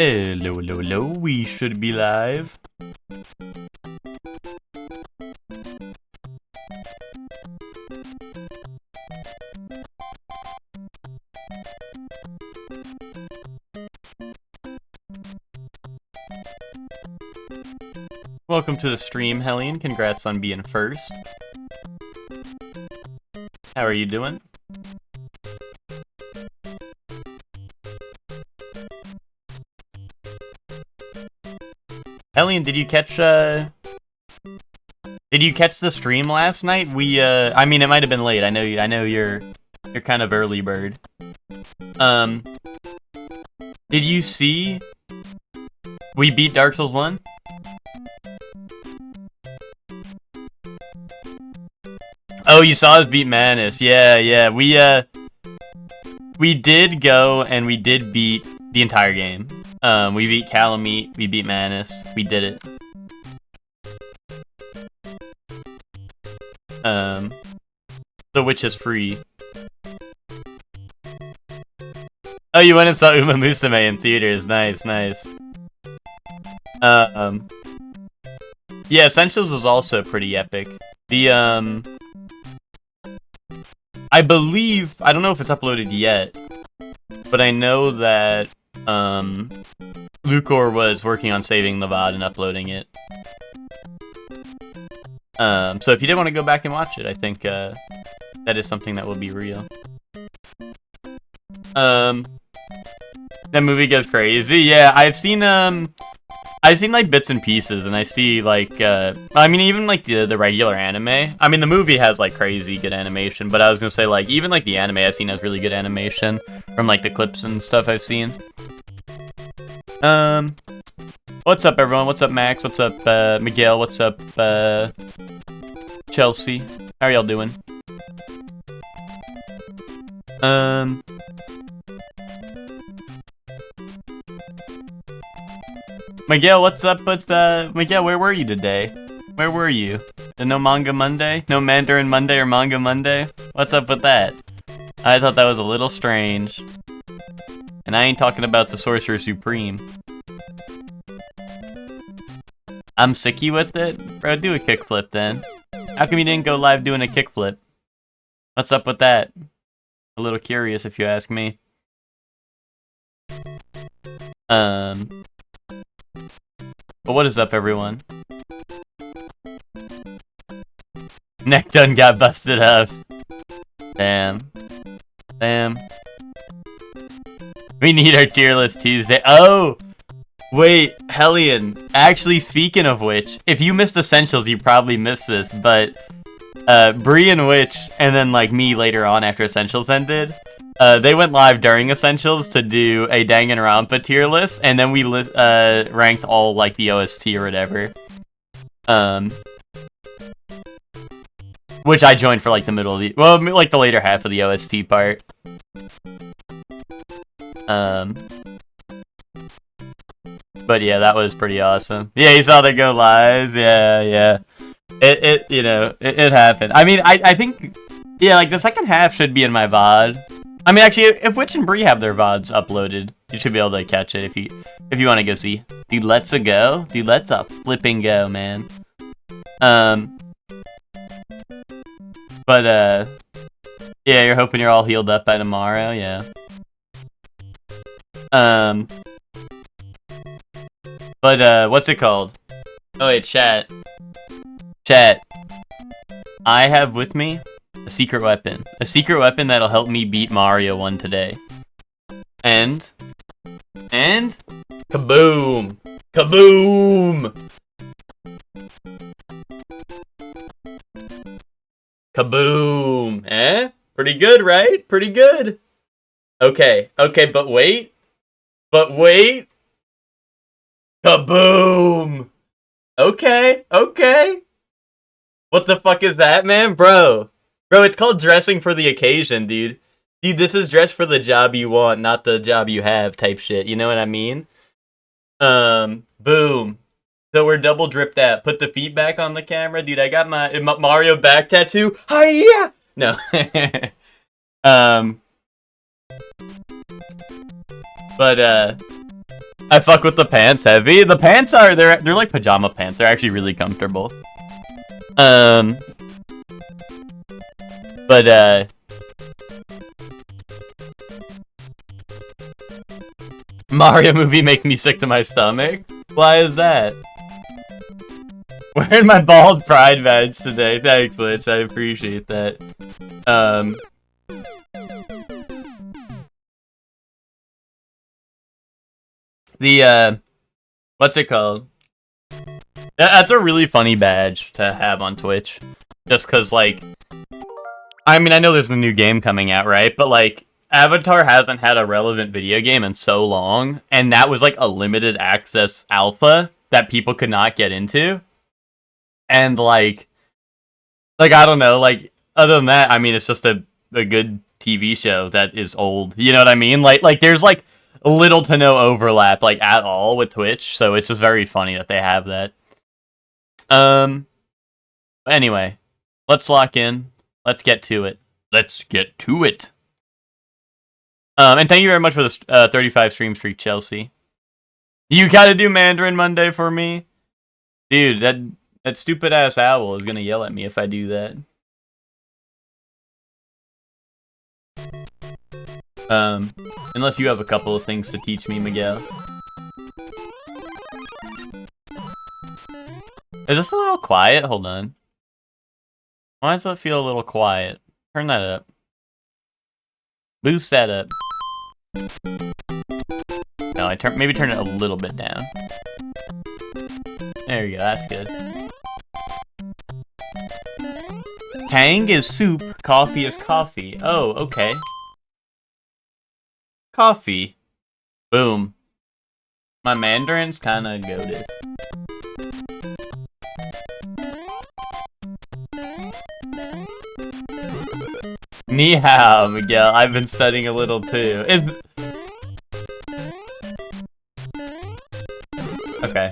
Hello, hello, hello. We should be live. Welcome to the stream, Hellion. Congrats on being first. How are you doing? Hellion, did you catch the stream last night? I mean, it might have been late. I know you're kind of early bird. Did you see we beat Dark Souls 1? Oh, you saw us beat Manus. Yeah. We did go and we did beat the entire game. We beat Calamite, we beat Manus, we did it. The Witch is free. Oh, you went and saw Uma Musume in theaters. Nice. Yeah, Essentials was also pretty epic. I believe, I don't know if it's uploaded yet, but I know that Lucor was working on saving the VOD and uploading it. So if you did want to go back and watch it, I think that is something that will be real. That movie goes crazy. Yeah, I've seen like bits and pieces, and I see like I mean, even like the regular anime. I mean, the movie has like crazy good animation, but I was gonna say like even like the anime I've seen has really good animation from like the clips and stuff I've seen. What's up, everyone? What's up, Max? What's up, Miguel? What's up, Chelsea? How are y'all doing? Miguel, what's up with, Miguel, where were you today? Where were you? No Manga Monday? No Mandarin Monday or Manga Monday? What's up with that? I thought that was a little strange. And I ain't talking about the Sorcerer Supreme. I'm sicky with it? Bro, do a kickflip then. How come you didn't go live doing a kickflip? What's up with that? A little curious if you ask me. But what is up, everyone? Neck done got busted up. Damn. We need our tier list Tuesday. Oh! Wait, Hellion. Actually, speaking of which, if you missed Essentials, you probably missed this, but Bree and Witch, and then like me later on after Essentials ended, they went live during Essentials to do a Danganronpa tier list, and then we ranked all like the OST or whatever. Which I joined for like the middle of the, well, like the later half of the OST part. But yeah, that was pretty awesome. Yeah, you saw the go lives. Yeah. It happened. I mean, I think, yeah, like the second half should be in my VOD. I mean, actually, if Witch and Bree have their VODs uploaded, you should be able to catch it if you want to go see. Dude, let's a go. Dude, let's a flipping go, man. But yeah, you're hoping you're all healed up by tomorrow. Yeah. But what's it called? Oh wait, chat. I have with me a secret weapon. A secret weapon that'll help me beat Mario 1 today. And kaboom! Kaboom! Kaboom! Eh? Pretty good, right? Pretty good. Okay, but wait. Kaboom! Okay. What the fuck is that, man? Bro, it's called dressing for the occasion, dude. Dude, this is dress for the job you want, not the job you have type shit. You know what I mean? Boom. So we're double dripped out. Put the feet back on the camera. Dude, I got my Mario back tattoo. Hiya! No. But I fuck with the pants heavy. The pants are they're like pajama pants. They're actually really comfortable. But Mario movie makes me sick to my stomach. Why is that? Wearing my bald pride badge today. Thanks, Lich. I appreciate that. What's it called? That's a really funny badge to have on Twitch. Just cause, like, I mean, I know there's a new game coming out, right? But, like, Avatar hasn't had a relevant video game in so long, and that was, like, a limited access alpha that people could not get into. And, like, I don't know, like, other than that, I mean, it's just a good TV show that is old. You know what I mean? Like there's, like, little to no overlap, like, at all with Twitch, so it's just very funny that they have that. Anyway, let's lock in. Let's get to it. Let's get to it. And thank you very much for the 35 stream streak, Chelsea. You gotta do Mandarin Monday for me? Dude, that stupid-ass owl is gonna yell at me if I do that. Unless you have a couple of things to teach me, Miguel. Is this a little quiet? Hold on. Why does it feel a little quiet? Turn that up. Boost that up. No, maybe turn it a little bit down. There you go, that's good. Tang is soup, coffee is coffee. Oh, okay. Coffee. Boom. My Mandarin's kinda goated. Ni hao, Miguel. I've been studying a little too. Okay.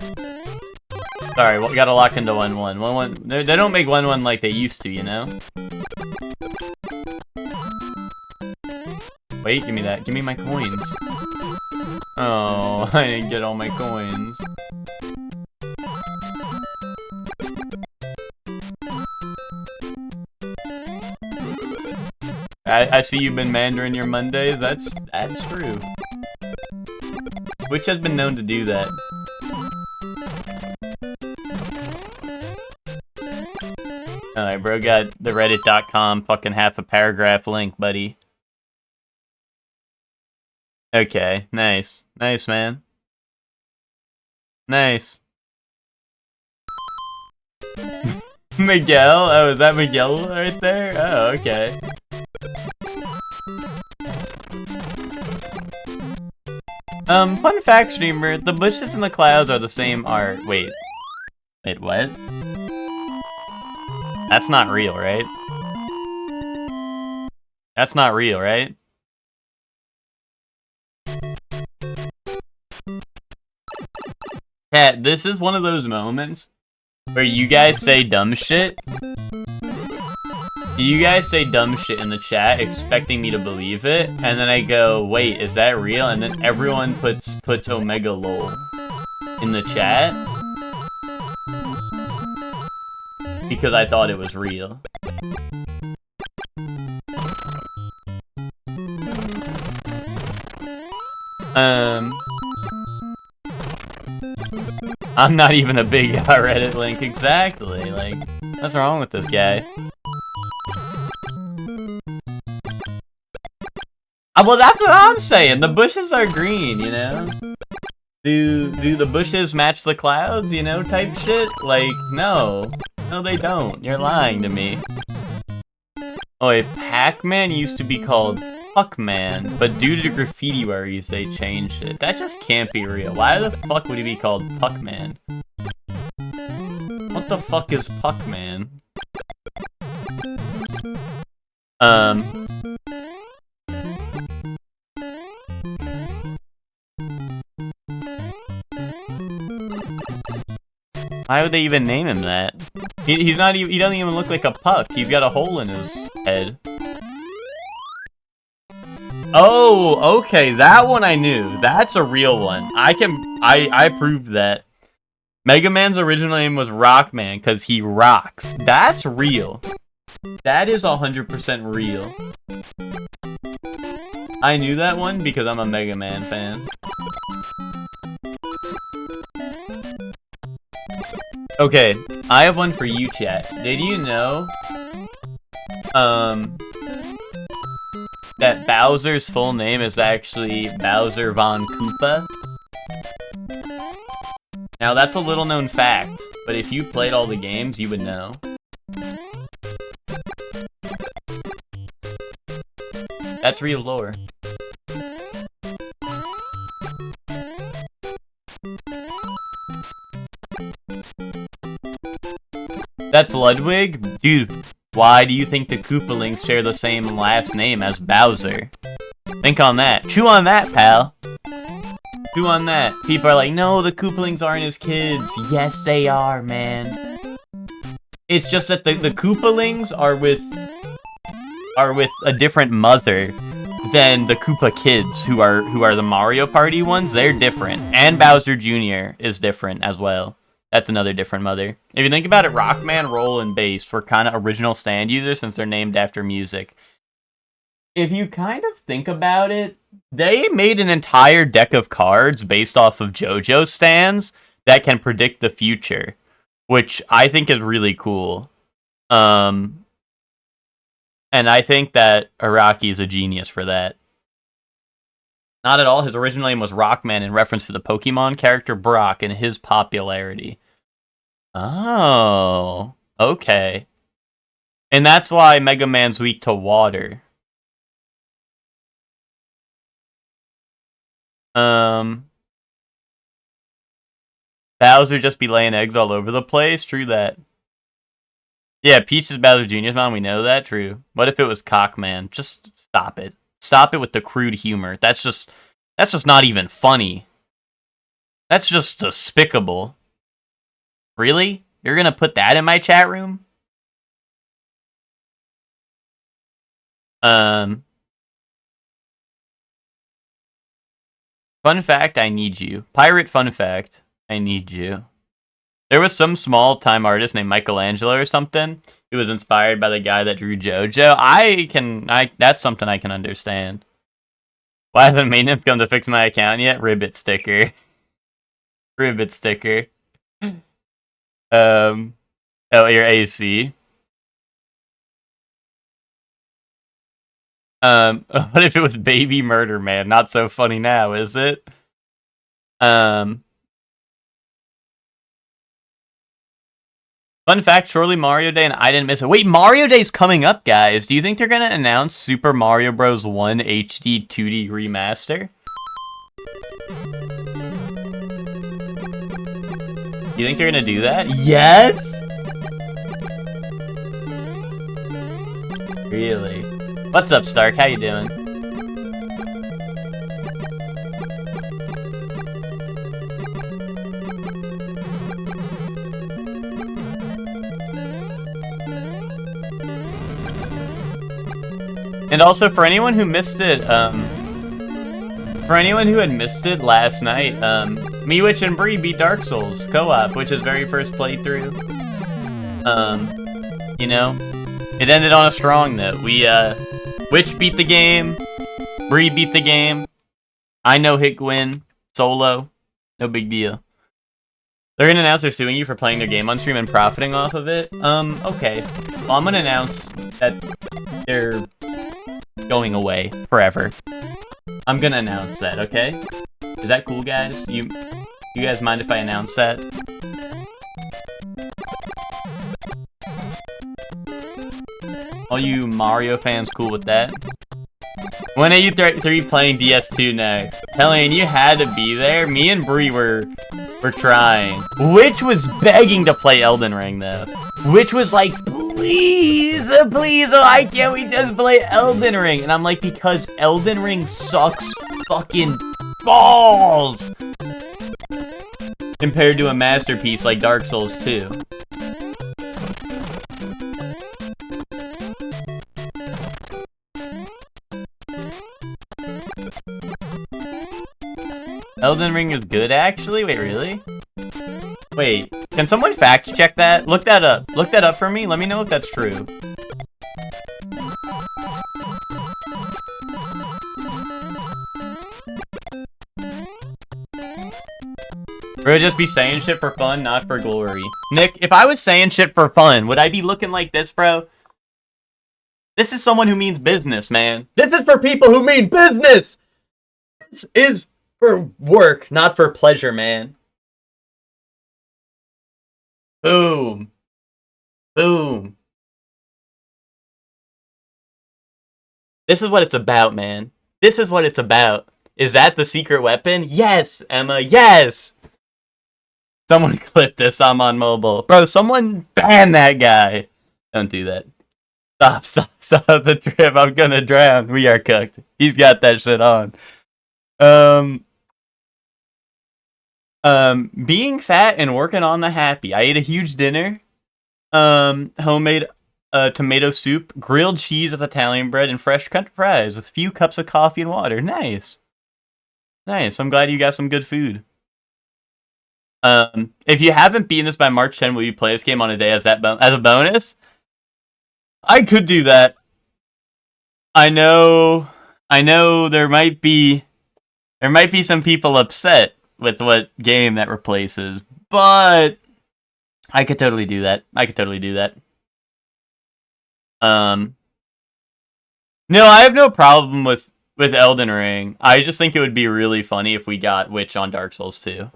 Sorry, we gotta lock into 1-1. 1-1. They don't make 1-1 like they used to, you know? Wait, give me that. Give me my coins. Oh, I didn't get all my coins. I see you've been Mandarin your Mondays. That's true. Which has been known to do that. Alright, bro got the reddit.com fucking half a paragraph link, buddy. Okay, nice. Nice, man. Nice. Miguel? Oh, is that Miguel right there? Oh, okay. Fun fact, streamer, the bushes and the clouds are the same art. Wait, what? That's not real, right? That's not real, right? Cat, this is one of those moments where you guys say dumb shit. You guys say dumb shit in the chat, expecting me to believe it, and then I go, wait, is that real? And then everyone puts Omega lol in the chat because I thought it was real. I'm not even a big Reddit link, exactly. Like, what's wrong with this guy? Well, that's what I'm saying. The bushes are green, you know? Do the bushes match the clouds, you know, type shit? Like, no. No, they don't. You're lying to me. Oh, wait, Pac-Man used to be called Puckman, but due to graffiti worries, they changed it. That just can't be real. Why the fuck would he be called Puckman? What the fuck is Puckman? Why would they even name him that? He's not even, he doesn't even look like a puck. He's got a hole in his head. Oh, Oh, okay, that one I knew. That's a real one. I proved that. Mega Man's original name was Rockman because he rocks. That's real. That is 100% real. I knew that one because I'm a Mega Man fan. Okay, I have one for you, chat. Did you know, that Bowser's full name is actually Bowser Von Koopa? Now, that's a little known fact, but if you played all the games, you would know. That's real lore. That's Ludwig? Dude, why do you think the Koopalings share the same last name as Bowser? Think on that. Chew on that, pal. Chew on that. People are like, no, the Koopalings aren't his kids. Yes, they are, man. It's just that the Koopalings are with a different mother than the Koopa kids who are the Mario Party ones. They're different. And Bowser Jr. is different as well. That's another different mother. If you think about it, Rockman, Roll, and Bass were kind of original stand users since they're named after music. If you kind of think about it, they made an entire deck of cards based off of JoJo stands that can predict the future, which I think is really cool. And I think that Araki is a genius for that. Not at all. His original name was Rockman in reference to the Pokemon character Brock and his popularity. Oh, okay. And that's why Mega Man's weak to water. Bowser just be laying eggs all over the place? True that. Yeah, Peach is Bowser Jr.'s mom, we know that, true. What if it was Cockman? Just stop it. Stop it with the crude humor. That's just not even funny. That's just despicable. Really? You're gonna put that in my chat room? Fun fact, I need you. Pirate fun fact, I need you. There was some small-time artist named Michelangelo or something who was inspired by the guy that drew JoJo. That's something I can understand. Why hasn't maintenance come to fix my account yet? Ribbit sticker. Ribbit sticker. Oh, your AC. What if it was Baby Murder Man? Not so funny now, is it? Fun fact, surely Mario Day and I didn't miss it. Wait, Mario Day's coming up, guys. Do you think they're gonna announce Super Mario Bros. 1 HD 2D Remaster? You think they're gonna do that? Yes! Really? What's up, Stark? How you doing? And also, for anyone who missed it, for anyone who had missed it last night, Miwitch and Bree beat Dark Souls co-op, which is very first playthrough. You know, it ended on a strong note. Witch beat the game, Bree beat the game. I know hit Gwyn, solo, no big deal. They're gonna announce they're suing you for playing their game on stream and profiting off of it. Okay. Well, I'm gonna announce that they're going away forever. I'm gonna announce that, okay? Is that cool, guys? You guys mind if I announce that? All you Mario fans cool with that? When are you three playing DS2 next? Helene, you had to be there. Me and Bree were trying. Witch was begging to play Elden Ring, though. Witch was like, please, why can't we just play Elden Ring? And I'm like, because Elden Ring sucks fucking balls compared to a masterpiece like Dark Souls 2. Elden Ring is good, actually? Wait, really? Wait, can someone fact check that? Look that up. Look that up for me. Let me know if that's true. Or would just be saying shit for fun, not for glory. Nick, if I was saying shit for fun, would I be looking like this, bro? This is someone who means business, man. This is for people who mean business! This is for work, not for pleasure, man. Boom. Boom. This is what it's about, man. This is what it's about. Is that the secret weapon? Yes, Emma, yes! Someone clip this, I'm on mobile. Bro, someone ban that guy. Don't do that. Stop the trip, I'm gonna drown. We are cooked. He's got that shit on. Being fat and working on the happy. I ate a huge dinner. Homemade tomato soup, grilled cheese with Italian bread, and fresh cut fries with a few cups of coffee and water. Nice. Nice, I'm glad you got some good food. If you haven't beaten this by March 10, will you play this game on a day as a bonus? I could do that. I know there might be some people upset with what game that replaces, but I could totally do that. No, I have no problem with Elden Ring. I just think it would be really funny if we got Witch on Dark Souls 2.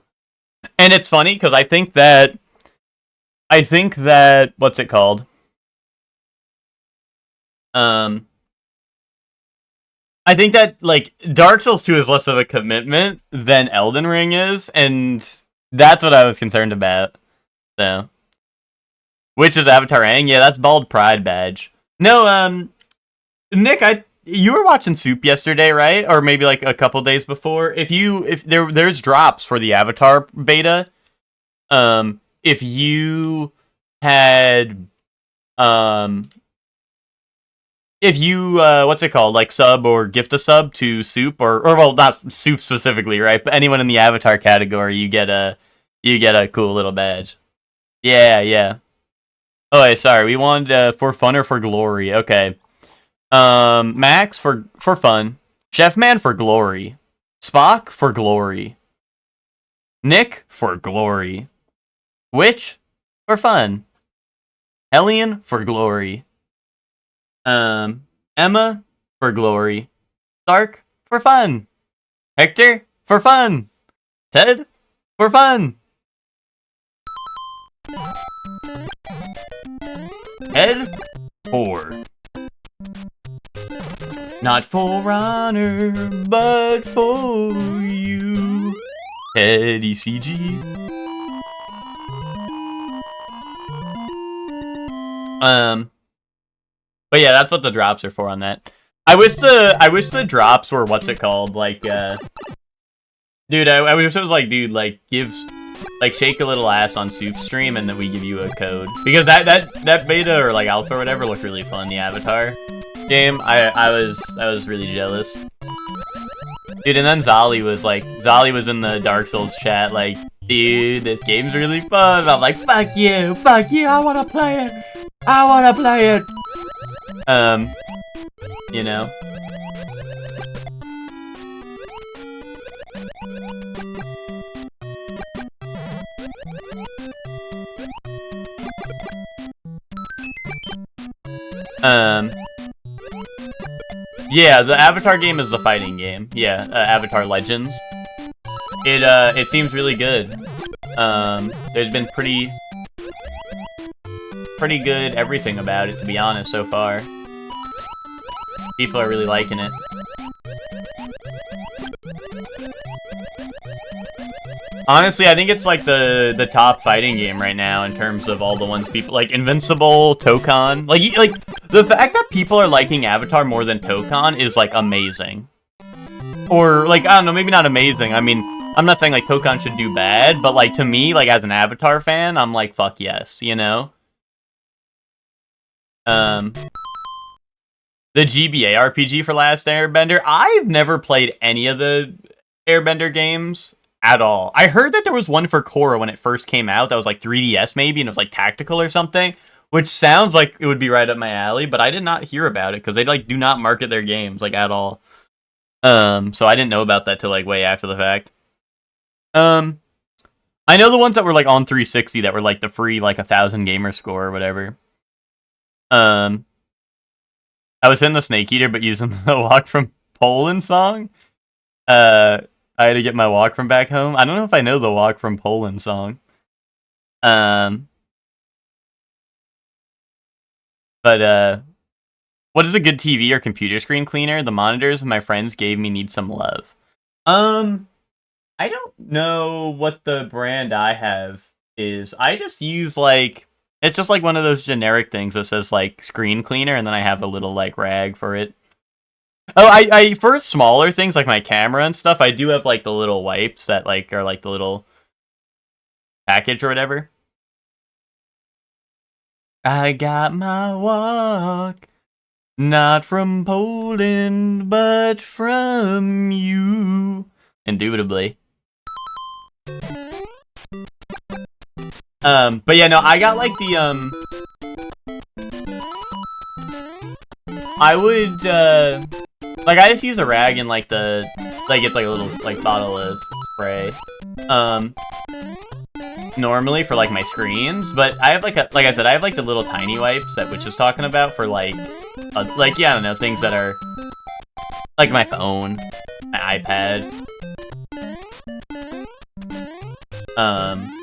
And it's funny because I think that what's it called? I think that like Dark Souls 2 is less of a commitment than Elden Ring is, and that's what I was concerned about. So, which is Avatar Aang? Yeah, that's Bald Pride badge. No, Nick, you were watching Soup yesterday, right? Or maybe like a couple days before. If there's drops for the Avatar beta. If you had if you what's it called, like sub or gift a sub to Soup or well, not Soup specifically, right, but anyone in the Avatar category, you get a cool little badge. Yeah. Oh wait, sorry, we wanted for fun or for glory. Okay. Max for fun, Chefman for glory, Spock for glory, Nick for glory, Witch for fun, Hellion for glory, Emma for glory, Stark for fun, Hector for fun, Ted for fun, Ed for not for honor, but for you, Eddie CG. But yeah, that's what the drops are for on that. I wish the drops were what's it called, like dude. I wish it was like, dude, like gives. Like, shake a little ass on Soup stream, and then we give you a code. Because that beta or like alpha or whatever looked really fun. The Avatar game, I was really jealous, dude. And then Zali was in the Dark Souls chat, like, dude, this game's really fun. And I'm like, fuck you, I wanna play it. You know. Yeah, the Avatar game is the fighting game. Yeah, Avatar Legends. It seems really good. There's been pretty good everything about it, to be honest, so far. People are really liking it. Honestly, I think it's like the top fighting game right now in terms of all the ones people like. Invincible, Tokon, like the fact that people are liking Avatar more than Tokon is like amazing. Or like, I don't know, maybe not amazing. I mean, I'm not saying like Tokon should do bad, but like to me, like as an Avatar fan, I'm like, fuck yes, you know. The GBA RPG for Last Airbender. I've never played any of the Airbender games. at all. I heard that there was one for Korra when it first came out that was like 3DS maybe, and it was like tactical or something, which sounds like it would be right up my alley, but I did not hear about it because they like do not market their games like at all. So I didn't know about that till like way after the fact. I know the ones that were like on 360 that were like the free like 1,000 gamer score or whatever. I was in the Snake Eater but using the Walk from Poland song. I had to get my Walk from back home. I don't know if I know the Walk from Poland song. But what is a good TV or computer screen cleaner? The monitors my friends gave me need some love. I don't know what the brand I have is. I just use like, it's just like one of those generic things that says like screen cleaner, and then I have a little like rag for it. Oh, I for smaller things like my camera and stuff, I do have like the little wipes that like are like the little package or whatever. I got my walk, not from Poland, but from you. Indubitably. But yeah, no, I got like the, I would, like, I just use a rag and like the, like, it's like a little, like, bottle of spray, normally for like my screens, but I have like like I said, I have like the little tiny wipes that Witch is talking about for like, yeah, I don't know, things that are, like my phone, my iPad,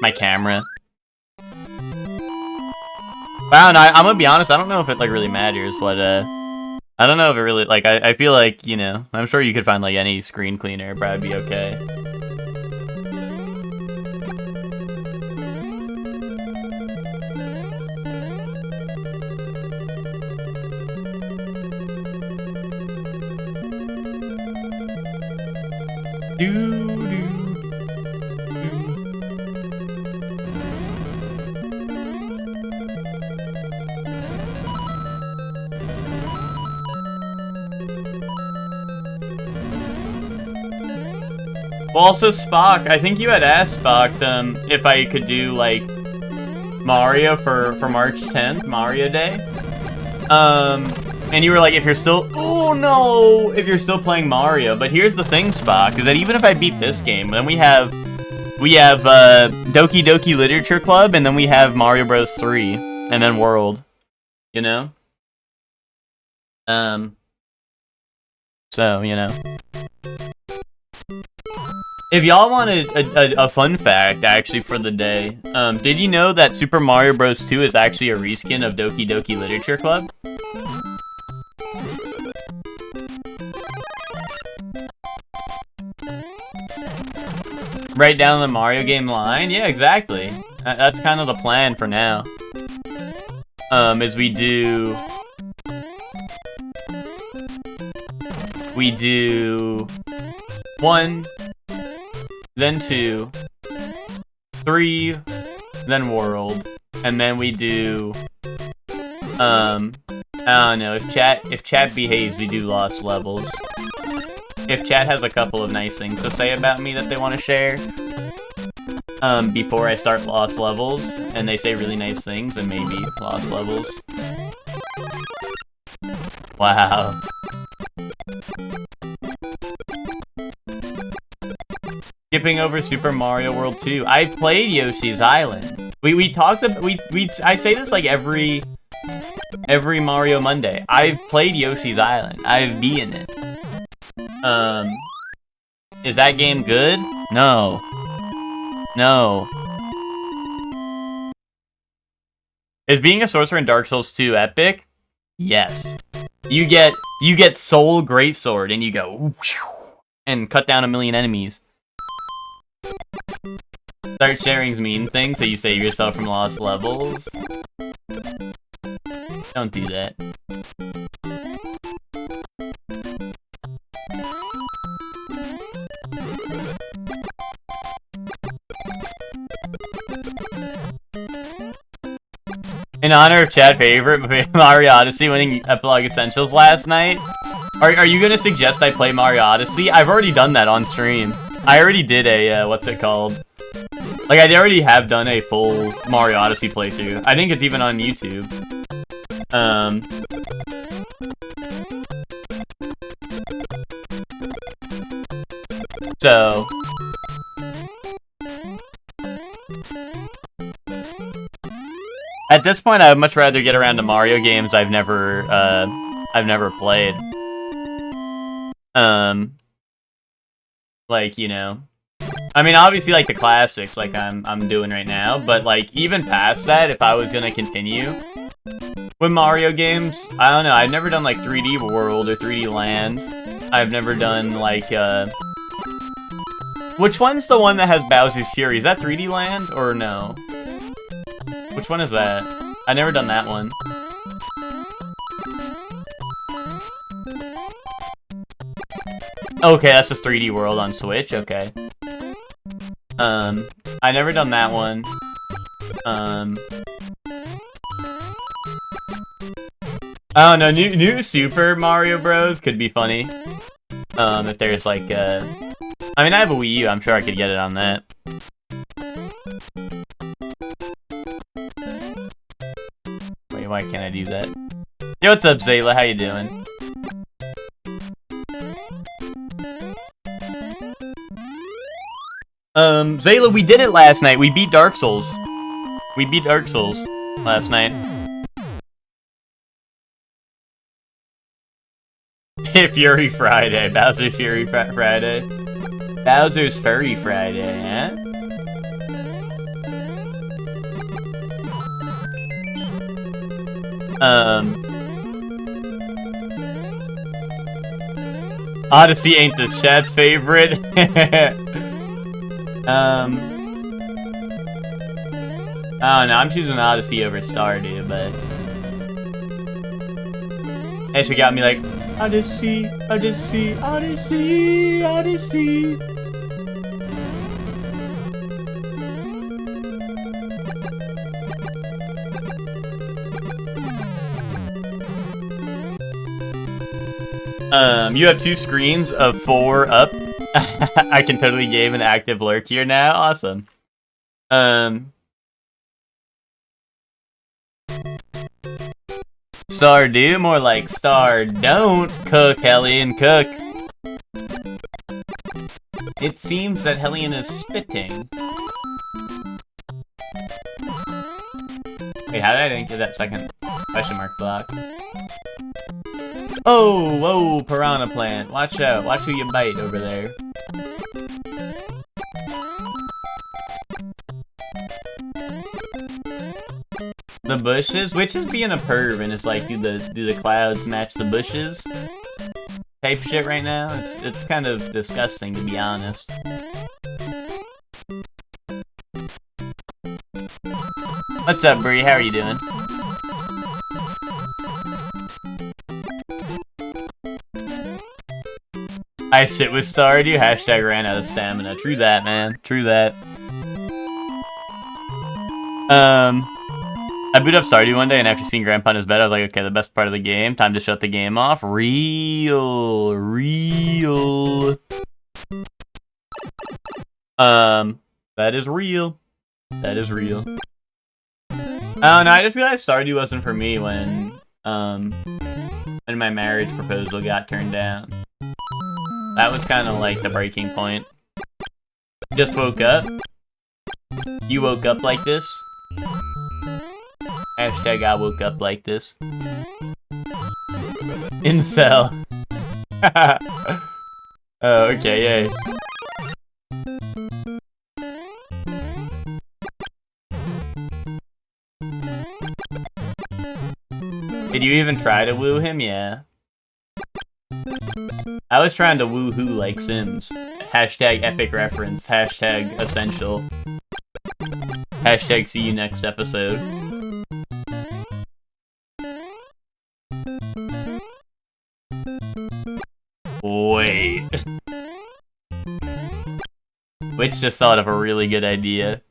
my camera. Wow, and I'm gonna be honest, I don't know if it, like, really matters what, I don't know if it really, like, I feel like, you know, I'm sure you could find, like, any screen cleaner, probably be okay. Well, also Spock, I think you had asked Spock if I could do like Mario for March 10th, Mario Day. And you were like, if you're still, oh no, if you're still playing Mario. But here's the thing, Spock, is that even if I beat this game, then we have Doki Doki Literature Club, and then we have Mario Bros 3, and then World. You know? So, you know. If y'all wanted a fun fact, actually, for the day, did you know that Super Mario Bros. 2 is actually a reskin of Doki Doki Literature Club? Right down the Mario game line? Yeah, exactly. That's kind of the plan for now. Is we do 1, then 2, 3, then World, and then we do, I don't know, if chat behaves, we do Lost Levels. If chat has a couple of nice things to say about me that they want to share, before I start Lost Levels, and they say really nice things, then maybe Lost Levels. Wow. Skipping over Super Mario World 2. I played Yoshi's Island. We talked about, I say this like every Mario Monday. I've played Yoshi's Island. I've beaten it. Is that game good? No. No. Is being a sorcerer in Dark Souls 2 epic? Yes. You get Soul Greatsword and you go and cut down 1,000,000 enemies. Start sharing mean things so you save yourself from Lost Levels. Don't do that. In honor of Chad favorite Mario Odyssey winning Epilogue Essentials last night, are you gonna suggest I play Mario Odyssey? I've already done that on stream. I already did a, what's it called? Like, I already have done a full Mario Odyssey playthrough. I think it's even on YouTube. So... At this point, I would much rather get around to Mario games I've never played. Like, you know... I mean, obviously, like, the classics, like I'm doing right now, but, like, even past that, if I was gonna continue with Mario games, I don't know, I've never done, like, 3D World or 3D Land. I've never done, like, Which one's the one that has Bowser's Fury? Is that 3D Land, or no? Which one is that? I never done that one. Okay, that's just 3D World on Switch, okay. I never done that one. I don't know, new Super Mario Bros. Could be funny. If there's like, I mean, I have a Wii U, I'm sure I could get it on that. Wait, why can't I do that? Yo, what's up, Zayla? How you doing? Zayla, we did it last night. We beat Dark Souls. We beat Dark Souls last night. Fury Friday. Bowser's Fury Friday. Bowser's Furry Friday, huh? Odyssey ain't the chat's favorite. I don't know, I'm choosing Odyssey over Stardew, but... Actually got me like, Odyssey, Odyssey, Odyssey, Odyssey. You have 2 screens of 4 up. I can totally game an active lurk here now. Awesome. Stardew, more like Star don't cook, Hellion, cook. It seems that Hellion is spitting. Wait, how did I didn't get that second question mark block? Oh, whoa, piranha plant. Watch out. Watch who you bite over there. The bushes? Which is being a perv and it's like, do the clouds match the bushes? Type shit right now. It's kind of disgusting, to be honest. What's up, Bree? How are you doing? I sit with Stardew. Hashtag ran out of stamina. True that, man. True that. I booted up Stardew one day, and after seeing Grandpa in his bed, I was like, okay, the best part of the game. Time to shut the game off. Real. That is real. That is real. Oh, no, I just realized Stardew wasn't for me when my marriage proposal got turned down. That was kind of like the breaking point. Just woke up. You woke up like this. Hashtag I woke up like this. Incel. Oh, okay, yay. Did you even try to woo him? Yeah. I was trying to woohoo like Sims. Hashtag epic reference. Hashtag essential. Hashtag see you next episode. Wait. Witch just thought of a really good idea.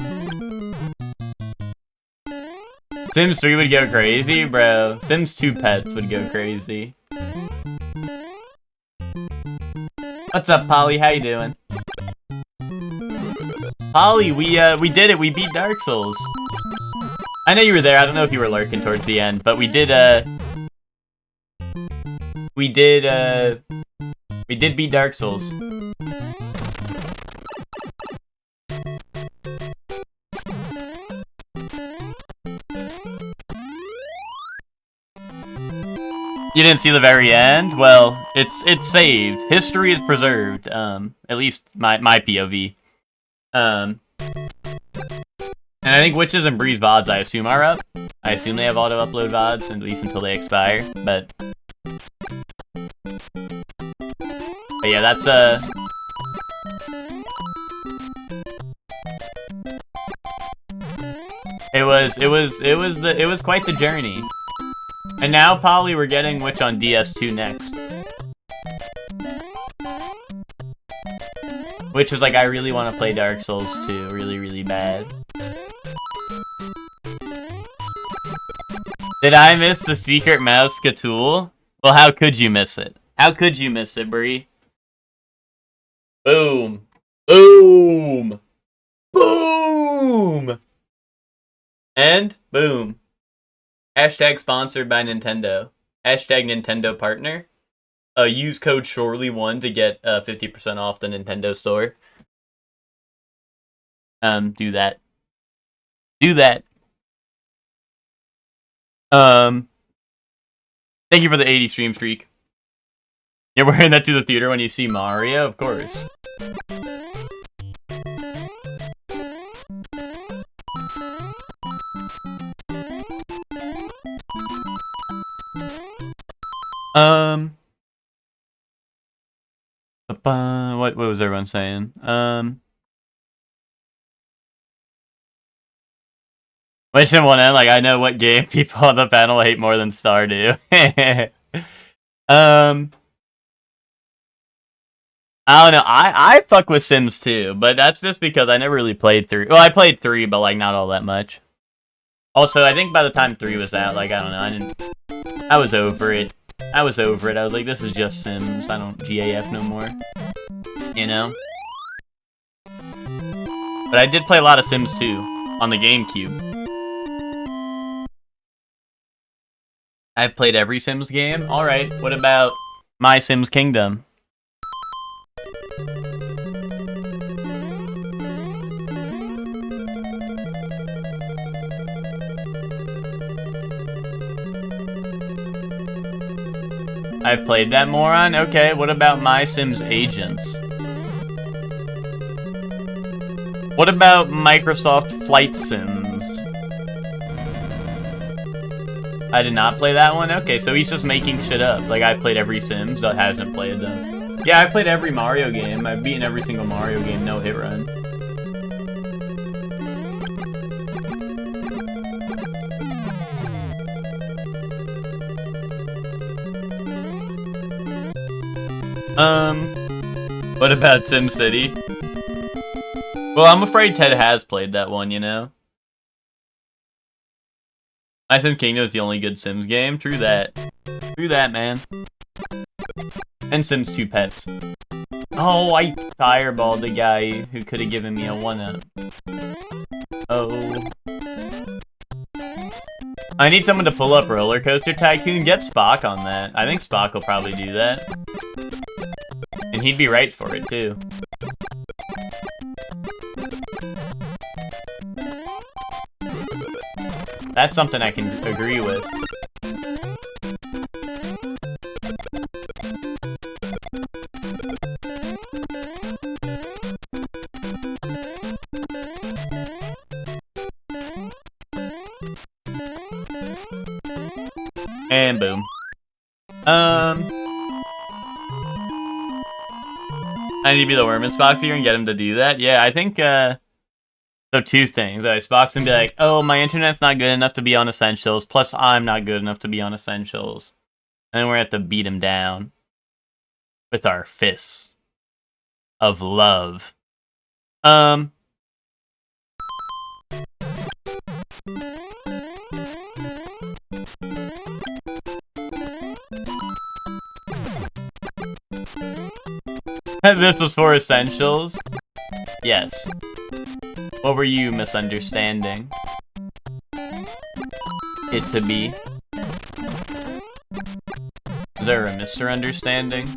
Sims 3 would go crazy, bro. Sims 2 pets would go crazy. What's up, Polly? How you doing? Polly, we did it. We beat Dark Souls. I know you were there. I don't know if you were lurking towards the end, but we did beat Dark Souls. You didn't see the very end? Well, it's saved. History is preserved. At least my POV. And I think Witches and Bree's VODs, I assume, are up. I assume they have auto-upload VODs, at least until they expire, but yeah, that's, it was quite the journey. And now, Polly, we're getting Witch on DS2 next. Which was like, I really want to play Dark Souls 2, really, really bad. Did I miss the secret mouse Cthulhu? Well, how could you miss it? How could you miss it, Bree? Boom. Boom. Boom. And boom. Hashtag sponsored by Nintendo. Hashtag Nintendo partner. Use code Shorely1 to get 50% off the Nintendo store. Do that. Do that. Thank you for the 80 stream streak. You're wearing that to the theater when you see Mario? Of course. What was everyone saying? Wish him one end, like, I know what game people on the panel hate more than Stardew. I don't know, I fuck with Sims 2, but that's just because I never really played 3. Well, I played 3, but, like, not all that much. Also, I think by the time 3 was out, like, I don't know, I was over it. I was like, this is just Sims, I don't GAF no more. You know? But I did play a lot of Sims 2 on the GameCube. I've played every Sims game? Alright, what about My Sims Kingdom? I've played that, moron? Okay, what about My Sims Agents? What about Microsoft Flight Sims? I did not play that one? Okay, so he's just making shit up. Like, I've played every Sims that hasn't played them. Yeah, I played every Mario game. I've beaten every single Mario game, no hit run. What about SimCity? Well, I'm afraid Ted has played that one, you know? My Sims Kingdom is the only good Sims game. True that. True that, man. And Sims 2 Pets. Oh, I fireballed the guy who could have given me a 1-up. Oh. I need someone to pull up Roller Coaster Tycoon. Get Spock on that. I think Spock will probably do that. And he'd be right for it, too. That's something I can agree with. And boom. I need to be the Worm in Spock's here and get him to do that. Yeah, I think, so 2 things. Spock's gonna be like, oh, my internet's not good enough to be on Essentials, plus I'm not good enough to be on Essentials. And then we're gonna have to beat him down. With our fists. Of love. This was for Essentials? Yes. What were you misunderstanding it to be? Is there a misunderstanding?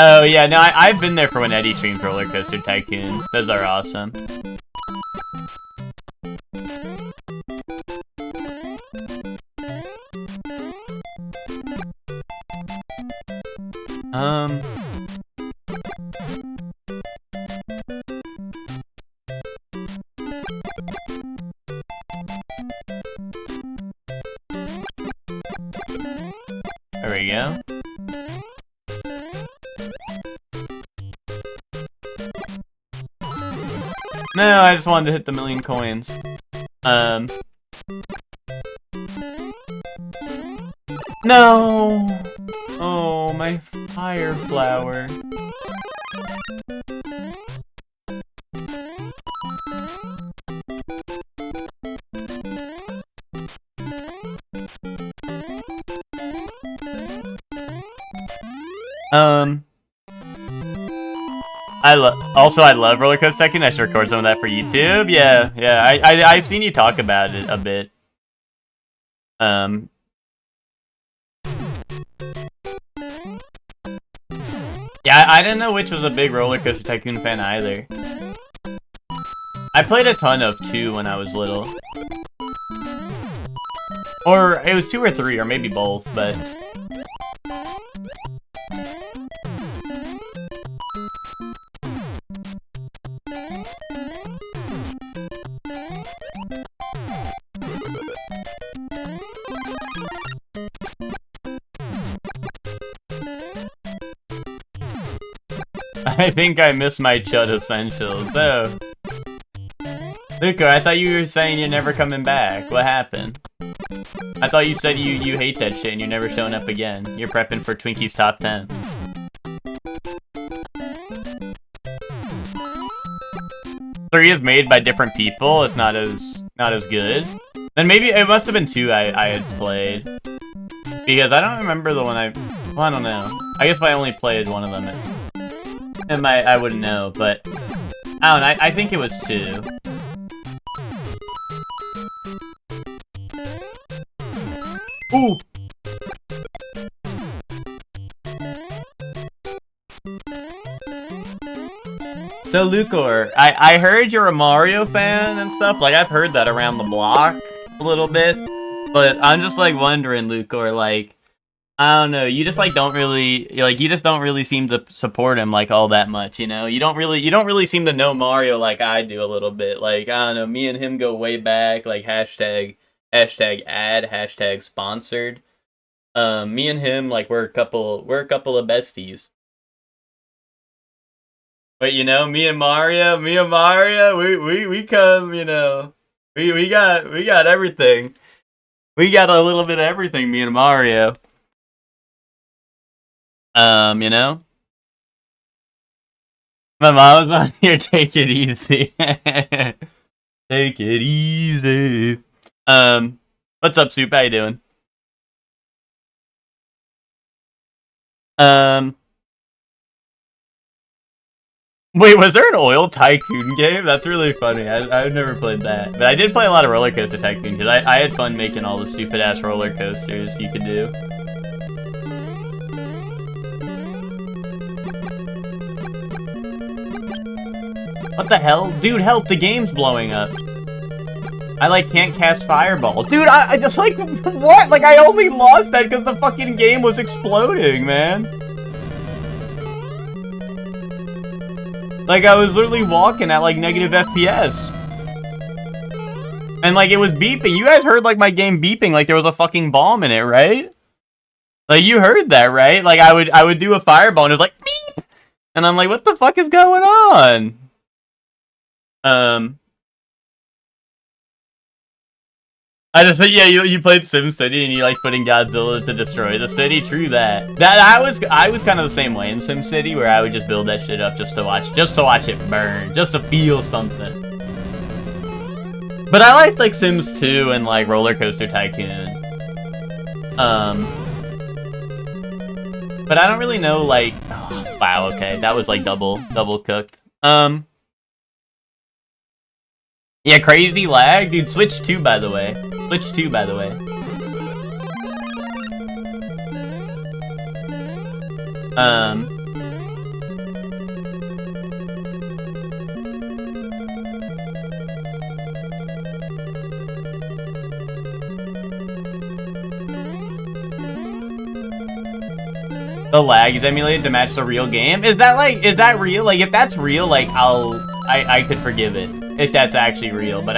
Oh yeah, no, I've been there for when Eddie streamed Roller Coaster Tycoon. Those are awesome. There we go. No, I just wanted to hit the 1,000,000 coins. No! Oh, my fire flower. I love Roller Coaster Tycoon. I should record some of that for YouTube. Yeah, I've seen you talk about it a bit. Yeah, I didn't know which was a big Roller Coaster Tycoon fan either. I played a ton of 2 when I was little. Or it was 2 or 3, or maybe both, but... I think I missed my Chud Essentials. Oh. Luca, I thought you were saying you're never coming back. What happened? I thought you said you hate that shit and you're never showing up again. You're prepping for Twinkie's top 10. Three is made by different people. It's not as good. Then maybe it must have been 2 I had played. Because I don't remember the one well, I don't know. I guess if I only played one of them, I wouldn't know, but I don't know, I think it was 2. Ooh! So Lucor, I heard you're a Mario fan and stuff, like I've heard that around the block a little bit, but I'm just like wondering, Lucor, like, I don't know, you just like don't really, like you just don't really seem to support him like all that much, you know? You don't really seem to know Mario like I do a little bit. Like, I don't know, me and him go way back, like hashtag ad, hashtag sponsored. Me and him, like we're a couple of besties. But you know, me and Mario, we come, you know, we got everything. We got a little bit of everything, me and Mario. You know? My mom's not here, take it easy. Take it easy. What's up, Soup? How you doing? Wait, was there an Oil Tycoon game? That's really funny. I've never played that. But I did play a lot of Roller Coaster Tycoon, because I had fun making all the stupid-ass roller coasters you could do. What the hell? Dude, help, the game's blowing up. I, like, can't cast Fireball. Dude, I just, like, what? Like, I only lost that because the fucking game was exploding, man. Like, I was literally walking at, like, negative FPS. And, like, it was beeping. You guys heard, like, my game beeping like there was a fucking bomb in it, right? Like, you heard that, right? Like, I would do a Fireball and it was like, beep! And I'm like, what the fuck is going on? I just said, yeah, you played SimCity and you like putting Godzilla to destroy the city. True that. I was kind of the same way in SimCity, where I would just build that shit up just to watch it burn, just to feel something. But I liked like Sims 2 and like Roller Coaster Tycoon. But I don't really know like. Oh, wow. Okay, that was like double cooked. Yeah, crazy lag, dude. Switch 2, by the way. Switch 2, by the way. The lag is emulated to match the real game. Is that real? Like, if that's real, like, I could forgive it if that's actually real. But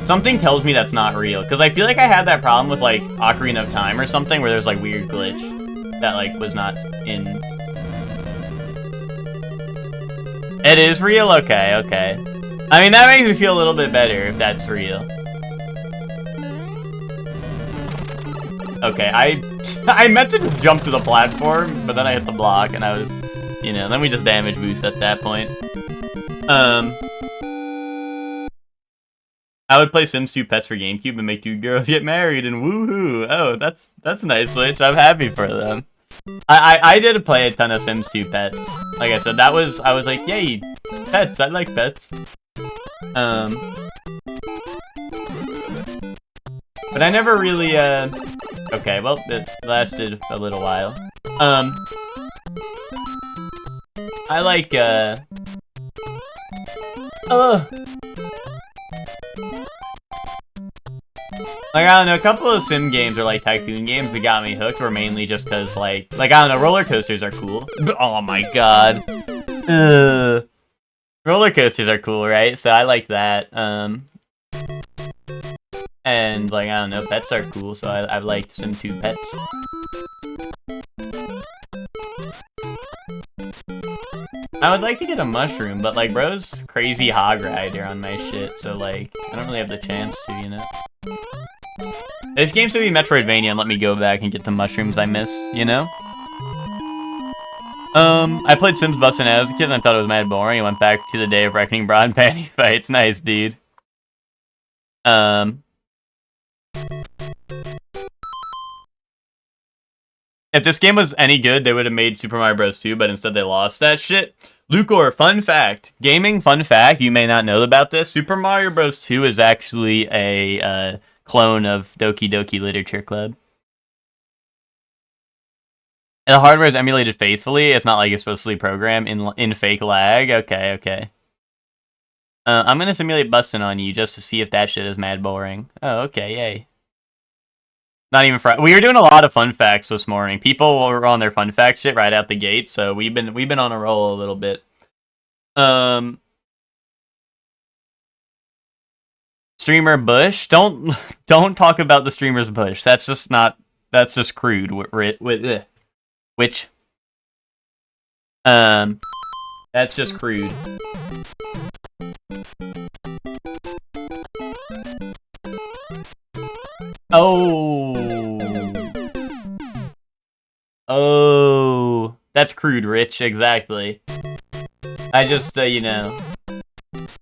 something tells me that's not real, because I feel like I had that problem with like Ocarina of Time or something, where there's like weird glitch that like was not in. It is real? Okay. I mean, that makes me feel a little bit better if that's real. Okay, I meant to just jump to the platform, but then I hit the block, and I was, then we just damage boost at that point. I would play Sims 2 Pets for GameCube and make 2 girls get married and woohoo! Oh, that's a nice switch. I'm happy for them. I did play a ton of Sims 2 Pets. Like I said, I was like, yay, pets! I like pets. But I never really okay, well, it lasted a little while. I like like, I don't know, a couple of sim games or like tycoon games that got me hooked were mainly just because like I don't know, roller coasters are cool. Oh my god. Roller coasters are cool, right? So I like that. And like, I don't know, pets are cool, so I've liked Sim 2 Pets. I would like to get a mushroom, but like, bro's crazy hog rider on my shit, so like, I don't really have the chance to, This game should be Metroidvania and let me go back and get the mushrooms I miss, I played Sims Bustin' when I was a kid and I thought it was mad boring. I went back to the Day of Reckoning bra and panty fights. Nice, dude. If this game was any good, they would have made Super Mario Bros. 2, but instead they lost that shit. Lucor, fun fact. Gaming, fun fact. You may not know about this. Super Mario Bros. 2 is actually a clone of Doki Doki Literature Club. And the hardware is emulated faithfully. It's not like it's supposed to be programmed in fake lag. Okay. I'm gonna simulate busting on you just to see if that shit is mad boring. Oh, okay, yay. Not even we were doing a lot of fun facts this morning. People were on their fun fact shit right out the gate, so we've been on a roll a little bit. Streamer Bush, don't talk about the streamer's Bush. That's just crude. Which that's just crude. Oh, that's crude, Rich. Exactly. I just,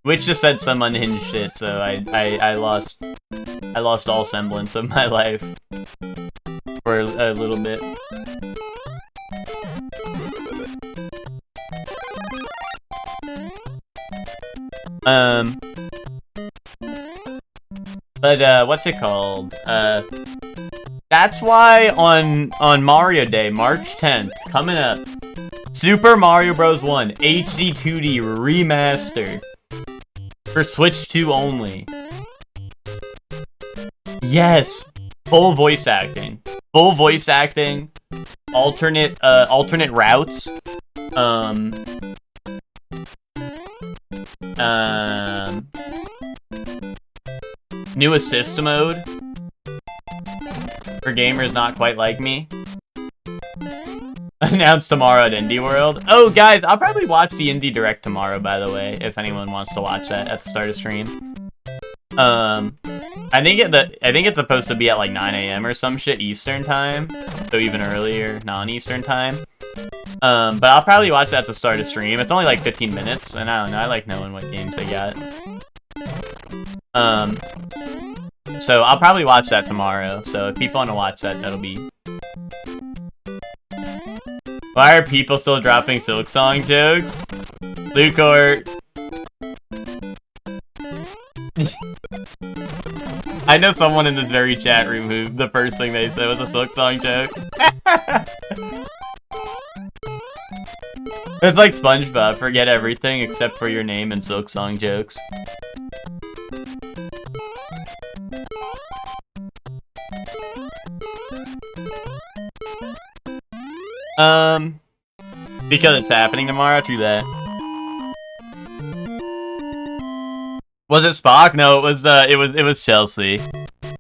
Witch just said some unhinged shit, so I lost all semblance of my life for a little bit. But what's it called? That's why on Mario Day, March 10th, coming up, Super Mario Bros. 1 HD 2D Remastered for Switch 2 only. Yes, full voice acting, alternate routes, new assist mode for gamers not quite like me. Announced tomorrow at Indie World. Oh, guys, I'll probably watch the Indie Direct tomorrow, by the way, if anyone wants to watch that at the start of stream. I think it's supposed to be at like 9 a.m. or some shit Eastern time, so even earlier, non-Eastern time. But I'll probably watch that to start a stream. It's only like 15 minutes, and I don't know, I like knowing what games they got. So I'll probably watch that tomorrow. So if people want to watch that, that'll be. Why are people still dropping Silksong jokes? Lucort. I know someone in this very chat room who the first thing they said was a Silksong joke. It's like SpongeBob, forget everything except for your name and Silksong jokes. Because it's happening tomorrow, true that. Was it Spock? No, it was Chelsea.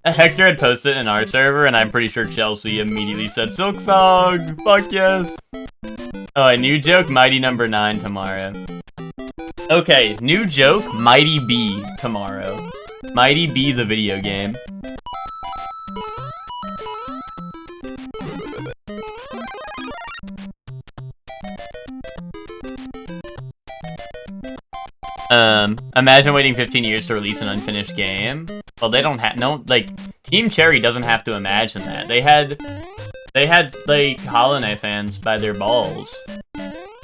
Hector had posted in our server, and I'm pretty sure Chelsea immediately said, Silksong! Fuck yes! Oh, a new joke, Mighty number 9 tomorrow. Okay, new joke, Mighty B tomorrow. Mighty B the video game. Imagine waiting 15 years to release an unfinished game. Well, they don't have like Team Cherry doesn't have to imagine that. They had like Hollow Knight fans by their balls,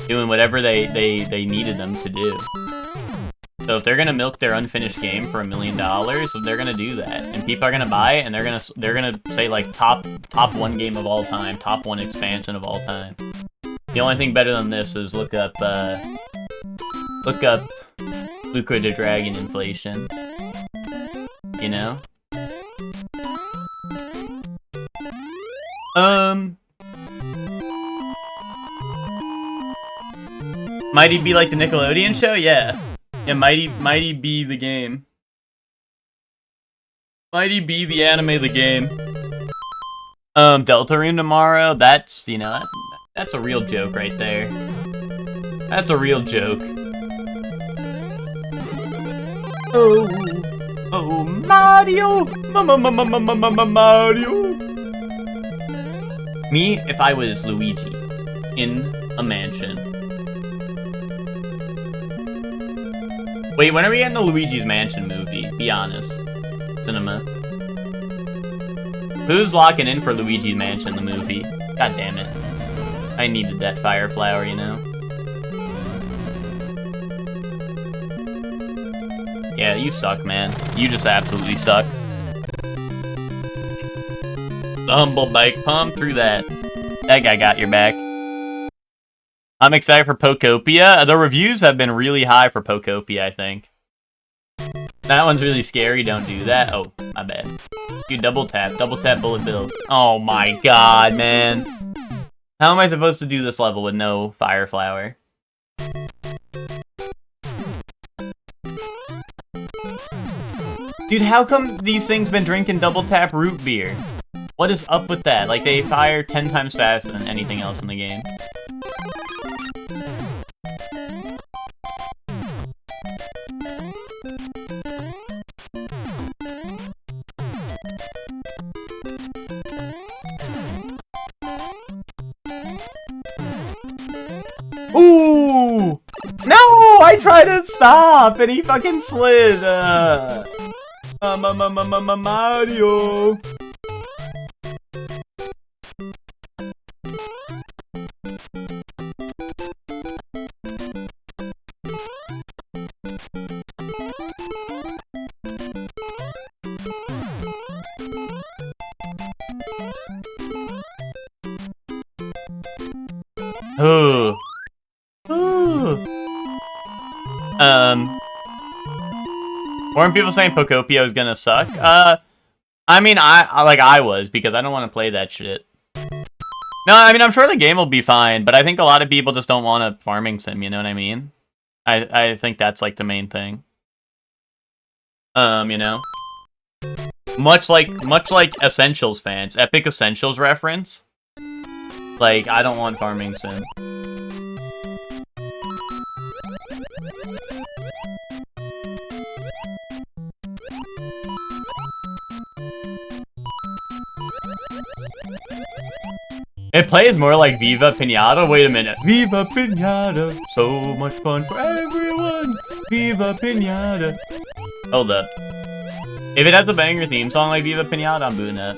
doing whatever they needed them to do. So if they're gonna milk their unfinished game for $1 million, they're gonna do that, and people are gonna buy it, and they're gonna say like top 1 game of all time, top 1 expansion of all time. The only thing better than this is look up Lucro the Dragon inflation. You know? Mighty be like the Nickelodeon show? Yeah. Yeah, Mighty be the game. Mighty be the anime the game. Deltarune tomorrow, that's, you know, that's a real joke right there. That's a real joke. Oh, Mario! Mario! Me, if I was Luigi, in a mansion. Wait, when are we getting the Luigi's Mansion movie? Be honest. Cinema. Who's locking in for Luigi's Mansion, the movie? God damn it. I needed that fire flower, you know? Yeah, you suck, man. You just absolutely suck. The humble bike pump through that. That guy got your back. I'm excited for Pokopia. The reviews have been really high for Pokopia, I think. That one's really scary. Don't do that. Oh, my bad. You double tap Bullet Bill. Oh my god, man. How am I supposed to do this level with no fire flower? Dude, how come these things been drinking double tap root beer? What is up with that? Like, they fire 10 times faster than anything else in the game. Ooh! No! I tried to stop and he fucking slid! Mario! Ooh. Ooh. Weren't people saying Pokopia was gonna suck? I mean, I was, because I don't want to play that shit. No, I mean, I'm sure the game will be fine, but I think a lot of people just don't want a farming sim, you know what I mean? I think that's, like, the main thing. You know? Much like Essentials fans. Epic Essentials reference. Like, I don't want farming sim. It plays more like Viva Pinata. Wait a minute. Viva Pinata. So much fun for everyone. Viva Pinata. Hold up. If it has a banger theme song like Viva Pinata, I'm booting it.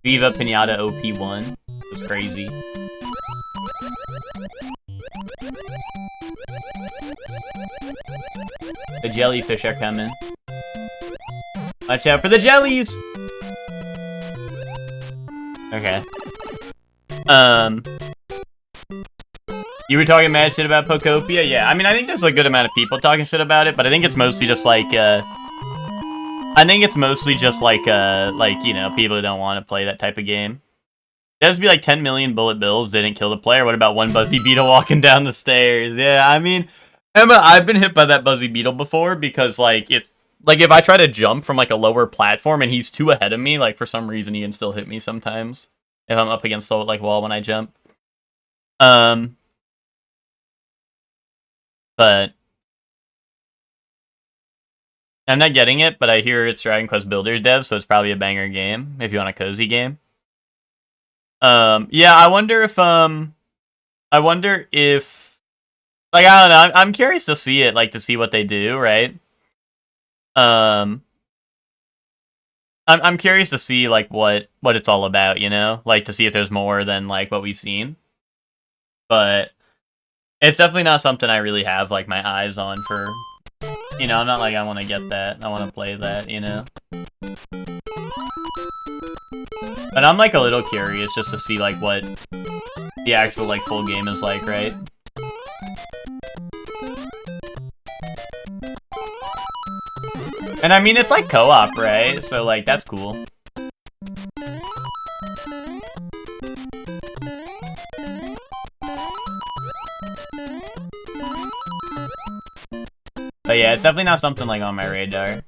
Viva Pinata OP1 was crazy. The jellyfish are coming. Watch out for the jellies! Okay. You were talking mad shit about Pokopia? Yeah, I mean, I think there's a good amount of people talking shit about it, but I think it's mostly just like, you know, people who don't want to play that type of game. There's be like 10 million bullet bills didn't kill the player. What about one Buzzy Beetle walking down the stairs? Yeah, I mean, Emma, I've been hit by that Buzzy Beetle before because, like, if I try to jump from, like, a lower platform and he's too ahead of me, like, for some reason he can still hit me sometimes if I'm up against the, like, wall when I jump. But I'm not getting it, but I hear it's Dragon Quest Builders dev, so it's probably a banger game if you want a cozy game. Yeah, I wonder if, like, I don't know, I'm curious to see it, like, to see what they do, right? I'm curious to see, like, what it's all about, you know? Like, to see if there's more than, like, what we've seen. But it's definitely not something I really have, like, my eyes on for, you know, I'm not like, I want to get that, I want to play that, you know? But I'm, like, a little curious just to see, like, what the actual, like, full game is like, right? And I mean, it's, like, co-op, right? So, like, that's cool. But yeah, it's definitely not something, like, on my radar.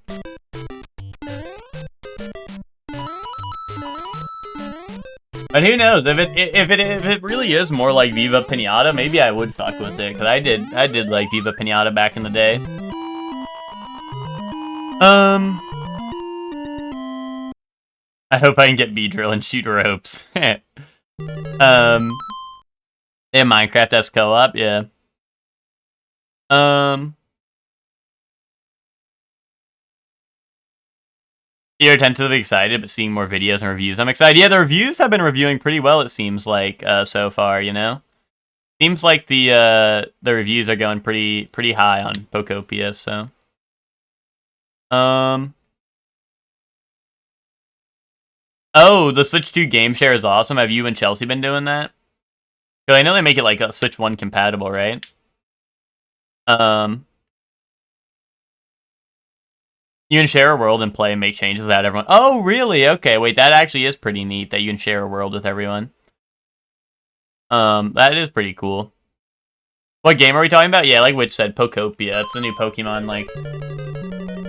But who knows? If it really is more like Viva Pinata, maybe I would fuck with it, cause I did like Viva Pinata back in the day. I hope I can get Beedrill and shoot ropes. Yeah, Minecraft has co-op, yeah. You're tentatively excited, but seeing more videos and reviews, I'm excited. Yeah, the reviews have been reviewing pretty well, it seems like, so far, you know? Seems like the reviews are going pretty high on Pokopia, so. Oh, the Switch 2 game share is awesome. Have you and Chelsea been doing that? Because I know they make it, like, a Switch 1 compatible, right? You can share a world and play and make changes without everyone. Oh, really? Okay, wait, that actually is pretty neat that you can share a world with everyone. That is pretty cool. What game are we talking about? Yeah, like Witch said, Pokopia. It's a new Pokemon, like,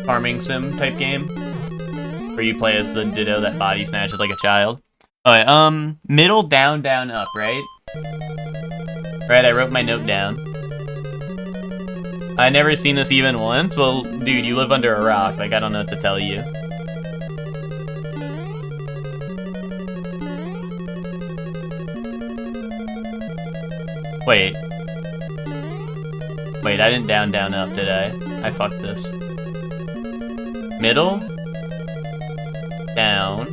farming sim type game. Where you play as the Ditto that body snatches like a child. Alright, middle, down, down, up, right? Right, I wrote my note down. I never seen this even once. Well, dude, you live under a rock. Like, I don't know what to tell you. Wait. Wait, I didn't down, down, up, did I? I fucked this. Middle. Down.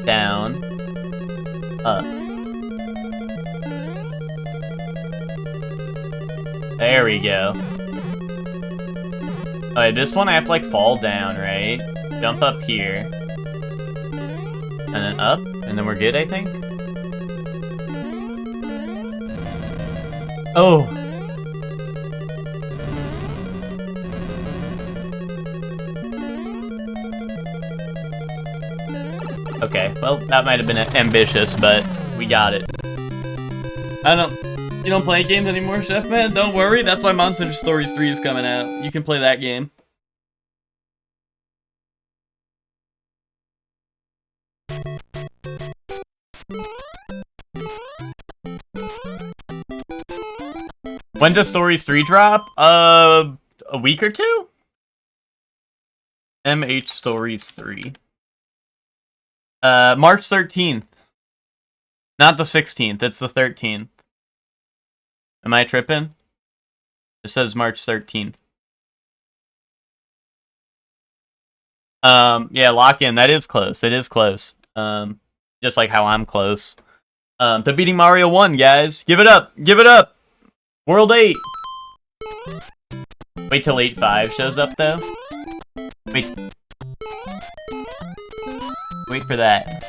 Down. Up. There we go. Alright, this one I have to, like, fall down, right? Jump up here. And then up, and then we're good, I think? Oh! Okay, well, that might have been ambitious, but we got it. You don't play games anymore, Chef Man? Don't worry, that's why Monster Hunter Stories 3 is coming out. You can play that game. When does Stories 3 drop? a week or two? MH Stories 3. March 13th. Not the 16th, it's the 13th. Am I tripping? It says March 13th. Yeah, lock in. That is close. It is close. Just like how I'm close. To beating Mario 1, guys. Give it up. Give it up. World 8. Wait till 8.5 shows up, though. Wait. Wait for that.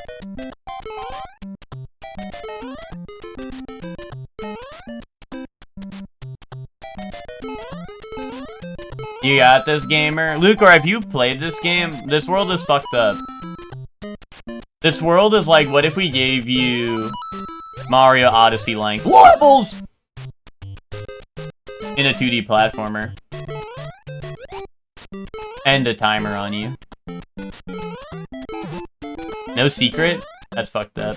You got this, gamer. Lucor, have you played this game? This world is fucked up. This world is like, what if we gave you Mario Odyssey length levels in a 2D platformer? And a timer on you. No secret? That's fucked up.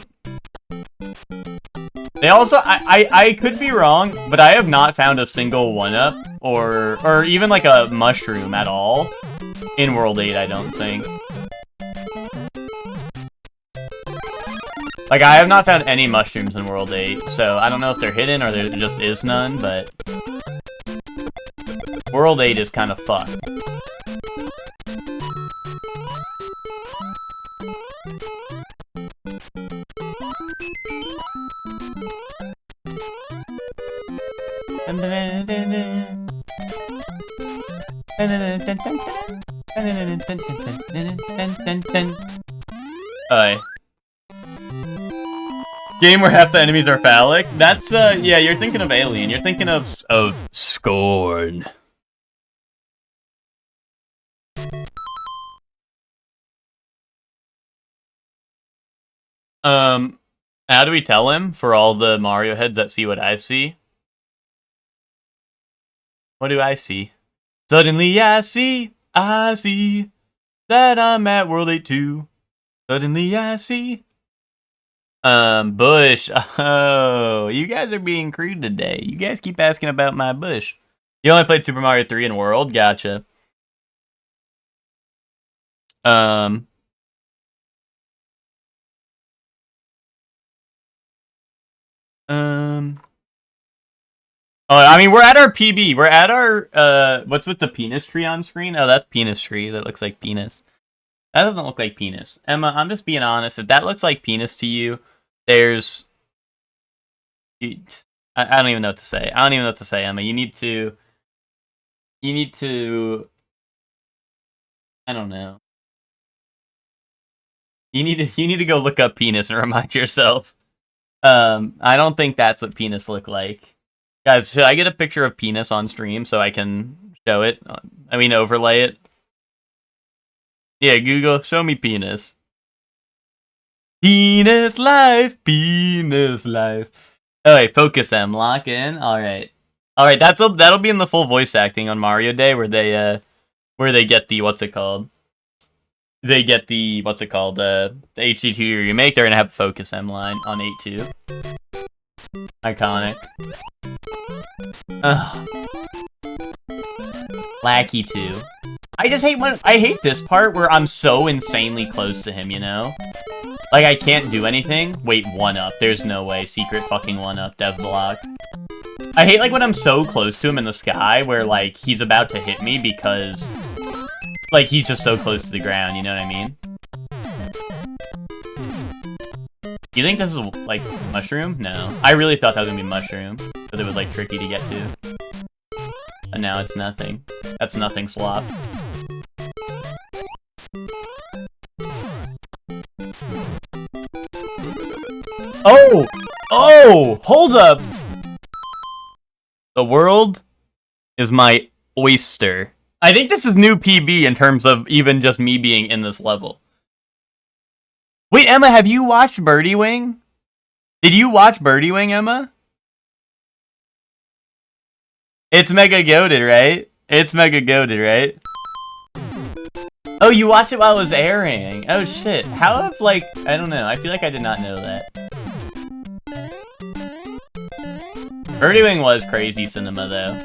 They also, I could be wrong, but I have not found a single 1-up or even like a mushroom at all in World 8, I don't think. Like, I have not found any mushrooms in World 8, so I don't know if they're hidden or there just is none, but World 8 is kind of fucked. Alright. Game where half the enemies are phallic? That's, yeah, you're thinking of Alien. You're thinking of Scorn. How do we tell him for all the Mario heads that see what I see? What do I see? Suddenly I see that I'm at World 8 too. Suddenly I see. Bush. Oh, you guys are being crude today. You guys keep asking about my bush. You only played Super Mario 3 in World? Gotcha. Oh, I mean, we're at our PB. We're at our, what's with the penis tree on screen? Oh, that's penis tree. That looks like penis. That doesn't look like penis. Emma, I'm just being honest. If that looks like penis to you, there's... I don't even know what to say. I don't even know what to say, Emma. You need to... I don't know. You need to go look up penis and remind yourself. I don't think that's what penis look like. Guys, should I get a picture of penis on stream so I can show it? I mean, overlay it. Yeah, Google, show me penis. Penis life, penis life. Alright, focus M, lock in. Alright. Alright, that'll be in the full voice acting on Mario Day where they get the, what's it called? They get the, what's it called? The HD2 remake. They're gonna have the focus M line on 8.2. Iconic. Ugh. Lackey 2. I just hate I hate this part where I'm so insanely close to him, you know? Like, I can't do anything. Wait, 1-up. There's no way. Secret fucking 1-up, dev block. I hate, like, when I'm so close to him in the sky where, like, he's about to hit me because, like, he's just so close to the ground, you know what I mean? You think this is, like, mushroom? No. I really thought that was gonna be mushroom, because it was, like, tricky to get to. And now it's nothing. That's nothing slop. Oh! Oh! Hold up! The world is my oyster. I think this is new PB in terms of even just me being in this level. Wait, Emma, have you watched Birdie Wing? Did you watch Birdie Wing, Emma? It's mega goated, right? It's mega goated, right? Oh, you watched it while it was airing. Oh, shit. How have, like... I don't know. I feel like I did not know that. Birdie Wing was crazy cinema, though.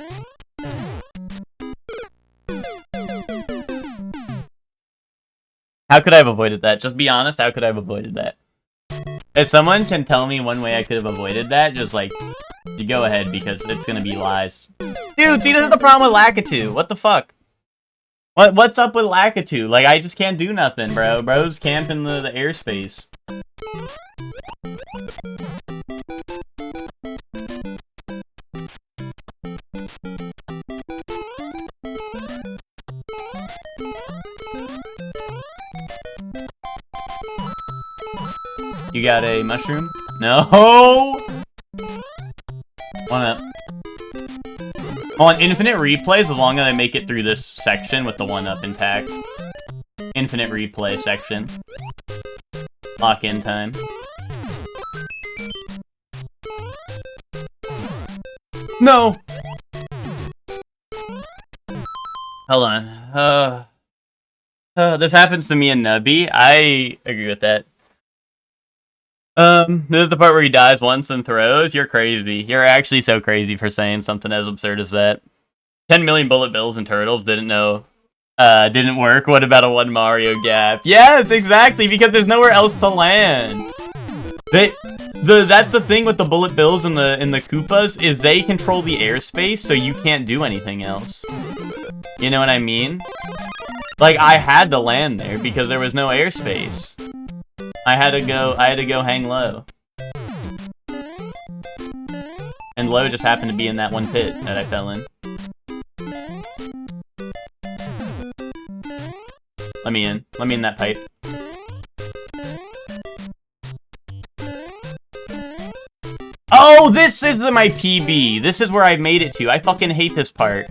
How could I have avoided that? Just be honest, how could I have avoided that? If someone can tell me one way I could have avoided that, just like, you go ahead, because it's gonna be lies. Dude, see, this is the problem with Lakitu. What the fuck? What's up with Lakitu? Like, I just can't do nothing, bro. Bro's camping the airspace. You got a mushroom? No! One up. On infinite replays, as long as I make it through this section with the 1-up intact. Infinite replay section. Lock-in time. No! Hold on. This happens to me and Nubby. I agree with that. This is the part where he dies once and throws. You're crazy. You're actually so crazy for saying something as absurd as that. 10 million bullet bills and turtles didn't work. What about a 1 Mario gap? Yes, exactly, because there's nowhere else to land. That's the thing with the bullet bills and the Koopas, is they control the airspace, so you can't do anything else. You know what I mean? Like, I had to land there because there was no airspace. I had to go hang low. And low just happened to be in that one pit that I fell in. Let me in. Let me in that pipe. Oh, this is my PB. This is where I made it to. I fucking hate this part.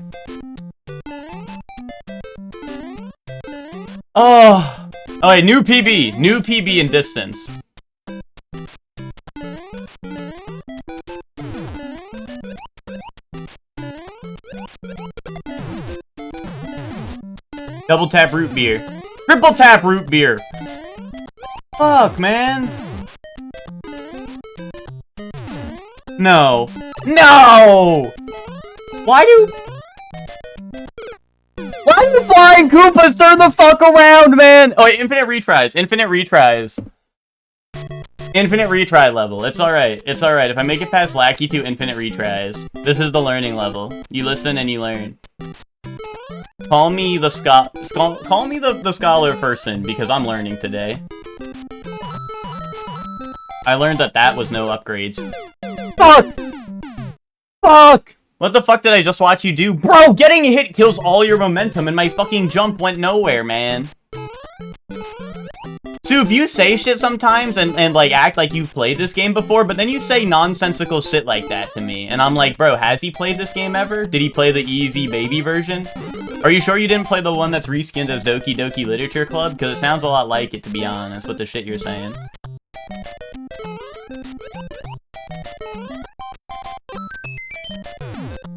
Oh. Oh, wait, new PB. New PB in distance. Double tap root beer. Triple tap root beer. Fuck, man. No. No! Why do flying Koopas turn the fuck around, man? Oh, wait, infinite retries. Infinite retries. Infinite retry level. It's alright. It's alright. If I make it past Lakitu, infinite retries. This is the learning level. You listen and you learn. Call me the scholar person, because I'm learning today. I learned that was no upgrades. Fuck! Fuck! What the fuck did I just watch you do? Bro, getting hit kills all your momentum, and my fucking jump went nowhere, man. So if you say shit sometimes and like act like you've played this game before, but then you say nonsensical shit like that to me, and I'm like, bro, has he played this game ever? Did he play the easy baby version? Are you sure you didn't play the one that's reskinned as Doki Doki Literature Club? Because it sounds a lot like it, to be honest, with the shit you're saying.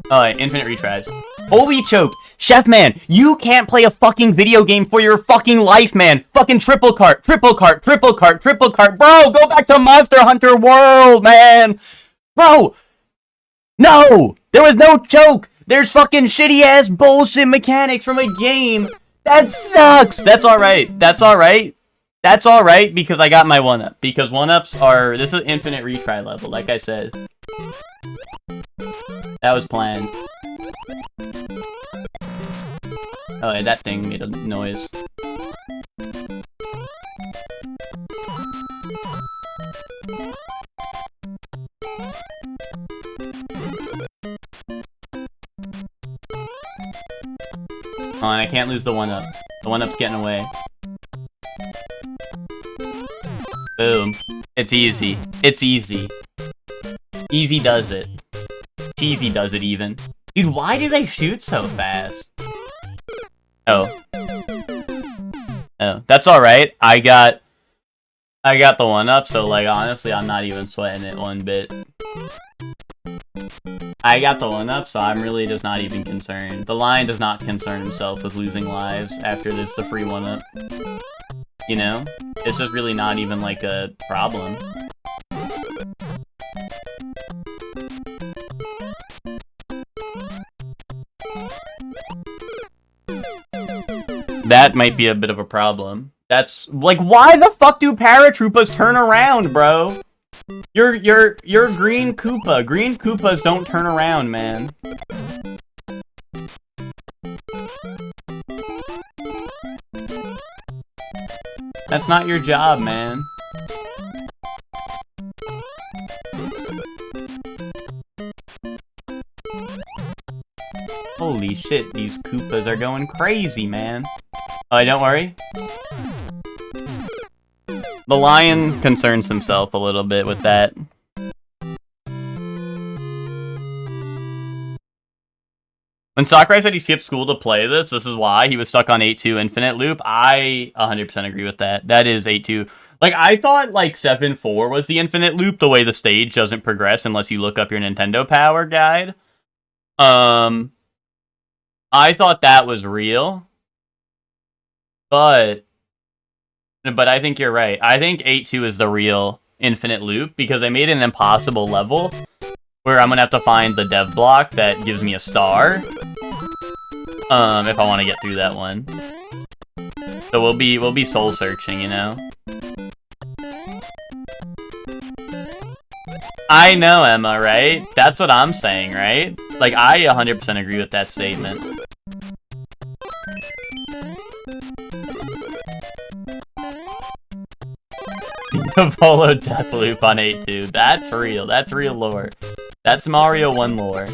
Alright, infinite retries. Holy choke! Chef man, you can't play a fucking video game for your fucking life, man! Fucking triple cart, triple cart, triple cart, triple cart! Bro, go back to Monster Hunter World, man! Bro! No! There was no choke! There's fucking shitty-ass bullshit mechanics from a game! That sucks! That's alright. That's alright. That's alright, because I got my 1-up. Because 1-ups are... This is infinite retry level, like I said. That was planned. Oh, yeah, that thing made a noise. Oh, and I can't lose the 1-up. The 1-up's getting away. Boom. It's easy. It's easy. Easy does it. Cheesy does it even. Dude, why do they shoot so fast? Oh. Oh, that's alright. I got the 1-up, so like honestly I'm not even sweating it one bit. I got the 1-up, so I'm really just not even concerned. The Lion does not concern himself with losing lives after this, the free 1-up. You know? It's just really not even like a problem. That might be a bit of a problem. That's like, why the fuck do paratroopers turn around, bro? You're green Koopa. Green Koopas don't turn around, man. That's not your job, man. Holy shit, these Koopas are going crazy, man. Oh, don't worry. The lion concerns himself a little bit with that. When Sakurai said he skipped school to play this is why he was stuck on 8-2 Infinite Loop. I 100% agree with that. That is 8-2. Like, I thought, like, 7-4 was the Infinite Loop, the way the stage doesn't progress unless you look up your Nintendo Power guide. I thought that was real. But I think you're right. I think 8-2 is the real Infinite Loop, because they made an impossible level where I'm gonna have to find the dev block that gives me a star. If I want to get through that one. So we'll be soul searching, you know? I know, Emma, right? That's what I'm saying, right? Like, I 100% agree with that statement. Polo Deathloop on 8-2. That's real. That's real lore. That's Mario 1 lore.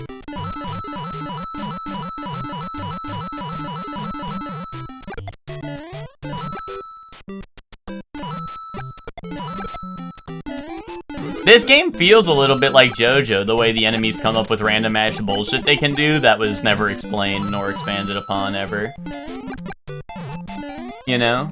This game feels a little bit like JoJo, the way the enemies come up with random ass bullshit they can do that was never explained nor expanded upon ever. You know?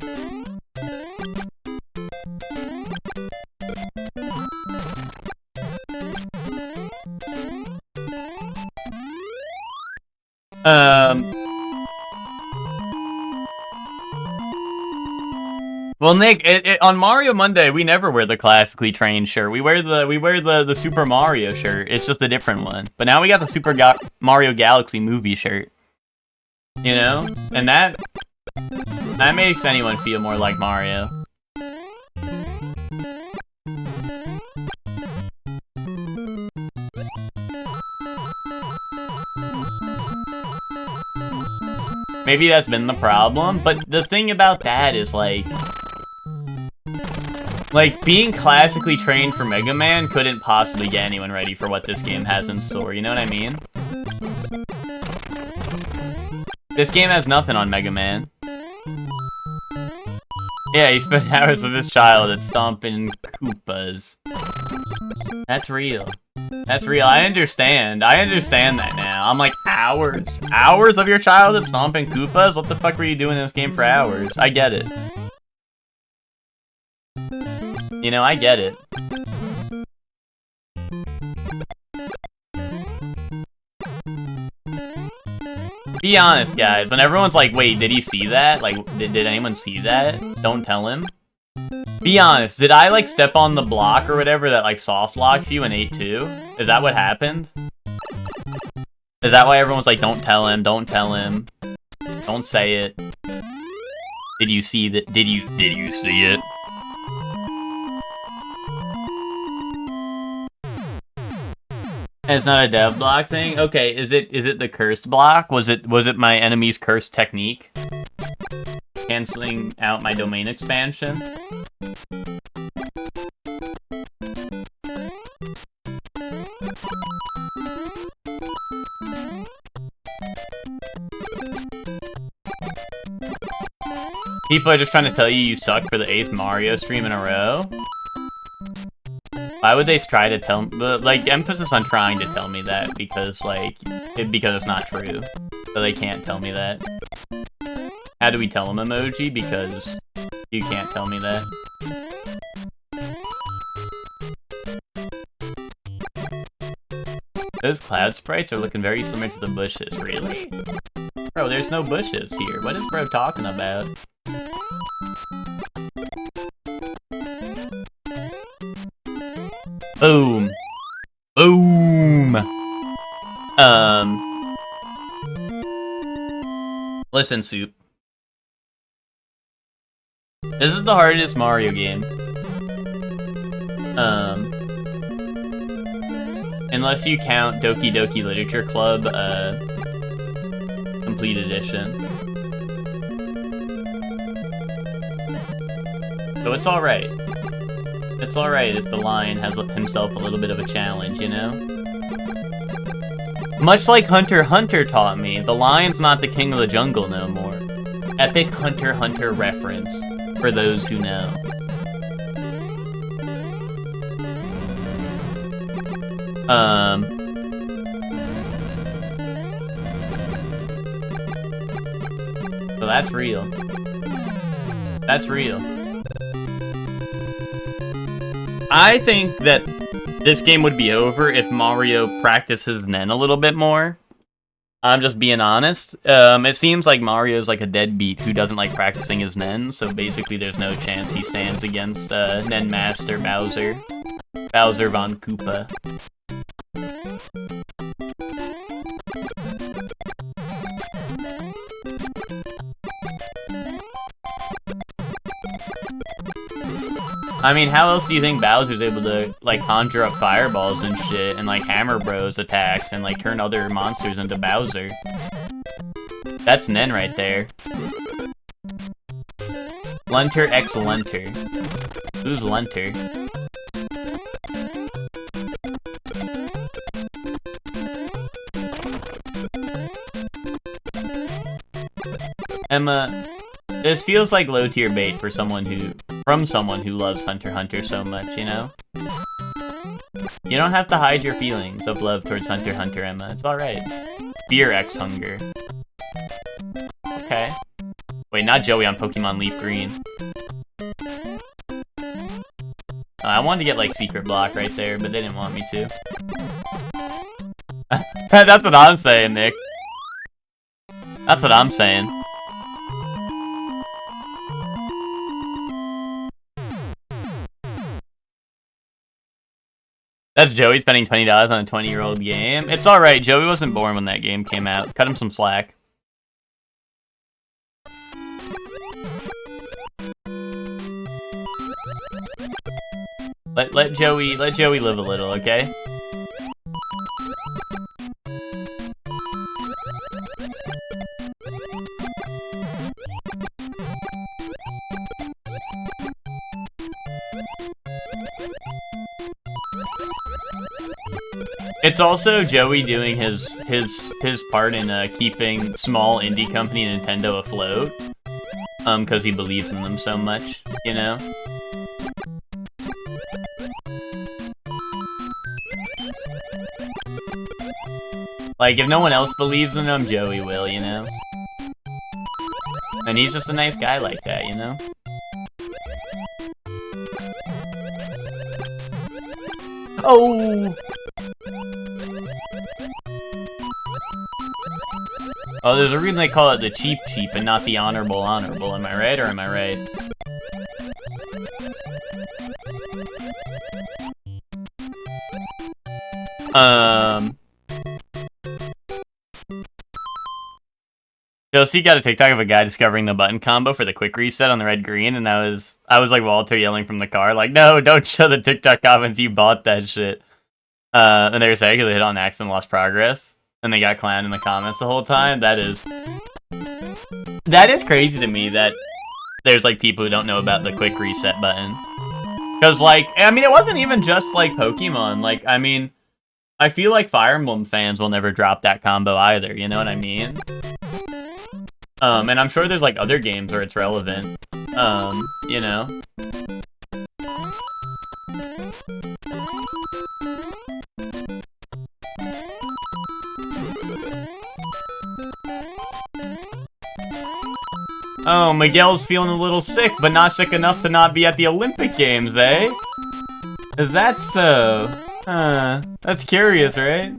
Well, Nick, on Mario Monday, we never wear the classically trained shirt. We wear the Super Mario shirt. It's just a different one. But now we got the Super Mario Galaxy movie shirt. You know? And that makes anyone feel more like Mario. Maybe that's been the problem, but the thing about that is, like, being classically trained for Mega Man couldn't possibly get anyone ready for what this game has in store, you know what I mean? This game has nothing on Mega Man. Yeah, he spent hours with his child at stomping Koopas. That's real. That's real. I understand. I understand that now. I'm like, hours? Hours of your child at stomping Koopas? What the fuck were you doing in this game for hours? I get it. You know, I get it. Be honest, guys. When everyone's like, wait, did he see that? Like, did anyone see that? Don't tell him. Be honest, did I, like, step on the block or whatever that, like, soft locks you in 8-2? Is that what happened? Is that why everyone's like, don't tell him, don't tell him. Don't say it. Did you see that? Did you see it? It's not a dev block thing? Okay, is it the cursed block? Was it my enemy's cursed technique? Canceling out my domain expansion? People are just trying to tell you suck for the 8th Mario stream in a row? Why would they try to tell me? Like, emphasis on trying to tell me that, because, like, because it's not true. So they can't tell me that. How do we tell them emoji? Because you can't tell me that. Those cloud sprites are looking very similar to the bushes. Really? Bro, there's no bushes here. What is bro talking about? Boom. Boom. Listen, Soup. This is the hardest Mario game. Unless you count Doki Doki Literature Club, Complete Edition. So it's alright. It's alright if the lion has himself a little bit of a challenge, you know? Much like Hunter x Hunter taught me, the lion's not the king of the jungle no more. Epic Hunter x Hunter reference, for those who know. So that's real. That's real. I think that this game would be over if Mario practices Nen a little bit more. I'm just being honest. It seems like Mario's like a deadbeat who doesn't like practicing his Nen, so basically there's no chance he stands against Nen Master Bowser. Bowser Von Koopa. I mean, how else do you think Bowser's able to, like, conjure up fireballs and shit, and, like, Hammer Bros attacks, and, like, turn other monsters into Bowser? That's Nen right there. Lenter x Lenter. Who's Lenter? Emma, this feels like low-tier bait for someone who... From someone who loves Hunter x Hunter so much, you know? You don't have to hide your feelings of love towards Hunter x Hunter, Emma. It's alright. Fear X Hunger. Okay. Wait, not Joey on Pokemon Leaf Green. I wanted to get, like, Secret Block right there, but they didn't want me to. That's what I'm saying, Nick. That's what I'm saying. That's Joey spending $20 on a 20-year-old game. It's alright, Joey wasn't born when that game came out. Cut him some slack. Let Joey live a little, okay? It's also Joey doing his part in keeping small indie company Nintendo afloat, because he believes in them so much, you know? Like, if no one else believes in him, Joey will, you know? And he's just a nice guy like that, you know? Oh! Oh, there's a reason they call it the cheap and not the honorable. Am I right or am I right? Josie got a TikTok of a guy discovering the button combo for the quick reset on the red green, and I was like Walter yelling from the car, like, no, don't show the TikTok comments, you bought that shit. And they were saying they hit on accident, lost progress. And they got clowned in the comments the whole time. That is crazy to me that there's, like, people who don't know about the quick reset button. Because, like, I mean, it wasn't even just, like, Pokemon. Like, I mean, I feel like Fire Emblem fans will never drop that combo either, you know what I mean? And I'm sure there's, like, other games where it's relevant, you know? Oh, Miguel's feeling a little sick, but not sick enough to not be at the Olympic Games, eh? Is that so? Huh. That's curious, right?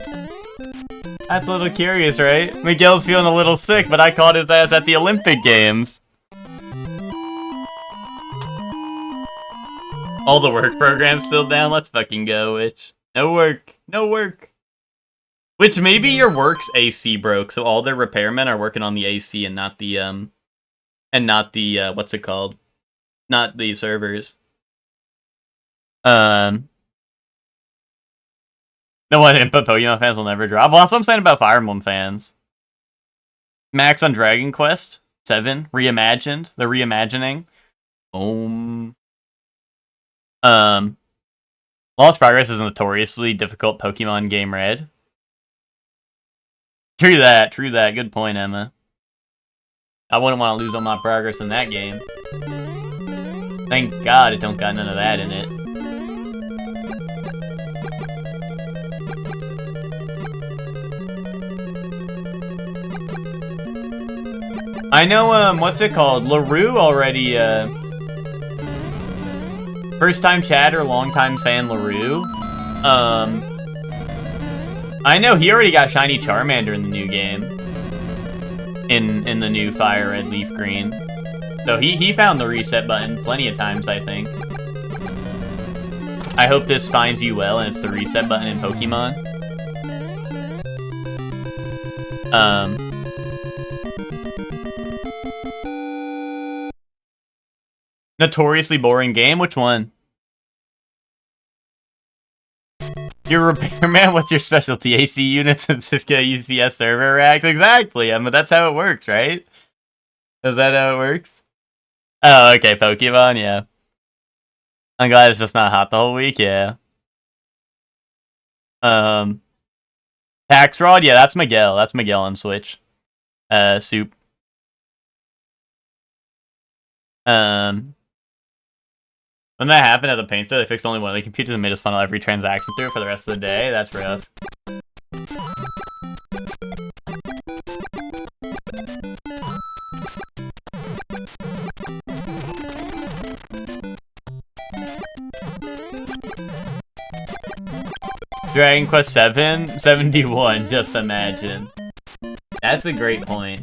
That's a little curious, right? Miguel's feeling a little sick, but I caught his ass at the Olympic Games. All the work programs still down? Let's fucking go, Witch. No work. No work. Which, maybe your work's AC broke, so all their repairmen are working on the AC and not the, what's it called? not the servers. The one input Pokemon fans will never drop. Well, that's what I'm saying about Fire Emblem fans. Max on Dragon Quest 7 reimagined. The reimagining. Lost Progress is a notoriously difficult Pokemon game, Red. True that. Good point, Emma. I wouldn't want to lose all my progress in that game. Thank God it don't got none of that in it. I know, what's it called? LaRue already, first-time chatter, long-time fan LaRue. I know he already got Shiny Charmander in the new game. In the new Fire Red Leaf Green. So he found the reset button plenty of times, I think. I hope this finds you well and it's the reset button in Pokemon. Notoriously boring game? Which one? Your repairman? What's your specialty? AC units and Cisco UCS server racks? Exactly, but that's how it works, right? Is that how it works? Oh, okay, Pokemon, yeah. I'm glad it's just not hot the whole week, yeah. Tax Rod? Yeah, that's Miguel. That's Miguel on Switch. Soup. When that happened at the paint store, they fixed only one of the computers and made us funnel every transaction through for the rest of the day. That's rough. Dragon Quest 7? 71, just imagine. That's a great point.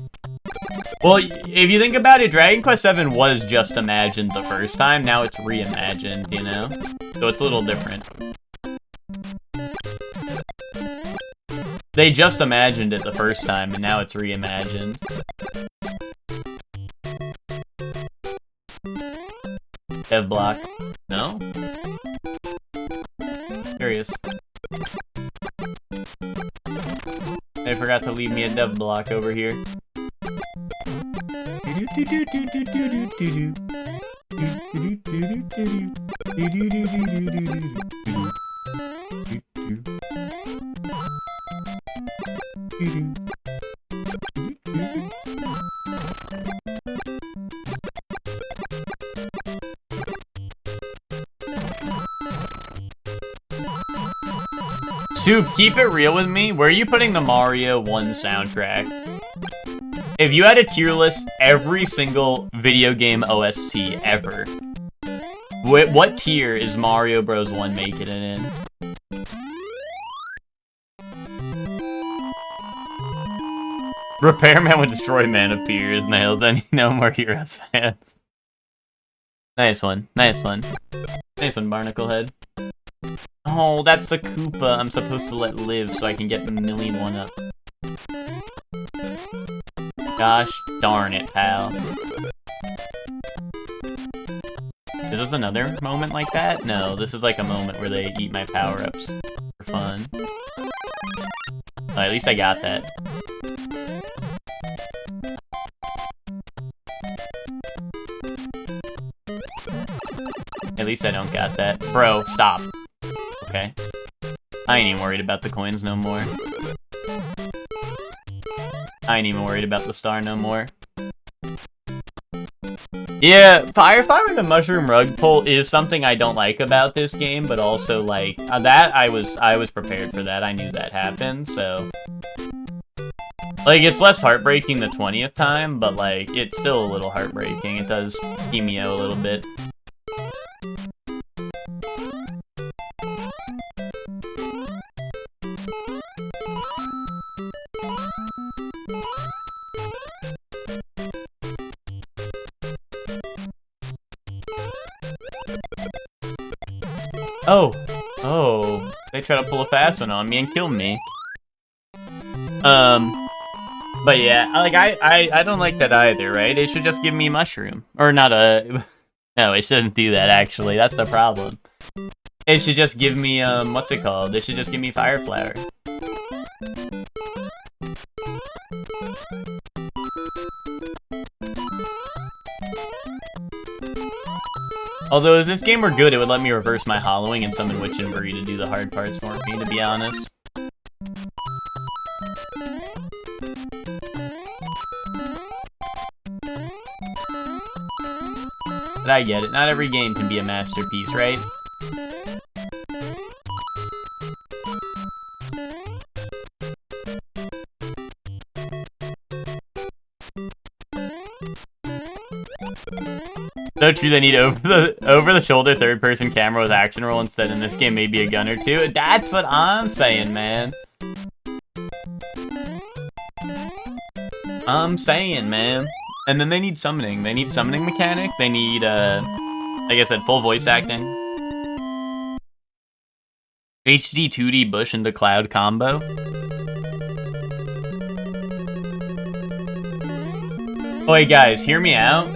Well, if you think about it, Dragon Quest 7 was just imagined the first time, now it's reimagined, you know? So it's a little different. They just imagined it the first time, and now it's reimagined. Dev block. No? Curious. They forgot to leave me a dev block over here. Soup, keep it real with me. Where are you putting the Mario 1 soundtrack? If you had a tier list every single video game OST ever, what tier is Mario Bros. 1 making it in? Repairman would destroy Mana Peers, Nails, then no more Heroes fans. Nice one, nice one. Nice one, Barnacle Head. Oh, that's the Koopa I'm supposed to let live so I can get the million one up. Gosh darn it, pal. Is this another moment like that? No, this is like a moment where they eat my power-ups for fun. At least I got that. At least I don't got that. Bro, stop. Okay. I ain't even worried about the coins no more. I ain't even worried about the star no more. Yeah, Fire with the Mushroom Rug Pull is something I don't like about this game, but also, like, that, I was prepared for that. I knew that happened, so... Like, it's less heartbreaking the 20th time, but, like, it's still a little heartbreaking. It does keep me out a little bit. Oh, they try to pull a fast one on me and kill me. But yeah, like, I don't like that either, right? It should just give me mushroom. Or not a... No, it shouldn't do that, actually. That's the problem. It should just give me, what's it called? It should just give me Fire Flower. Although, if this game were good, it would let me reverse my hollowing and summon Witch and Bree to do the hard parts for me, to be honest. But I get it. Not every game can be a masterpiece, right? So true, they need over-the-shoulder third-person camera with action roll instead in this game, maybe a gun or two. That's what I'm saying, man. And then they need summoning. They need summoning mechanic. They need, like I said, full voice acting. HD 2D Bush into Cloud combo. Oh, wait, guys, hear me out.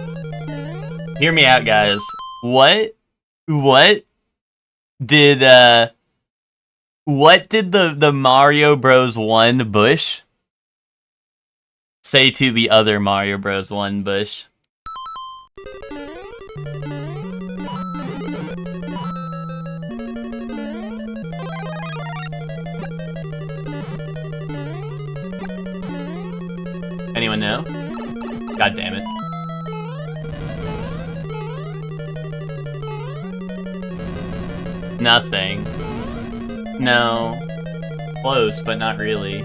Hear me out, guys. What did the Mario Bros. 1 Bush say to the other Mario Bros. 1 Bush? Anyone know? God damn it. Nothing. No. Close, but not really.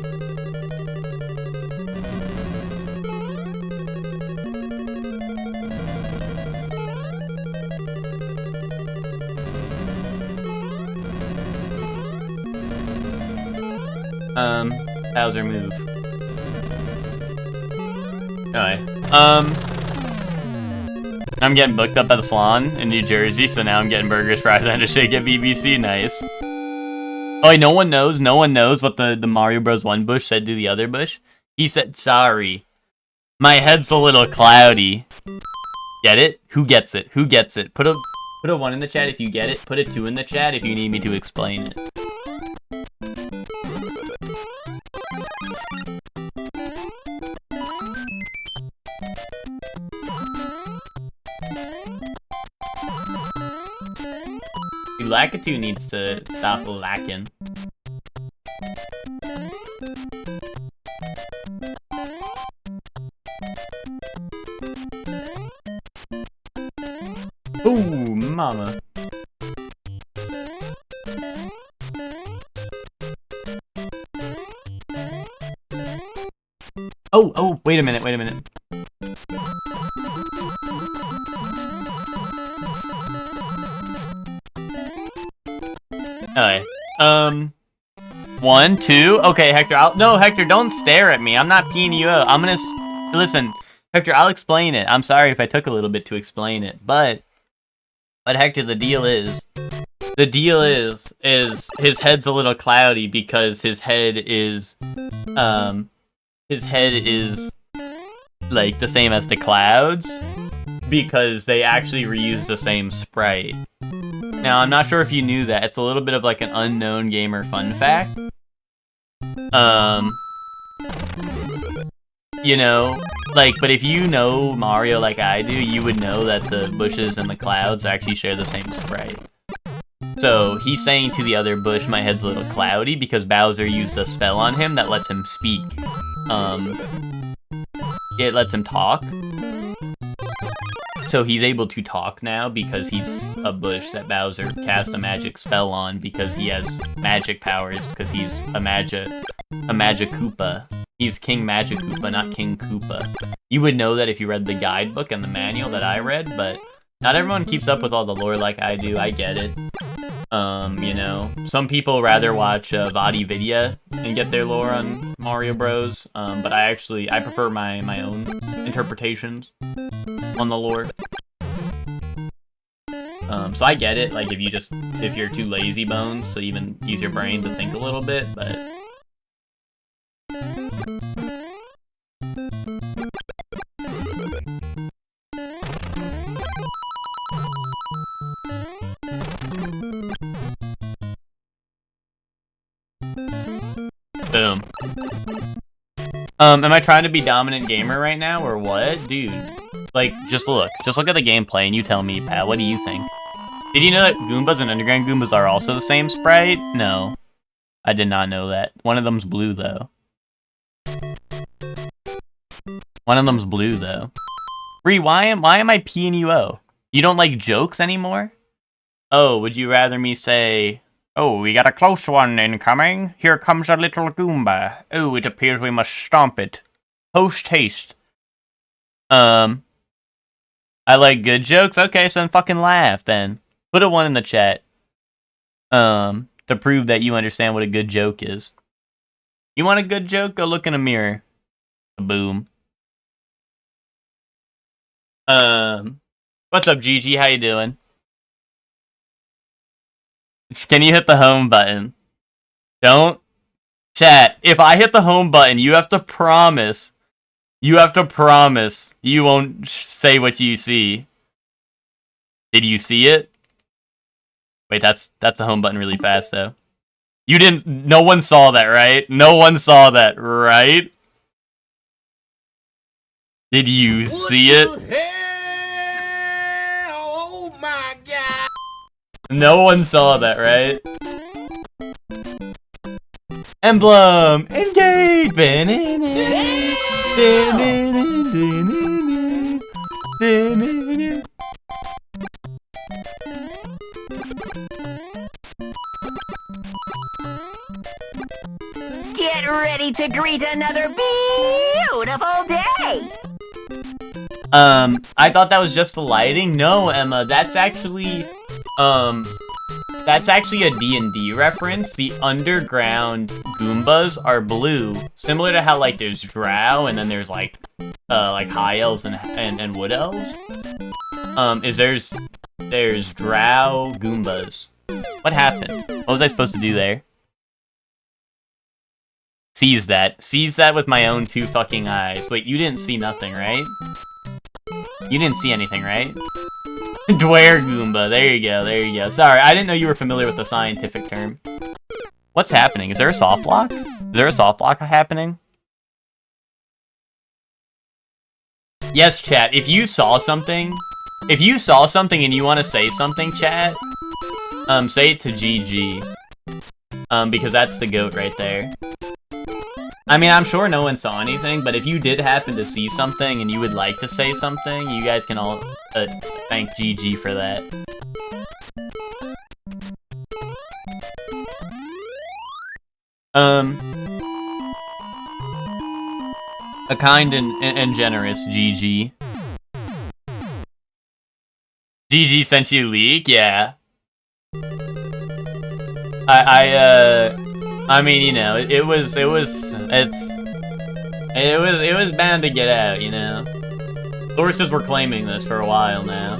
Bowser move. Alright. I'm getting booked up at the salon in New Jersey, so now I'm getting burgers, fries, and a shake at BBC. Nice. Oh, wait, no one knows what the Mario Bros. 1 Bush said to the other Bush? He said, sorry. My head's a little cloudy. Get it? Who gets it? Who gets it? Put a 1 in the chat if you get it. Put a 2 in the chat if you need me to explain it. Lakitu needs to stop lacking. Ooh, mama. Oh, wait a minute. Okay. 1, 2. Okay, Hector. No, Hector, don't stare at me. I'm not peeing you out. I'm gonna listen, Hector. I'll explain it. I'm sorry if I took a little bit to explain it, but Hector, the deal is his head's a little cloudy because his head is like the same as the clouds because they actually reuse the same sprite. Now, I'm not sure if you knew that. It's a little bit of like an unknown gamer fun fact. You know, like, but if you know Mario like I do, you would know that the bushes and the clouds actually share the same sprite. So, he's saying to the other bush, my head's a little cloudy because Bowser used a spell on him that lets him speak. It lets him talk. So he's able to talk now because he's a bush that Bowser cast a magic spell on because he has magic powers because he's a Magikoopa. He's King Magikoopa, not King Koopa. You would know that if you read the guidebook and the manual that I read, but not everyone keeps up with all the lore like I do. I get it. You know, some people rather watch VaatiVidya and get their lore on Mario Bros. But I prefer my own interpretations on the lore. So I get it, like if you're too lazy bones to even use your brain to think a little bit, but Boom. Am I trying to be dominant gamer right now, or what? Dude, like, just look at the gameplay and you tell me, Pat, what do you think? Did you know that Goombas and Underground Goombas are also the same sprite? No. I did not know that. One of them's blue, though. Bree, why am I P and you O? You don't like jokes anymore? Oh, would you rather me say, oh, we got a close one incoming. Here comes a little Goomba. Oh, it appears we must stomp it. Post haste. I like good jokes. Okay, so then fucking laugh then. Put a 1 in the chat. To prove that you understand what a good joke is. You want a good joke? Go look in a mirror. Boom. What's up, Gigi? How you doing? Can you hit the home button? Don't. Chat, if I hit the home button, you have to promise you won't say what you see. Did you see it? Wait, that's the home button really fast, though. No one saw that, right? No one saw that, right? Did you see it? Oh my god! No one saw that, right? Emblem! Engage! Get ready to greet another beautiful day! I thought that was just the lighting. No, Emma, that's actually a D&D reference. The underground Goombas are blue, similar to how like there's Drow and then there's like high elves and wood elves. There's Drow Goombas. What happened? What was I supposed to do there? Seize that with my own 2 fucking eyes. Wait, you didn't see nothing, right? You didn't see anything, right? Dware Goomba. There you go. Sorry, I didn't know you were familiar with the scientific term. What's happening? Is there a soft lock? Is there a soft lock happening? Yes, chat. If you saw something and you want to say something, chat, say it to GG. Because that's the goat right there. I mean, I'm sure no one saw anything, but if you did happen to see something and you would like to say something, you guys can all thank GG for that. A kind and generous GG. GG sent you a leak? Yeah. I mean, you know, it was bound to get out, you know. Sources were claiming this for a while now.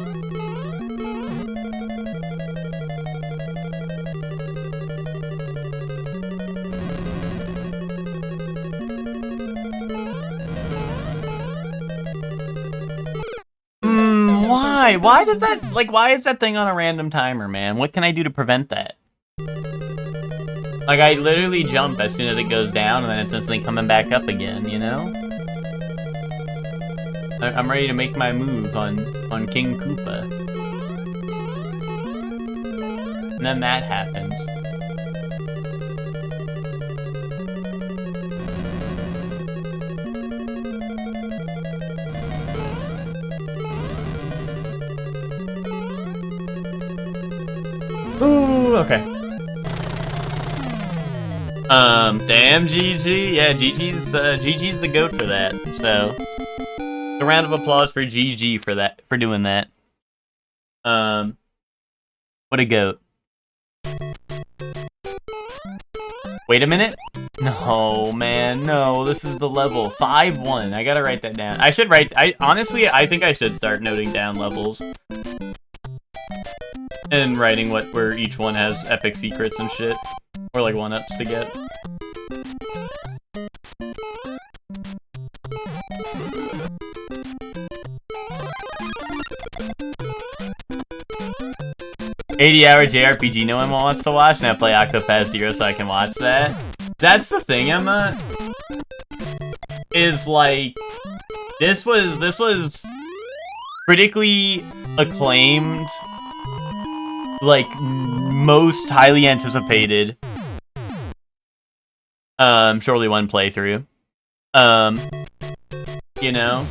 Why? Why does that, like, why is that thing on a random timer, man? What can I do to prevent that? Like, I literally jump as soon as it goes down, and then it's instantly coming back up again, you know? I'm ready to make my move on King Koopa. And then that happens. Ooh, okay. Damn GG. Yeah, GG's the goat for that. So, a round of applause for GG for doing that. What a goat. Wait a minute. No, man, no. This is the level 5-1. I gotta write that down. Honestly, I think I should start noting down levels. And writing where each one has epic secrets and shit. Or like 1-ups to get. 80-hour JRPG no one wants to watch, and I play Octopath Zero so I can watch that. That's the thing, Emma. Is like, this was critically acclaimed, like most highly anticipated surely one playthrough. You know?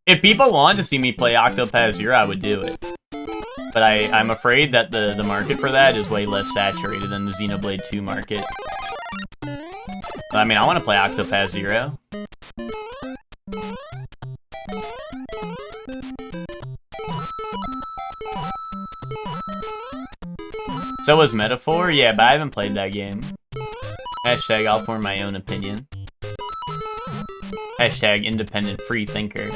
If people wanted to see me play Octopath Zero, I would do it. But I'm afraid that the market for that is way less saturated than the Xenoblade 2 market. But, I mean, I want to play Octopath Zero. So was Metaphor? Yeah, but I haven't played that game. Hashtag I'll form my own opinion. Hashtag independent free thinker.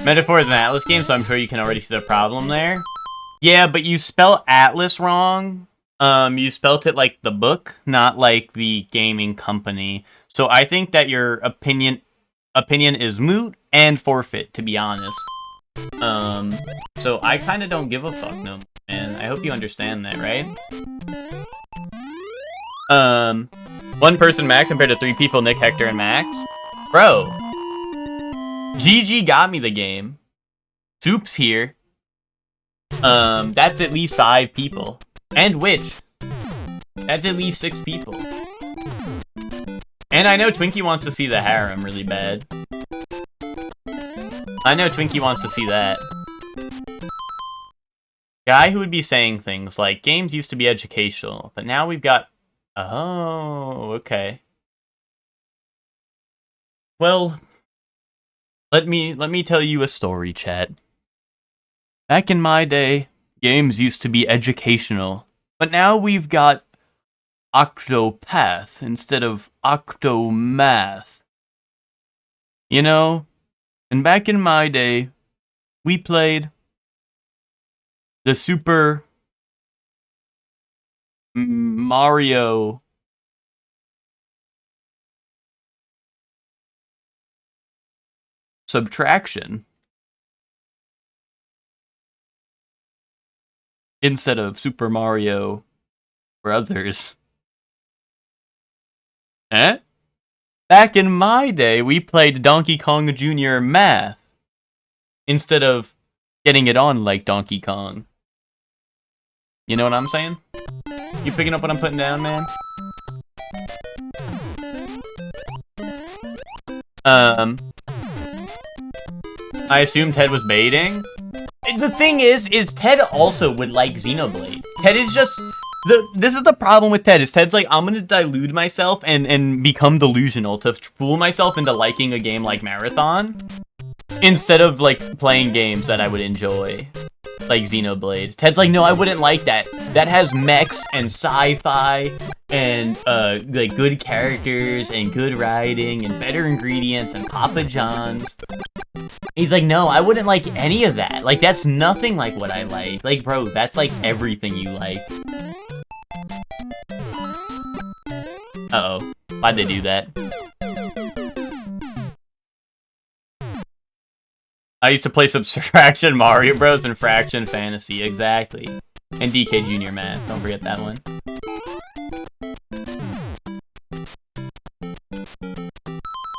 Metaphor is an Atlas game, so I'm sure you can already see the problem there. Yeah, but you spell Atlas wrong. You spelt it like the book, not like the gaming company. So I think that your opinion is moot and forfeit, to be honest. So I kind of don't give a fuck no more, man. I hope you understand that, right? One person max compared to 3 people, Nick, Hector, and Max. Bro. GG got me the game. Soup's here. That's at least 5 people. And Witch. That's at least 6 people. And I know Twinkie wants to see the harem really bad. I know Twinkie wants to see that. Guy who would be saying things like, games used to be educational, but now we've got... Oh, okay. Well, let me tell you a story, chat. Back in my day, games used to be educational, but now we've got Octopath instead of Octomath. You know? And back in my day, we played the Super Mario Subtraction instead of Super Mario Brothers. Eh? Back in my day, we played Donkey Kong Jr. Math instead of getting it on like Donkey Kong. You know what I'm saying? You picking up what I'm putting down, man? I assume Ted was baiting. The thing is Ted also would like Xenoblade. Ted is just... This is the problem with Ted, is Ted's like, I'm gonna dilute myself and become delusional to fool myself into liking a game like Marathon instead of, like, playing games that I would enjoy, like Xenoblade. Ted's like, no, I wouldn't like that. That has mechs and sci-fi and, like, good characters and good writing and better ingredients and Papa John's. He's like, no, I wouldn't like any of that. Like, that's nothing like what I like. Like, bro, that's like everything you like. Uh-oh. Why'd they do that? I used to play Subtraction Mario Bros. And Fraction Fantasy, exactly. And DK Junior Math, don't forget that one.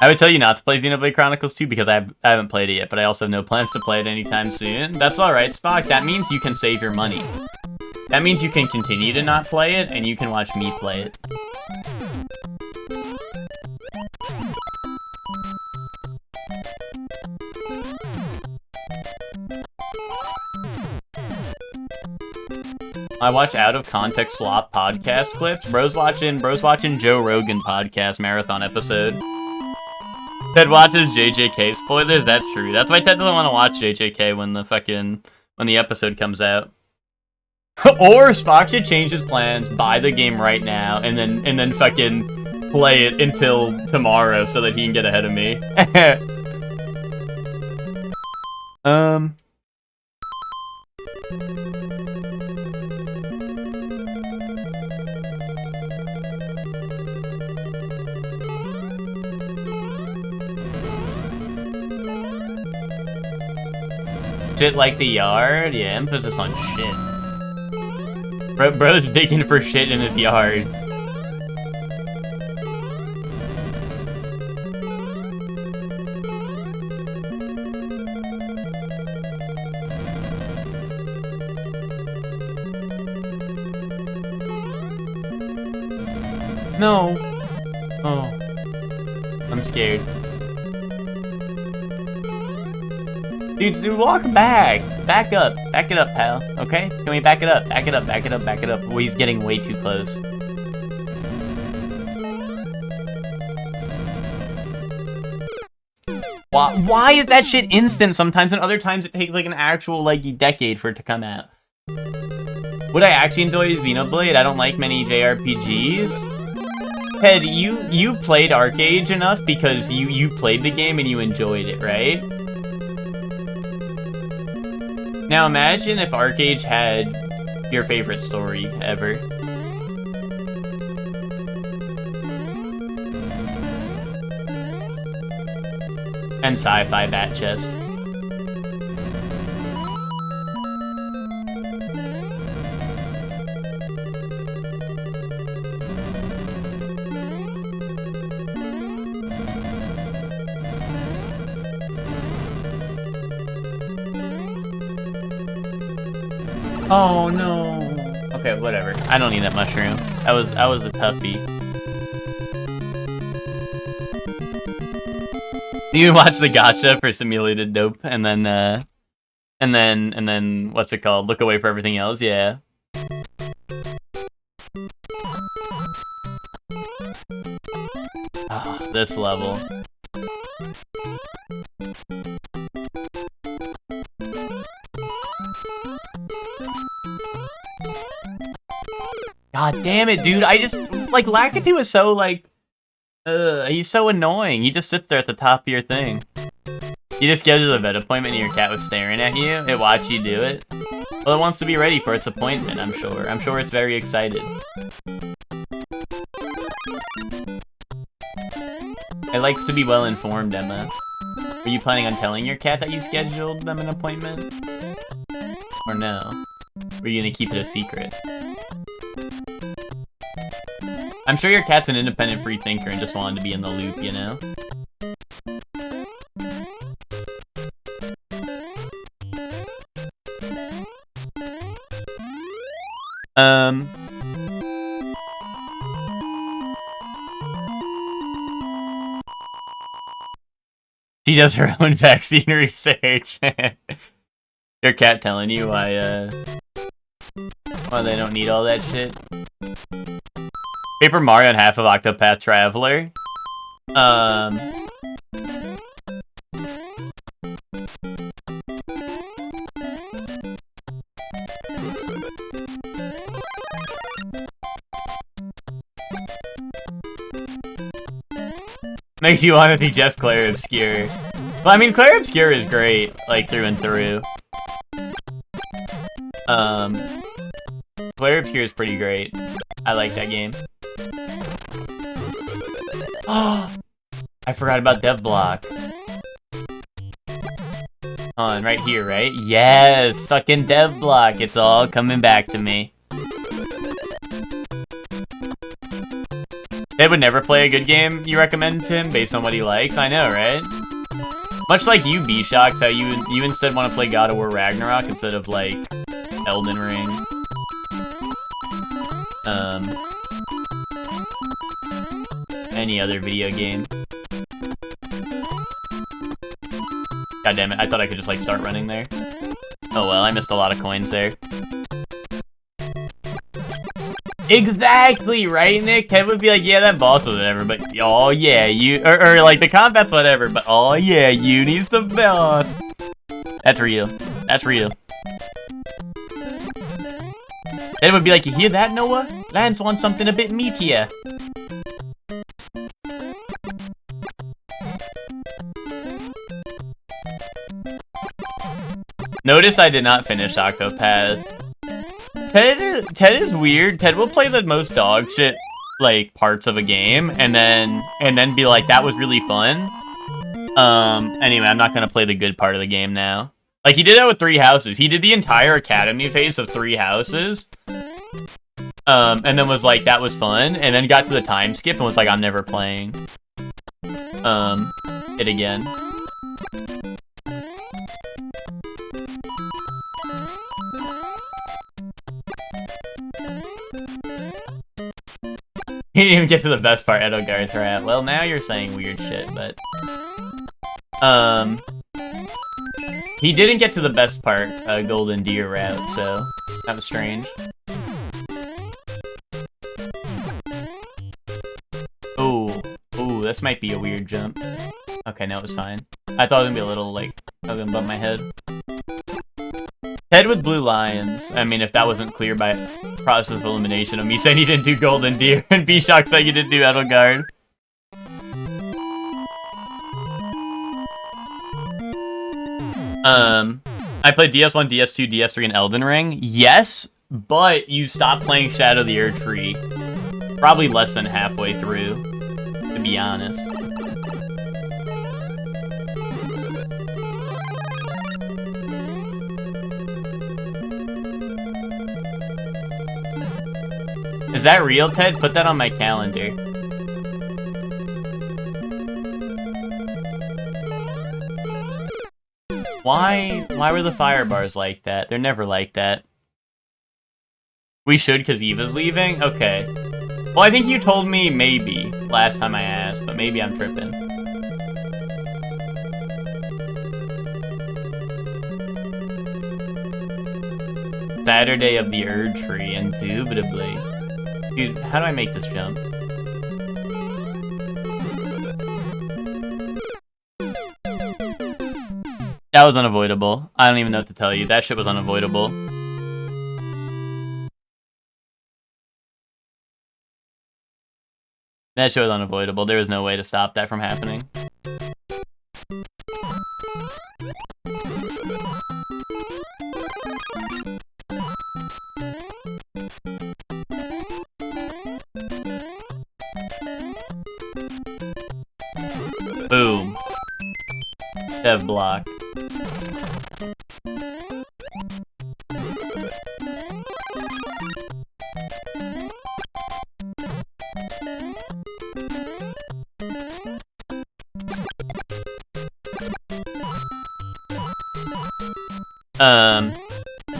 I would tell you not to play Xenoblade Chronicles 2 because I haven't played it yet, but I also have no plans to play it anytime soon. That's alright, Spock. That means you can save your money. That means you can continue to not play it, and you can watch me play it. I watch out of context slop podcast clips. Bro's watching Joe Rogan podcast marathon episode. Ted watches JJK spoilers. That's true. That's why Ted doesn't want to watch JJK when the episode comes out. Or Spock should change his plans, buy the game right now, and then fucking play it until tomorrow so that he can get ahead of me. Shit like the yard? Yeah, emphasis on shit. Bro's digging for shit in his yard. No. Oh. I'm scared. Dude, walk back. Back up. Back it up, pal. Okay? Can we back it up? Back it up, back it up, back it up. Oh, he's getting way too close. Why is that shit instant sometimes, and other times it takes like an actual like decade for it to come out? Would I actually enjoy Xenoblade? I don't like many JRPGs. Ted, you played Arcade enough because you played the game and you enjoyed it, right? Now imagine if Arcade had your favorite story ever. And sci-fi bat chest. Oh no. Okay, whatever. I don't need that mushroom. I was a toughie. You can watch the gacha for simulated dope, and then what's it called? Look away for everything else. Yeah. Oh, this level. God damn it, dude. I just, like, Lakitu is so, like, he's so annoying. He just sits there at the top of your thing. You just schedule a vet appointment and your cat was staring at you. It watched you do it. Well, it wants to be ready for its appointment, I'm sure. I'm sure it's very excited. It likes to be well informed, Emma. Are you planning on telling your cat that you scheduled them an appointment? Or no? Or are you gonna keep it a secret? I'm sure your cat's an independent free thinker and just wanted to be in the loop, you know? She does her own vaccine research. Your cat telling you why they don't need all that shit? Paper Mario and half of Octopath Traveler. Makes you want to be just Clair Obscure. Well, I mean, Clair Obscure is great, like, through and through. Clair Obscure is pretty great. I like that game. Oh, I forgot about DevBlock. On right here, right? Yes, fucking DevBlock. It's all coming back to me. Ed would never play a good game you recommend to him based on what he likes. I know, right? Much like you, B-Shocks, how you instead want to play God of War Ragnarok instead of, like, Elden Ring. Any other video game. God damn it, I thought I could just, like, start running there. Oh well, I missed a lot of coins there. Exactly, right, Nick? Ted would be like, yeah, that boss was whatever, but oh yeah, you or like the combat's whatever, but oh yeah, Uni's the boss. That's real. That's real. Ted would be like, you hear that, Noah? Lance wants something a bit meatier. Notice I did not finish Octopath. Ted is weird. Ted will play the most dog shit like parts of a game and then be like, that was really fun. Anyway, I'm not gonna play the good part of the game now. Like, he did that with 3 Houses. He did the entire academy phase of 3 Houses. And then was like, that was fun, and then got to the time skip and was like, I'm never playing it again. He didn't even get to the best part, Edelgar's rat. Well, now you're saying weird shit, but... He didn't get to the best part, Golden Deer route, so... That was strange. Ooh, this might be a weird jump. Okay, no, it was fine. I thought it was gonna be a little, like, I was gonna bump my head. Ted with Blue Lions. I mean, if that wasn't clear by process of elimination of me saying he didn't do Golden Deer and B-Shock saying he didn't do Edelgard. I played DS1, DS2, DS3, and Elden Ring. Yes, but you stopped playing Shadow of the Erdtree probably less than halfway through, to be honest. Is that real, Ted? Put that on my calendar. Why were the fire bars like that? They're never like that. We should because Eva's leaving? Okay. Well, I think you told me maybe last time I asked, but maybe I'm tripping. Saturday of the Erdtree, indubitably. Dude, how do I make this jump? That was unavoidable. I don't even know what to tell you. That shit was unavoidable. That shit was unavoidable. There was no way to stop that from happening. Boom. Dev block.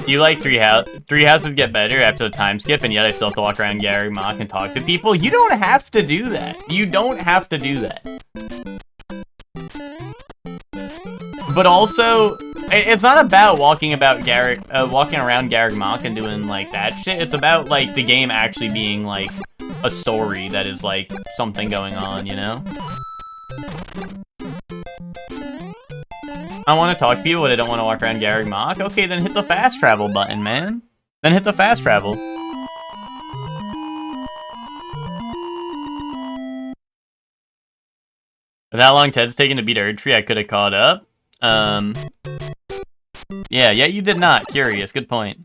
You like three houses get better after the time skip, and yet I still have to walk around Garreg Mach and talk to people? You don't have to do that. You don't have to do that. But also, it's not about walking around Garreg Mach and doing, like, that shit. It's about, like, the game actually being, like, a story that is, like, something going on, you know? I want to talk to people, but I don't want to walk around Garreg Mach. Okay, then hit the fast travel button, man. Then hit the fast travel. With how long Ted's taken to beat Erdtree, I could have caught up. Yeah, you did not. Curious, good point.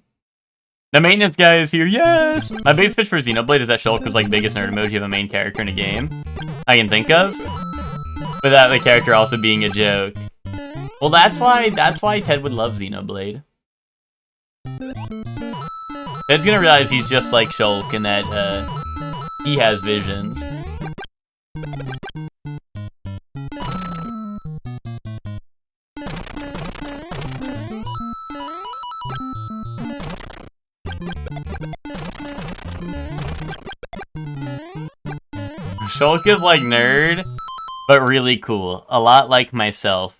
The maintenance guy is here, yes! My biggest pitch for Xenoblade is that Shulk is like biggest nerd emoji of a main character in a game I can think of, without the character also being a joke. Well, that's why Ted would love Xenoblade. Ted's gonna realize he's just like Shulk and that, he has visions. Shulk is like nerd, but really cool. A lot like myself.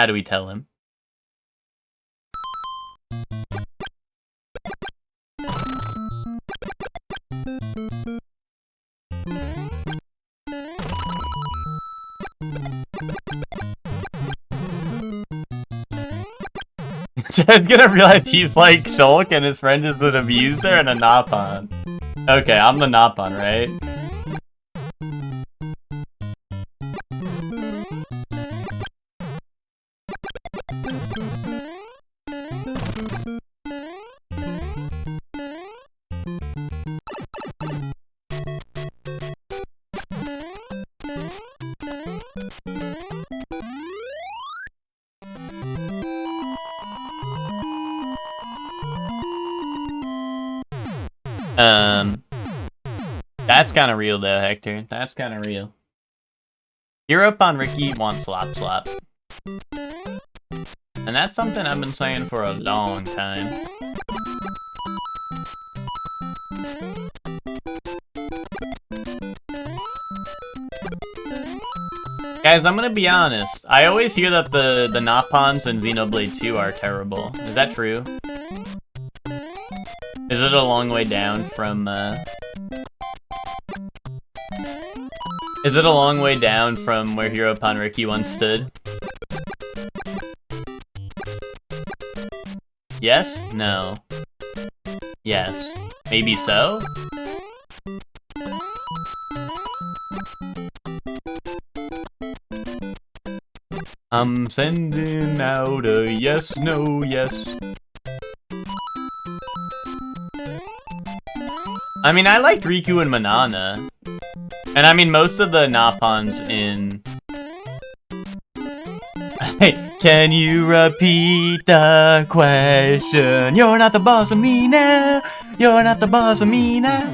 How do we tell him? Jed's gonna realize he's like Shulk and his friend is an abuser and a Napon. Okay, I'm the Napon, right? That's kind of real though, Hector. That's kind of real. Hero upon Ricky wants Slop Slop. And that's something I've been saying for a long time. Guys, I'm gonna be honest. I always hear that the Napons in Xenoblade 2 are terrible. Is that true? Is it a long way down from, Is it a long way down from where Hero upon Ricky once stood? Yes? No. Yes. Maybe so? I'm sending out a yes, no, yes. I mean, I liked Riku and Manana. And I mean, most of the Napons in... Can you repeat the question? You're not the boss of me now. You're not the boss of me now.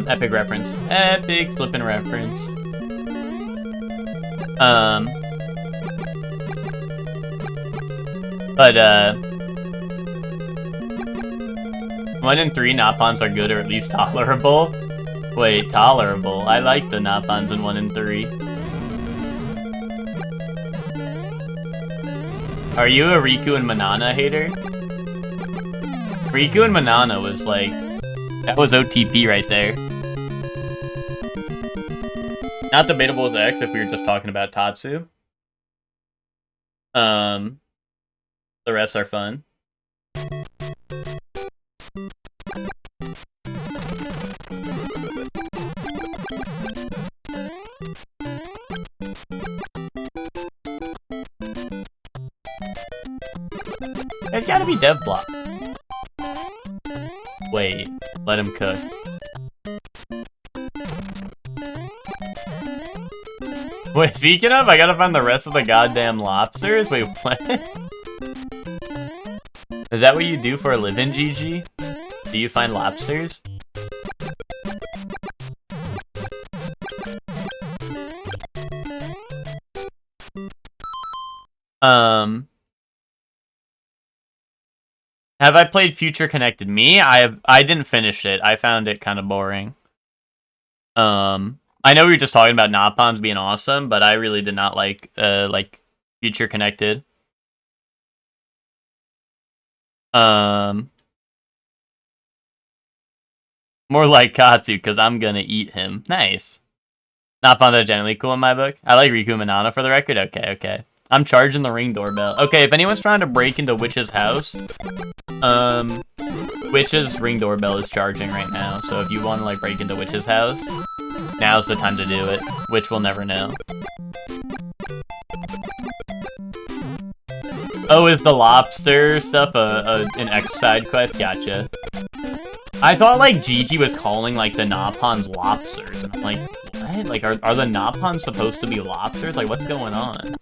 Epic reference. Epic flippin' reference. But, 1 and 3 Napons are good or at least tolerable. Wait, tolerable. I like the Napons in 1 and 3. Are you a Riku and Manana hater? Riku and Manana was like... That was OTP right there. Not debatable with X if we were just talking about Tatsu. The rest are fun. There's gotta be dev block. Wait, let him cook. Wait, speaking of, I gotta find the rest of the goddamn lobsters? Wait, what? Is that what you do for a living, GG? Do you find lobsters? Have I played Future Connected? Me? I didn't finish it. I found it kind of boring. I know we were just talking about Napons being awesome, but I really did not like Future Connected. More like Katsu, because I'm gonna eat him. Nice. Napons are generally cool in my book. I like Riku and Manana for the record. Okay, okay. I'm charging the Ring doorbell. Okay, if anyone's trying to break into Witch's house, Witch's Ring doorbell is charging right now. So if you want to like break into Witch's house, now's the time to do it. Witch will never know. Oh, is the lobster stuff an X side quest? Gotcha. I thought like Gigi was calling like the Napons lobsters, and I'm like, what? Like, are the Napons supposed to be lobsters? Like, what's going on?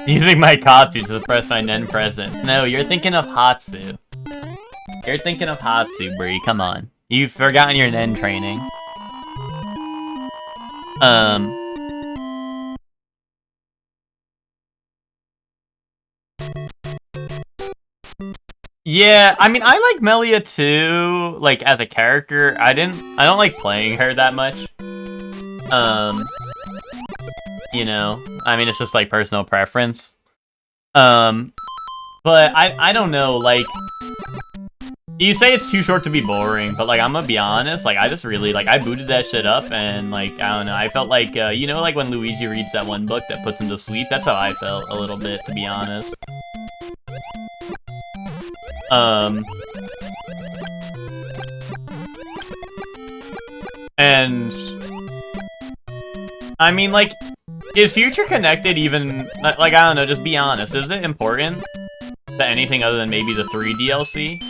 Using my Katsu to suppress my Nen presence. No, you're thinking of Hatsu. You're thinking of Hatsu, Bree. Come on. You've forgotten your Nen training. Yeah, I mean, I like Melia too, like, as a character. I don't like playing her that much. You know, I mean, it's just, like, personal preference. But I don't know, like, you say it's too short to be boring, but, like, I'm gonna be honest, like, I just really, like, I booted that shit up, and, like, I don't know, I felt like, you know, like, when Luigi reads that one book that puts him to sleep, that's how I felt a little bit, to be honest. And I mean, like, is Future Connected even, like, I don't know, just be honest, is it important to anything other than maybe the 3 DLC?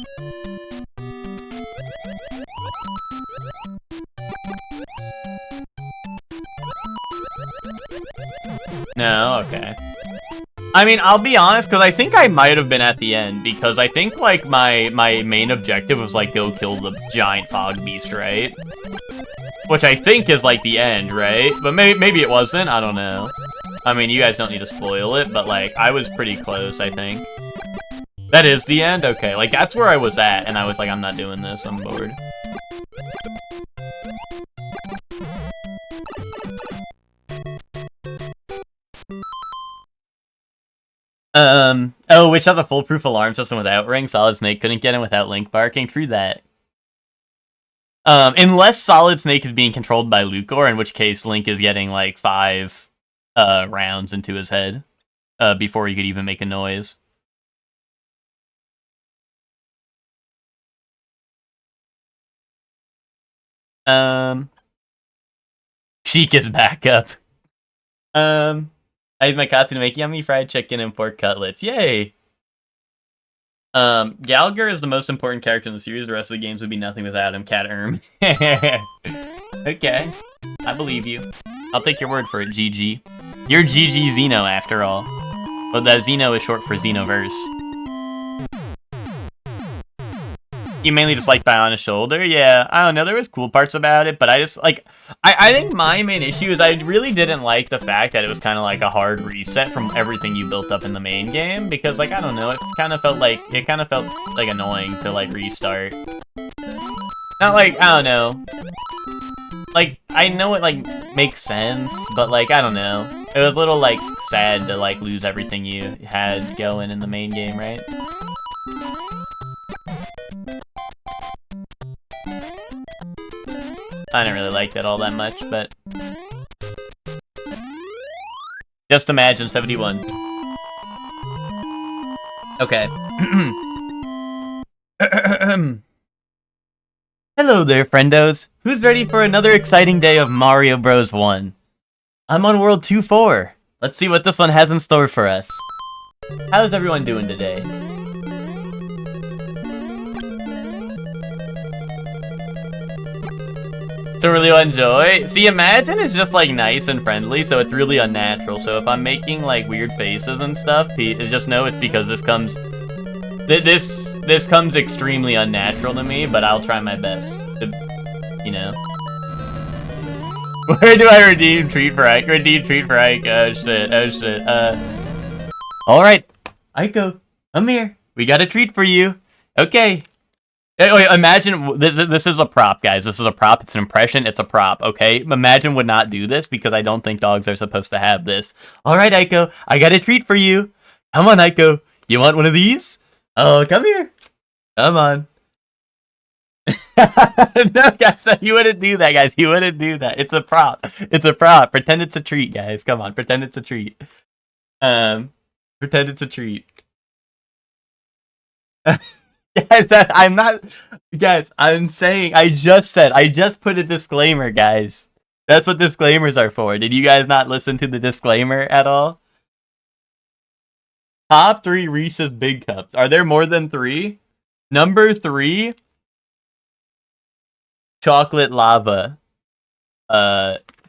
No, okay. I mean, I'll be honest, because I think I might have been at the end, because I think, like, my main objective was, like, go kill the giant fog beast, right? Which I think is, like, the end, right? But maybe it wasn't, I don't know. I mean, you guys don't need to spoil it, but, like, I was pretty close, I think. That is the end? Okay, like, that's where I was at, and I was like, I'm not doing this, I'm bored. Oh, which has a foolproof alarm system without Ring. Solid Snake couldn't get in without Link barking. True that. Unless Solid Snake is being controlled by Lucor, in which case Link is getting, like, 5 rounds into his head before he could even make a noise. Sheik is back up. I use my katsu to make yummy fried chicken and pork cutlets. Yay! Gallagher is the most important character in the series. The rest of the games would be nothing without him. Cat Okay. I believe you. I'll take your word for it, GG. You're GG Xeno, after all. But that Xeno is short for Xenoverse. You mainly just like Bionis Shoulder? Yeah, I don't know, there was cool parts about it, but I just, like, I think my main issue is I really didn't like the fact that it was kind of like a hard reset from everything you built up in the main game, because, like, I don't know, it kind of felt like annoying to, like, restart. Not like, I don't know. Like, I know it, like, makes sense, but, like, I don't know. It was a little, like, sad to, like, lose everything you had going in the main game, right? I didn't really like that all that much, but... Just imagine 71. Okay. Hello there, friendos. Who's ready for another exciting day of Mario Bros. 1? I'm on World 2-4. Let's see what this one has in store for us. How's everyone doing today? To really enjoy? See, Imagine is just, like, nice and friendly, so it's really unnatural. So if I'm making, like, weird faces and stuff, just know it's because this comes... This comes extremely unnatural to me, but I'll try my best to, you know. Where do I redeem treat for Ike? Redeem treat for Ike. Oh shit, oh shit. Alright. Aiko, come here. We got a treat for you. Okay. Wait, Imagine, this is a prop, guys. This is a prop. It's an impression. It's a prop, okay? Imagine would not do this because I don't think dogs are supposed to have this. All right, Aiko, I got a treat for you. Come on, Aiko. You want one of these? Oh, come here. Come on. No, guys, you wouldn't do that, guys. You wouldn't do that. It's a prop. It's a prop. Pretend it's a treat, guys. Come on, pretend it's a treat. Pretend it's a treat. Guys, I'm not... Guys, I'm saying... I just put a disclaimer, guys. That's what disclaimers are for. Did you guys not listen to the disclaimer at all? Top 3 Reese's Big Cups. Are there more than 3? Number 3... Chocolate Lava.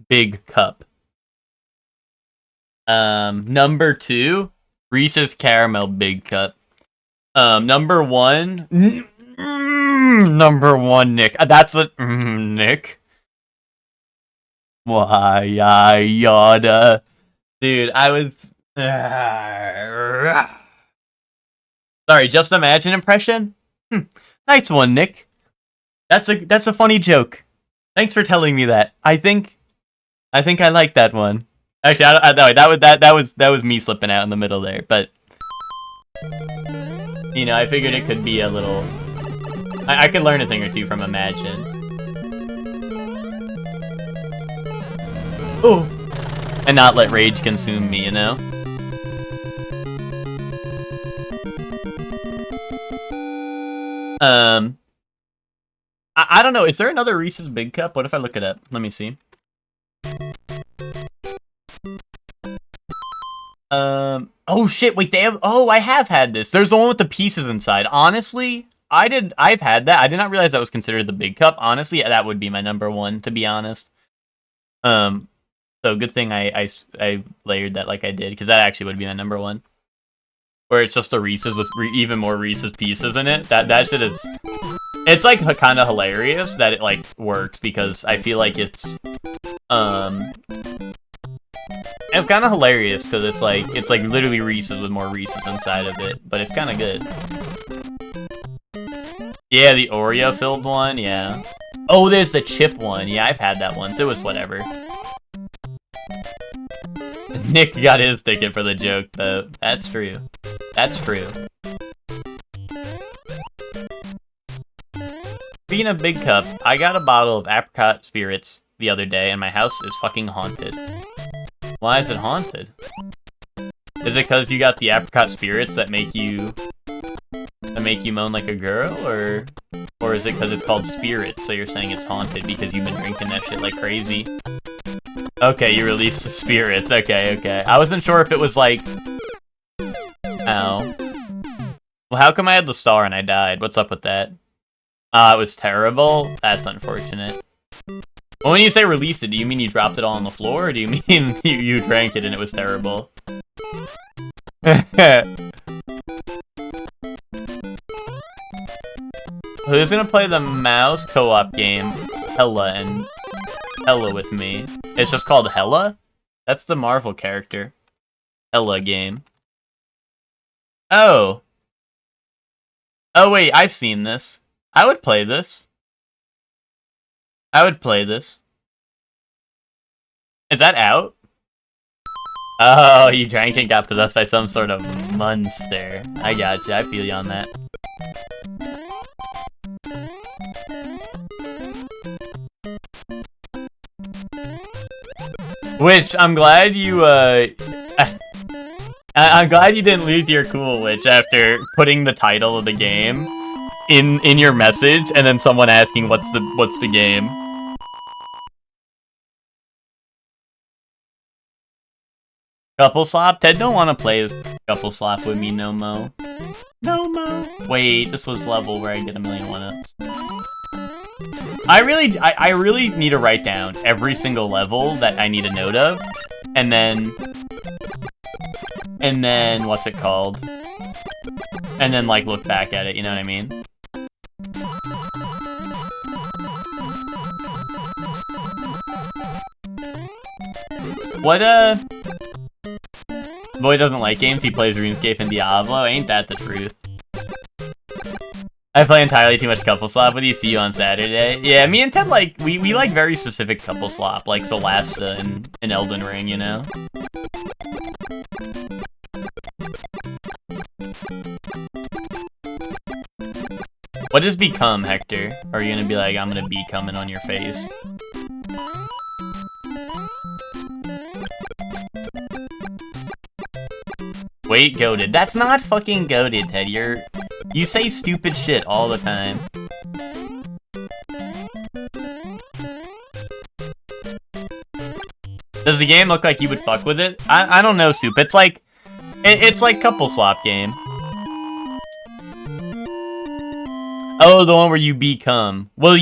Big Cup. Number 2... Reese's Caramel Big Cup. Number 1... Number one, Nick. That's a Nick. Why I yada, dude. I was. Sorry, just imagine impression. Nice one, Nick. That's a funny joke. Thanks for telling me that. I think I like that one. Actually, that was me slipping out in the middle there, but you know, I figured it could be a little. I could learn a thing or two from Imagine. Ooh, and not let rage consume me, you know. I don't know. Is there another Reese's Big Cup? What if I look it up? Let me see. Oh shit, wait, they have, oh, I have had this. There's the one with the pieces inside. Honestly, I've had that. I did not realize that was considered the Big Cup. Honestly, that would be my number one, to be honest. So good thing I layered that like I did, because that actually would be my number one. Where it's just a Reese's with even more Reese's pieces in it. That shit is, it's like kind of hilarious that it like works, because I feel like it's kind of hilarious because it's like literally Reese's with more Reese's inside of it, but it's kind of good. Yeah, the Oreo filled one, yeah. Oh, there's the chip one. Yeah, I've had that once. It was whatever. Nick got his ticket for the joke, though. That's true. That's true. Speaking of Big Cup, I got a bottle of apricot spirits the other day, and my house is fucking haunted. Why is it haunted? Is it because you got the apricot spirits that make you moan like a girl, or is it because it's called spirits, so you're saying it's haunted because you've been drinking that shit like crazy? Okay, you released the spirits. Okay. I wasn't sure if it was like... Ow. Well, how come I had the star and I died? What's up with that? It was terrible? That's unfortunate. Well, when you say release it, do you mean you dropped it all on the floor, or do you mean you drank it and it was terrible? Who's gonna play the mouse co-op game, Hella and Hella with me? It's just called Hella? That's the Marvel character. Hella game. Oh. Oh wait, I've seen this. I would play this. I would play this. Is that out? Oh, you drank and got possessed by some sort of monster. I gotcha, I feel you on that. Which, I'm glad you, I'm glad you didn't lose your cool, Witch, after putting the title of the game in your message, and then someone asking what's the game. Couple slop? Ted don't want to play as couple slop with me no mo. No mo. Wait, this was level where I get 1,000,000 1-ups. I really need to write down every single level that I need a note of, and then what's it called? And then like look back at it, you know what I mean? What Boy doesn't like games, he plays RuneScape and Diablo. Ain't that the truth? I play entirely too much couple slop with you. See you on Saturday. Yeah, me and Ted, like, we like very specific couple slop, like Solasta and Elden Ring, you know? What does become, Hector? Or are you gonna be like, I'm gonna be coming on your face? Wait, goated. That's not fucking goated, Ted. You say stupid shit all the time. Does the game look like you would fuck with it? I don't know, Soup. It's like couple swap game. Oh, the one where you become. Well,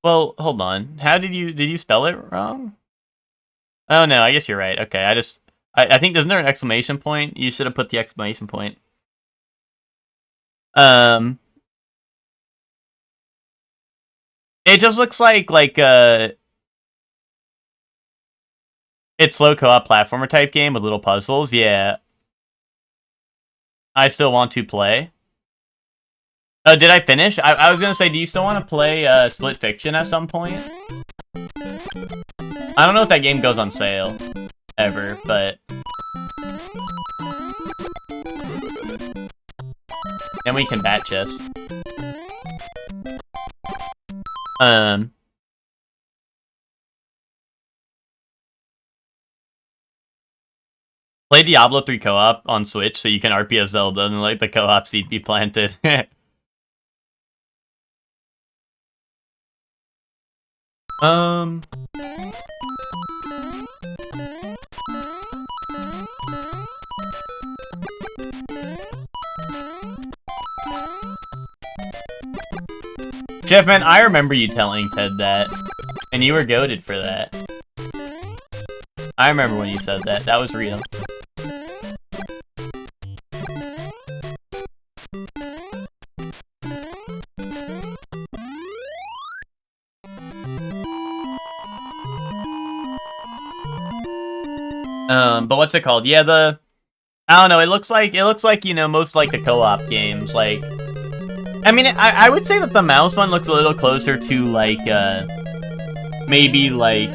hold on. How did you spell it wrong? Oh no, I guess you're right. Okay, I think, isn't there an exclamation point? You should have put the exclamation point. It just looks like it's slow co-op platformer type game with little puzzles. Yeah, I still want to play. Oh, did I finish? I was gonna say, do you still want to play Split Fiction at some point? I don't know if that game goes on sale ever, but then we can bat chess. Play Diablo 3 co-op on Switch so you can RP Zelda and let the co-op seed be planted. Jeff, man, I remember you telling Ted that, and you were goated for that. I remember when you said that. That was real. But what's it called? Yeah, I don't know. It looks like you know, most like the co-op games. Like, I mean, I would say that the mouse one looks a little closer to like maybe like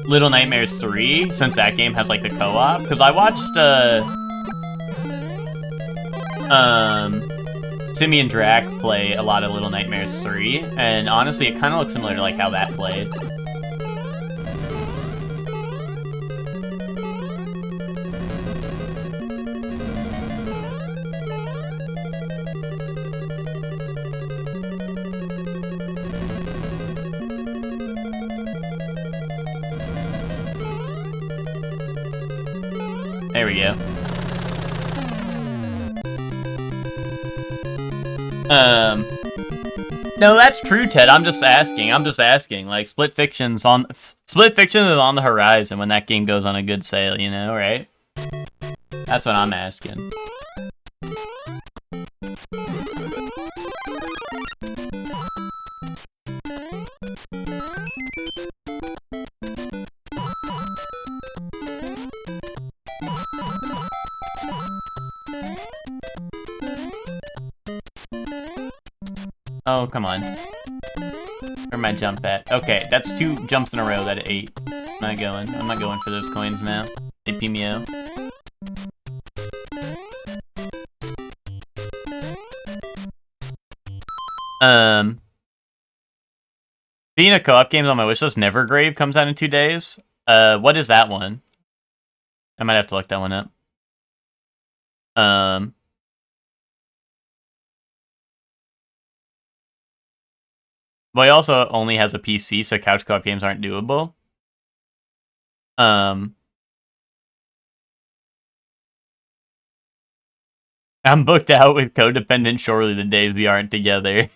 Little Nightmares 3, since that game has like the co-op. Because I watched Simeon Drac play a lot of Little Nightmares 3, and honestly, it kind of looks similar to like how that played. There we go. No, that's true, Ted. I'm just asking. Like, Split Fiction is on the horizon when that game goes on a good sale, you know, right? That's what I'm asking. Oh, come on. Where my jump at? Okay, that's 2 jumps in a row that 8. I'm not going for those coins now. They pee me out. Being a co-op games on my wishlist, Nevergrave comes out in 2 days. What is that one? I might have to look that one up. Well, he also only has a PC, so couch co-op games aren't doable. I'm booked out with codependent Surely the days we aren't together.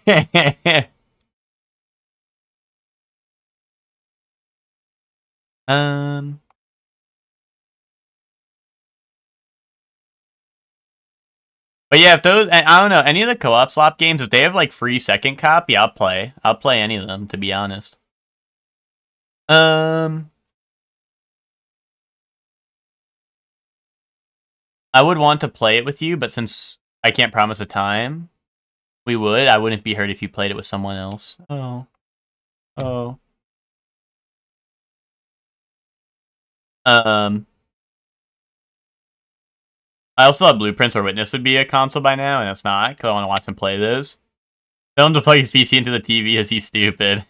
But yeah, if those, I don't know, any of the co-op slop games, if they have like free second cop, yeah, I'll play. I'll play any of them, to be honest. I would want to play it with you, but since I can't promise a time, I wouldn't be hurt if you played it with someone else. Oh. I also thought Blueprints or Witness would be a console by now, and it's not, because I want to watch him play those. Tell him to plug his PC into the TV as he's stupid.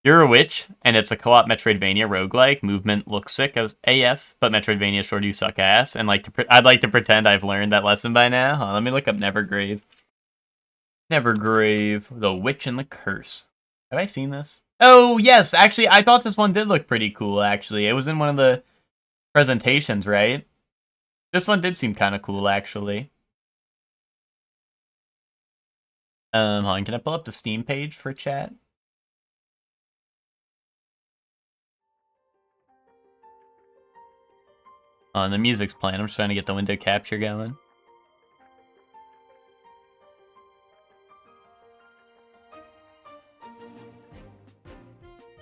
You're a witch, and it's a co-op Metroidvania roguelike. Movement looks sick as AF, but Metroidvania sure do suck ass, and I'd like to pretend I've learned that lesson by now. Let me look up Nevergrave. Nevergrave, The Witch and the Curse. Have I seen this? Oh, yes, actually, I thought this one did look pretty cool, actually. It was in one of the presentations, right? This one did seem kind of cool, actually. Hold on, can I pull up the Steam page for chat? Oh, and the music's playing. I'm just trying to get the window capture going.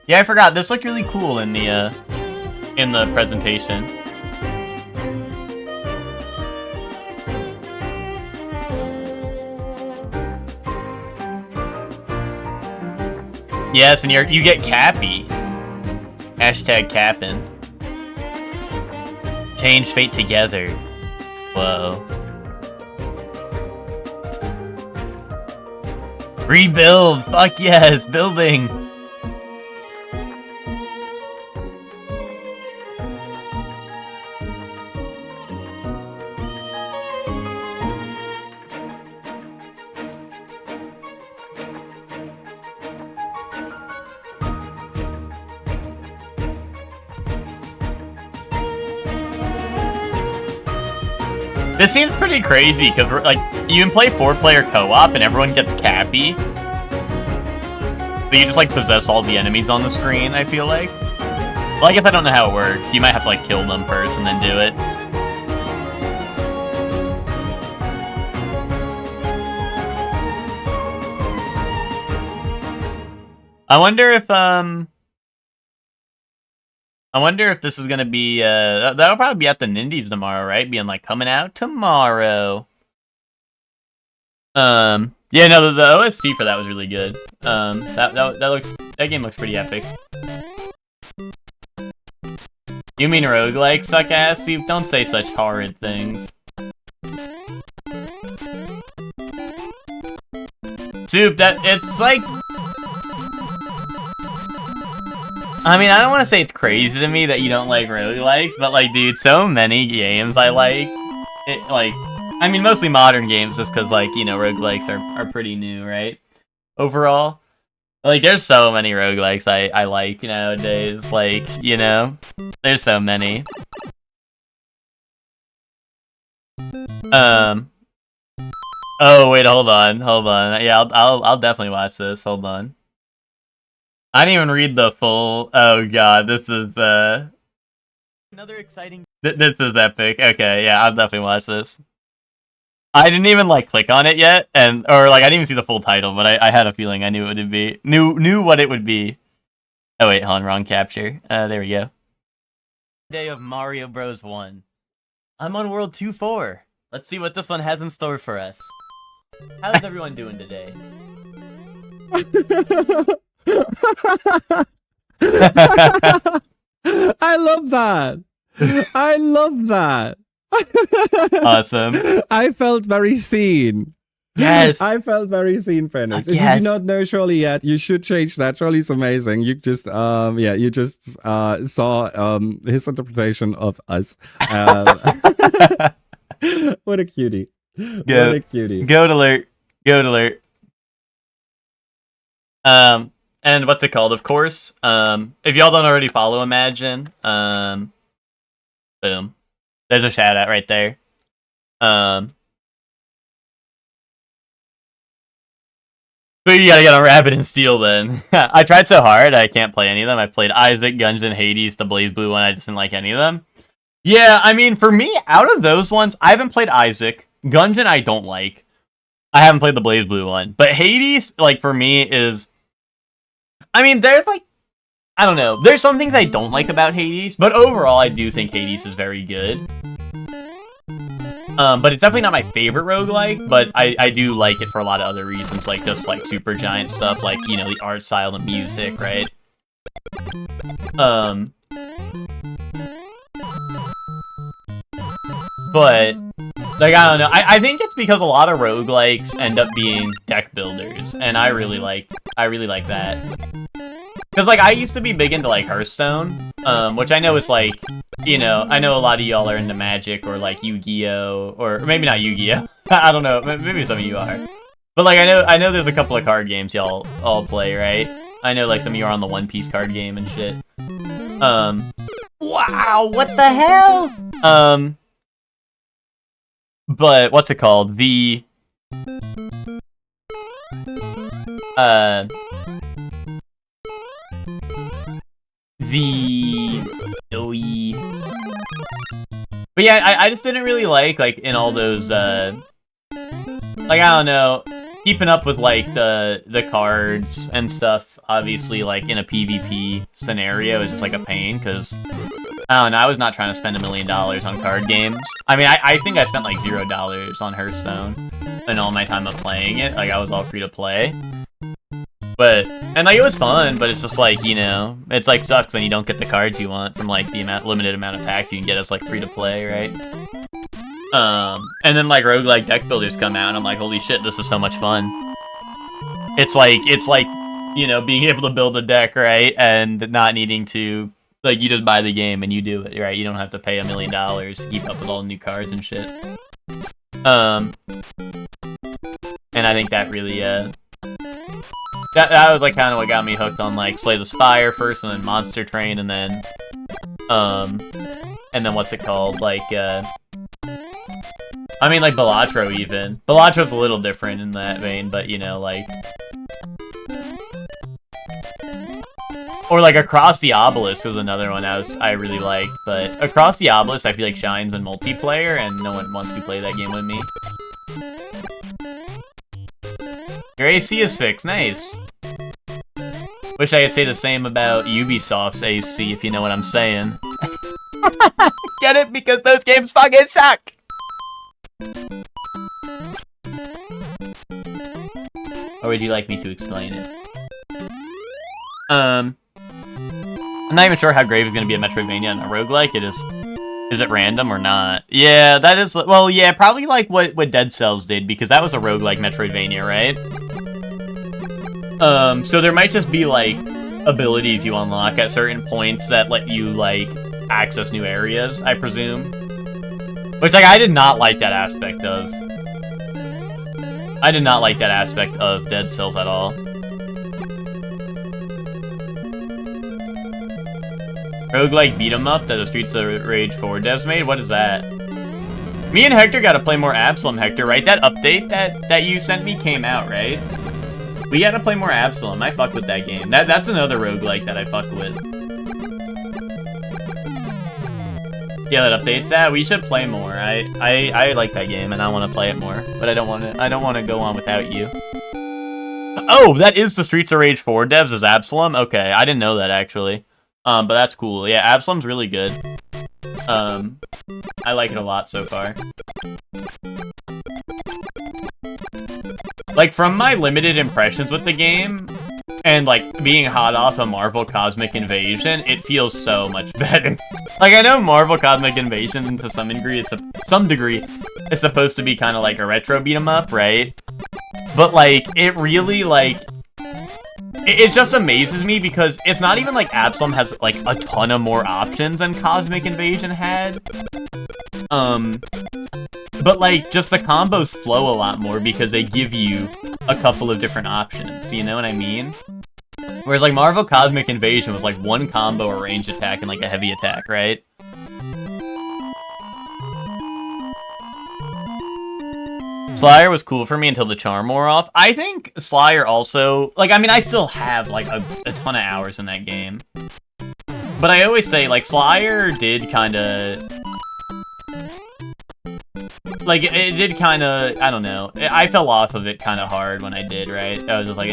Yeah, I forgot. This looked really cool in the presentation. Yes, and you get Cappy. Hashtag Cappin. Change fate together. Whoa. Rebuild! Fuck yes, building! This seems pretty crazy, because, like, you can play 4-player co-op and everyone gets Cappy. So you just, like, possess all the enemies on the screen, I feel like. Well, I guess I don't know how it works. You might have to, like, kill them first and then do it. I wonder if this is gonna be, that'll probably be at the Nindies tomorrow, right? Being like, coming out tomorrow. Yeah, no, the OST for that was really good. That game looks pretty epic. You mean roguelike, suck ass? Soup? Don't say such horrid things. Soup, it's like... I mean, I don't want to say it's crazy to me that you don't like roguelikes, but, like, dude, so many games I like. I mean, mostly modern games, just because, like, you know, roguelikes are pretty new, right? Overall. Like, there's so many roguelikes I like nowadays, like, you know? There's so many. Oh, wait, hold on. Yeah, I'll definitely watch this, hold on. I didn't even read the full... Oh god, this is, another exciting... This is epic. Okay, yeah, I'll definitely watch this. I didn't even, like, click on it yet, or, like, I didn't even see the full title, but I had a feeling I knew what it would be. Knew what it would be. Oh, wait, hold on, wrong capture. There we go. Day of Mario Bros. 1. I'm on World 2-4. Let's see what this one has in store for us. How's everyone doing today? I love that. I love that. Awesome. I felt very seen. Yes. I felt very seen, Prentice. If yes. you do not know Shirley yet, you should change that. Shirley's amazing. You just you just saw his interpretation of us. What a cutie. What a cutie. Goat alert. And what's it called? Of course, if y'all don't already follow Imagine, boom. There's a shout out right there. But you gotta get on Rapid and Steel then. I tried so hard, I can't play any of them. I played Isaac, Gungeon, Hades, the BlazBlue one, I just didn't like any of them. Yeah, I mean, for me, out of those ones, I haven't played Isaac. Gungeon, I don't like. I haven't played the BlazBlue one. But Hades, like, for me, is... I mean, there's, like... I don't know. There's some things I don't like about Hades, but overall, I do think Hades is very good. But it's definitely not my favorite roguelike, but I do like it for a lot of other reasons, like, just, like, Supergiant stuff, like, you know, the art style, the music, right? But, like, I don't know. I think it's because a lot of roguelikes end up being deck builders, and I really like that. Because, like, I used to be big into, like, Hearthstone, which I know is, like, you know, I know a lot of y'all are into Magic or, like, Yu-Gi-Oh! Or maybe not Yu-Gi-Oh! I don't know, maybe some of you are. But, like, I know there's a couple of card games y'all all play, right? I know, like, some of you are on the One Piece card game and shit. Wow, what the hell? But, what's it called? The But yeah, I just didn't really like in all those, like, I don't know. keeping up with like the cards and stuff, obviously like in a PvP scenario is just like a pain because I don't know, I was not trying to spend $1 million on card games. I mean, I think I spent like $0 on Hearthstone in all my time of playing it. Like I was all free to play. But, and like it was fun, but it's just like, you know, it's like sucks when you don't get the cards you want from like the limited amount of packs you can get as like free to play, right? And then like roguelike deck builders come out and I'm like, holy shit, this is so much fun. It's like, you know, being able to build a deck, right? And not needing to, like, you just buy the game and you do it, right? You don't have to pay $1 million to keep up with all the new cards and shit. And I think that really, that was like kind of what got me hooked on like Slay the Spire first and then Monster Train and then what's it called? Like, I mean, like, Balatro, even. Balatro's a little different in that vein, but, you know, like... Or, like, Across the Obelisk was another one I really liked, but Across the Obelisk I feel like shines in multiplayer, and no one wants to play that game with me. Your AC is fixed, nice. Wish I could say the same about Ubisoft's AC, if you know what I'm saying. Get it? Because those games fucking suck! Or would you like me to explain it? I'm not even sure how Grave is going to be a Metroidvania and a roguelike. Is it random or not? Yeah, that is, well, yeah, probably like what Dead Cells did, because that was a roguelike Metroidvania, right? So there might just be, like, abilities you unlock at certain points that let you, like, access new areas, I presume. Which, like, I did not like that aspect of... Dead Cells at all. Roguelike beat-em-up that the Streets of Rage 4 devs made? What is that? Me and Hector gotta play more Absalom, Hector, right? That update that you sent me came out, right? We gotta play more Absalom. I fuck with that game. That's another roguelike that I fuck with. Yeah, that updates that. We should play more. I like that game and I want to play it more, but I don't want to go on without you. Oh, that is the Streets of Rage 4 devs as Absalom. Okay, I didn't know that actually. But that's cool. Yeah, Absalom's really good. I like it a lot so far. Like, from my limited impressions with the game, and, like, being hot off of Marvel Cosmic Invasion, it feels so much better. Like, I know Marvel Cosmic Invasion, to some degree, is supposed to be kind of like a retro beat-em-up, right? But, like, it really, like... It just amazes me because it's not even like Absalom has, like, a ton of more options than Cosmic Invasion had. But, like, just the combos flow a lot more because they give you a couple of different options, you know what I mean? Whereas, like, Marvel Cosmic Invasion was, like, one combo, a range attack, and, like, a heavy attack, right? Slayer was cool for me until the charm wore off. I think Slayer also... Like, I mean, I still have, like, a ton of hours in that game. But I always say, like, Slayer did kind of... Like, it did kind of... I don't know. I fell off of it kind of hard when I did, right? I was just like,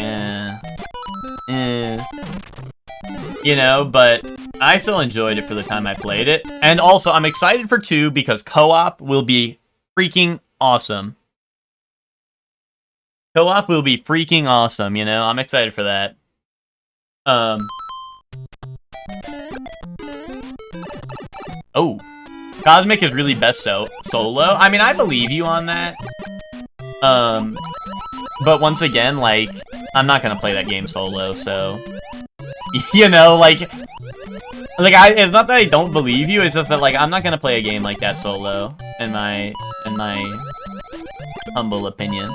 You know, but I still enjoyed it for the time I played it. And also, I'm excited for 2 because co-op will be freaking awesome. Co-op will be freaking awesome, you know? I'm excited for that. Oh. Cosmic is really best solo. I mean, I believe you on that. But once again, like, I'm not gonna play that game solo, so... You know, like... it's not that I don't believe you, it's just that, like, I'm not gonna play a game like that solo, in my humble opinion.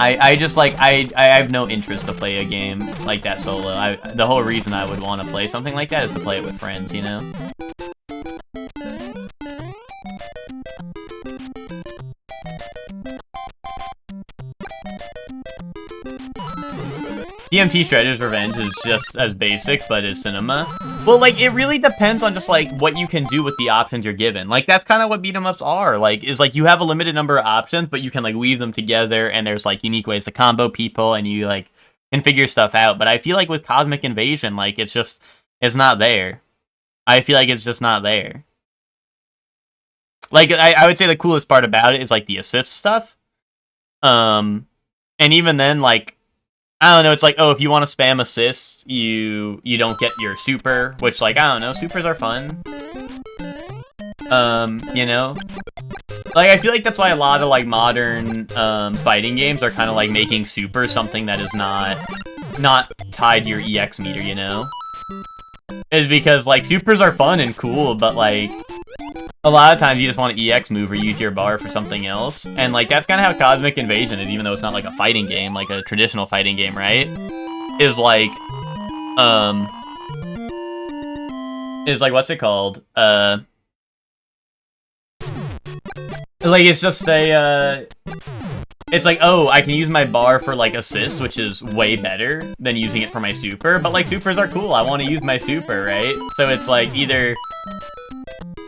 I just, like, I have no interest to play a game like that solo. The whole reason I would want to play something like that is to play it with friends, you know? DMT Shredder's Revenge is just as basic, but is cinema. Well, like, it really depends on just, like, what you can do with the options you're given. Like, that's kind of what beat 'em ups are. Like, is, like, you have a limited number of options, but you can, like, weave them together, and there's, like, unique ways to combo people, and you, like, can figure stuff out. But I feel like with Cosmic Invasion, like, it's not there. I feel like it's just not there. Like, I would say the coolest part about it is, like, the assist stuff. And even then, like, I don't know, it's like, oh, if you want to spam assists, you don't get your super, which, like, I don't know, supers are fun. You know? Like, I feel like that's why a lot of, like, modern, fighting games are kind of, like, making super something that is not tied to your EX meter, you know? Is because, like, supers are fun and cool, but, like, a lot of times you just want to EX move or use your bar for something else. And, like, that's kind of how Cosmic Invasion is, even though it's not, like, a fighting game, like a traditional fighting game, right? Is, like, what's it called? Like, it's just a, it's like, oh, I can use my bar for, like, assist, which is way better than using it for my super. But, like, supers are cool. I want to use my super, right? So it's, like, either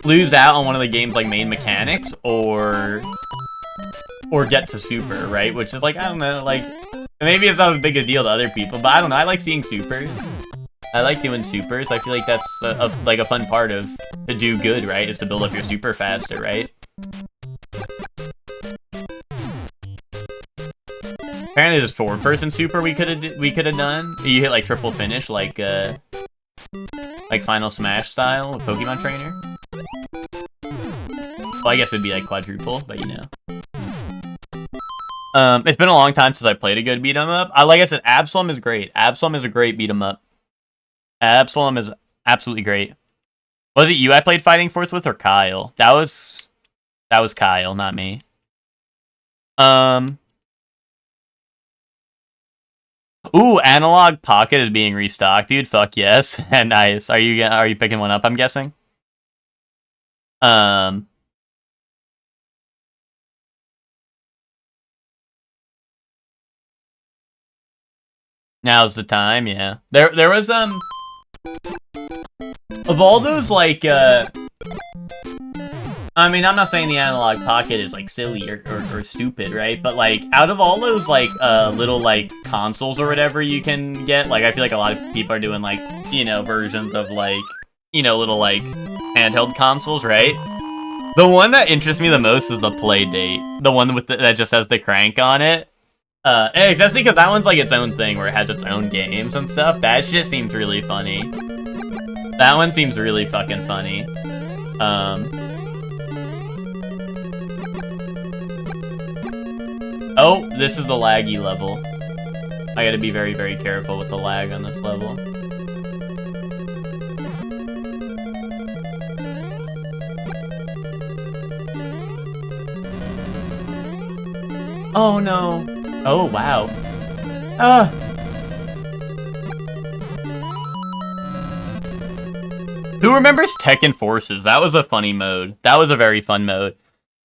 lose out on one of the game's, like, main mechanics, or get to super, right? Which is, like, I don't know, like, maybe it's not as big a deal to other people, but I don't know, I like seeing supers. I like doing supers. I feel like that's, like, a fun part of to do good, right? Is to build up your super faster, right? Apparently there's 4-person super we could have done. You hit, like, triple finish, like Final Smash style with Pokemon Trainer. Well, I guess it'd be, like, quadruple, but you know. It's been a long time since I played a good beat 'em up. Like I said, Absalom is great. Absalom is a great beat 'em up. Absalom is absolutely great. Was it you I played Fighting Force with, or Kyle? That was Kyle, not me. Ooh, Analog Pocket is being restocked, dude. Fuck yes. Nice. Are you picking one up, I'm guessing? Now's the time, yeah. There was, of all those, like, I mean, I'm not saying the Analog Pocket is, like, silly or stupid, right? But, like, out of all those, like, little, like, consoles or whatever you can get, like, I feel like a lot of people are doing, like, you know, versions of, like, you know, little, like, handheld consoles, right? The one that interests me the most is the Playdate. The one with that just has the crank on it. Especially because that one's, like, its own thing, where it has its own games and stuff. That shit seems really funny. That one seems really fucking funny. Oh, this is the laggy level. I gotta be very, very careful with the lag on this level. Oh no. Oh wow. Who remembers Tekken Forces? That was a funny mode. That was a very fun mode.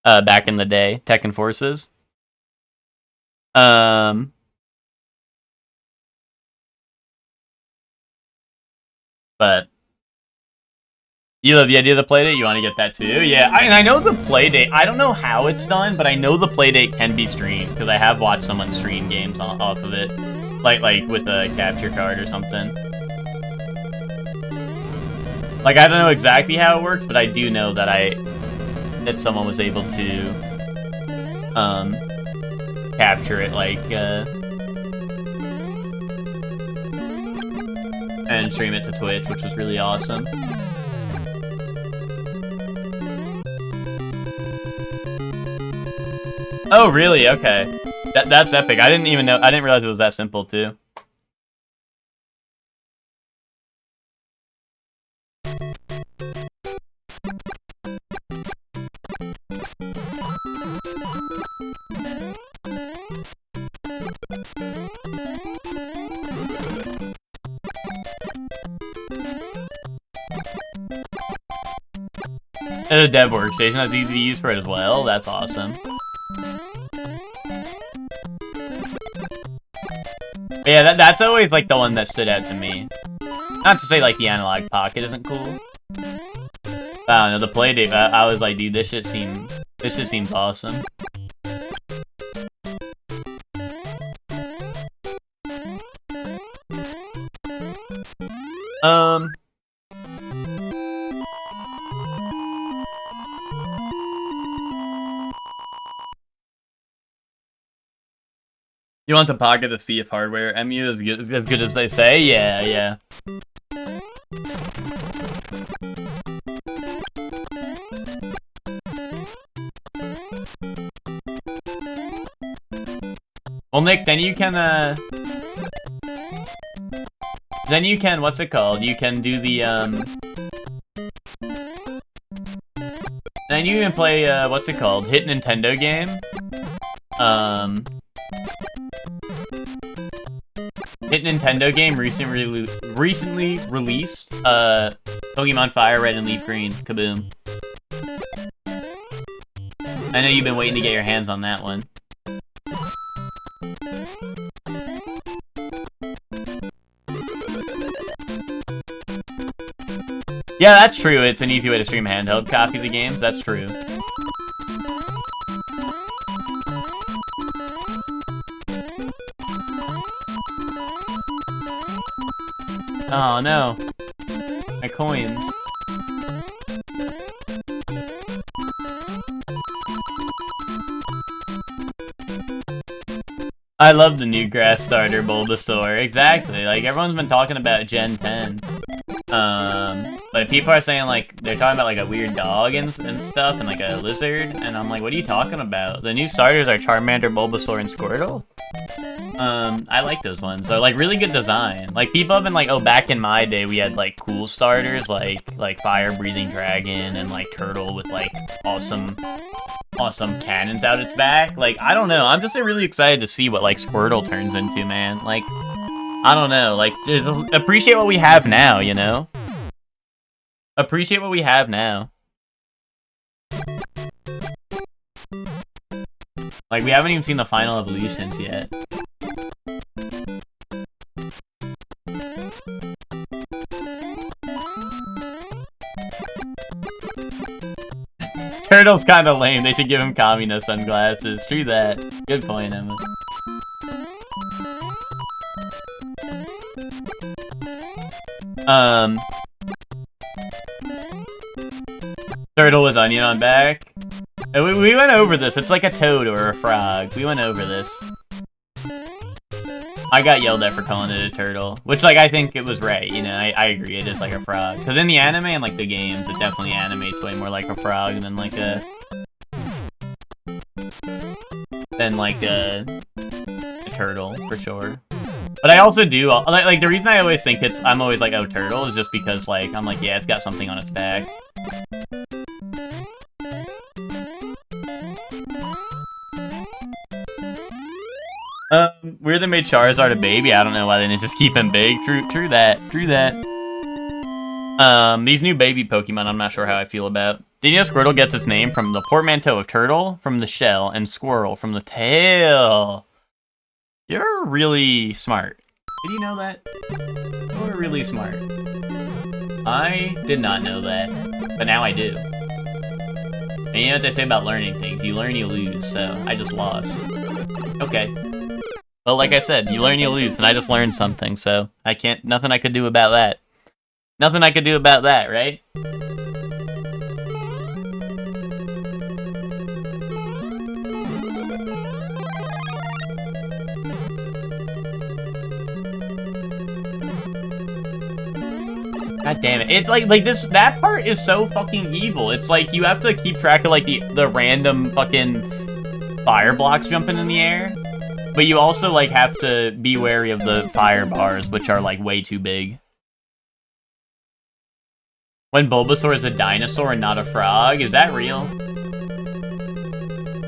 Back in the day, Tekken Forces. But you love the idea of the Playdate? You want to get that too? Yeah, I know the Playdate. I don't know how it's done, but I know the Playdate can be streamed, because I have watched someone stream games off of it, like with a capture card or something. Like, I don't know exactly how it works, but I do know that someone was able to capture it, like, and stream it to Twitch, which was really awesome. Oh, really? Okay. That's epic. I didn't realize it was that simple, too. And a dev workstation that's easy to use for it as well. That's awesome. But yeah, that's always, like, the one that stood out to me. Not to say like the analog pocket isn't cool. I don't know, the Playdate, I was like, dude, this shit seems awesome. You want the pocket to see if hardware MU is as good as they say? Yeah, yeah. Well, Nick, then you can, what's it called? You can do the, then you can play, what's it called? Hit Nintendo game. Hit Nintendo game recently released, Pokemon Fire Red and Leaf Green. Kaboom. I know you've been waiting to get your hands on that one. Yeah, that's true. It's an easy way to stream handheld copies of games. That's true. Oh no. My coins. I love the new grass starter Bulbasaur. Exactly. Like everyone's been talking about Gen 10. But people are saying like they're talking about like a weird dog and stuff and like a lizard, and I'm like, what are you talking about? The new starters are Charmander, Bulbasaur, and Squirtle. I like those ones. They're like really good design. Like people have been like, oh, back in my day we had like cool starters like fire breathing dragon and like turtle with like awesome cannons out its back. Like I don't know. I'm just really excited to see what like Squirtle turns into, man. Like I don't know. Like appreciate what we have now, you know? Appreciate what we have now. Like, we haven't even seen the final evolutions yet. Turtle's kinda lame. They should give him Kamina sunglasses. True that. Good point, Emma. Turtle with onion on back. We went over this. It's like a toad or a frog. We went over this. I got yelled at for calling it a turtle, which like I think it was right. You know, I agree. It is like a frog. Because in the anime and like the games, it definitely animates way more like a frog than like a turtle for sure. But I also do like the reason I always think I'm always like, oh, turtle is just because like I'm like, yeah, it's got something on its back. Weird they made Charizard a baby. I don't know why they didn't just keep him big. True that. These new baby Pokemon, I'm not sure how I feel about. Did you know Squirtle gets its name from the portmanteau of turtle, from the shell, and squirrel from the tail? You're really smart. Did you know that? You're really smart. I did not know that, but now I do. And you know what they say about learning things. You learn, you lose, so I just lost. Okay. Well, like I said, you learn, you lose, and I just learned something, so nothing I could do about that. Nothing I could do about that, right? God damn it. It's like this, that part is so fucking evil. It's like you have to keep track of like the random fucking fire blocks jumping in the air. But you also like have to be wary of the fire bars, which are like way too big. When Bulbasaur is a dinosaur and not a frog, is that real?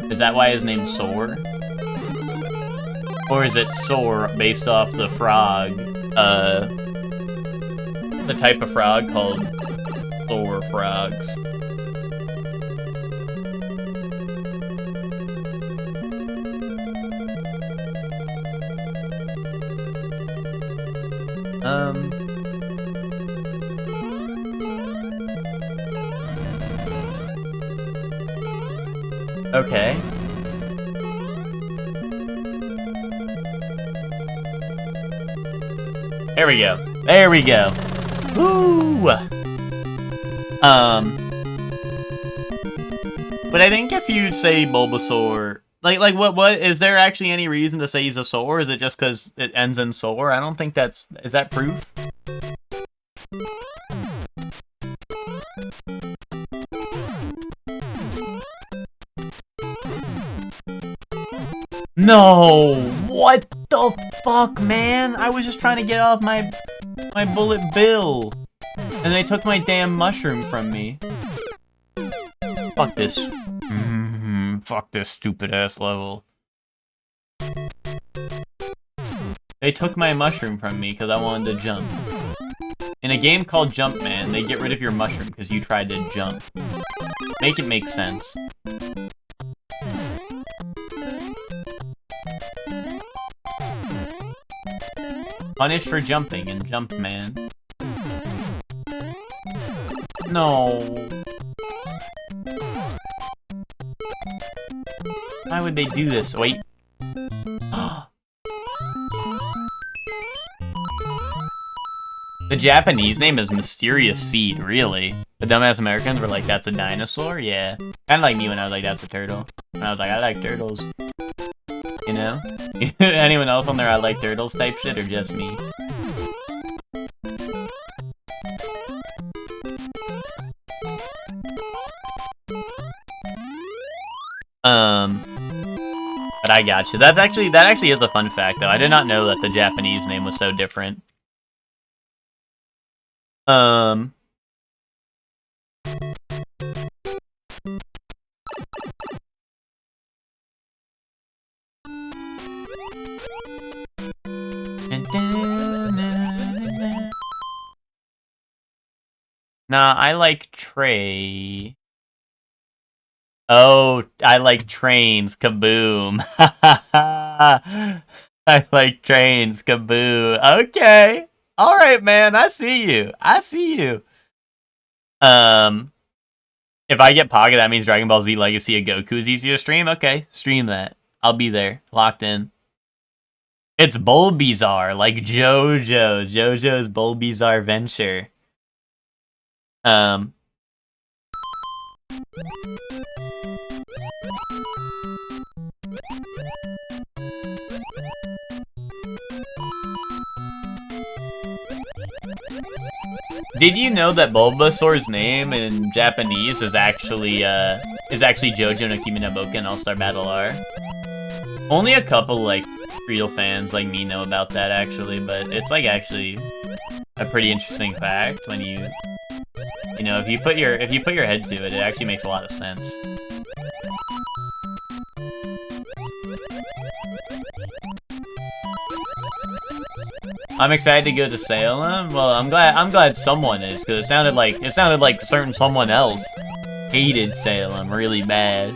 Is that why his name's Soar? Or is it Soar based off the frog, the type of frog called Soar frogs? Okay. There we go. There we go. Woo! But I think if you'd say Bulbasaur, like what is there actually any reason to say he's a Saur? Is it just because it ends in Saur? I don't think is that proof? No! What the fuck, man? I was just trying to get off my bullet bill. And they took my damn mushroom from me. Fuck this. Fuck this stupid ass level. They took my mushroom from me because I wanted to jump. In a game called Jumpman, they get rid of your mushroom because you tried to jump. Make it make sense. Punished for jumping in Jumpman. No. Why would they do this? Wait. The Japanese name is Mysterious Seed, really. The dumbass Americans were like, that's a dinosaur? Yeah. Kinda like me when I was like, that's a turtle. And I was like, I like turtles. You know? Anyone else on there I like turtles type shit, or just me? But I got you. That actually is a fun fact, though. I did not know that the Japanese name was so different. Nah, I like Trey. Oh, I like trains. Kaboom. I like trains. Kaboom. Okay. All right, man. I see you. I see you. If I get Pocket, that means Dragon Ball Z Legacy of Goku is easy to stream. Okay, stream that. I'll be there, locked in. It's Bulbasaur, like JoJo's Bulbasaur Venture. Did you know that Bulbasaur's name in Japanese is actually Jojo no Kimi no Boken All-Star Battle R? Only a couple like real fans like me know about that actually, but it's like actually a pretty interesting fact when you know, if you put your head to it, it actually makes a lot of sense. I'm excited to go to Salem. Well, I'm glad someone is, because it sounded like certain someone else hated Salem really bad.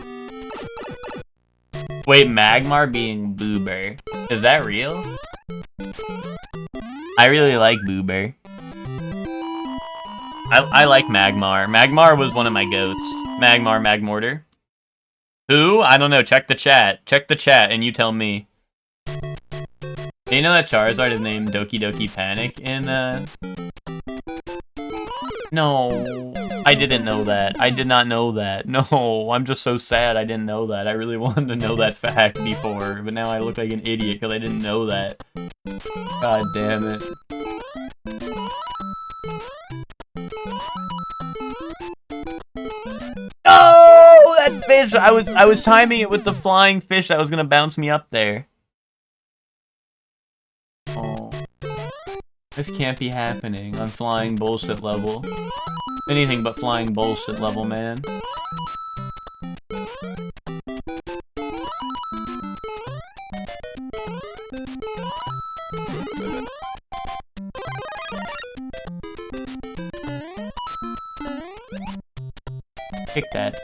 Wait, Magmar being Boober. Is that real? I really like Boober. I like Magmar. Magmar was one of my goats. Magmortar. Who? I don't know. Check the chat. Check the chat and you tell me. Do you know that Charizard is named Doki Doki Panic in, No, I didn't know that. I did not know that. No, I'm just so sad I didn't know that. I really wanted to know that fact before, but now I look like an idiot because I didn't know that. God damn it. Oh, that fish! I was timing it with the flying fish that was gonna bounce me up there. Oh. This can't be happening on flying bullshit level. Anything but flying bullshit level, man. Kick that.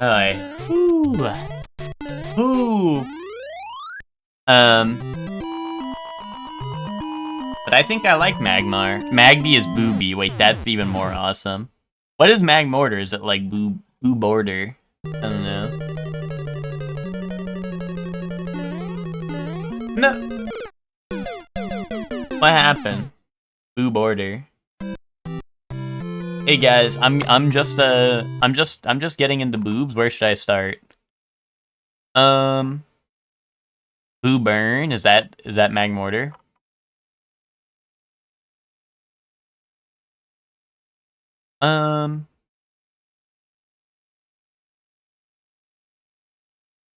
Alright. Ooh. But I think I like Magmar. Magby is Booby. Wait, that's even more awesome. What is Magmortar? Is it like Boo Border? I don't know. No. What happened? Boo Border. Hey guys, I'm just getting into boobs. Where should I start? Boo Burn, is that Magmortar?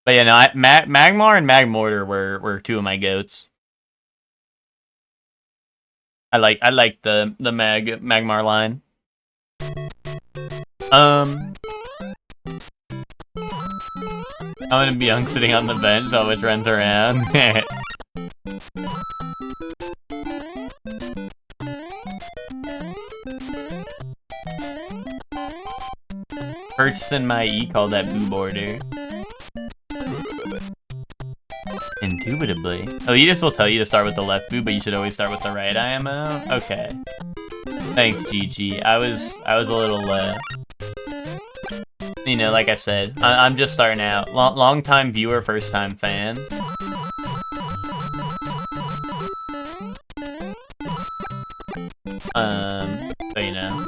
But yeah, no, Magmar and Magmortar were two of my goats. I like the Magmar line. I'm gonna be Young sitting on the bench while which runs around. Purchasing my called that Boo Border. Indubitably. Elitas will tell you to start with the left boo, but you should always start with the right IMO? Okay. Thanks, GG. I was a little, you know, like I said, I'm just starting out. Long time viewer, first time fan. So you know.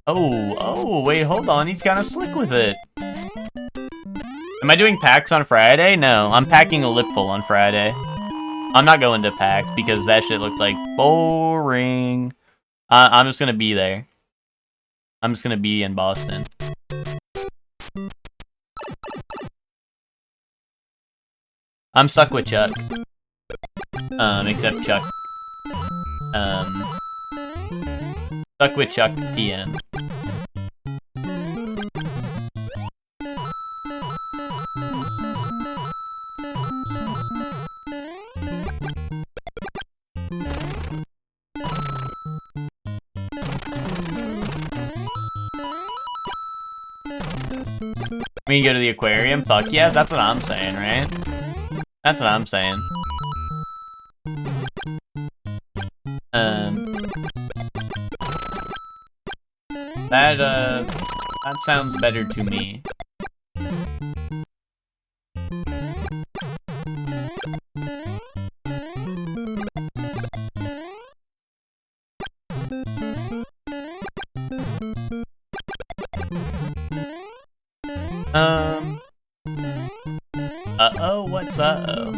Oh, wait, hold on. He's kind of slick with it. Am I doing packs on Friday? No, I'm packing a lipful on Friday. I'm not going to packs because that shit looked like boring. I'm just gonna be there. I'm just gonna be in Boston. I'm stuck with Chuck. Except Chuck. Stuck with Chuck TM. We can go to the aquarium? Fuck yes, that's what I'm saying, right? That's what I'm saying. That sounds better to me. Uh-oh, what's uh-oh?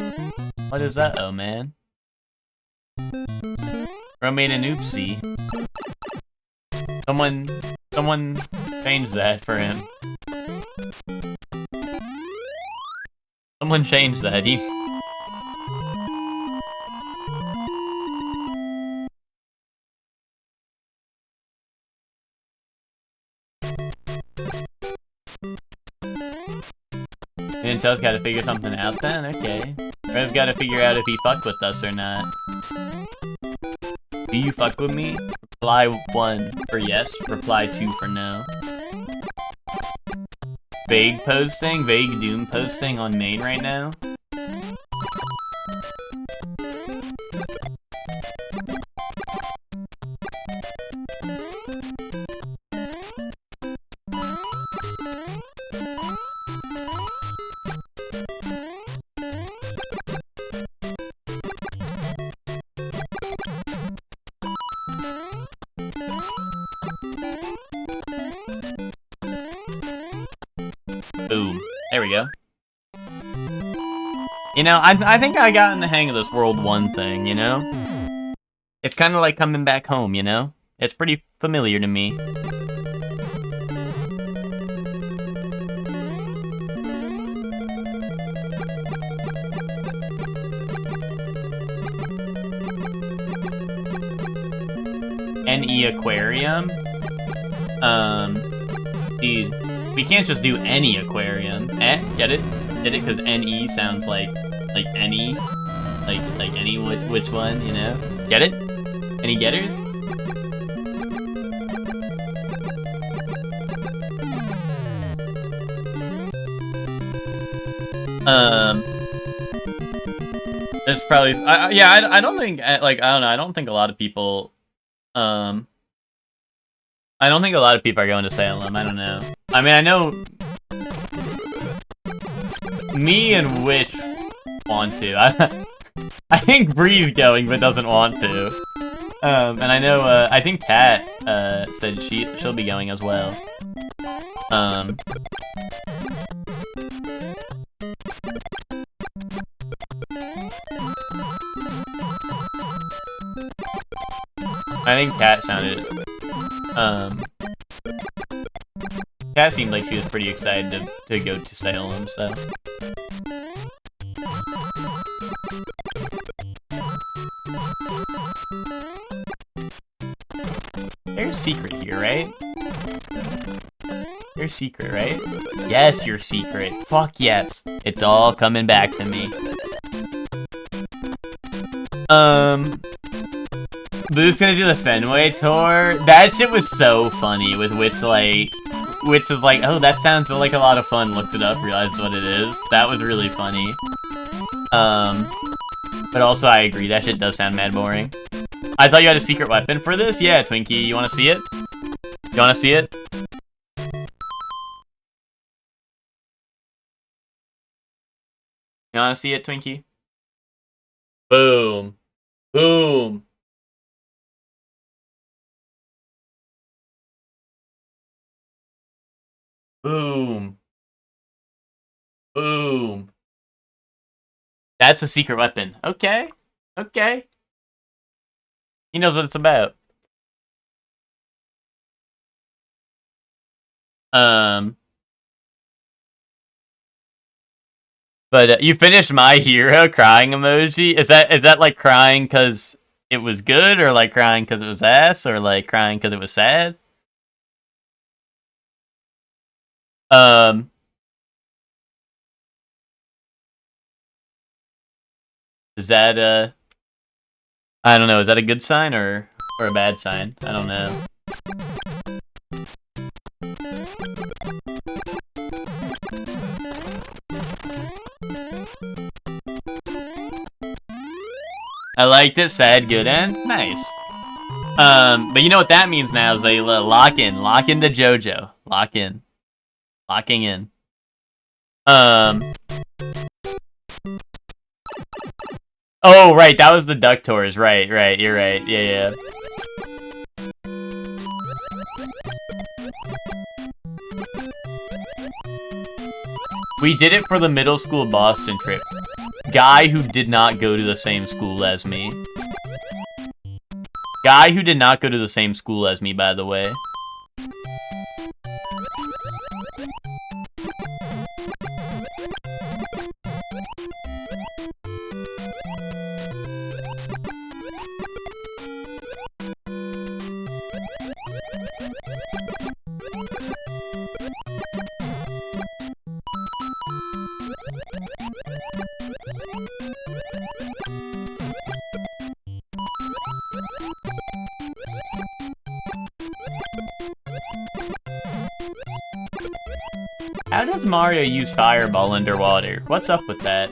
What is uh-oh, man? Bro made an oopsie. Someone changed that for him. Someone changed that. Nintendo's gotta figure something out then? Okay. Rev's gotta figure out if he fucked with us or not. Do you fuck with me? Reply 1 for yes, reply 2 for no. Vague posting? Vague Doom posting on main right now? Boom. There we go. You know, I think I got in the hang of this World 1 thing, you know? It's kind of like coming back home, you know? It's pretty familiar to me. NE Aquarium? Dude. We can't just do any aquarium. Get it? Get it? Because NE sounds like any. Like any which one, you know? Get it? Any getters? There's probably yeah, I don't think like I don't know, I don't think a lot of people I don't think a lot of people are going to Salem. I don't know. I mean, I know me and Witch want to. I think Bree's going but doesn't want to. And I know I think Kat said she'll be going as well. I think Kat sounded Kat seemed like she was pretty excited to go to Salem, so. There's secret here, right? You're secret, right? Yes, you're secret. Fuck yes. It's all coming back to me. Boo's gonna do the Fenway tour. That shit was so funny with Witch was like, oh, that sounds like a lot of fun. Looked it up, realized what it is. That was really funny. But also I agree, that shit does sound mad boring. I thought you had a secret weapon for this? Yeah, Twinkie, you wanna see it? You wanna see it? You wanna see it, Twinkie? Boom. Boom. Boom. Boom. That's a secret weapon. Okay. Okay. He knows what it's about. But you finished My Hero crying emoji. Is that like crying because it was good, or like crying because it was ass, or like crying because it was sad? Is that I don't know, is that a good sign or a bad sign? I don't know. I liked it, sad, good end. Nice. But you know what that means now is they lock into JoJo. Locking in. Oh, right, that was the Duck Tours. Right, you're right. Yeah. We did it for the middle school Boston trip. Guy who did not go to the same school as me. Guy who did not go to the same school as me, by the way. How does Mario use Fireball underwater? What's up with that?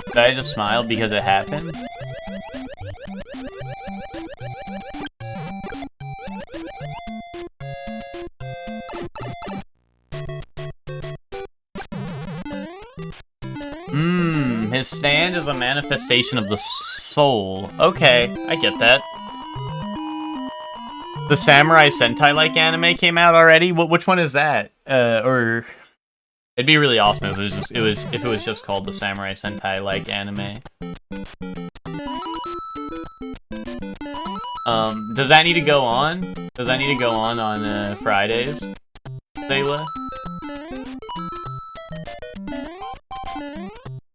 Did I just smile because it happened? His stand is a manifestation of the soul. Okay, I get that. The Samurai Sentai-like anime came out already? Which one is that? Or it'd be really awesome if it was just called the Samurai Sentai-like anime. Does that need to go on? Does that need to go on Fridays, Zayla?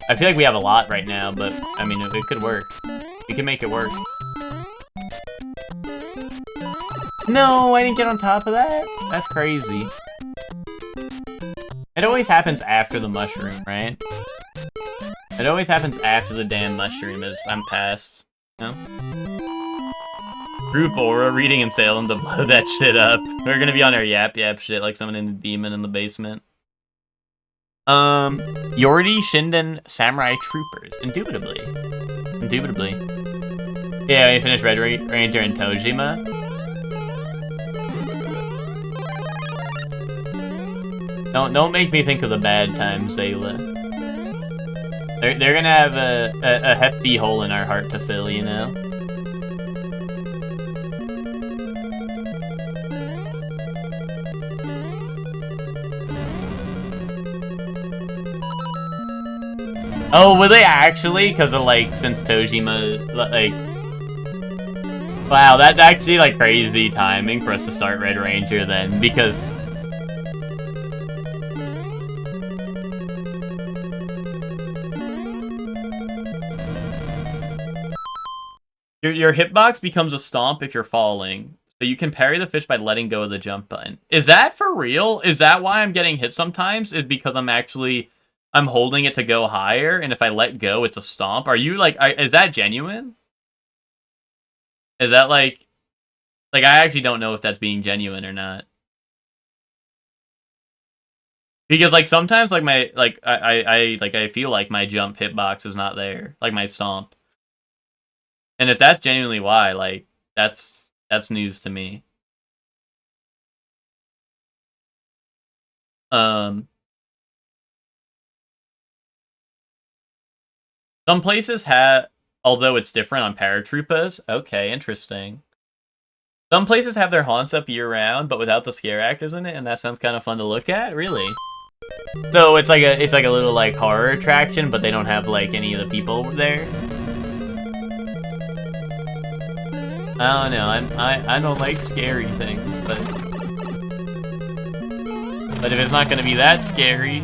I feel like we have a lot right now, but I mean, it could work. We can make it work. No, I didn't get on top of that? That's crazy. It always happens after the mushroom, right? It always happens after the damn mushroom is I'm past. No? Group Aura, reading and Salem to blow that shit up. We're gonna be on our yap shit like summoning a demon in the basement. Yordi, Shinden, Samurai Troopers. Indubitably. Indubitably. Yeah, we finished Red Ranger and Tojima. Don't make me think of the bad times, Zayla. They're gonna have a hefty hole in our heart to fill, you know? Oh, will they actually? Because of, like, since Tojima, like... Wow, that's actually, like, crazy timing for us to start Red Ranger then, because... Your hitbox becomes a stomp if you're falling, so you can parry the fish by letting go of the jump button. Is that for real? Is that why I'm getting hit sometimes? Is because I'm holding it to go higher, and if I let go, it's a stomp? Are you, like, is that genuine? Is that, like, I actually don't know if that's being genuine or not. Because, like, sometimes, like, I feel like my jump hitbox is not there. Like, my stomp. And if that's genuinely why, like, that's news to me. Some places have, although it's different on paratroopers. Okay, interesting. Some places have their haunts up year-round, but without the scare actors in it, and that sounds kind of fun to look at. Really? So it's like a little like horror attraction, but they don't have like any of the people there. I don't know. I don't like scary things, but if it's not gonna be that scary,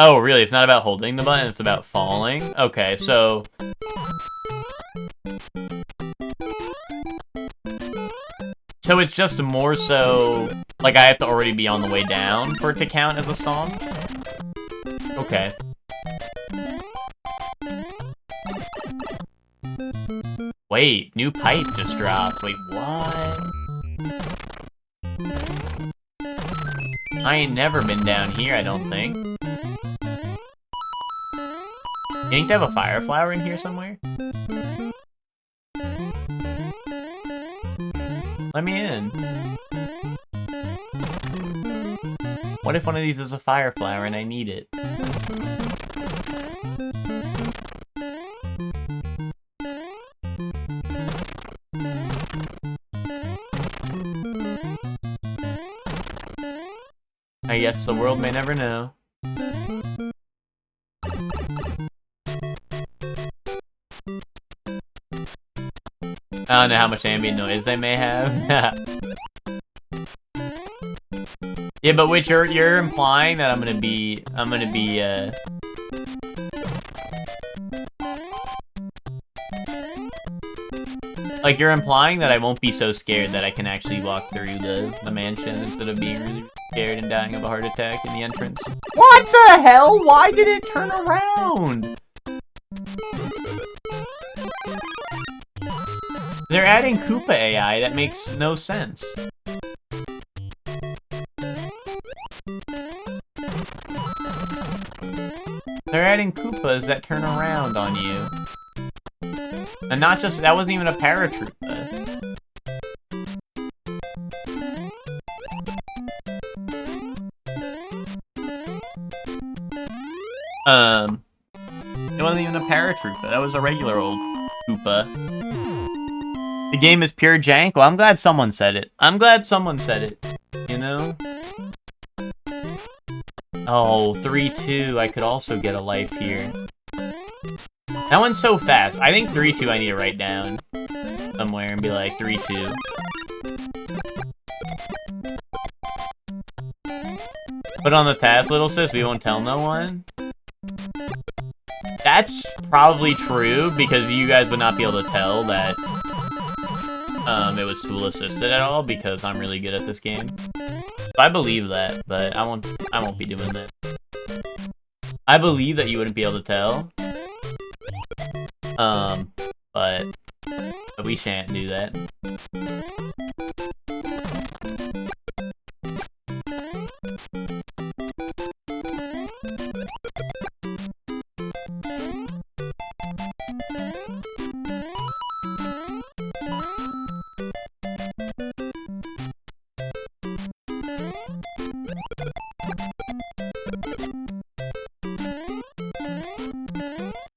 Oh, really? It's not about holding the button, it's about falling? Okay, so... So it's just more so... Like, I have to already be on the way down for it to count as a stomp? Okay. Wait, new pipe just dropped. Wait, what? I ain't never been down here, I don't think. You think they have a fire flower in here somewhere? Let me in. What if one of these is a fire flower and I need it? I guess the world may never know. I don't know how much ambient noise they may have. Yeah, but which you're implying that I'm gonna be like you're implying that I won't be so scared that I can actually walk through the mansion instead of being really scared and dying of a heart attack in the entrance. What the hell? Why did it turn around? They're adding Koopa AI, that makes no sense. They're adding Koopas that turn around on you. And not just, that wasn't even a paratrooper. It wasn't even a paratrooper, that was a regular old Koopa. The game is pure jank? Well, I'm glad someone said it. You know? Oh, 3-2, I could also get a life here. That one's so fast. I think 3-2 I need to write down. somewhere and be like 3-2. Put on the task, little sis, we won't tell no one. That's probably true, because you guys would not be able to tell that it was tool assisted at all, because I'm really good at this game. So I believe that, but I won't be doing that. I believe that you wouldn't be able to tell. But we shan't do that.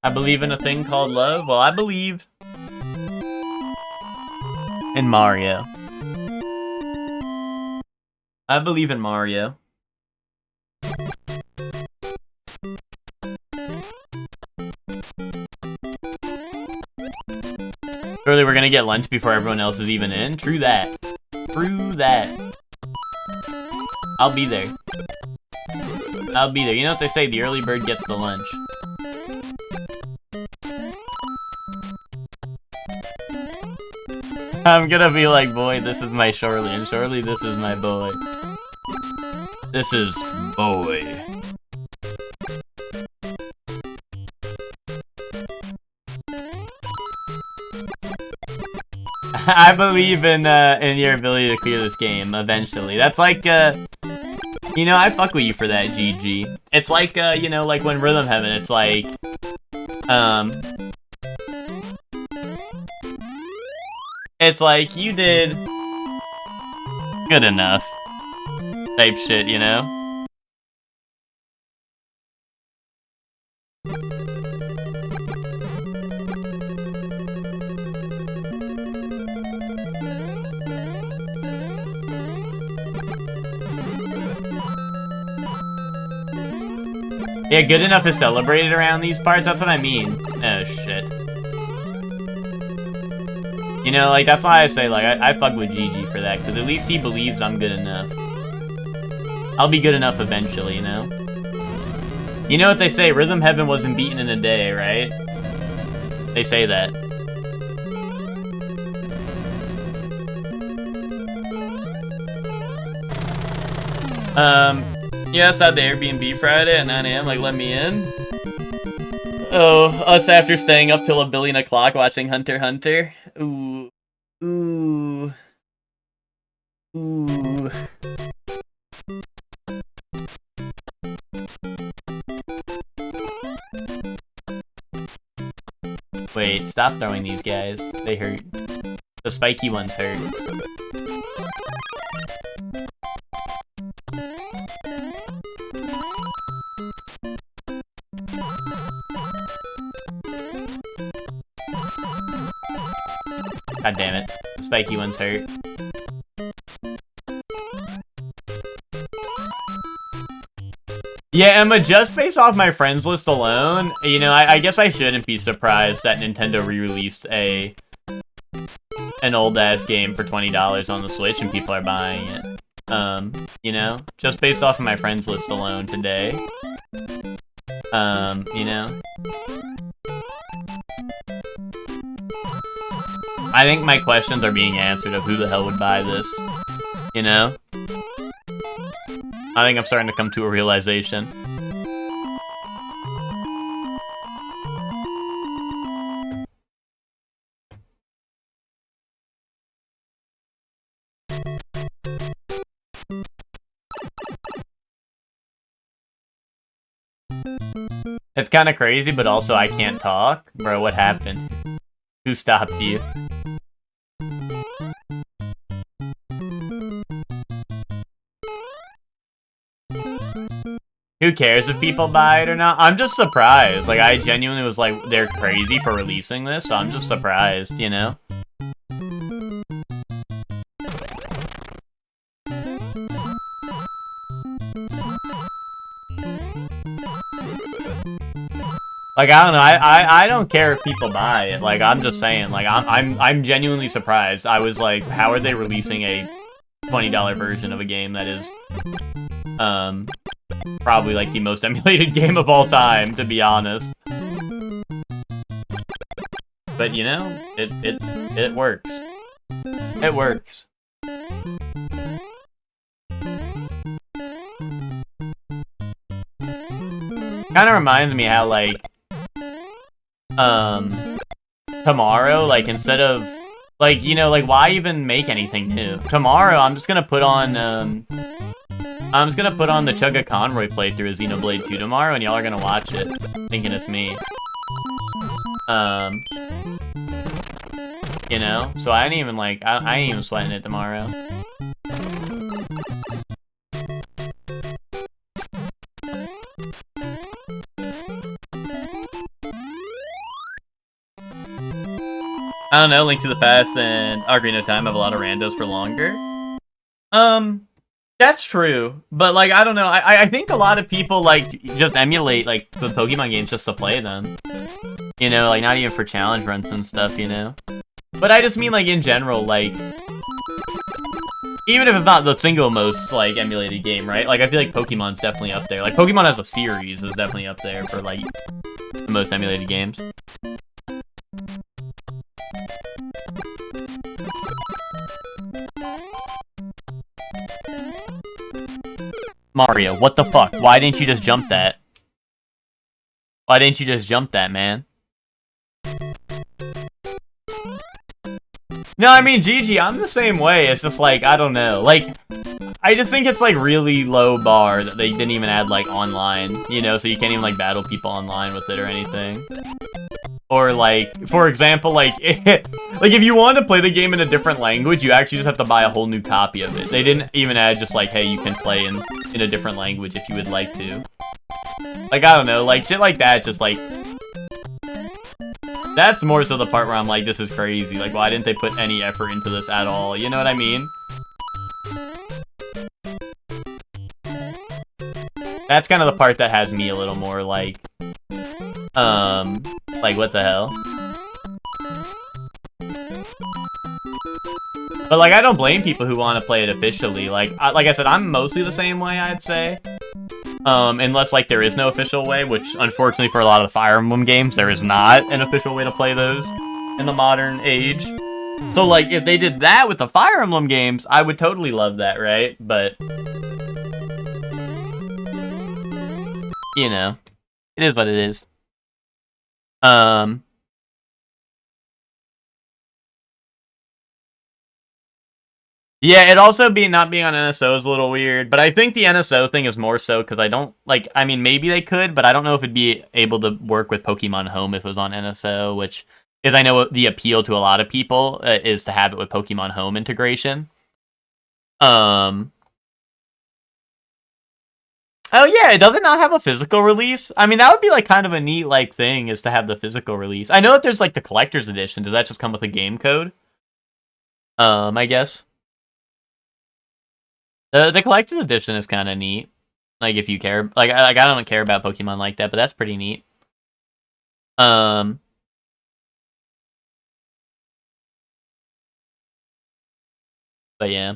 I believe in a thing called love. Well, I believe in Mario. I believe in Mario. Surely we're gonna get lunch before everyone else is even in. True that. True that. I'll be there. I'll be there. You know what they say, the early bird gets the lunch. I'm gonna be like, boy, this is my Shorely, and Shorely, this is my boy. This is boy. I believe in your ability to clear this game eventually. That's like, you know, I fuck with you for that, GG. It's like, you know, like when Rhythm Heaven, it's like, it's like, you did good enough type shit, you know? Yeah, good enough is celebrated around these parts, that's what I mean. Oh, shit. You know, like, that's why I say, like, I fuck with GG for that, because at least he believes I'm good enough. I'll be good enough eventually, you know? You know what they say, Rhythm Heaven wasn't beaten in a day, right? They say that. Yes, I had the Airbnb Friday at 9 AM, like, let me in. Oh, us after staying up till 1 billion o'clock watching Hunter x Hunter. Ooh. Ooh. Ooh. Wait, stop throwing these guys. They hurt. The spiky ones hurt. God damn it. The spiky ones hurt. Yeah, Emma, just based off my friends list alone, you know, I guess I shouldn't be surprised that Nintendo re-released an old-ass game for $20 on the Switch and people are buying it. You know, just based off of my friends list alone today. You know. I think my questions are being answered of who the hell would buy this, you know? I think I'm starting to come to a realization. It's kind of crazy, but also I can't talk. Bro, what happened? Who stopped you? Who cares if people buy it or not? I'm just surprised. Like, I genuinely was like, they're crazy for releasing this, so I'm just surprised, you know? Like, I don't know, I don't care if people buy it. Like, I'm just saying, like, I'm genuinely surprised. I was like, how are they releasing a $20 version of a game that is, probably like the most emulated game of all time, to be honest. But you know, it works. It works. Kind of reminds me how, like, tomorrow, like, instead of, like, you know, like, why even make anything new? Tomorrow, I'm just gonna put on, the Chugga Conroy playthrough of Xenoblade 2 tomorrow, and y'all are gonna watch it, thinking it's me. You know? So I ain't even, like, I ain't even sweating it tomorrow. I don't know, Link to the Past and Ocarina of Time have a lot of randos for longer. That's true, but, like, I don't know, I think a lot of people, like, just emulate, like, the Pokemon games just to play them. You know, like, not even for challenge runs and stuff, you know? But I just mean, like, in general, like, even if it's not the single most, like, emulated game, right? Like, I feel like Pokemon's definitely up there. Like, Pokemon as a series is definitely up there for, like, the most emulated games. Mario, what the fuck? Why didn't you just jump that? Why didn't you just jump that, man? No, I mean, GG, I'm the same way. It's just like, I don't know. Like, I just think it's, like, really low bar that they didn't even add, like, online, you know, so you can't even, like, battle people online with it or anything. Or, like, for example, like, like, if you want to play the game in a different language, you actually just have to buy a whole new copy of it. They didn't even add just, like, hey, you can play in a different language if you would like to. Like, I don't know, like, shit like that, just, like, that's more so the part where I'm like, this is crazy. Like, why didn't they put any effort into this at all? You know what I mean? That's kind of the part that has me a little more, like, what the hell? But, like, I don't blame people who want to play it officially. Like I said, I'm mostly the same way, I'd say. Unless, like, there is no official way, which, unfortunately, for a lot of the Fire Emblem games, there is not an official way to play those in the modern age. So, like, if they did that with the Fire Emblem games, I would totally love that, right? But, you know, it is what it is. Yeah, it also not being on NSO is a little weird, but I think the NSO thing is more so because I don't, like, I mean, maybe they could, but I don't know if it'd be able to work with Pokemon Home if it was on NSO, which is, I know, the appeal to a lot of people is to have it with Pokemon Home integration. Oh yeah, does it not have a physical release? I mean, that would be, like, kind of a neat, like, thing, is to have the physical release. I know that there's, like, the collector's edition. Does that just come with a game code? I guess. The collector's edition is kind of neat. Like, if you care, like I don't care about Pokemon like that, but that's pretty neat. But yeah.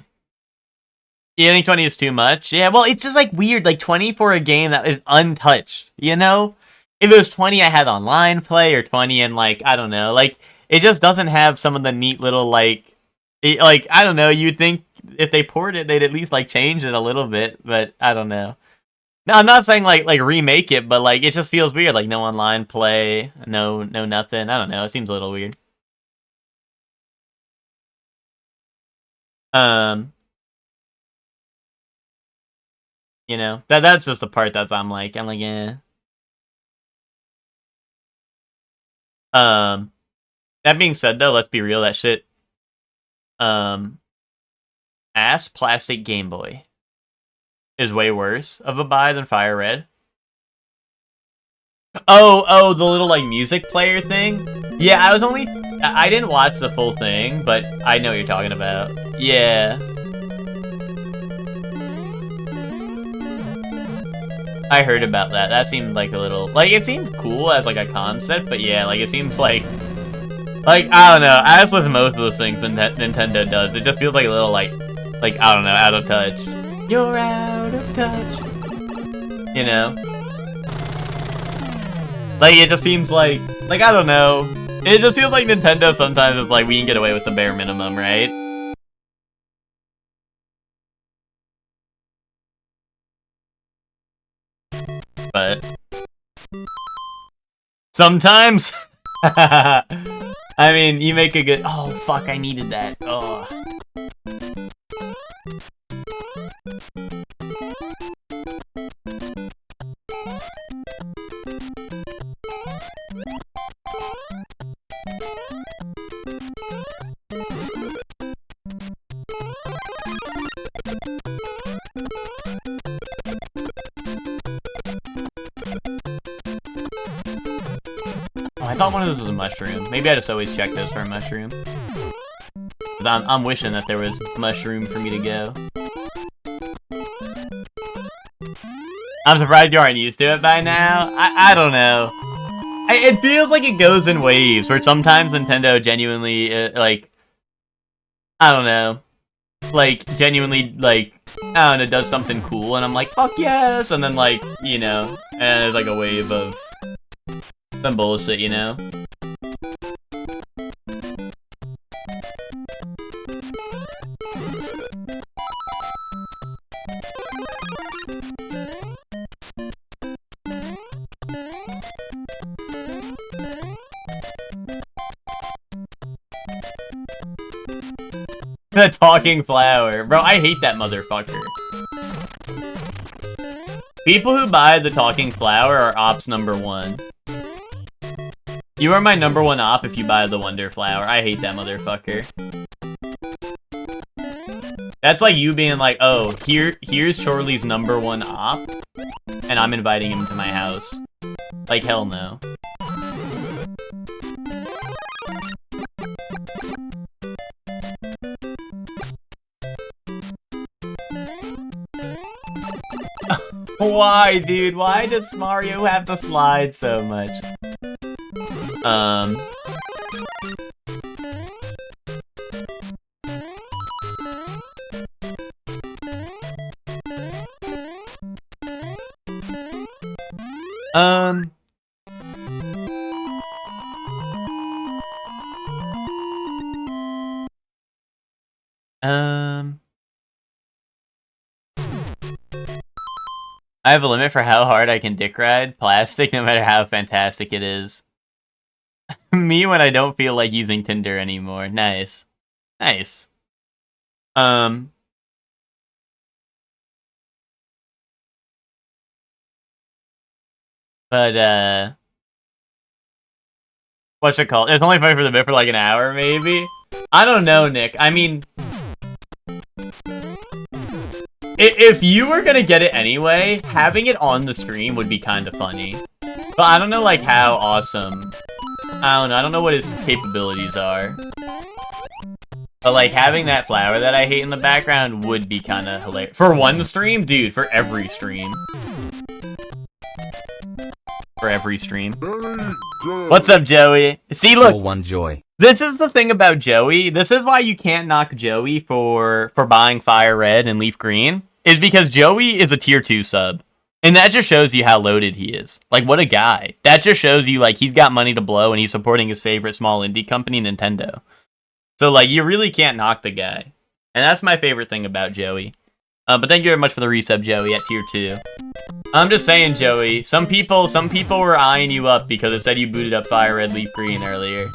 You think 20 is too much? Yeah, well, it's just, like, weird, like, 20 for a game that is untouched, you know? If it was 20 I had online play, or 20 and, like, I don't know, like, it just doesn't have some of the neat little, like, I don't know, you'd think if they poured it, they'd at least, like, change it a little bit, but I don't know. No, I'm not saying, like remake it, but, like, it just feels weird, like, no online play, no nothing, I don't know, it seems a little weird. You know, that's just the part I'm like, yeah. That being said, though, let's be real, that shit, ass plastic Game Boy is way worse of a buy than Fire Red. Oh, the little, like, music player thing? Yeah, I didn't watch the full thing, but I know what you're talking about. Yeah. I heard about that. That seemed like a little... Like, it seemed cool as, like, a concept, but yeah, like, it seems like... Like, I don't know. As with most of those things that Nintendo does, it just feels like a little, like, I don't know, out of touch. You're out of touch. You know? Like, it just seems like, I don't know. It just feels like Nintendo sometimes is like, we can get away with the bare minimum, right? But sometimes, I mean, you make a good, oh, fuck, I needed that, oh. I thought one of those was a mushroom. Maybe I just always check those for a mushroom. I'm wishing that there was mushroom for me to go. I'm surprised you aren't used to it by now. I don't know. It feels like it goes in waves, where sometimes Nintendo genuinely, like, I don't know. Like, genuinely, like, I don't know, does something cool, and I'm like, fuck yes! And then, like, you know, and there's like a wave of some bullshit, you know? The talking flower. Bro, I hate that motherfucker. People who buy the talking flower are ops #1. You are my #1 op if you buy the Wonder Flower. I hate that motherfucker. That's like you being like, oh, here's Shorley's #1 op, and I'm inviting him to my house. Like, hell no. Why, dude? Why does Mario have to slide so much? I have a limit for how hard I can dick ride plastic, no matter how fantastic it is. Me when I don't feel like using Tinder anymore. Nice. Nice. But, what's it called? It's only funny for the bit for like an hour, maybe? I don't know, Nick. I mean, if you were gonna get it anyway, having it on the stream would be kind of funny. But I don't know, like, how awesome. I don't know. I don't know what his capabilities are. But, like, having that flower that I hate in the background would be kind of hilarious. For one stream? Dude, for every stream. For every stream. What's up, Joey? See, look. One joy. This is the thing about Joey. This is why you can't knock Joey for buying Fire Red and Leaf Green. Is because Joey is a tier 2 sub. And that just shows you how loaded he is. Like, what a guy. That just shows you, like, he's got money to blow and he's supporting his favorite small indie company, Nintendo. So, like, you really can't knock the guy. And that's my favorite thing about Joey. But thank you very much for the resub, Joey, at tier 2. I'm just saying, Joey, some people were eyeing you up because it said you booted up Fire Red Leaf Green earlier.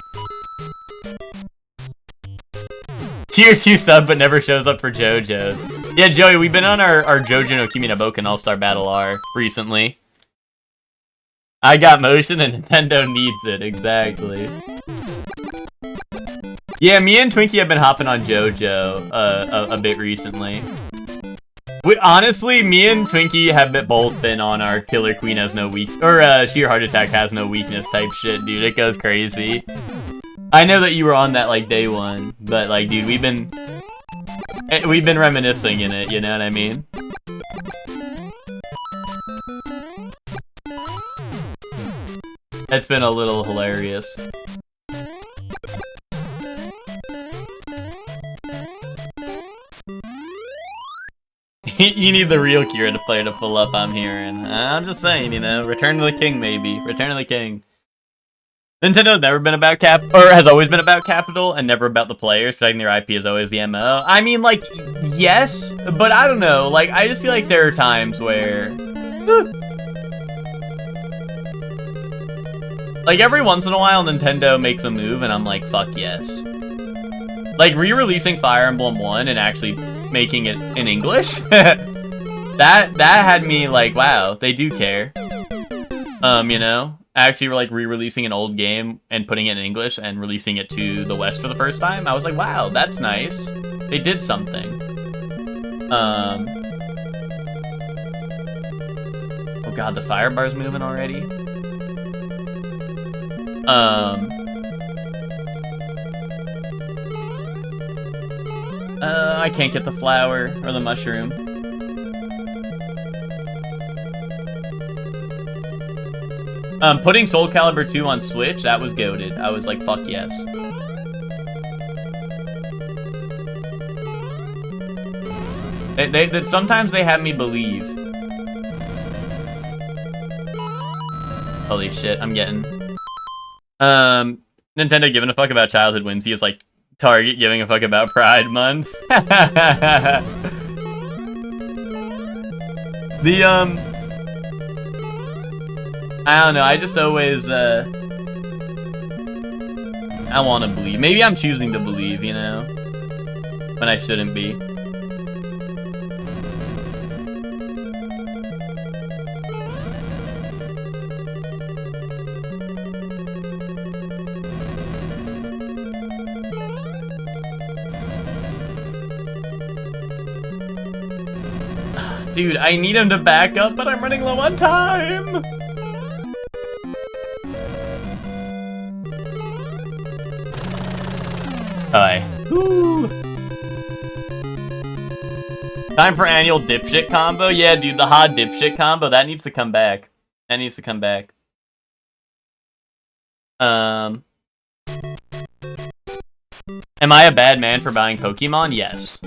Tier 2 sub, but never shows up for JoJo's. Yeah, Joey, we've been on our JoJo no Kimi no Boken All-Star Battle R recently. I got motion and Nintendo needs it, exactly. Yeah, me and Twinkie have been hopping on JoJo a bit recently. Honestly, me and Twinkie have both been on our Killer Queen has no weak, or Sheer Heart Attack has no weakness type shit, dude. It goes crazy. I know that you were on that like day one, but like, dude, we've been reminiscing in it. You know what I mean? It's been a little hilarious. You need the real Kira to play to pull up, I'm hearing. I'm just saying, you know, Return of the King, maybe. Return of the King. Nintendo's never been about has always been about capital and never about the players. Protecting their IP is always the MO. I mean, like, yes, but I don't know. Like, I just feel like there are times where... like, every once in a while, Nintendo makes a move, and I'm like, fuck yes. Like, re-releasing Fire Emblem 1 and actually making it in English? that had me like, wow, they do care. You know? Actually, like, re-releasing an old game and putting it in English and releasing it to the West for the first time. I was like, wow, that's nice. They did something. Oh god, the fire bar's moving already? I can't get the flower or the mushroom. Putting Soul Calibur 2 on Switch, that was goated. I was like, fuck yes. Sometimes they have me believe. Holy shit, I'm getting... Nintendo giving a fuck about childhood whimsy is like Target giving a fuck about Pride Month. I don't know, I just always, I want to believe. Maybe I'm choosing to believe, you know? When I shouldn't be. Dude, I need him to back up, but I'm running low on time! Hi. Ooh. Time for annual dipshit combo? Yeah, dude, the hot dipshit combo, that needs to come back. That needs to come back. Am I a bad man for buying Pokemon? Yes.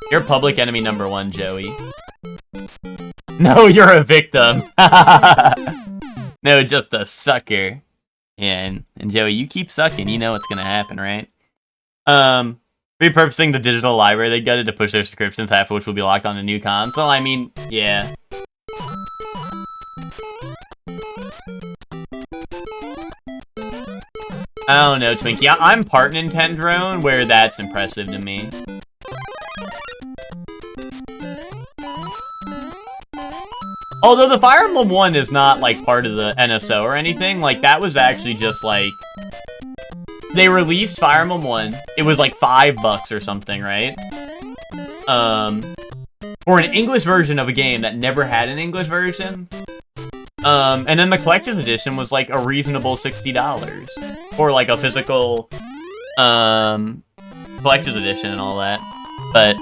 You're public enemy number 1, Joey. No, you're a victim. No, just a sucker. Yeah, and Joey, you keep sucking, you know what's gonna happen, right? Repurposing the digital library they gutted to push their subscriptions, half of which will be locked on the new console. I mean, yeah. I don't know, Twinkie. I'm part Nintendrone, where that's impressive to me. Although the Fire Emblem 1 is not, like, part of the NSO or anything, like, that was actually just, like... They released Fire Emblem 1, it was, like, $5 or something, right? For an English version of a game that never had an English version. And then the Collector's Edition was, like, a reasonable $60. For, like, a physical, Collector's Edition and all that. But...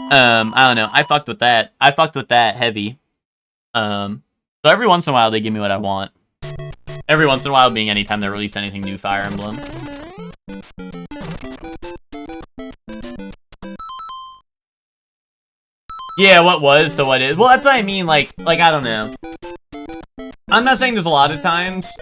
I don't know. I fucked with that. I fucked with that heavy. So every once in a while, they give me what I want. Every once in a while being anytime they release anything new Fire Emblem. Yeah, what was to what is. Well, that's what I mean, like, I don't know. I'm not saying there's a lot of times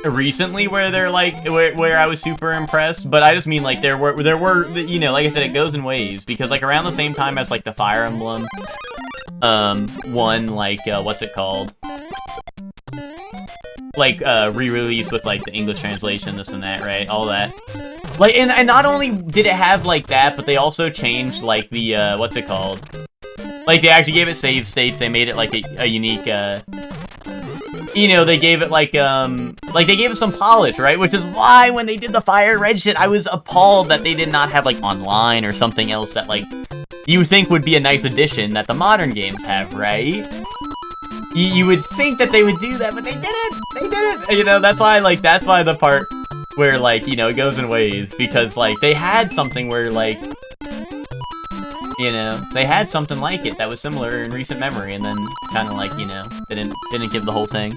recently where they're like where I was super impressed, but I just mean like there were you know, like I said, it goes in waves, because like around the same time as like the Fire Emblem one, like what's it called, like re-release with like the English translation, this and that, right, all that, like, and not only did it have like that, but they also changed like the what's it called, like they actually gave it save states, they made it like a unique you know, they gave it like they gave it some polish, right? Which is why when they did the Fire Red shit, I was appalled that they did not have like online or something else that like you think would be a nice addition that the modern games have, right? You would think that they would do that, but they didn't. They didn't. You know, that's why the part where like, you know, it goes in waves, because like they had something where like You know, they had something like it that was similar in recent memory, and then kind of like, you know, didn't give the whole thing.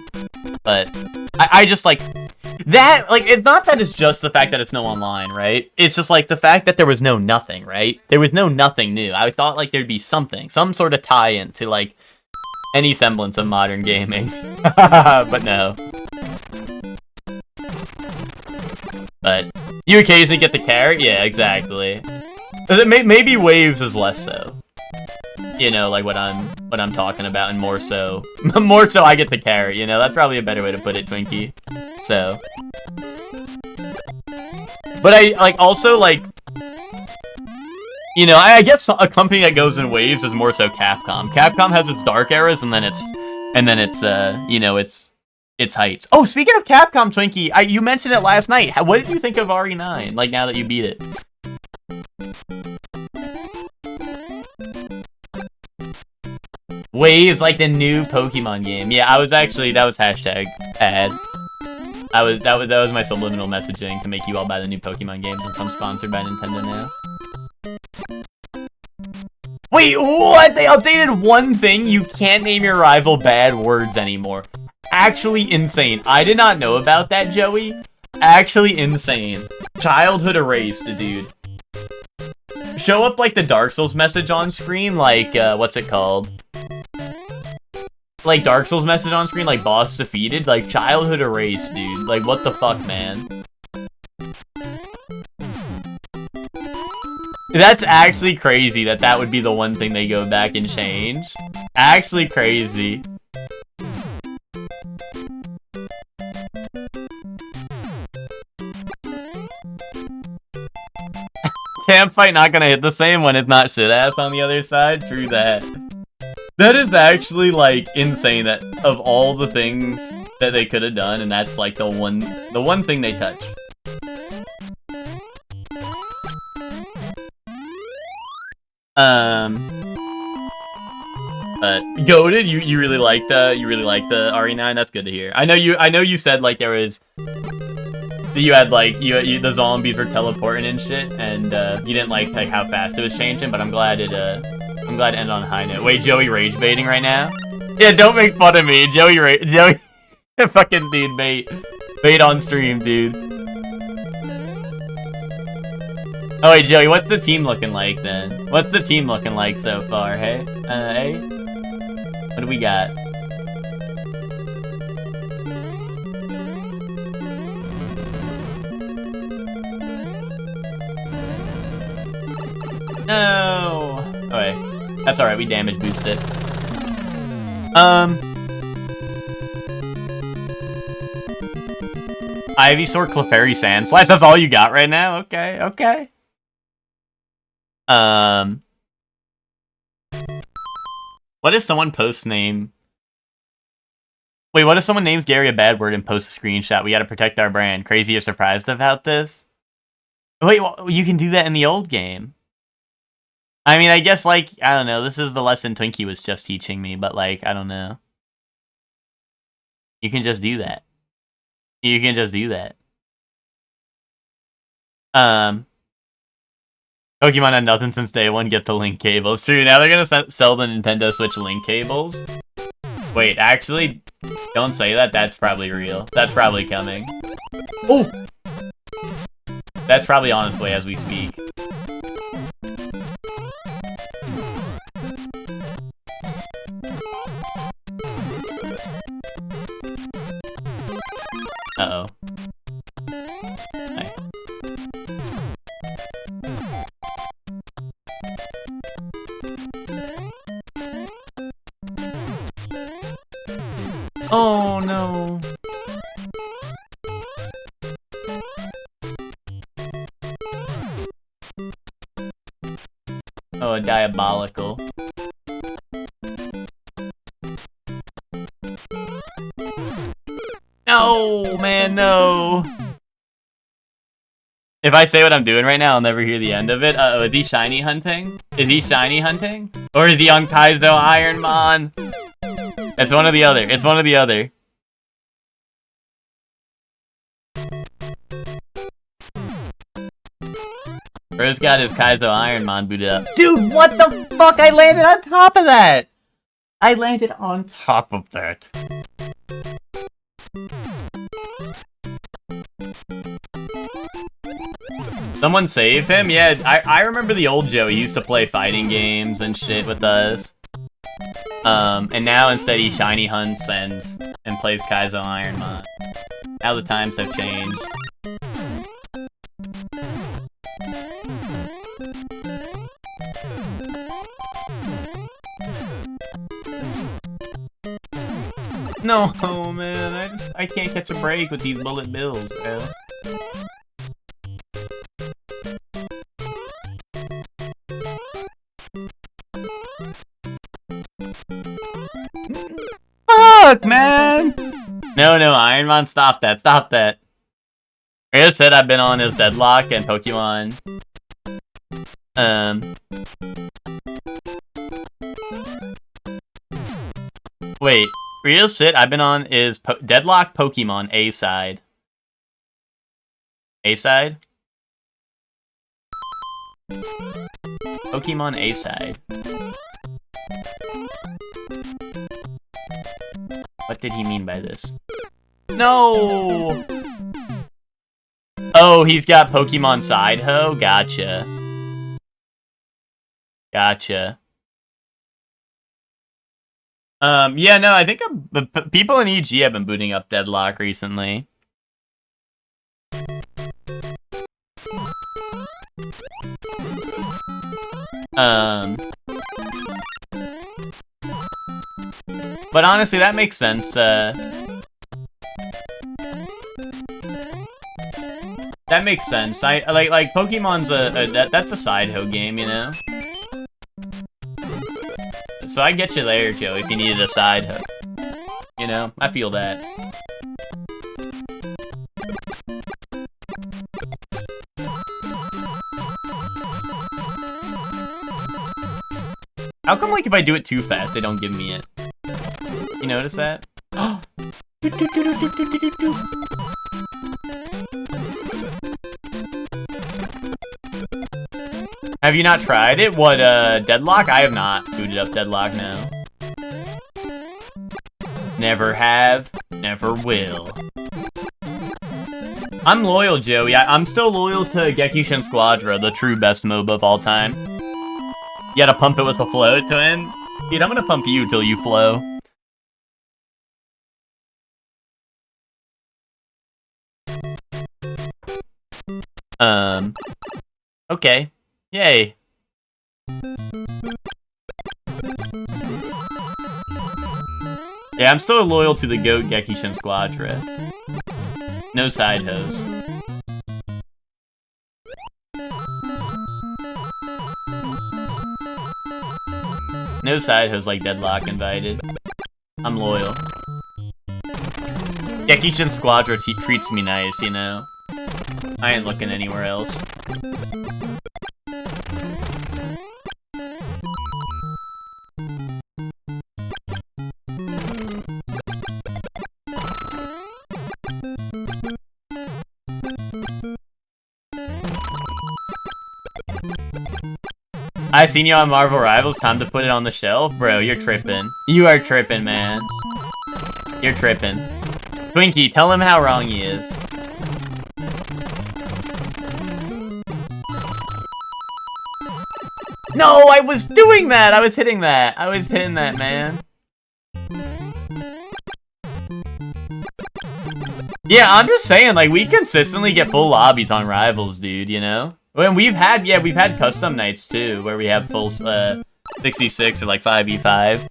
But I just like that. Like, it's not that it's just the fact that it's no online, right? It's just like the fact that there was no nothing, right? There was no nothing new. I thought like there'd be something, some sort of tie-in to like any semblance of modern gaming, but no. But you occasionally get the carrot, yeah, exactly. Maybe Waves is less so. You know, like what I'm talking about, and more so I get the carrot. You know, that's probably a better way to put it, Twinkie. So, but I like also like, you know, I guess a company that goes in waves is more so Capcom. Capcom has its dark eras, and then it's you know, its heights. Oh, speaking of Capcom, Twinkie, you mentioned it last night. What did you think of RE9? Like now that you beat it. Waves, like the new Pokemon game. Yeah, I was actually, that was hashtag ad. That was my subliminal messaging to make you all buy the new Pokemon games, since I'm sponsored by Nintendo now. Wait, what? They updated one thing? You can't name your rival bad words anymore. Actually insane. I did not know about that, Joey. Actually insane. Childhood erased, dude. Show up like the Dark Souls message on screen, like, what's it called? Like Dark Souls message on screen, like boss defeated, like childhood erased, dude. Like what the fuck, man? That's actually crazy that would be the one thing they go back and change. Actually crazy. Camp fight not gonna hit the same when it's not shit ass on the other side. True that. That is actually, like, insane that of all the things that they could have done, and that's, like, the one thing they touch. But goated, you really liked the RE9. That's good to hear. I know you said like there was you had like you the zombies were teleporting and shit, and you didn't like how fast it was changing. But I'm glad it ended on a high note. Wait, Joey rage baiting right now? Yeah, don't make fun of me, Joey. Fucking dude, bait on stream, dude. Oh wait, Joey, what's the team looking like then? What's the team looking like so far? Hey, hey, what do we got? No. Oh wait, that's all right. We damage boosted. Ivysaur, Clefairy, Sandslash. That's all you got right now? Okay, okay. What if someone posts name? Wait, what if someone names Gary a bad word and posts a screenshot? We gotta protect our brand. Crazy, you're surprised about this? Wait, well, you can do that in the old game. I mean, I guess, like, I don't know. This is the lesson Twinkie was just teaching me, but, like, I don't know. You can just do that. You can just do that. Pokemon had nothing since day one. Get the link cables. True, now they're gonna sell the Nintendo Switch link cables. Wait, actually, don't say that. That's probably real. That's probably coming. Oh! That's probably on its way as we speak. Uh-oh. Hi. Oh no. Oh, a diabolical. No, man, no. If I say what I'm doing right now, I'll never hear the end of it. Uh-oh, is he shiny hunting? Is he shiny hunting? Or is he on Kaizo Ironmon? It's one or the other. It's one or the other. Bro's got his Kaizo Ironmon booted up. Dude, what the fuck? I landed on top of that! I landed on top of that. Someone save him? Yeah, I remember the old Joe. He used to play fighting games and shit with us. And now instead he shiny hunts and plays Kaizo Ironmon. Now the times have changed. No, man, I can't catch a break with these bullet bills, bro. Fuck, man! No, Ironmon, stop that, stop that. I just said I've been on his Deadlock and Pokemon. Wait, real shit, I've been on is Deadlock Pokemon A-side. A-side? Pokemon A-side. What did he mean by this? No! Oh, he's got Pokemon Side-Ho? Gotcha. Gotcha. Yeah, no, I think people in EG have been booting up Deadlock recently. But honestly, that makes sense. That makes sense. I like Pokemon's that's a Side-Ho game, you know. So I get you there, Joe, if you needed a Side-Ho. You know, I feel that. How come, like, if I do it too fast, they don't give me it? You notice that? Have you not tried it? What, Deadlock? I have not booted up Deadlock now. Never have, never will. I'm loyal, Joey. I'm still loyal to Gekishin Squadra, the true best MOBA of all time. You gotta pump it with a float to him? Dude, I'm gonna pump you till you flow. Okay. Yay. Yeah, I'm still loyal to the GOAT Gekishin Squadra. No Side-Hos. No Side-Hos like Deadlock invited. I'm loyal. Gekishin Squadra treats me nice, you know? I ain't looking anywhere else. I seen you on Marvel Rivals, time to put it on the shelf? Bro, you're tripping. You are tripping, man. You're tripping. Twinkie, tell him how wrong he is. No, I was doing that! I was hitting that! I was hitting that, man. Yeah, I'm just saying, like, we consistently get full lobbies on Rivals, dude, you know? When we've had custom nights, too, where we have full, 66 or, like, 5v5.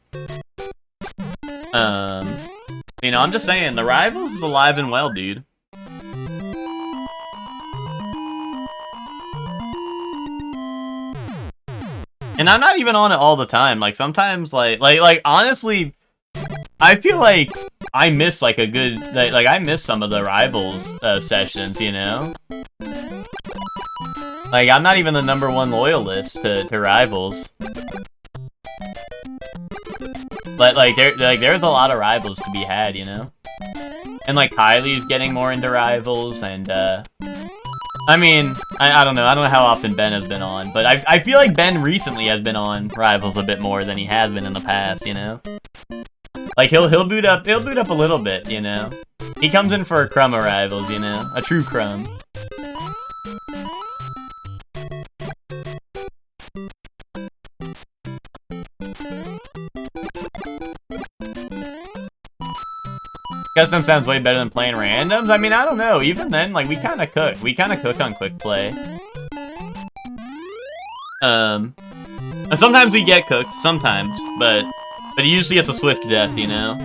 You know, I'm just saying, the Rivals is alive and well, dude. And I'm not even on it all the time. Like, sometimes, like, honestly, I feel like I miss, like, a good, like, I miss some of the Rivals, sessions, you know? Like, I'm not even the #1 loyalist to Rivals. But, like, there's a lot of Rivals to be had, you know? And, like, Kylie's getting more into Rivals, and, I mean, I don't know. I don't know how often Ben has been on, but I feel like Ben recently has been on Rivals a bit more than he has been in the past, you know? Like, he'll boot up a little bit, you know? He comes in for a crumb of Rivals, you know? A true crumb. Custom sounds way better than playing randoms. I mean, I don't know. Even then, like, we kind of cook. We kind of cook on quick play. Sometimes we get cooked. Sometimes, but usually it's a swift death, you know.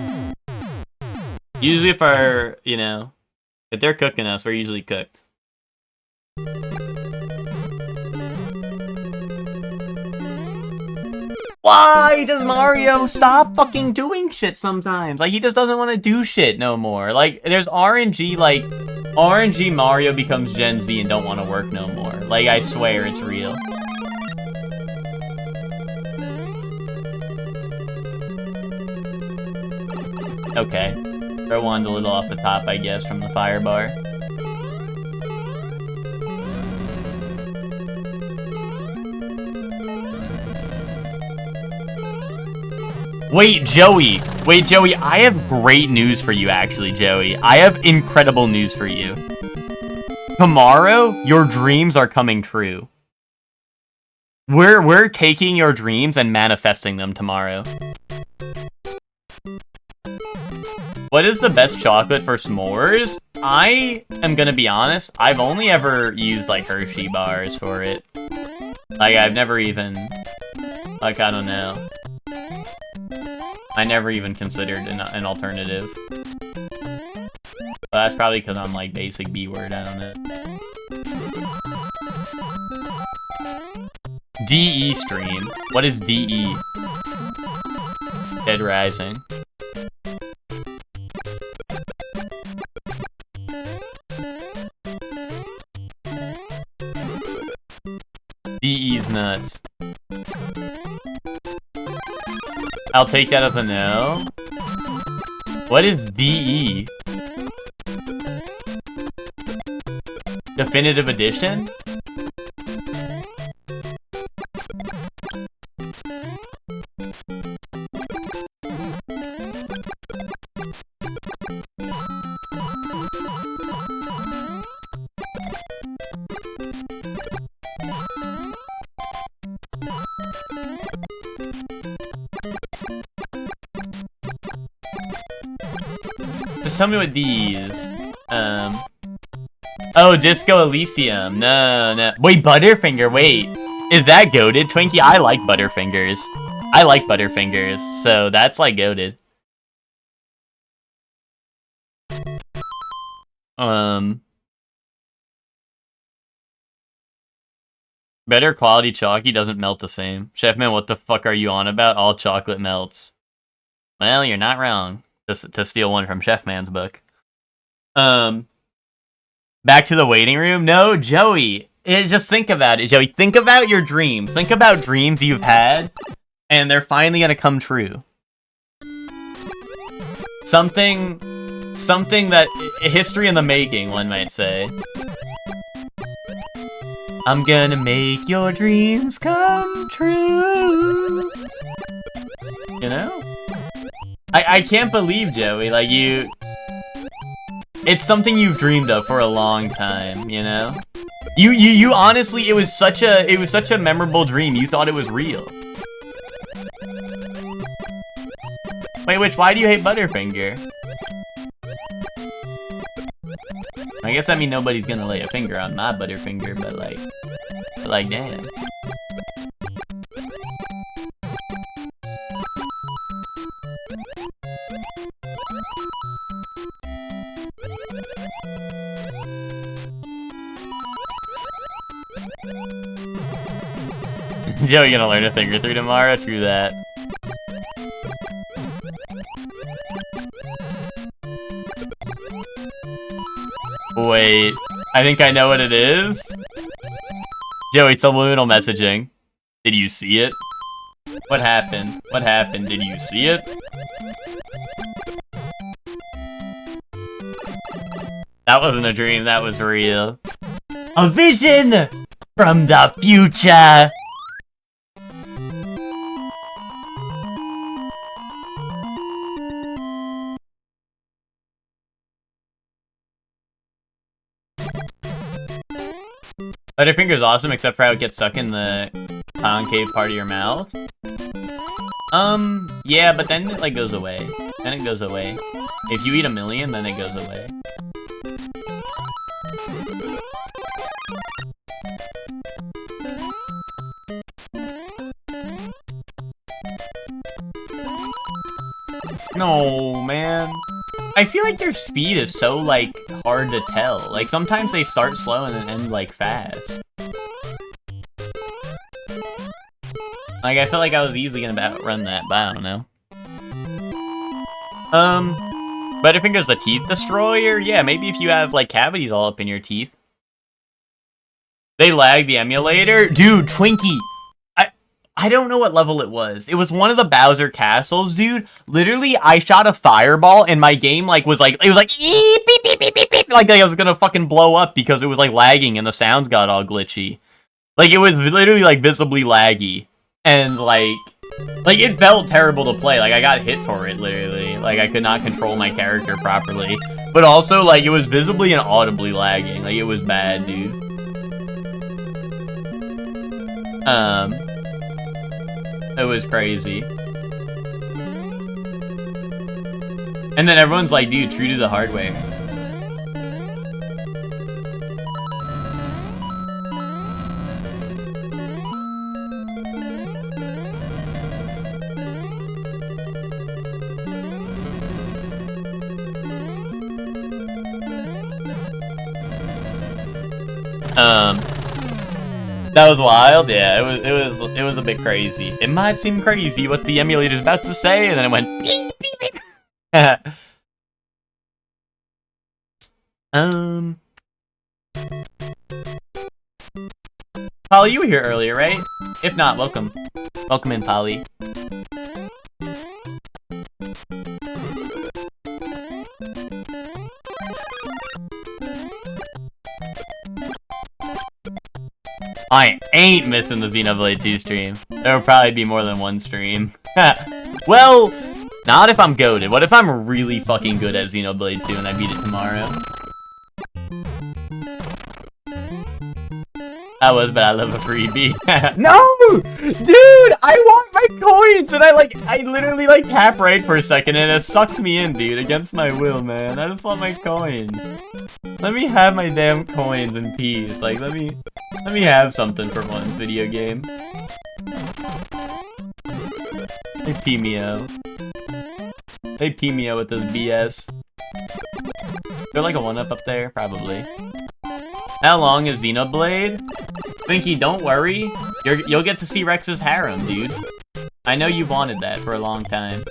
Usually, if they're cooking us, we're usually cooked. Why does Mario stop fucking doing shit sometimes? Like, he just doesn't want to do shit no more. Like, there's RNG, like, RNG Mario becomes Gen Z and don't want to work no more. Like, I swear it's real. Okay. Throw one a little off the top, I guess, from the fire bar. Wait, Joey, I have great news for you, actually, Joey. I have incredible news for you. Tomorrow, your dreams are coming true. We're taking your dreams and manifesting them tomorrow. What is the best chocolate for s'mores? I am gonna be honest, I've only ever used, like, Hershey bars for it. Like, I've never even... Like, I don't know. I never even considered an alternative. But that's probably because I'm like basic B-word, I don't know. DE stream. What is DE? Dead Rising. DE's nuts. I'll take that as a no. What is DE? Definitive Edition? Just tell me what D is. Oh, Disco Elysium. No. Wait, Butterfinger, wait. Is that goated? Twinkie, I like Butterfingers. I like Butterfingers, so that's like goated. Better quality chalky doesn't melt the same. Chefman, what the fuck are you on about? All chocolate melts. Well, you're not wrong. To steal one from Chefman's book. Back to the waiting room? No, Joey. Just think about it, Joey. Think about your dreams. Think about dreams you've had, and they're finally gonna come true. Something that history in the making, one might say. I'm gonna make your dreams come true. You know? I can't believe, Joey, like you... It's something you've dreamed of for a long time, you know? You honestly, it was such a memorable dream, you thought it was real. Wait, why do you hate Butterfinger? I guess that means nobody's gonna lay a finger on my Butterfinger, but like, damn. Joey gonna learn a thing or three tomorrow? True that. Wait, I think I know what it is. Joey, subliminal messaging. Did you see it? What happened? What happened? Did you see it? That wasn't a dream, that was real. A vision from the future. Butterfinger's awesome, except for how it gets stuck in the concave part of your mouth. Yeah, but then it, like, goes away. Then it goes away. If you eat 1,000,000, then it goes away. No, man. I feel like their speed is so, like, hard to tell. Like, sometimes they start slow and then end, like, fast. Like, I felt like I was easily gonna outrun that, but I don't know. Butterfinger's the teeth destroyer? Yeah, maybe if you have, like, cavities all up in your teeth. They lag the emulator? Dude, Twinkie! I don't know what level it was. It was one of the Bowser castles, dude. Literally, I shot a fireball and my game, like, was like, it was like, beep, beep, beep, beep, beep, beep. Like I was gonna fucking blow up because it was, like, lagging and the sounds got all glitchy. Like, it was literally, like, visibly laggy. And, like, it felt terrible to play. Like, I got hit for it, literally. Like, I could not control my character properly. But also, like, it was visibly and audibly lagging. Like, it was bad, dude. It was crazy. And then everyone's like, dude, true to the hardware. That was wild. Yeah, it was a bit crazy. It might seem crazy what the emulator's about to say, and then it went beep beep beep. Polly, you were here earlier, right? If not, welcome. Welcome in, Polly. I ain't missing the Xenoblade 2 stream. There will probably be more than one stream. Well, not if I'm goated. What if I'm really fucking good at Xenoblade 2 and I beat it tomorrow? I was, but I love a freebie. No! Dude, I want my coins! And I literally, like, tap right for a second and it sucks me in, dude, against my will, man. I just want my coins. Let me have my damn coins in peace. Like, let me have something for once, video game. Hey, Pimeo. Hey, Pimeo with this BS. Feel like a 1-up up there? Probably. How long is Xenoblade? Twinkie, don't worry. You'll get to see Rex's harem, dude. I know you've wanted that for a long time.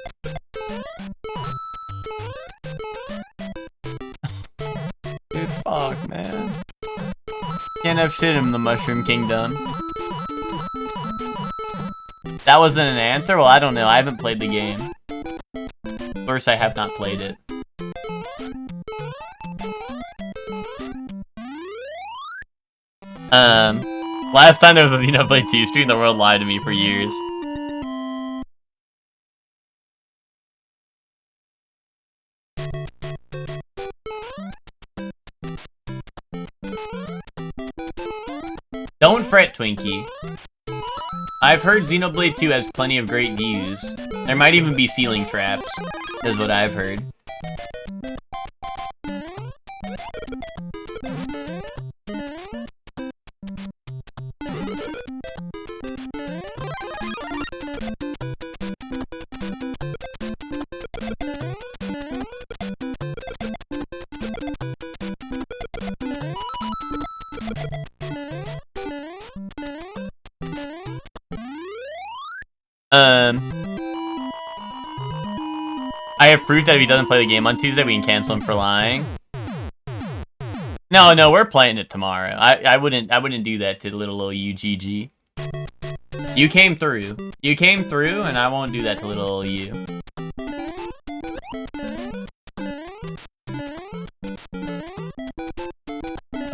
Dude, fuck, man. Can't have shit in the Mushroom Kingdom. That wasn't an answer? Well, I don't know. I haven't played the game. First, I have not played it. Last time there was a Xenoblade 2 stream, the world lied to me for years. Don't fret, Twinkie. I've heard Xenoblade 2 has plenty of great views. There might even be ceiling traps, is what I've heard. I have proof that if he doesn't play the game on Tuesday, we can cancel him for lying. No, we're playing it tomorrow. I wouldn't do that to little old UGG. You came through. You came through, and I won't do that to little old you.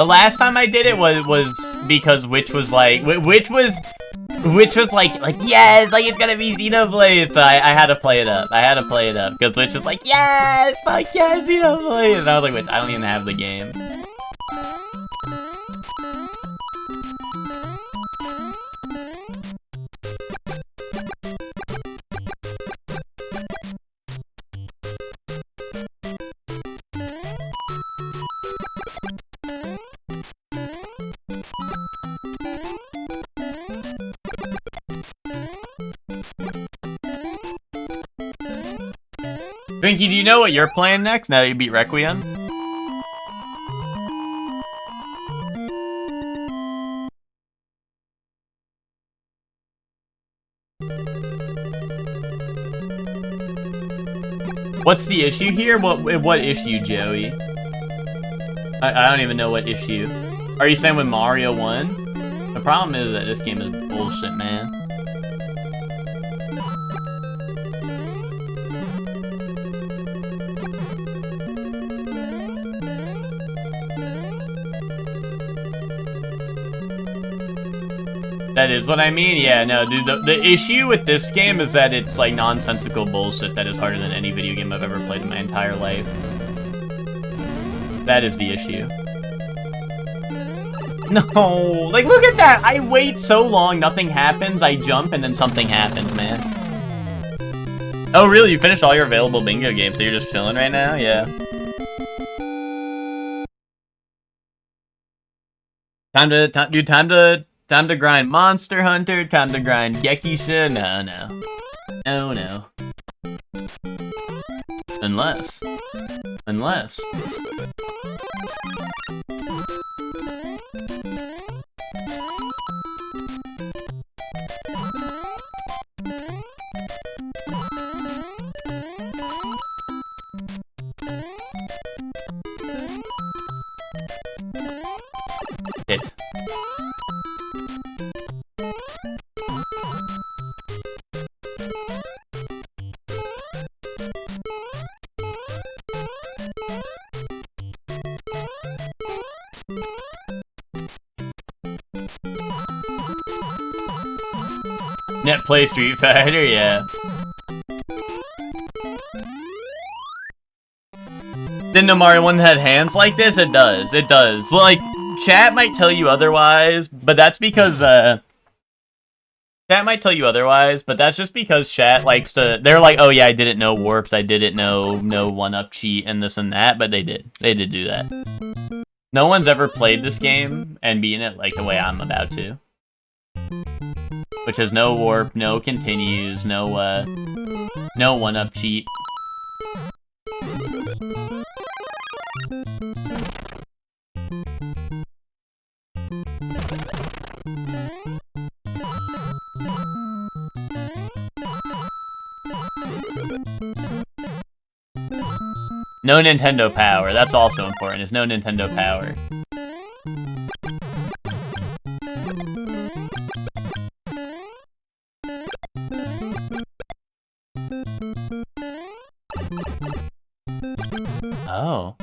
The last time I did it was because Witch was like, Witch was like, yes, like it's gonna be Xenoblade. So I had to play it up. Because Witch was like, yes, fuck yes, Xenoblade. And I was like, Witch, I don't even have the game. Twinkie, do you know what you're playing next now that you beat Requiem? What's the issue here? What issue, Joey? I don't even know what issue. Are you saying with Mario 1? The problem is that this game is bullshit, man. That is what I mean? Yeah, no, dude, the issue with this game is that it's, like, nonsensical bullshit that is harder than any video game I've ever played in my entire life. That is the issue. No, like, look at that! I wait so long, nothing happens, I jump, and then something happens, man. Oh, really? You finished all your available bingo games, so you're just chilling right now? Yeah. Time to grind Monster Hunter, time to grind Gekisha, no. Unless. Hit. Net play Street Fighter, yeah. Didn't know Mario 1 had hands like this? It does. Like, chat might tell you otherwise, but that's because, chat might tell you otherwise, but that's just because chat likes to, they're like, oh yeah, I didn't know warps, I didn't know no one-up cheat and this and that, but they did do that. No one's ever played this game and beaten it like the way I'm about to. Which has no warp, no continues, no one-up cheat. No Nintendo power, that's also important, is no Nintendo power. Oh.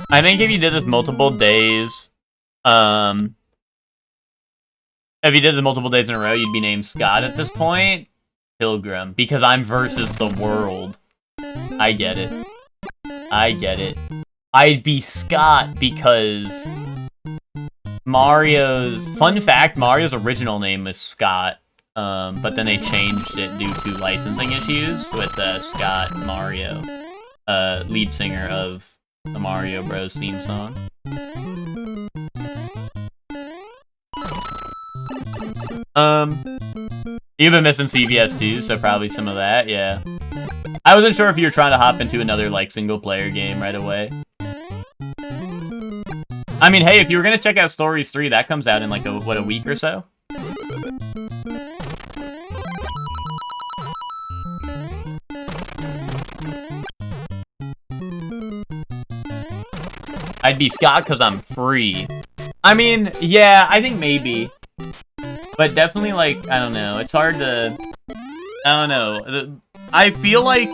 I think if you did this multiple days, if you did this multiple days in a row, you'd be named Scott at this point. Pilgrim, because I'm versus the world. I get it. I'd be Scott because fun fact, Mario's original name was Scott. But then they changed it due to licensing issues with Scott Mario, lead singer of the Mario Bros. Theme song. You've been missing CVS too, so probably some of that, yeah. I wasn't sure if you were trying to hop into another, like, single-player game right away. I mean, hey, if you were gonna check out Stories 3, that comes out in, like, a week or so? I'd be Scott because I'm free. I mean, yeah, I think maybe. But definitely, like, I don't know. It's hard to... I don't know. I feel like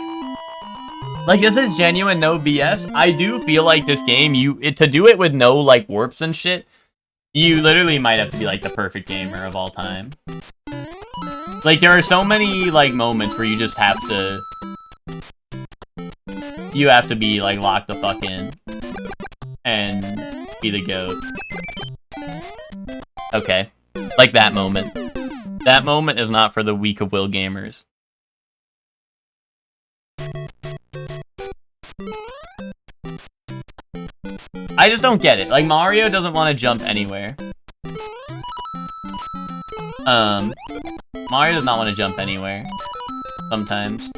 Like, this is genuine, no BS. I do feel like this game, to do it with no, like, warps and shit, you literally might have to be, like, the perfect gamer of all time. Like, there are so many, like, moments where you just have to... You have to be, like, locked the fuck in. And be the GOAT. Okay. Like that moment. That moment is not for the weak of will gamers. I just don't get it. Like, Mario doesn't want to jump anywhere. Mario does not want to jump anywhere. Sometimes.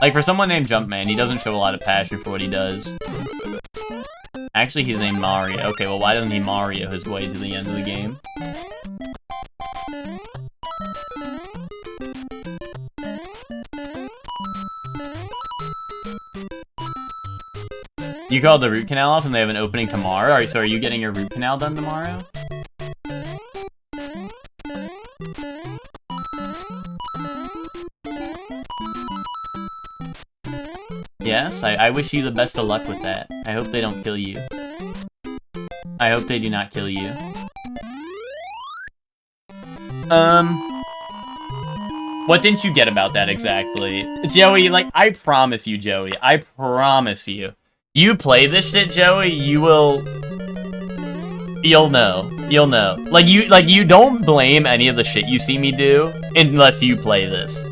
Like, for someone named Jumpman, he doesn't show a lot of passion for what he does. Actually, he's named Mario. Okay, well, why doesn't he Mario his way to the end of the game? You called the root canal off and they have an opening tomorrow? Alright, so are you getting your root canal done tomorrow? Yes, I wish you the best of luck with that. I hope they don't kill you. I hope they do not kill you. What didn't you get about that exactly? Joey, like, I promise you, Joey. I promise you. You play this shit, Joey, you'll know. You'll know. Like, you don't blame any of the shit you see me do unless you play this.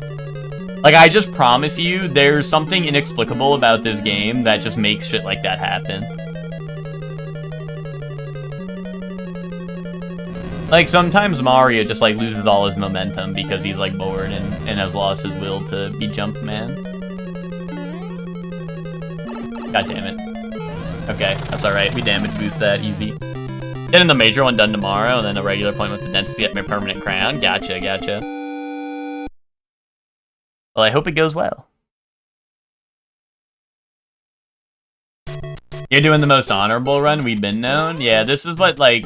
Like, I just promise you, there's something inexplicable about this game that just makes shit like that happen. Like, sometimes Mario just, like, loses all his momentum because he's, like, bored and has lost his will to be Jumpman. God damn it. Okay, that's alright. We damage boost that, easy. Getting the major one done tomorrow, and then a regular appointment with the dentist to get my permanent crown. Gotcha, gotcha. Well, I hope it goes well. You're doing the most honorable run we've been known? Yeah, this is what, like...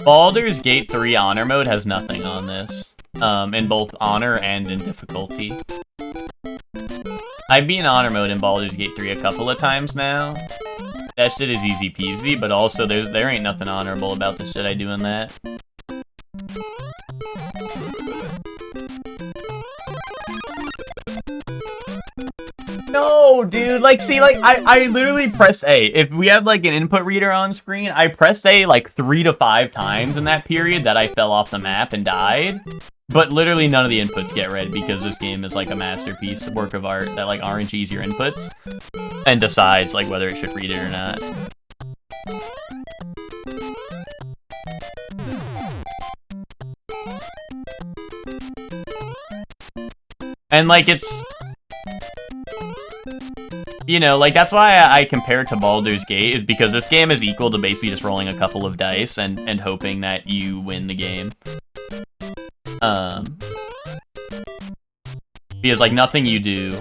Baldur's Gate 3 Honor Mode has nothing on this. In both Honor and in difficulty. I've been in Honor Mode in Baldur's Gate 3 a couple of times now. That shit is easy peasy, but also there ain't nothing honorable about the shit I do in that. No, dude, like, see, like, I literally pressed A. If we had, like, an input reader on screen, I pressed A, like, 3 to 5 times in that period that I fell off the map and died. But literally none of the inputs get read because this game is, like, a masterpiece, work of art that, like, RNGs your inputs and decides, like, whether it should read it or not. And, like, it's... You know, like, that's why I compare it to Baldur's Gate, is because this game is equal to basically just rolling a couple of dice and hoping that you win the game. Because, like, nothing you do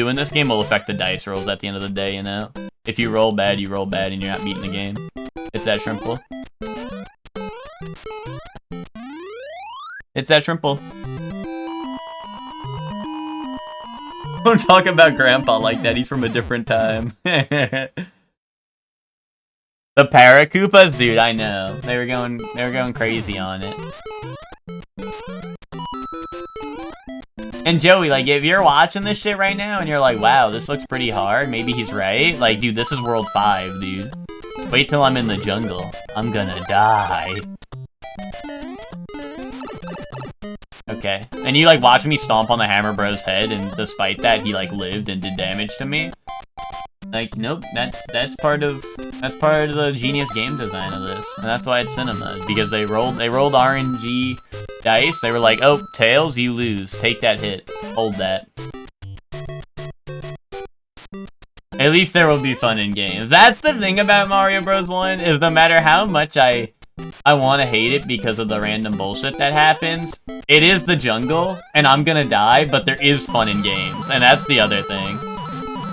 in this game will affect the dice rolls at the end of the day, you know? If you roll bad, you roll bad and you're not beating the game. It's that simple. It's that simple. Don't talk about Grandpa like that, he's from a different time. The Paracoopas? Dude, I know. They were going crazy on it. And Joey, like, if you're watching this shit right now and you're like, wow, this looks pretty hard, maybe he's right. Like, dude, this is World 5, dude. Wait till I'm in the jungle. I'm gonna die. Okay. And you, like, watching me stomp on the Hammer Bros head, and despite that, he, like, lived and did damage to me? Like, nope, that's part of the genius game design of this. And that's why it's cinema, because they rolled RNG dice. They were like, oh, Tails, you lose. Take that hit. Hold that. At least there will be fun in games. That's the thing about Mario Bros. 1, is no matter how much I want to hate it because of the random bullshit that happens, it is the jungle, and I'm gonna die, but there is fun in games. And that's the other thing.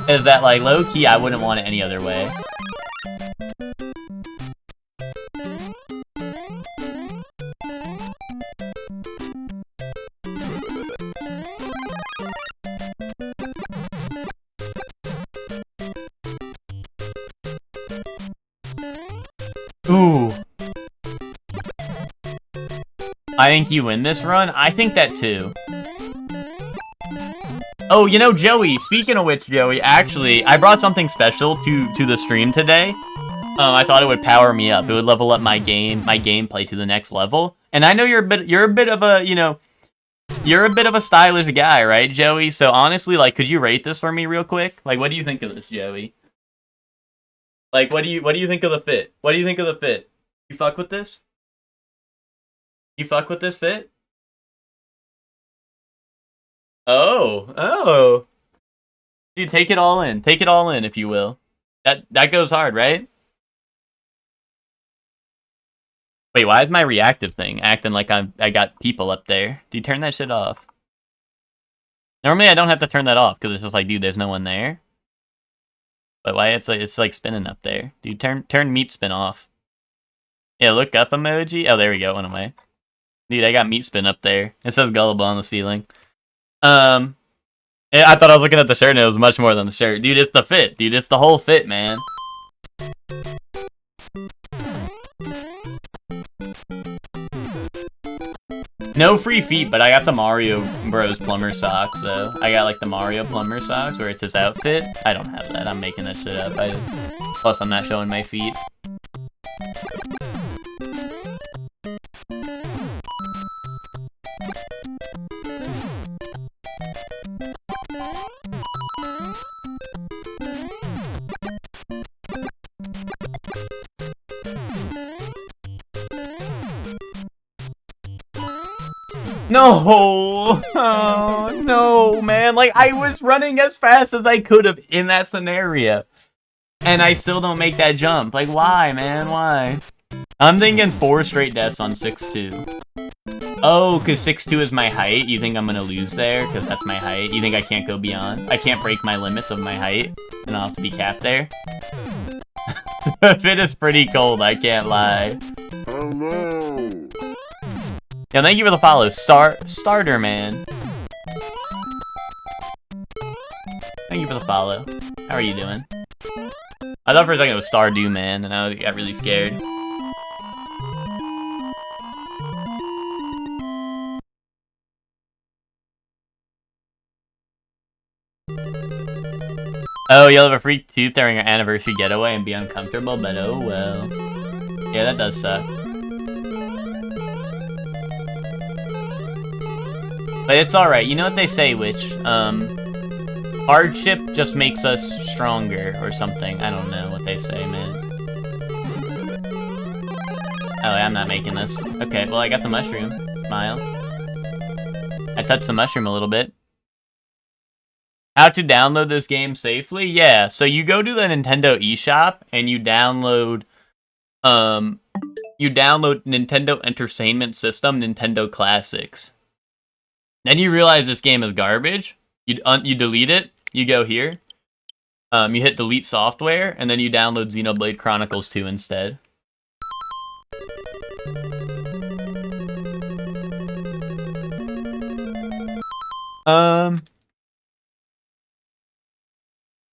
Is that, like, low-key, I wouldn't want it any other way. Ooh. I think you win this run. I think that too. Oh, you know, Joey, speaking of which, Joey, actually, I brought something special to the stream today. I thought it would power me up. It would level up my gameplay to the next level. And I know you're a bit of a, you know, you're a bit of a stylish guy, right, Joey? So honestly, like, could you rate this for me real quick? Like, what do you think of this, Joey? Like, what do you think of the fit? What do you think of the fit? You fuck with this? You fuck with this fit? Oh. Dude, take it all in. Take it all in, if you will. That goes hard, right? Wait, why is my reactive thing acting like I got people up there? Dude, turn that shit off. Normally I don't have to turn that off because it's just like, dude, there's no one there. But why it's like spinning up there? Dude, turn meat spin off. Yeah, look up emoji. Oh, there we go, it went away. Dude, I got meat spin up there. It says gullible on the ceiling. I thought I was looking at the shirt and it was much more than the shirt. Dude, it's the fit. Dude, it's the whole fit, man. No free feet, but I got the Mario Bros. Plumber socks, so I got like the Mario Plumber socks where it's his outfit. I don't have that. I'm making that shit up. Plus, I'm not showing my feet. No! Oh, no, man. Like, I was running as fast as I could have in that scenario. And I still don't make that jump. Like, why, man? Why? I'm thinking 4 straight deaths on 6-2. Oh, because 6'2" is my height? You think I'm going to lose there? Because that's my height? You think I can't go beyond? I can't break my limits of my height? And I'll have to be capped there? Fit is pretty cold, I can't lie. Hello. Yeah, thank you for the follow. Starter, man. Thank you for the follow. How are you doing? I thought for a second it was Stardew, man, and I got really scared. Oh, you'll have a free tooth during your anniversary getaway and be uncomfortable, but oh well. Yeah, that does suck. But it's alright, you know what they say, Witch? Hardship just makes us stronger, or something. I don't know what they say, man. Oh, I'm not making this. Okay, well, I got the mushroom. Smile. I touched the mushroom a little bit. How to download this game safely? Yeah, so you go to the Nintendo eShop, and you download Nintendo Entertainment System, Nintendo Classics. Then you realize this game is garbage. You delete it. You go here. You hit delete software, and then you download Xenoblade Chronicles 2 instead.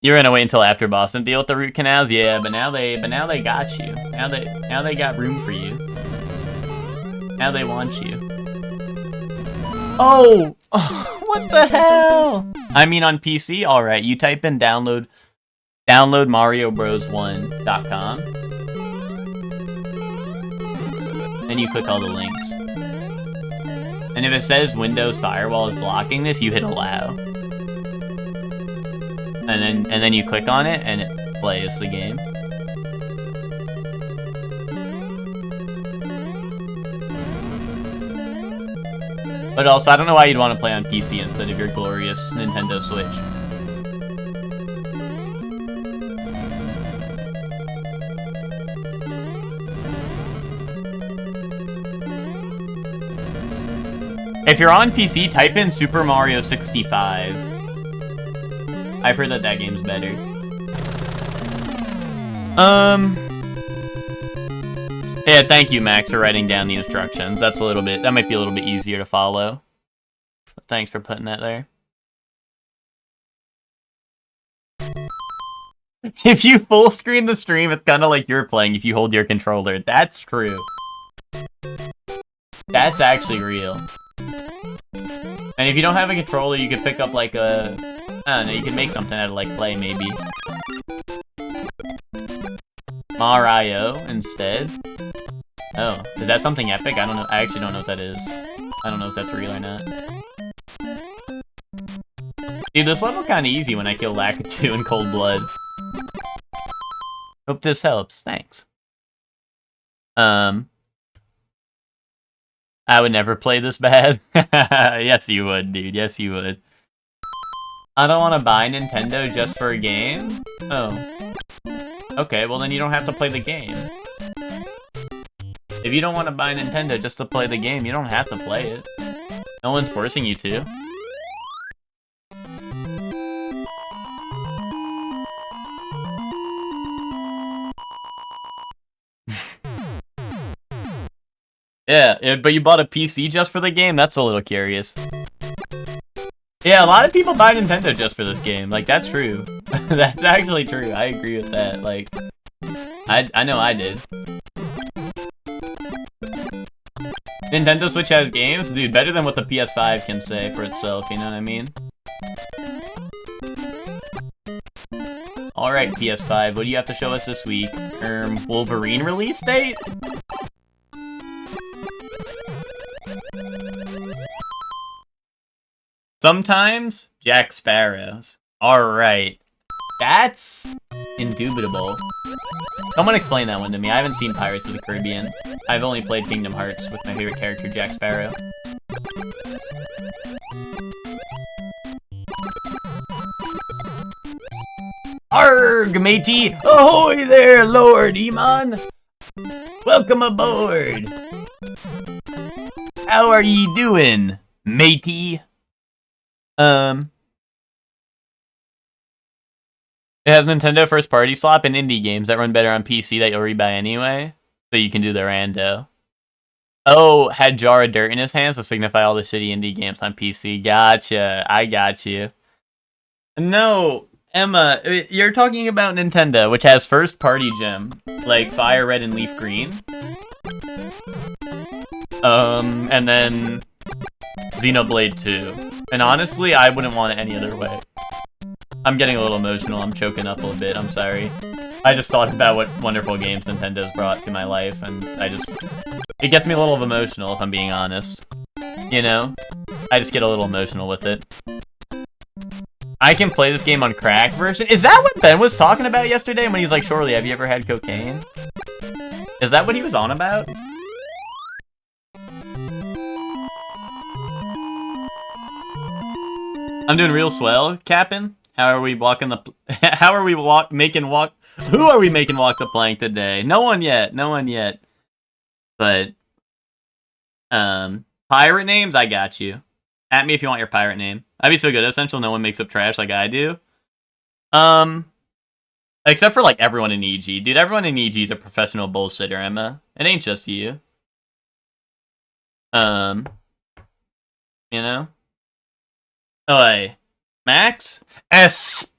You were gonna wait until after boss and deal with the root canals, yeah. But now they got you. Now they got room for you. Now they want you. Oh, what the hell? I mean, on PC, all right. You type in download MarioBros1.com, and you click all the links. And if it says Windows Firewall is blocking this, you hit allow. And then you click on it, and it plays the game. But also, I don't know why you'd want to play on PC instead of your glorious Nintendo Switch. If you're on PC, type in Super Mario 65. I've heard that game's better. Yeah, thank you, Max, for writing down the instructions. That might be a little bit easier to follow. Thanks for putting that there. If you full screen the stream, it's kind of like you're playing if you hold your controller. That's true. That's actually real. And if you don't have a controller, you could pick up like a... I don't know, you could make something out of like clay, maybe. Mario instead. Oh, is that something epic? I don't know. I actually don't know what that is. I don't know if that's real or not. Dude, this level kind of easy when I kill Lakitu in cold blood. Hope this helps. Thanks. I would never play this bad. Yes, you would, dude. Yes, you would. I don't want to buy Nintendo just for a game? Oh. Okay, well then you don't have to play the game. If you don't want to buy Nintendo just to play the game, you don't have to play it. No one's forcing you to. Yeah, but you bought a PC just for the game? That's a little curious. Yeah, a lot of people buy Nintendo just for this game. Like, that's true. That's actually true. I agree with that. Like, I know I did. Nintendo Switch has games? Dude, better than what the PS5 can say for itself, you know what I mean? Alright, PS5, what do you have to show us this week? Wolverine release date? Sometimes, Jack Sparrows. Alright. That's indubitable. Someone explain that one to me. I haven't seen Pirates of the Caribbean. I've only played Kingdom Hearts with my favorite character, Jack Sparrow. Arg, matey! Ahoy there, Lord Iman! Welcome aboard! How are ye doing, matey? It has Nintendo first party slop and indie games that run better on PC that you'll rebuy anyway, so you can do the rando. Oh, had jar of dirt in his hands to signify all the shitty indie games on PC. Gotcha, I got you. No, Emma, you're talking about Nintendo, which has first party gem, like Fire Red and Leaf Green. And then Xenoblade 2. And honestly, I wouldn't want it any other way. I'm getting a little emotional. I'm choking up a little bit. I'm sorry. I just thought about what wonderful games Nintendo's brought to my life, and it gets me a little emotional, if I'm being honest. You know? I just get a little emotional with it. I can play this game on crack version? Is that what Ben was talking about yesterday when he's like, Shorely, have you ever had cocaine? Is that what he was on about? I'm doing real swell, Cap'n. How are we walking the... How are we making walk... Who are we making walk the plank today? No one yet. No one yet. But... Pirate names? I got you. At me if you want your pirate name. I'd be so good. Essential, no one makes up trash like I do. Except for, like, everyone in EG. Dude, everyone in EG is a professional bullshitter, Emma. It ain't just you. You know? Oi. Max? Esparg!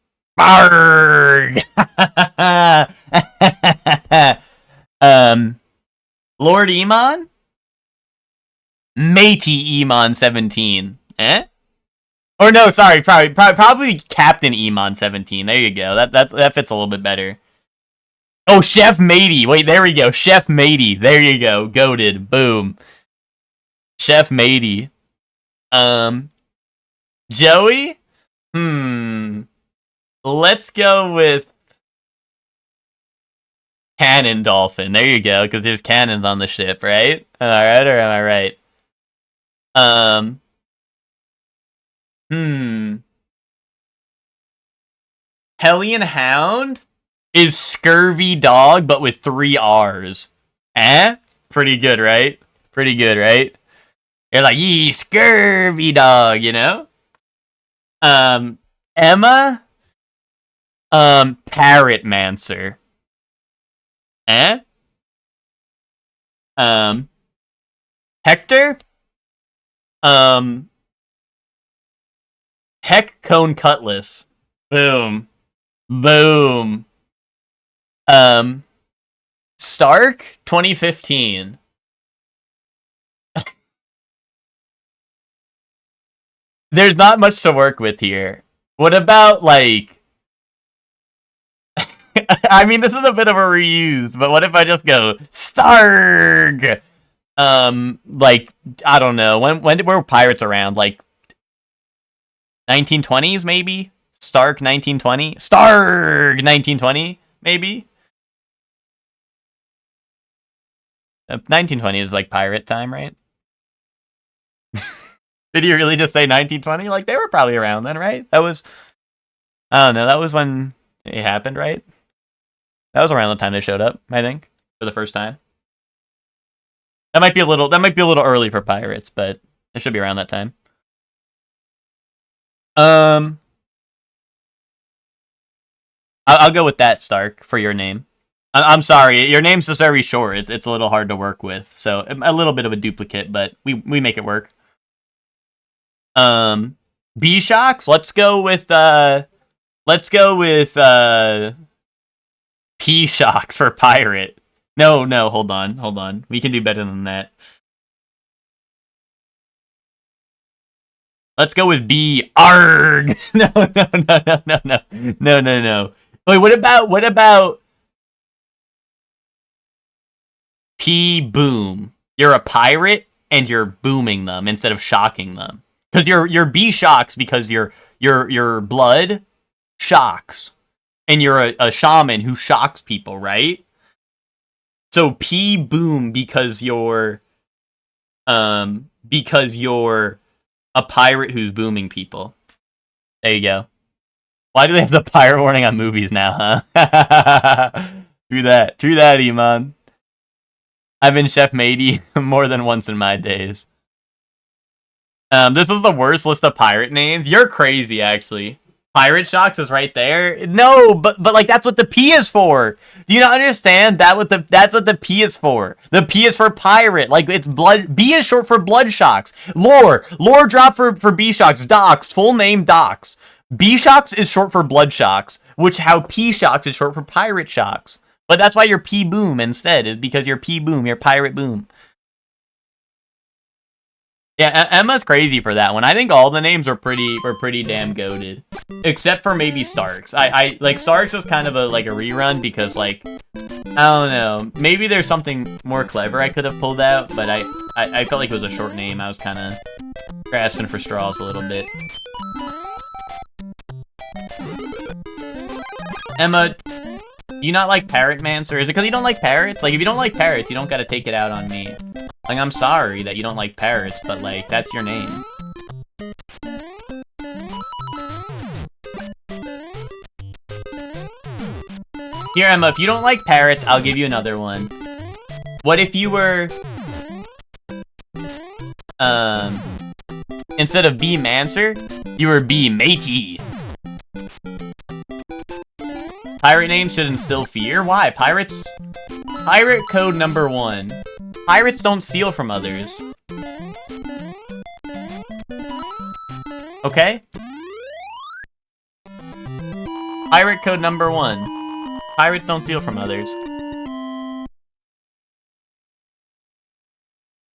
Lord Iman? Matey Iman 17. Eh? Or no, sorry, probably Captain Iman 17. There you go. That fits a little bit better. Oh, Chef Matey. Wait, there we go. Chef Matey. There you go. Goated. Boom. Chef Matey. Joey? Let's go with Cannon Dolphin. There you go, because there's cannons on the ship, right? Am I right or am I right? Hellion Hound is Scurvy Dog, but with 3 R's. Eh? Pretty good, right? Pretty good, right? You're like, yee, Scurvy Dog, you know? Emma? Parrot Mancer. Eh? Hector? Heck Cone Cutlass. Boom. Boom. Stark 2015. There's not much to work with here. What about, like... I mean, this is a bit of a reuse, but what if I just go Starg? Like, I don't know. When were pirates around? Like 1920s, maybe? Stark 1920? Starg 1920, maybe? 1920 is like pirate time, right? Did you really just say 1920? Like, they were probably around then, right? That was, I don't know, that was when it happened, right? That was around the time they showed up, I think, for the first time. That might be a little early for pirates, but it should be around that time. I'll go with that, Stark, for your name. I'm sorry, your name's just very short. It's a little hard to work with, so a little bit of a duplicate, but we make it work. B-Shocks, let's go with P-Shocks for pirate. No, hold on. We can do better than that. Let's go with B. Arg. No. Wait, what about P. Boom? You're a pirate and you're booming them instead of shocking them. Because you're B shocks because your blood shocks. And you're a shaman who shocks people, right? So P boom because you're a pirate who's booming people. There you go. Why do they have the pirate warning on movies now, huh? True that, Iman. I've been Chef Matey more than once in my days. This was the worst list of pirate names. You're crazy, actually. Pirate Shocks is right there. No, but like that's what the P is for. Do you not understand that's what the P is for? The P is for pirate. Like it's blood. B is short for blood shocks. Lore drop for B shocks. Doxed. Full name doxed. B shocks is short for blood shocks, which how P shocks is short for pirate shocks. But that's why you're P boom instead, is because you're P boom, you're pirate boom. Yeah, Emma's crazy for that one. I think all the names were pretty damn goated, except for maybe Starks. I like Starks is kind of a rerun because like I don't know, maybe there's something more clever I could have pulled out, but I felt like it was a short name. I was kind of grasping for straws a little bit. Emma, do you not like Parrotmancer? Is it because you don't like parrots? Like if you don't like parrots, you don't gotta take it out on me. Like, I'm sorry that you don't like parrots, but, like, that's your name. Here, Emma, if you don't like parrots, I'll give you another one. What if you were... instead of B-Mancer, you were B-Matey. Pirate names should instill fear? Why? Pirates... Pirate code number 1. Pirates don't steal from others. Okay? Pirate code number 1. Pirates don't steal from others.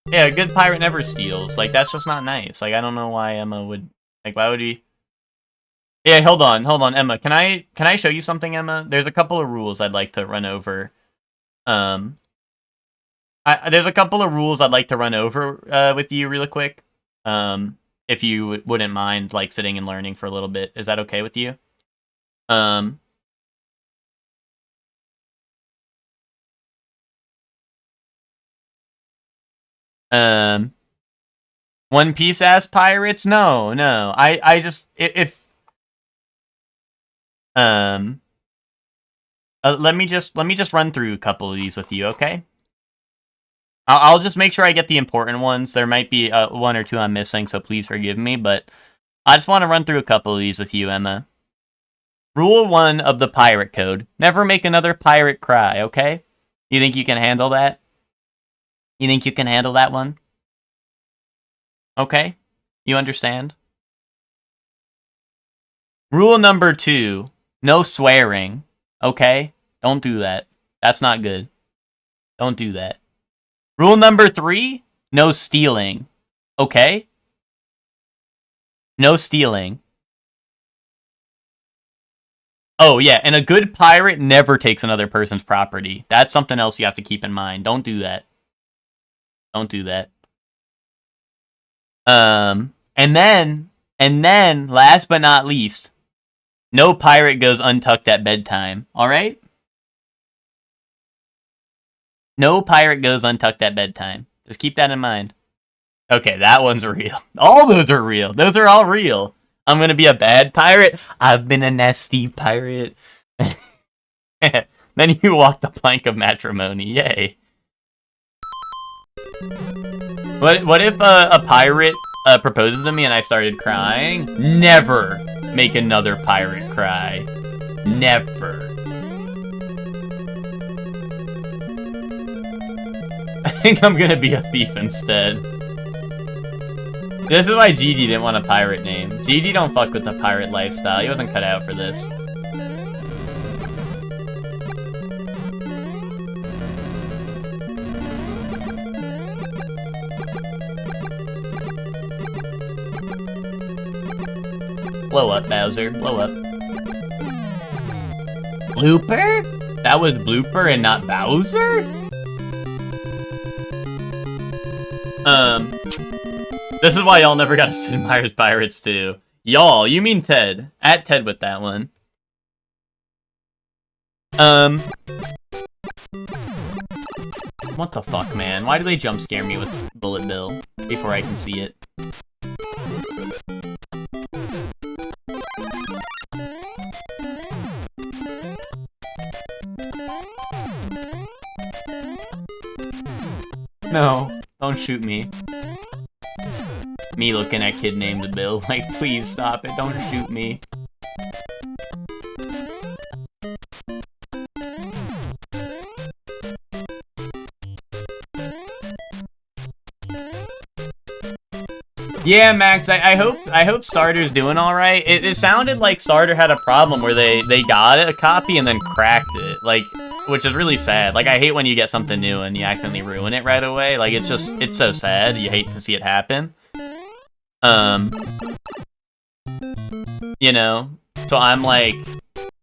Yeah, a good pirate never steals. Like, that's just not nice. Like, I don't know why Emma would... Like, why would he... Yeah, hold on, Emma. Can I show you something, Emma? There's a couple of rules I'd like to run over. There's a couple of rules I'd like to run over with you really quick. If you wouldn't mind, like, sitting and learning for a little bit. Is that okay with you? One Piece ass pirates? No. I just... let me just run through a couple of these with you, okay? I'll just make sure I get the important ones. There might be one or two I'm missing, so please forgive me, but I just want to run through a couple of these with you, Emma. Rule 1 of the pirate code. Never make another pirate cry, okay? You think you can handle that? You think you can handle that one? Okay? You understand? Rule number 2. No swearing, okay? Don't do that. That's not good. Don't do that. Rule number 3, no stealing. Okay? No stealing. Oh, yeah, and a good pirate never takes another person's property. That's something else you have to keep in mind. Don't do that. Don't do that. And then, last but not least, no pirate goes untucked at bedtime. Alright? No pirate goes untucked at bedtime. Just keep that in mind. Okay, that one's real. All those are real. Those are all real. I'm gonna be a bad pirate. I've been a nasty pirate. Then you walk the plank of matrimony. Yay. What if a pirate proposes to me and I started crying? Never make another pirate cry. Never. I think I'm gonna be a thief instead. This is why Gigi didn't want a pirate name. Gigi don't fuck with the pirate lifestyle. He wasn't cut out for this. Blow up, Bowser. Blow up. Blooper? That was Blooper and not Bowser? This is why y'all never got a Sid Meier's Pirates 2. Y'all, you mean Ted. At Ted with that one. What the fuck, man? Why do they jump scare me with Bullet Bill before I can see it? No, don't shoot me. Me looking at kid named Bill, like, please stop it, don't shoot me. Yeah, Max, I hope Starter's doing alright. It sounded like Starter had a problem where they got a copy and then cracked it, like, which is really sad. Like, I hate when you get something new and you accidentally ruin it right away. Like, it's so sad. You hate to see it happen. You know, so I'm like,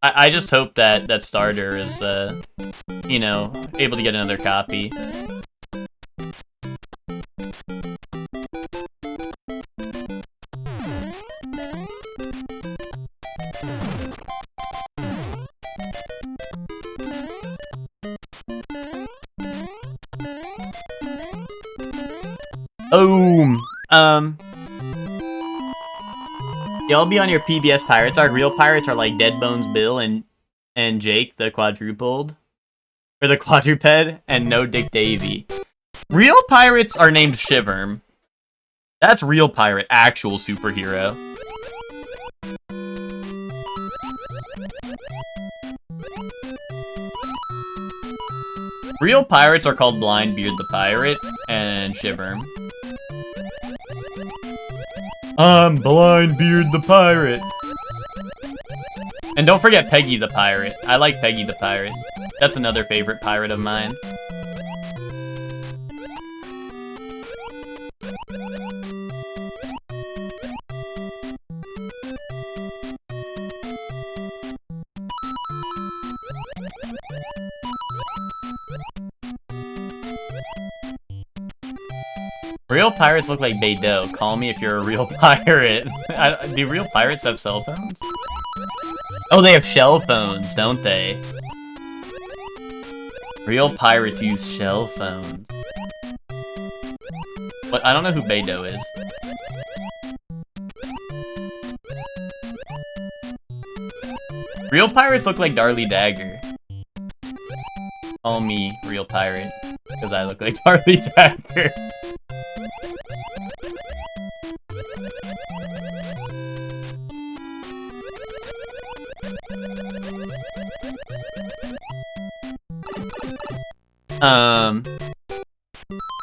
I just hope that Starter is, you know, able to get another copy. Y'all be on your PBS pirates. Our real pirates are like Dead Bones Bill and Jake the quadrupled. Or the quadruped, and No Dick Davy. Real pirates are named Shiverm. That's real pirate, actual superhero. Real pirates are called Blindbeard the Pirate and Shiverm. I'm Blindbeard the Pirate. And don't forget Peggy the Pirate. I like Peggy the Pirate. That's another favorite pirate of mine. Real pirates look like Beidou. Call me if you're a real pirate. Do real pirates have cell phones? Oh, they have shell phones, don't they? Real pirates use shell phones. But I don't know who Beidou is. Real pirates look like Darlie Dagger. Call me real pirate, because I look like Darlie Dagger.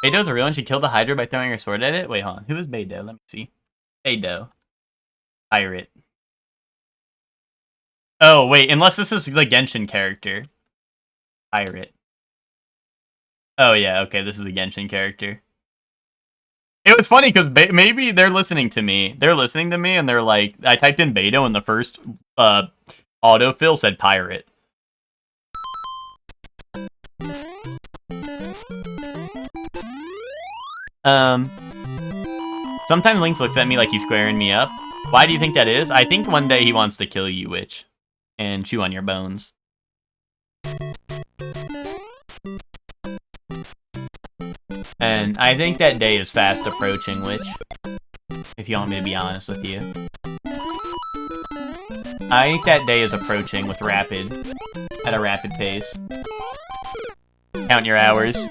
Beidou's a real one. She killed the Hydra by throwing her sword at it? Wait, hold on. Who is Beidou? Let me see. Beidou. Pirate. Oh, wait. Unless this is the Genshin character. Pirate. Oh yeah, okay, this is a Genshin character. It was funny because maybe they're listening to me. They're listening to me and they're like, I typed in Beto and the first autofill said pirate. Sometimes Lynx looks at me like he's squaring me up. Why do you think that is? I think one day he wants to kill you, Witch, and chew on your bones. And I think that day is fast approaching, Witch. If you want me to be honest with you. I think that day is approaching with at a rapid pace. Count your hours.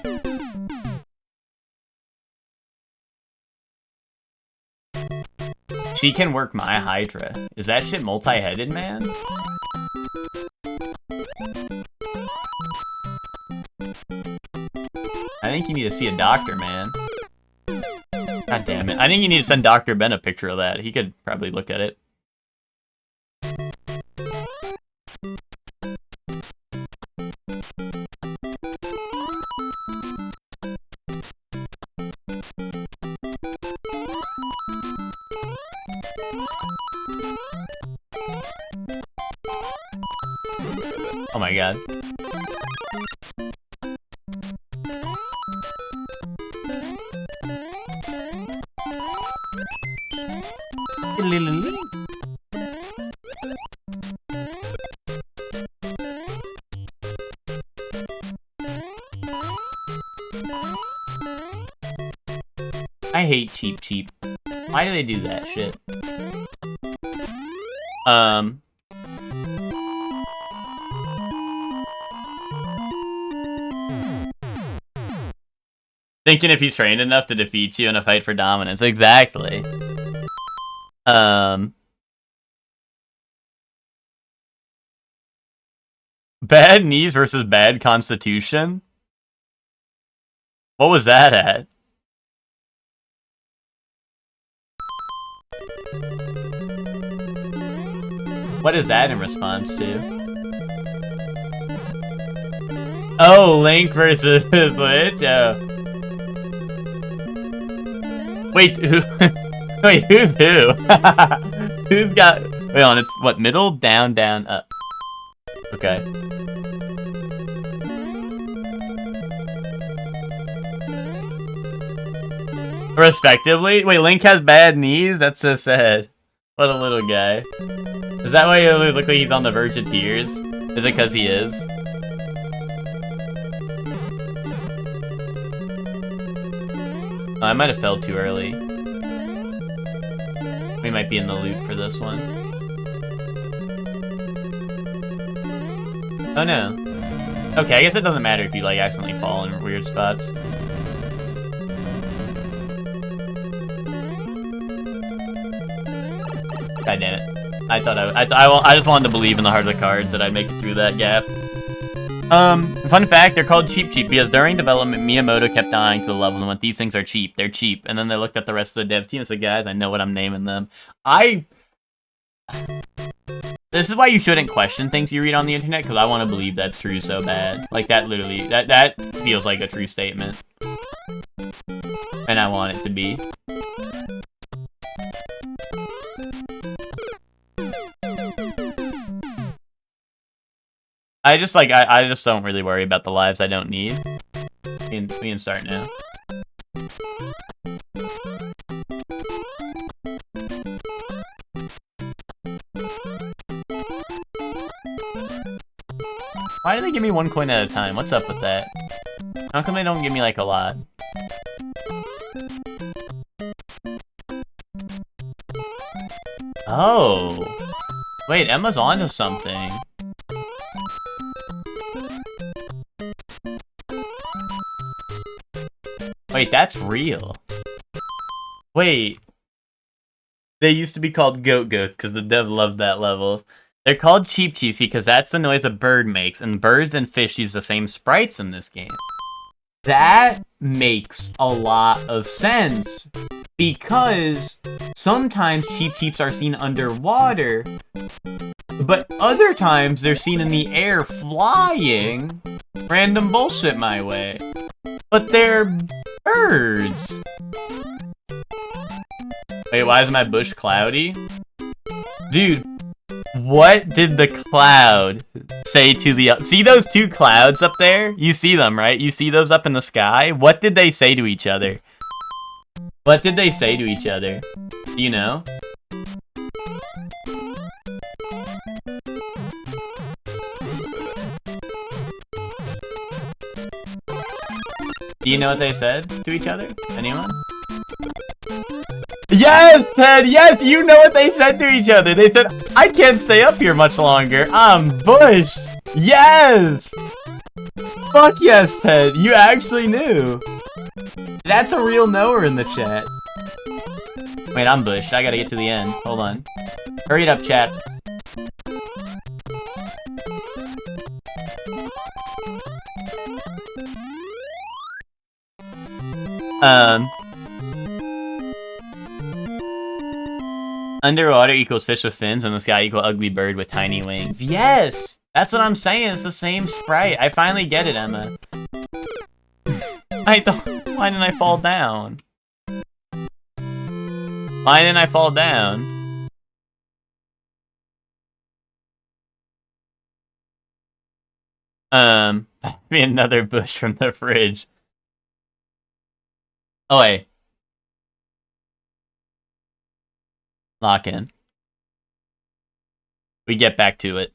She can work my Hydra. Is that shit multi-headed, man? I think you need to see a doctor, man. God damn it. I think you need to send Dr. Ben a picture of that. He could probably look at it. Oh my god. I hate cheap. Why do they do that shit? Thinking if he's trained enough to defeat you in a fight for dominance. Exactly. Bad knees versus bad constitution? What was that at? What is that in response to? Oh, Link versus Witch? Oh. Wait, who? Wait, who's who? Who's got... Wait on, it's what, middle, down, down, up. Okay. Respectively? Wait, Link has bad knees? That's so sad. What a little guy. Is that why he looks like he's on the verge of tears? Is it because he is? Oh, I might have fell too early. We might be in the loop for this one. Oh no. Okay, I guess it doesn't matter if you like accidentally fall in weird spots. God damn it. I just wanted to believe in the heart of the cards that I'd make it through that gap. Fun fact, they're called Cheep because during development, Miyamoto kept dying to the levels and went, these things are cheap, they're cheap. And then they looked at the rest of the dev team and said, guys, I know what I'm naming them. This is why you shouldn't question things you read on the internet, because I want to believe that's true so bad. Like, that literally, that feels like a true statement. And I want it to be. I just don't really worry about the lives I don't need. We can start now. Why do they give me 1 coin at a time? What's up with that? How come they don't give me, like, a lot? Oh. Wait, Emma's onto something. Wait, that's real. Wait. They used to be called goat goats because the dev loved that level. They're called Cheep because that's the noise a bird makes, and birds and fish use the same sprites in this game. That makes a lot of sense, because sometimes Cheeps are seen underwater, but other times they're seen in the air flying. random bullshit my way. But they're birds. Wait, why is my bush cloudy? Dude, what did the cloud say to the... See those two clouds up there? You see them, right? You see those up in the sky? What did they say to each other? What did they say to each other? Do you know? Do you know what they said to each other? Anyone? Yes, Ted! Yes, you know what they said to each other! They said, I can't stay up here much longer. I'm Bush! Yes! Fuck yes, Ted. You actually knew. That's a real knower in the chat. Wait, I'm Bush. I gotta get to the end. Hold on. Hurry it up, chat. Underwater equals fish with fins, and the sky equal ugly bird with tiny wings. Yes! That's what I'm saying, it's the same sprite. I finally get it, Emma. Why didn't I fall down? Why didn't I fall down? Be another bush from the fridge. Oh, wait. Lock in. We get back to it.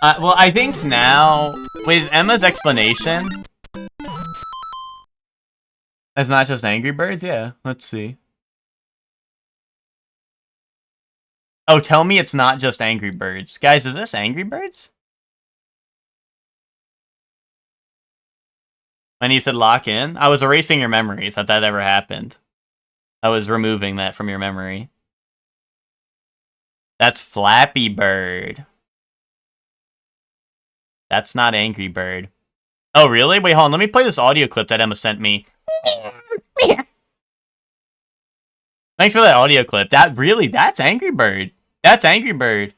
Well, I think now, with Emma's explanation... It's not just Angry Birds? Yeah, let's see. Oh, tell me it's not just Angry Birds. Guys, is this Angry Birds? When he said lock in, I was erasing your memories that ever happened. I was removing that from your memory. That's Flappy Bird. That's not Angry Bird. Oh, really? Wait, hold on. Let me play this audio clip that Emma sent me. Thanks for that audio clip. That's Angry Bird. That's Angry Bird.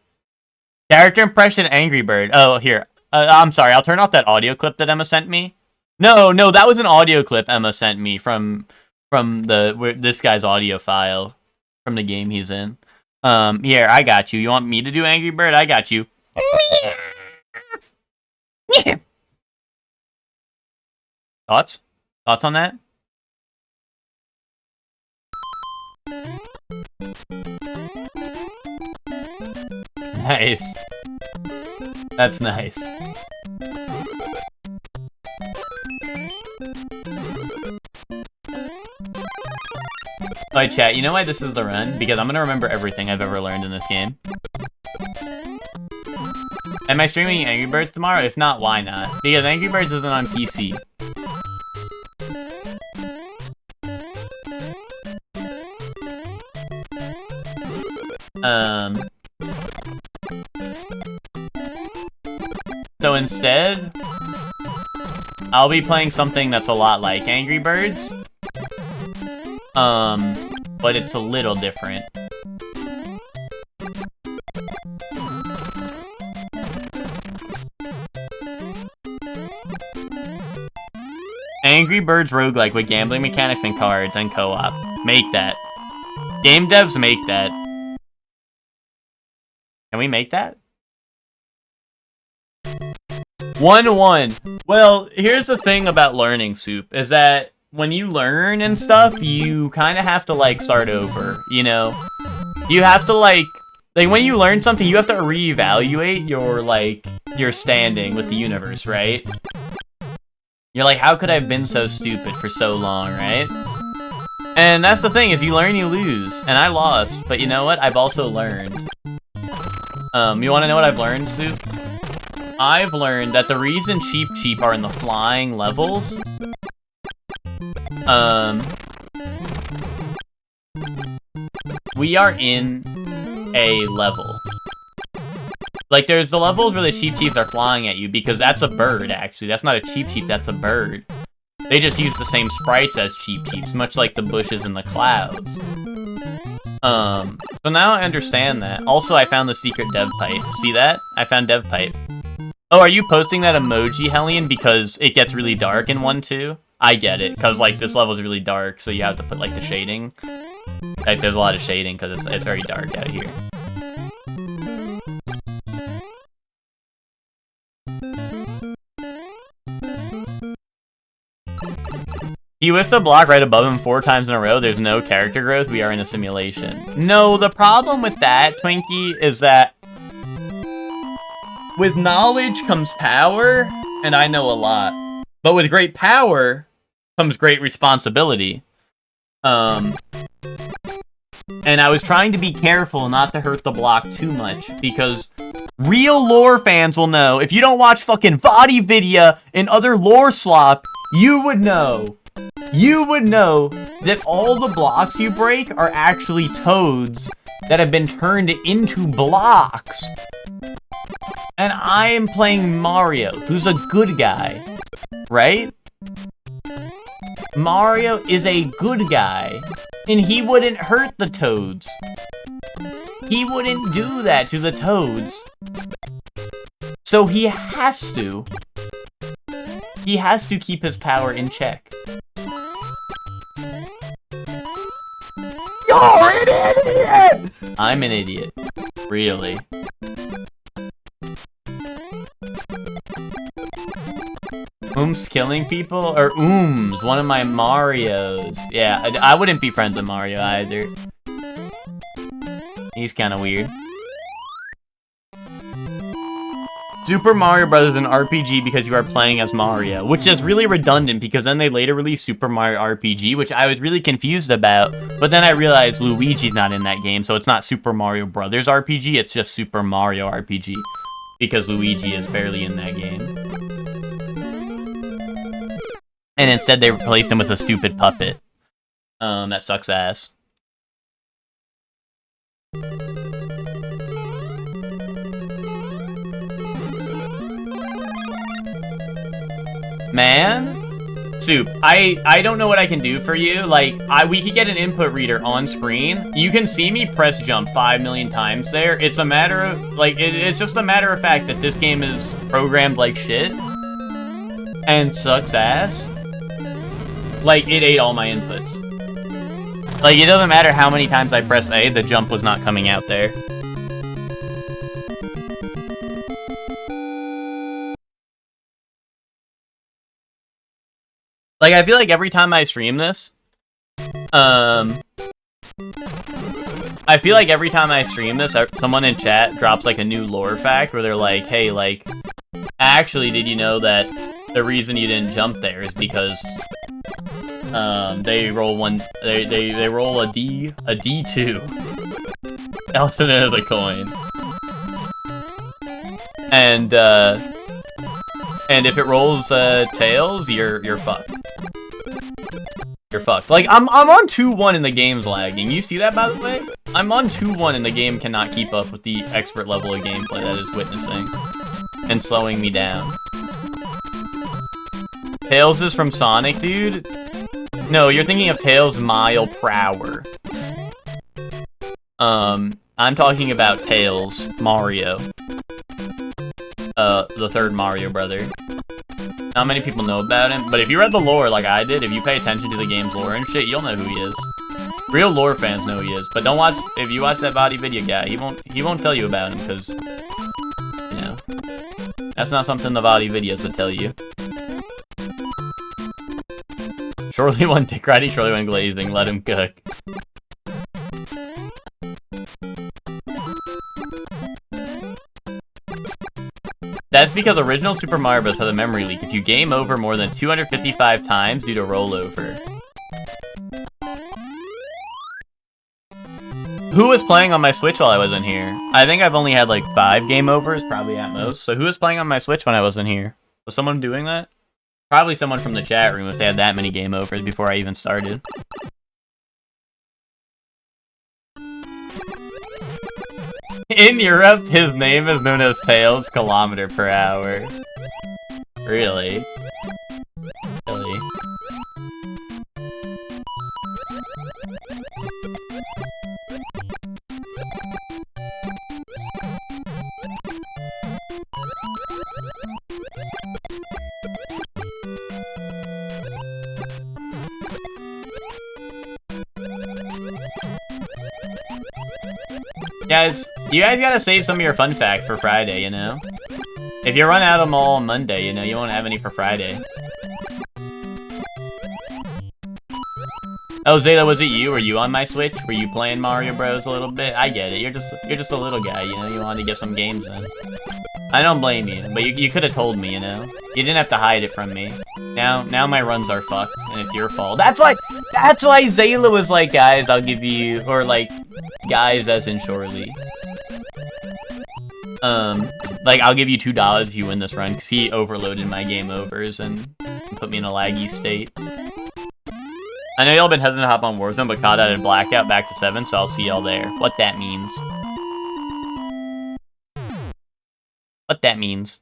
Character impression Angry Bird. Oh, here. I'm sorry. I'll turn off that audio clip that Emma sent me. No, that was an audio clip Emma sent me from this guy's audio file from the game he's in. Here, I got you. You want me to do Angry Bird? I got you. Thoughts? Thoughts on that? Nice. That's nice. Alright, chat, you know why this is the run? Because I'm gonna remember everything I've ever learned in this game. Am I streaming Angry Birds tomorrow? If not, why not? Because Angry Birds isn't on PC. So instead, I'll be playing something that's a lot like Angry Birds. But it's a little different. Angry Birds roguelike with gambling mechanics and cards and co-op. Make that. Game devs, make that. Can we make that? 1-1. Well, here's the thing about learning, Soup, is that when you learn and stuff, you kind of have to, like, start over, you know? You have to, like, when you learn something, you have to reevaluate your, like, your standing with the universe, right? You're like, how could I have been so stupid for so long, right? And that's the thing, is you learn, you lose. And I lost, but you know what? I've also learned. You want to know what I've learned, Soup? I've learned that the reason Cheep are in the flying levels, we are in a level. Like, there's the levels where the Cheeps are flying at you, because that's a bird, actually. That's not a Cheep, that's a bird. They just use the same sprites as Cheeps, much like the bushes and the clouds. So now I understand that. Also, I found the secret dev pipe. See that? I found dev pipe. Oh, are you posting that emoji, Hellion, because it gets really dark in 1-2? I get it, because, like, this level is really dark, so you have to put, like, the shading. Like, there's a lot of shading, because it's very dark out here. You whiffed the block right above him 4 times in a row. There's no character growth. We are in a simulation. No, the problem with that, Twinkie, is that with knowledge comes power, and I know a lot. But with great power comes great responsibility. And I was trying to be careful not to hurt the block too much, because real lore fans will know. If you don't watch fucking VaatiVidya and other lore slop, you would know. You would know that all the blocks you break are actually toads that have been turned into blocks. And I am playing Mario, who's a good guy, right? Mario is a good guy, and he wouldn't hurt the toads. He wouldn't do that to the toads. So he has to. He has to keep his power in check. You're an idiot! I'm an idiot. Really. Killing people? Or Ooms, one of my Marios. Yeah, I wouldn't be friends with Mario either. He's kind of weird. Super Mario Bros. Is an RPG because you are playing as Mario, which is really redundant because then they later released Super Mario RPG, which I was really confused about, but then I realized Luigi's not in that game, so it's not Super Mario Brothers RPG, it's just Super Mario RPG, because Luigi is barely in that game. And instead they replaced him with a stupid puppet. That sucks ass. Man? Soup, I don't know what I can do for you. Like, we could get an input reader on screen. You can see me press jump 5 million times there. It's a matter of, like, it's just a matter of fact that this game is programmed like shit. And sucks ass. Like, it ate all my inputs. Like, it doesn't matter how many times I press A, the jump was not coming out there. Like, I feel like every time I stream this, someone in chat drops, like, a new lore fact where they're like, hey, like, actually, did you know that the reason you didn't jump there is because, they roll they roll a D2. Elton is a coin. And if it rolls, tails, you're fucked. You're fucked. Like, I'm on 2-1 and the game's lagging. You see that, by the way? I'm on 2-1 and the game cannot keep up with the expert level of gameplay that it's witnessing. And slowing me down. Tails is from Sonic, dude? No, you're thinking of Tails Mile Prower. I'm talking about Tails Mario. The third Mario brother. Not many people know about him, but if you read the lore like I did, if you pay attention to the game's lore and shit, you'll know who he is. Real lore fans know who he is, but don't watch, if you watch that VaatiVidya guy, he won't tell you about him, because, you know, that's not something the VaatiVidyas would tell you. Surely one dick riding, surely one glazing, let him cook. That's because original Super Mario Bros. Had a memory leak if you game over more than 255 times due to rollover. Who was playing on my Switch while I was in here? I think I've only had like 5 game overs, probably at most. So who was playing on my Switch when I was in here? Was someone doing that? Probably someone from the chat room if they had that many game overs before I even started. In Europe, his name is known as Tails km/h. Really? Really? Guys, you guys gotta save some of your fun facts for Friday, you know? If you run out of them all on Monday, you know, you won't have any for Friday. Oh, Zayla, was it you? Were you on my Switch? Were you playing Mario Bros a little bit? I get it. You're just a little guy, you know? You wanted to get some games in. I don't blame you, but you could have told me, you know? You didn't have to hide it from me. Now my runs are fucked, and it's your fault. That's why Zayla was like, guys, I'll give you, or like, guys as in Shorely. Like, I'll give you $2 if you win this run, because he overloaded my game overs and put me in a laggy state. I know y'all been hesitant to hop on Warzone, but COD added Blackout back to 7, so I'll see y'all there. What that means. What that means.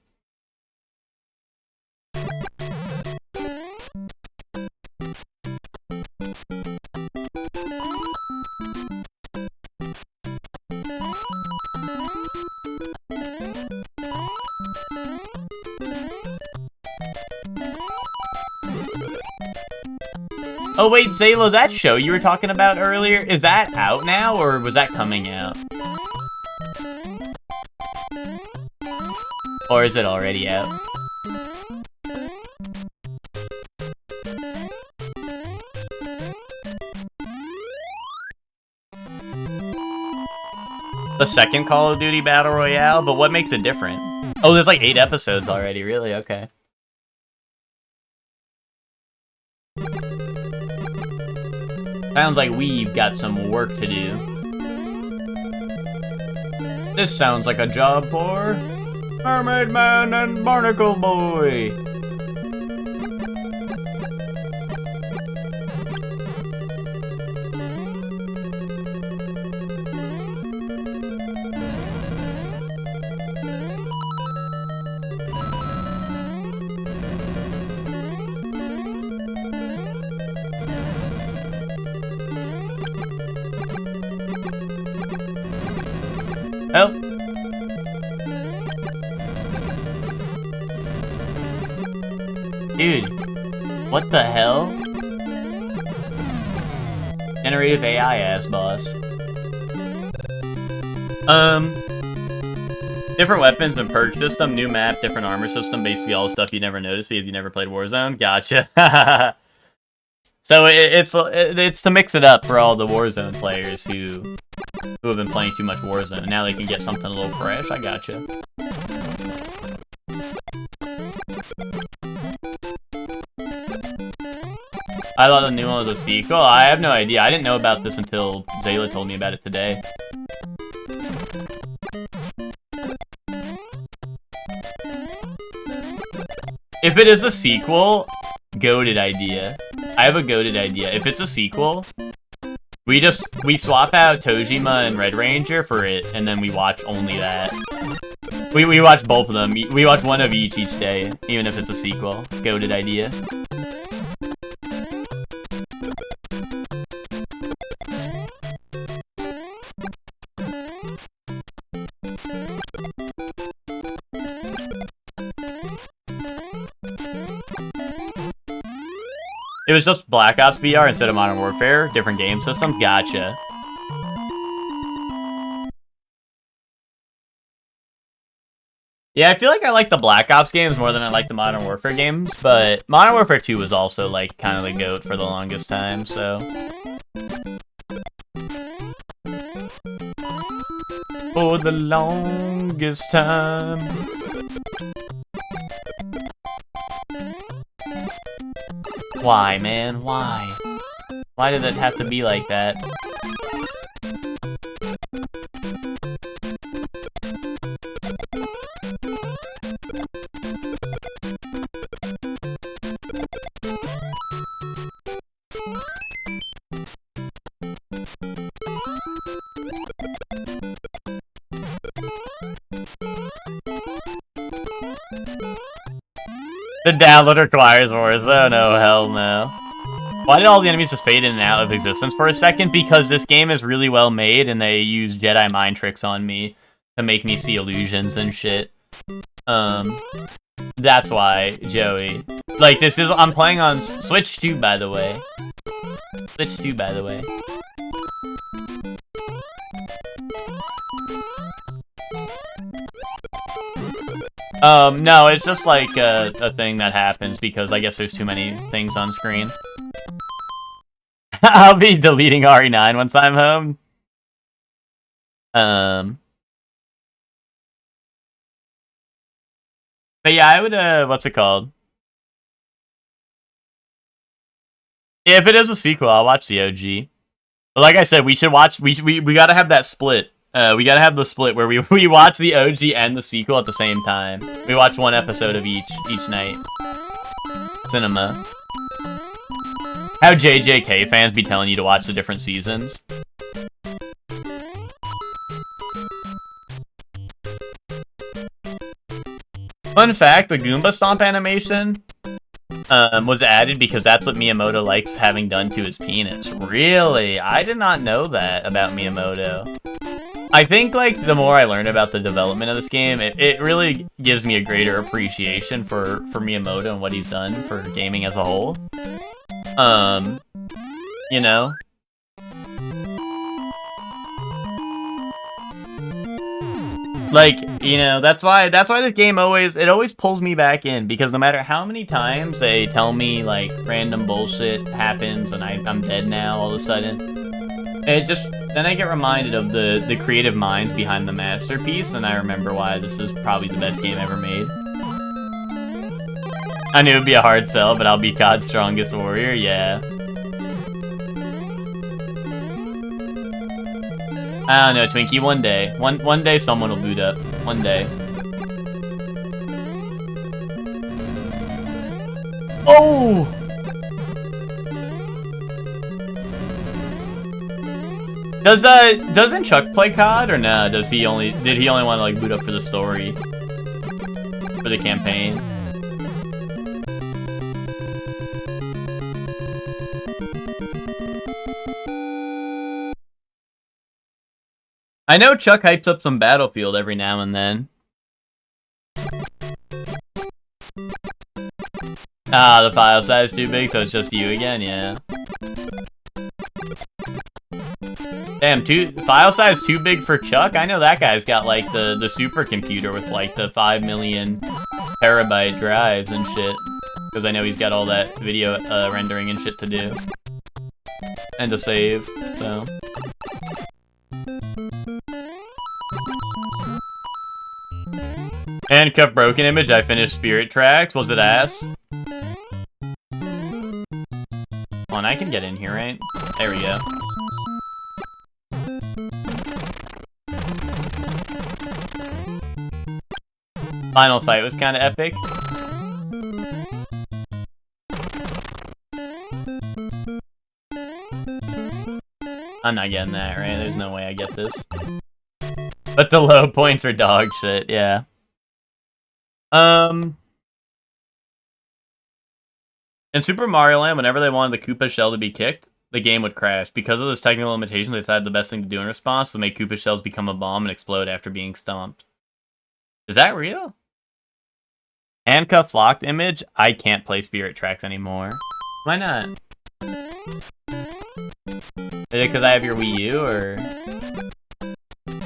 Oh wait, Zayla, that show you were talking about earlier, is that out now, or was that coming out? Or is it already out? The second Call of Duty Battle Royale? But what makes it different? Oh, there's like 8 episodes already, really? Okay. Sounds like we've got some work to do. This sounds like a job for Mermaid Man and Barnacle Boy. Oh. Dude, what the hell? Generative AI ass boss. Different weapons and perk system, new map, different armor system, basically all the stuff you never noticed because you never played Warzone. Gotcha. So it's to mix it up for all the Warzone players who have been playing too much Warzone. Now they can get something a little fresh. I gotcha. I thought the new one was a sequel. I have no idea. I didn't know about this until Zayla told me about it today. If it is a sequel, goated idea. I have a goated idea. If it's a sequel, we swap out Tojima and Red Ranger for it, and then we watch only that. We watch both of them. We watch one of each day, even if it's a sequel. Goated idea. It was just Black Ops VR instead of Modern Warfare, different game systems. Gotcha. Yeah, I feel like I like the Black Ops games more than I like the Modern Warfare games, but Modern Warfare 2 was also like kind of the GOAT for the longest time, so. For the longest time. Why, man? Why? Why did it have to be like that? The download requires wars. Oh no, hell no. Why did all the enemies just fade in and out of existence for a second? Because this game is really well made and they use Jedi mind tricks on me to make me see illusions and shit. That's why, Joey. Like, this is, I'm playing on Switch 2, by the way. Switch 2, by the way. No, it's just like a thing that happens because I guess there's too many things on screen. I'll be deleting RE9 once I'm home. But yeah, I would, what's it called? Yeah, if it is a sequel, I'll watch the OG. But like I said, we should watch, we gotta have that split. We gotta have the split where we watch the OG and the sequel at the same time. We watch one episode of each night. Cinema. How JJK fans be telling you to watch the different seasons. Fun fact, the Goomba Stomp animation was added because that's what Miyamoto likes having done to his penis. Really? I did not know that about Miyamoto. I think, like, the more I learn about the development of this game, it really gives me a greater appreciation for Miyamoto and what he's done for gaming as a whole. You know? Like, you know, that's why this game always pulls me back in, because no matter how many times they tell me, like, random bullshit happens and I'm dead now all of a sudden, then I get reminded of the creative minds behind the masterpiece, and I remember why this is probably the best game ever made. I knew it would be a hard sell, but I'll be God's strongest warrior, yeah. I don't know, Twinkie, one day. One day someone will boot up. One day. Oh! Doesn't Chuck play COD or nah? Did he only want to like boot up for the story? For the campaign? I know Chuck hypes up some Battlefield every now and then. Ah, the file size is too big, so it's just you again, yeah. Damn, file size too big for Chuck? I know that guy's got like the supercomputer with like the 5 million terabyte drives and shit. Because I know he's got all that video rendering and shit to do. And to save, so... Handcuff Broken Image, I finished Spirit Tracks. Was it ass? Hold on, I can get in here, right? There we go. Final fight was kind of epic. I'm not getting that, right? There's no way I get this. But the low points are dog shit, yeah. In Super Mario Land, whenever they wanted the Koopa shell to be kicked, the game would crash. Because of those technical limitations, they decided the best thing to do in response was to make Koopa shells become a bomb and explode after being stomped. Is that real? Handcuffs locked image? I can't play Spirit Tracks anymore. Why not? Is it because I have your Wii U, or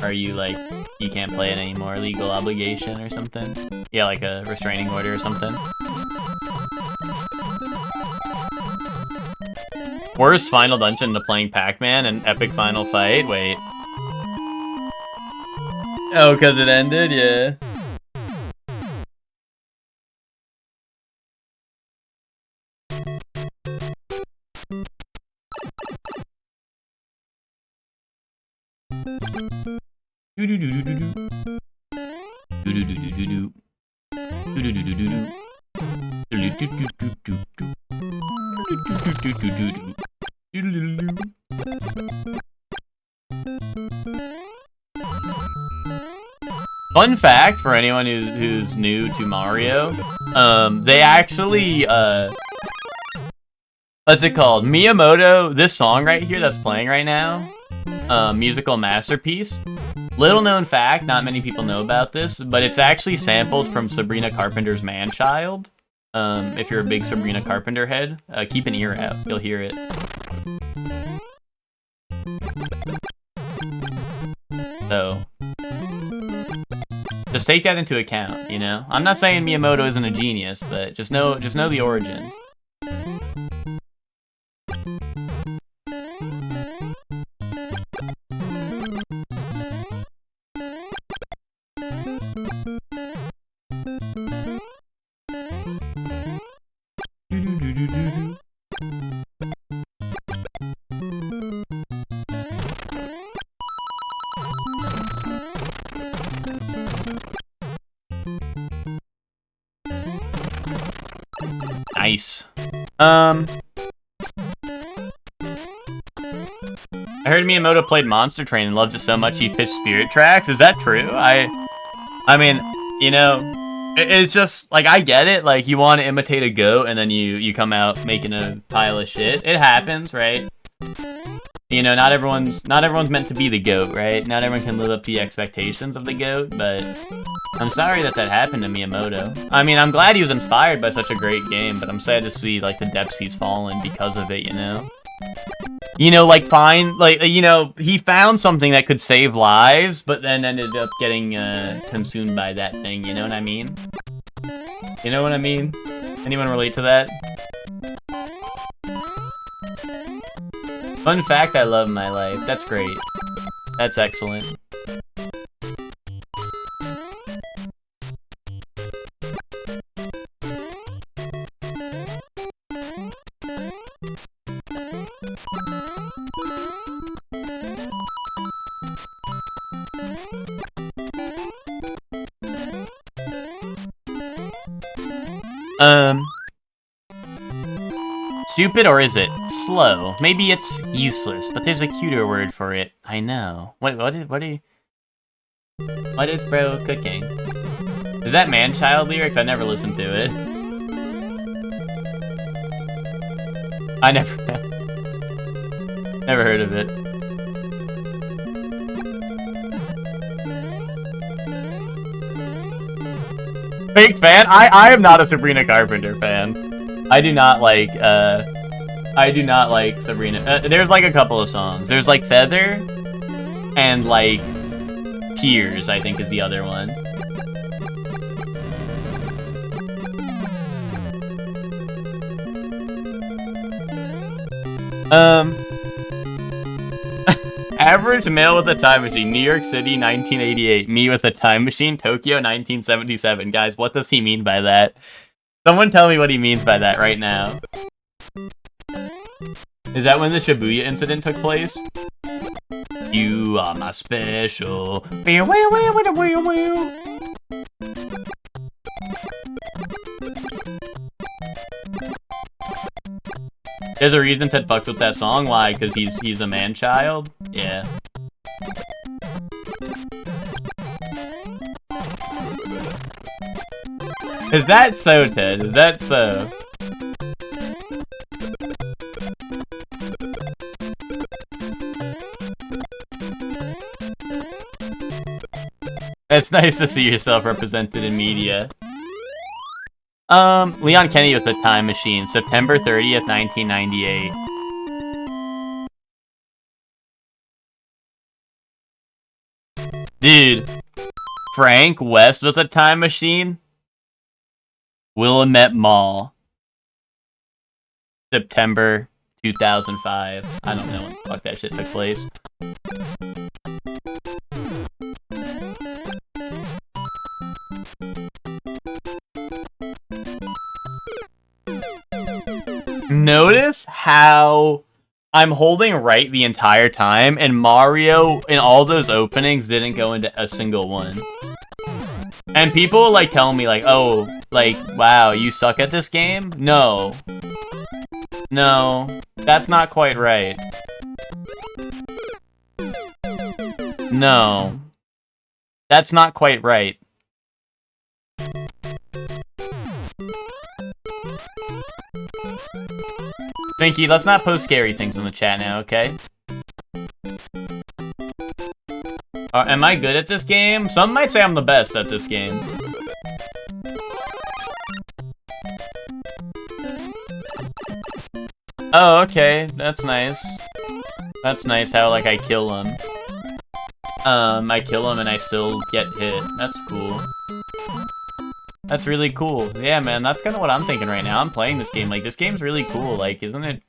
are you like, you can't play it anymore, legal obligation or something? Yeah, like a restraining order or something. Worst final dungeon to playing Pac-Man and epic final fight? Wait. Oh, because it ended? Yeah. Fun fact for anyone who's new to Mario, they actually, what's it called? Miyamoto, this song right here that's playing right now, Musical Masterpiece. Little known fact, not many people know about this, but it's actually sampled from Sabrina Carpenter's Man-Child. If you're a big Sabrina Carpenter head, keep an ear out, you'll hear it. So, Just take that into account, you know? I'm not saying Miyamoto isn't a genius, but just know the origins. Nice. I heard Miyamoto played Monster Train and loved it so much he pitched Spirit Tracks. Is that true? I mean, you know, it's just like, I get it. Like, you want to imitate a goat and then you come out making a pile of shit. It happens, right? You know, not everyone's meant to be the goat, right? Not everyone can live up to the expectations of the goat, but I'm sorry that happened to Miyamoto. I mean, I'm glad he was inspired by such a great game, but I'm sad to see, like, the depths he's fallen because of it, you know? You know, like, you know, he found something that could save lives, but then ended up getting, consumed by that thing, you know what I mean? You know what I mean? Anyone relate to that? Fun fact, I love my life. That's great. That's excellent. Stupid, or is it slow? Maybe it's useless, but there's a cuter word for it. I know. What is bro cooking? Is that Man-Child lyrics? I never listened to it. I never heard of it. Fake fan? I am not a Sabrina Carpenter fan. I do not like Sabrina. There's like a couple of songs. There's like Feather and like Tears, I think is the other one. Average male with a time machine. New York City, 1988. Me with a time machine. Tokyo, 1977. Guys, what does he mean by that? Someone tell me what he means by that right now. Is that when the Shibuya incident took place? You are my special. There's a reason Ted fucks with that song. Why? Because he's a man-child? Yeah. Is that so, Ted? Is that so? It's nice to see yourself represented in media. Leon Kennedy with the Time Machine, September 30th, 1998. Dude, Frank West with a Time Machine? Willamette Mall, September 2005. I don't know when the fuck that shit took place. Notice how I'm holding right the entire time, and Mario in all those openings didn't go into a single one. And people like tell me like, oh, like, wow, you suck at this game? No. No, that's not quite right. No. That's not quite right. Vinky, let's not post scary things in the chat now, okay? Am I good at this game? Some might say I'm the best at this game. Oh, okay. That's nice. That's nice how, like, I kill him. I kill him and I still get hit. That's cool. That's really cool. Yeah, man, that's kind of what I'm thinking right now. I'm playing this game. Like, this game's really cool. Like, isn't it?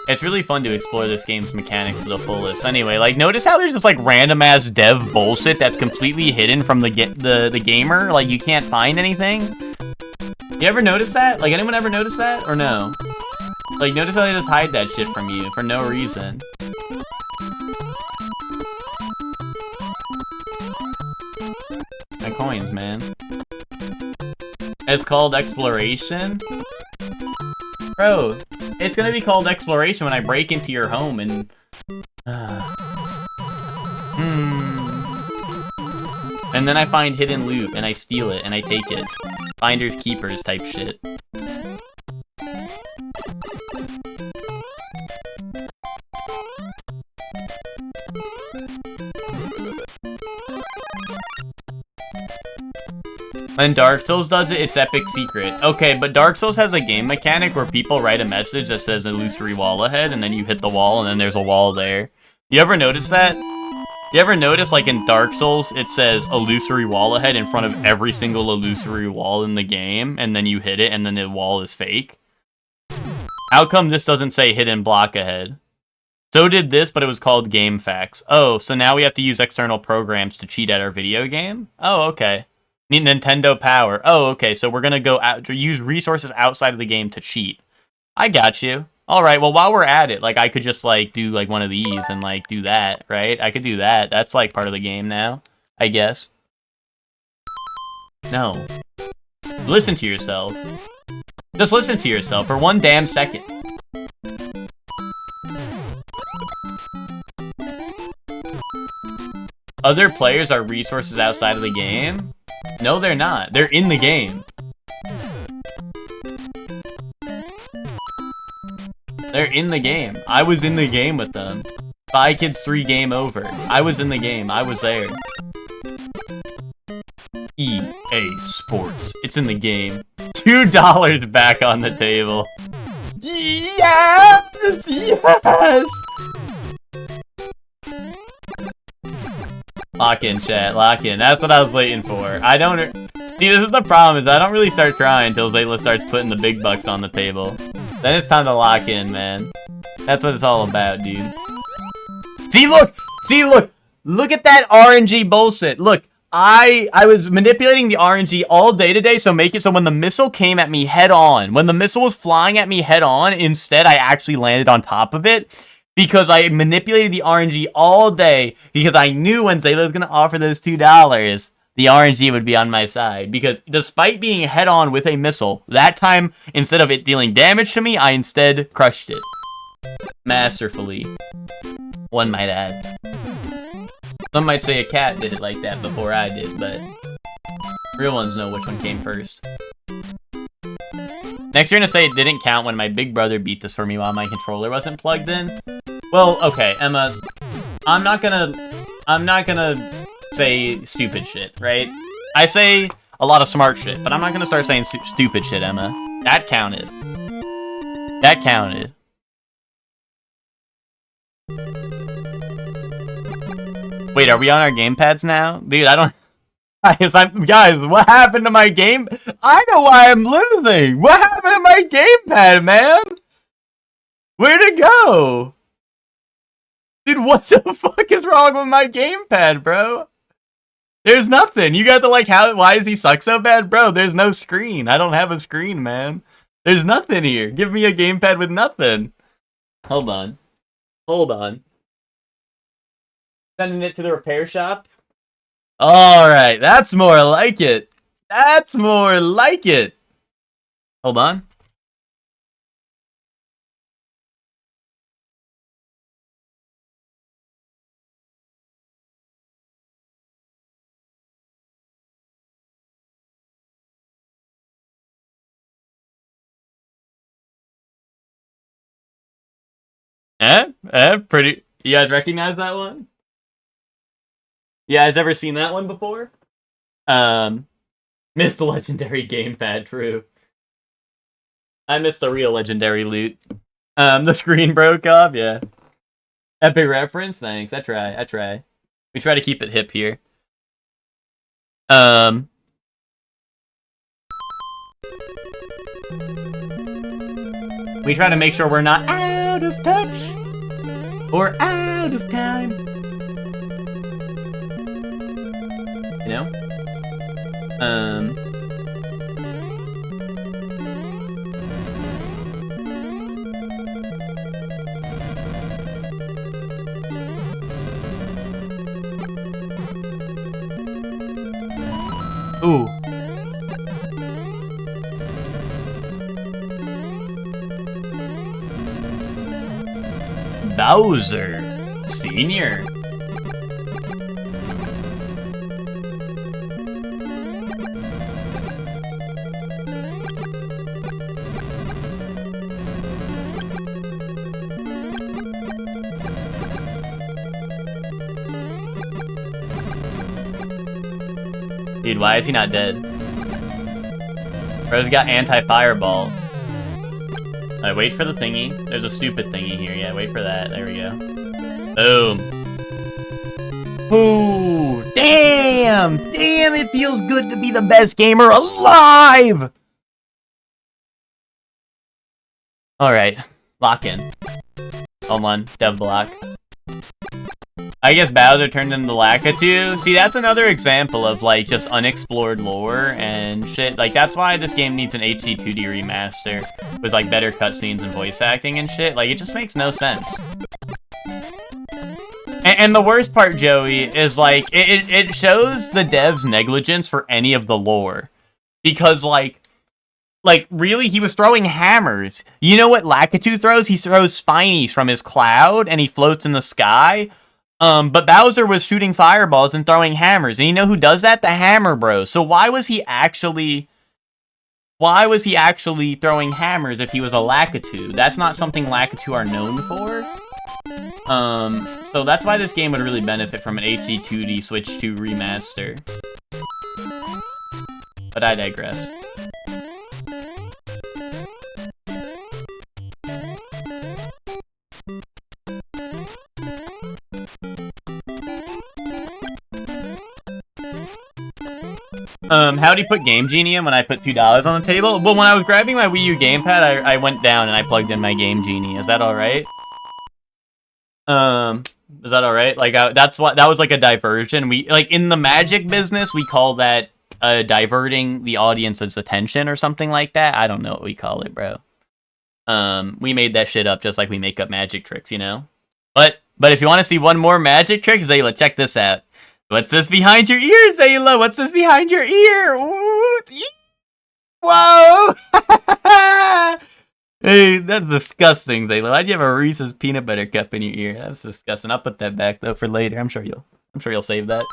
It's really fun to explore this game's mechanics to the fullest. Anyway, like, notice how there's just, like, random-ass dev bullshit that's completely hidden from the gamer? Like, you can't find anything? You ever notice that? Like, anyone ever notice that? Or no? Like, notice how they just hide that shit from you for no reason. My coins, man. It's called Exploration? Bro, it's gonna be called Exploration when I break into your home and... And then I find hidden loot, and I steal it, and I take it. Finders keepers type shit. When Dark Souls does it, it's epic secret. Okay, but Dark Souls has a game mechanic where people write a message that says illusory wall ahead, and then you hit the wall, and then there's a wall there. You ever notice that? You ever notice, like, in Dark Souls, it says illusory wall ahead in front of every single illusory wall in the game, and then you hit it, and then the wall is fake? How come this doesn't say hidden block ahead? So did this, but it was called GameFAQs. Oh, so now we have to use external programs to cheat at our video game? Oh, okay. Need Nintendo Power. Oh, okay, so we're gonna go out to use resources outside of the game to cheat. I got you. Alright, well, while we're at it, like, I could just, like, do, like, one of these and, like, do that, right? I could do that. That's, like, part of the game now, I guess. No. Listen to yourself. Just listen to yourself for one damn second. Other players are resources outside of the game? No, they're not. They're in the game. They're in the game. I was in the game with them. Spy Kids 3 game over. I was in the game. I was there. EA Sports. It's in the game. $2 back on the table. Yes! Yes! Lock in, chat. Lock in. That's what I was waiting for. I don't... See, this is the problem, is I don't really start crying until Zayla starts putting the big bucks on the table. Then it's time to lock in, man. That's what it's all about, dude. See, look! See, look! Look at that RNG bullshit. Look, I was manipulating the RNG all day today, so make it so when the missile came at me head on, when the missile was flying at me head on, instead I actually landed on top of it. Because I manipulated the RNG all day, because I knew when Zayla was going to offer those $2, the RNG would be on my side. Because despite being head-on with a missile, that time, instead of it dealing damage to me, I instead crushed it. Masterfully. One might add. Some might say a cat did it like that before I did, but real ones know which one came first. Next, you're gonna say it didn't count when my big brother beat this for me while my controller wasn't plugged in? Well, okay, Emma, I'm not gonna say stupid shit, right? I say a lot of smart shit, but I'm not gonna start saying stupid shit, Emma. That counted. That counted. Wait, are we on our gamepads now? Dude, I don't... Guys, what happened to my game? I know why I'm losing. What happened to my gamepad, man? Where'd it go? Dude, what the fuck is wrong with my gamepad, bro? There's nothing. You got to like, why does he suck so bad? Bro, there's no screen. I don't have a screen, man. There's nothing here. Give me a gamepad with nothing. Hold on. Hold on. Sending it to the repair shop. Alright, that's more like it. That's more like it. Hold on. Pretty. You guys recognize that one? You guys ever seen that one before? Missed the legendary gamepad, true. I missed the real legendary loot. The screen broke up, yeah. Epic reference, thanks. I try. We try to keep it hip here. We try to make sure we're not out of touch or out of time. You know? Ooh. Bowser Senior. Dude, why is he not dead? Bro's got anti-fireball. Wait for the thingy. There's a stupid thingy here. Yeah, wait for that. There we go. Boom. Ooh, damn! Damn, it feels good to be the best gamer alive! Alright, lock in. Hold on, dev block. I guess Bowser turned into Lakitu. See, that's another example of, like, just unexplored lore and shit. Like, that's why this game needs an HD 2D remaster with, like, better cutscenes and voice acting and shit. Like, it just makes no sense. And the worst part, Joey, is, like, it shows the devs' negligence for any of the lore. Because, like, really, he was throwing hammers. You know what Lakitu throws? He throws spinies from his cloud, and he floats in the sky. But Bowser was shooting fireballs and throwing hammers. And you know who does that? The Hammer Bros. So why was he actually throwing hammers if he was a Lakitu? That's not something Lakitu are known for. So that's why this game would really benefit from an HD 2D Switch 2 remaster. But I digress. How do you put Game Genie in when I put $2 on the table? Well, when I was grabbing my Wii U gamepad, I went down and I plugged in my Game Genie. Is that alright? Is that alright? Like, that was like a diversion. We, like, in the magic business, we call that, diverting the audience's attention or something like that. I don't know what we call it, bro. We made that shit up just like we make up magic tricks, you know? But if you want to see one more magic trick, Zayla, check this out. What's this behind your ear, Zayla? What's this behind your ear? Ooh, whoa! Hey, that's disgusting, Zayla. Why'd you have a Reese's peanut butter cup in your ear? That's disgusting. I'll put that back though for later. I'm sure you'll save that.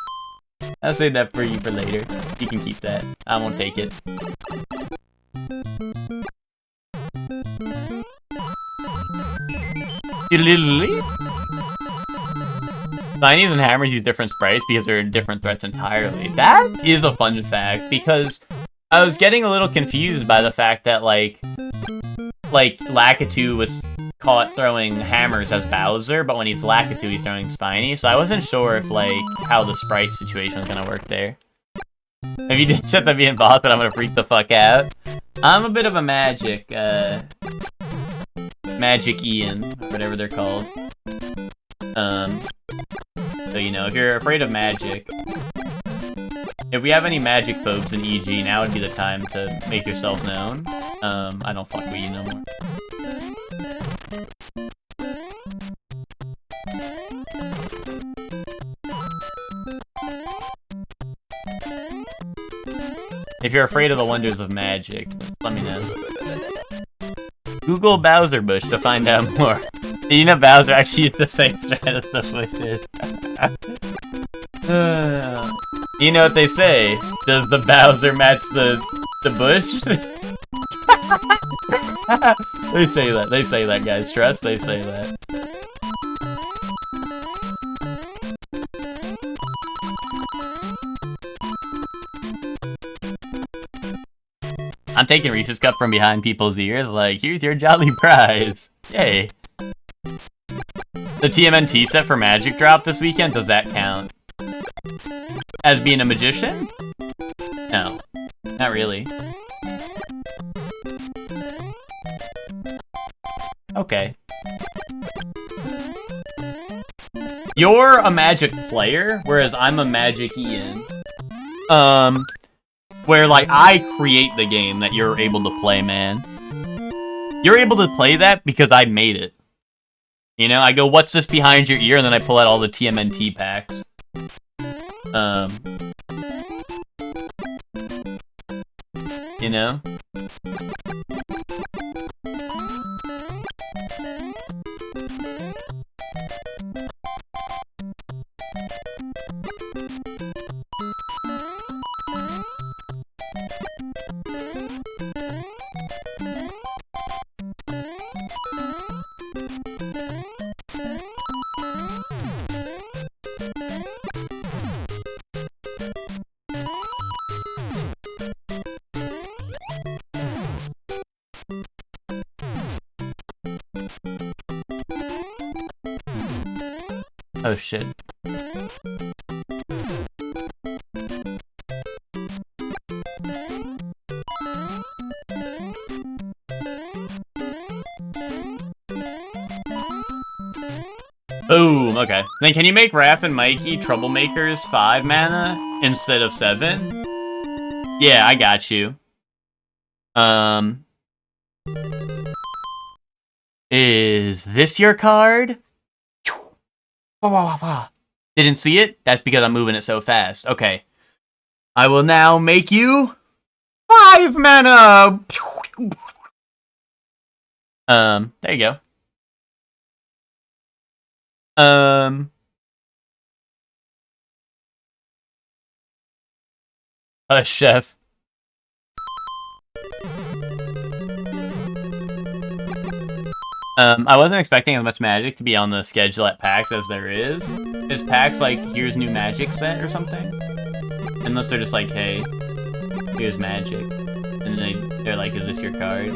I'll save that for you for later. You can keep that. I won't take it. Spinies and hammers use different sprites because they're different threats entirely. That is a fun fact, because I was getting a little confused by the fact that, like Lakitu was caught throwing hammers as Bowser, but when he's Lakitu, he's throwing Spiny, so I wasn't sure if, like, how the sprite situation was gonna work there. If you did set that being boss, then I'm gonna freak the fuck out. I'm a bit of a magic Ian, whatever they're called. So, you know, if you're afraid of magic, if we have any magic folks in EG, now would be the time to make yourself known. I don't fuck with you no more. If you're afraid of the wonders of magic, let me know. Google Bowser Bush to find out more. You know Bowser actually used the same strat as the bushes. You know what they say? Does the Bowser match the bush? They say that. They say that, guys. Trust, they say that. I'm taking Reese's Cup from behind people's ears, like, here's your jolly prize. Yay. The TMNT set for Magic Drop this weekend, does that count? As being a magician? No, not really. Okay. You're a Magic player, whereas I'm a Magic Ian. Where, like, I create the game that you're able to play, man. You're able to play that because I made it. You know, I go, what's this behind your ear? And then I pull out all the TMNT packs. You know? Oh shit. Boom, okay. Then can you make Raph and Mikey Troublemakers 5 mana instead of 7? Yeah, I got you. Is this your card? Didn't see it? That's because I'm moving it so fast. Okay. I will now make you 5 mana! There you go. Chef. I wasn't expecting as much magic to be on the schedule at PAX as there is. Is PAX like, here's new magic set or something? Unless they're just like, hey, here's magic. And then they're like, is this your card?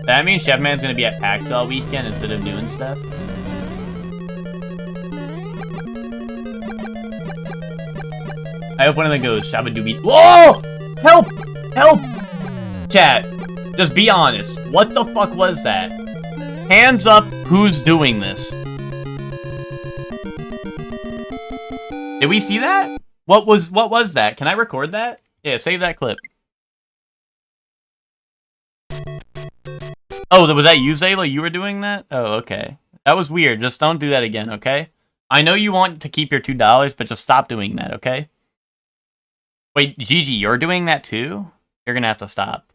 That means Chefman's gonna be at PAX all weekend instead of doing stuff. I hope one of them goes, Shabba-dooby. Whoa! Help! Help! Chat, just be honest. What the fuck was that? Hands up, who's doing this? Did we see that? What was that? Can I record that? Yeah, save that clip. Oh, was that you, Zayla? You were doing that? Oh, okay. That was weird. Just don't do that again, okay? I know you want to keep your $2, but just stop doing that, okay? Wait, Gigi, you're doing that too? You're gonna have to stop.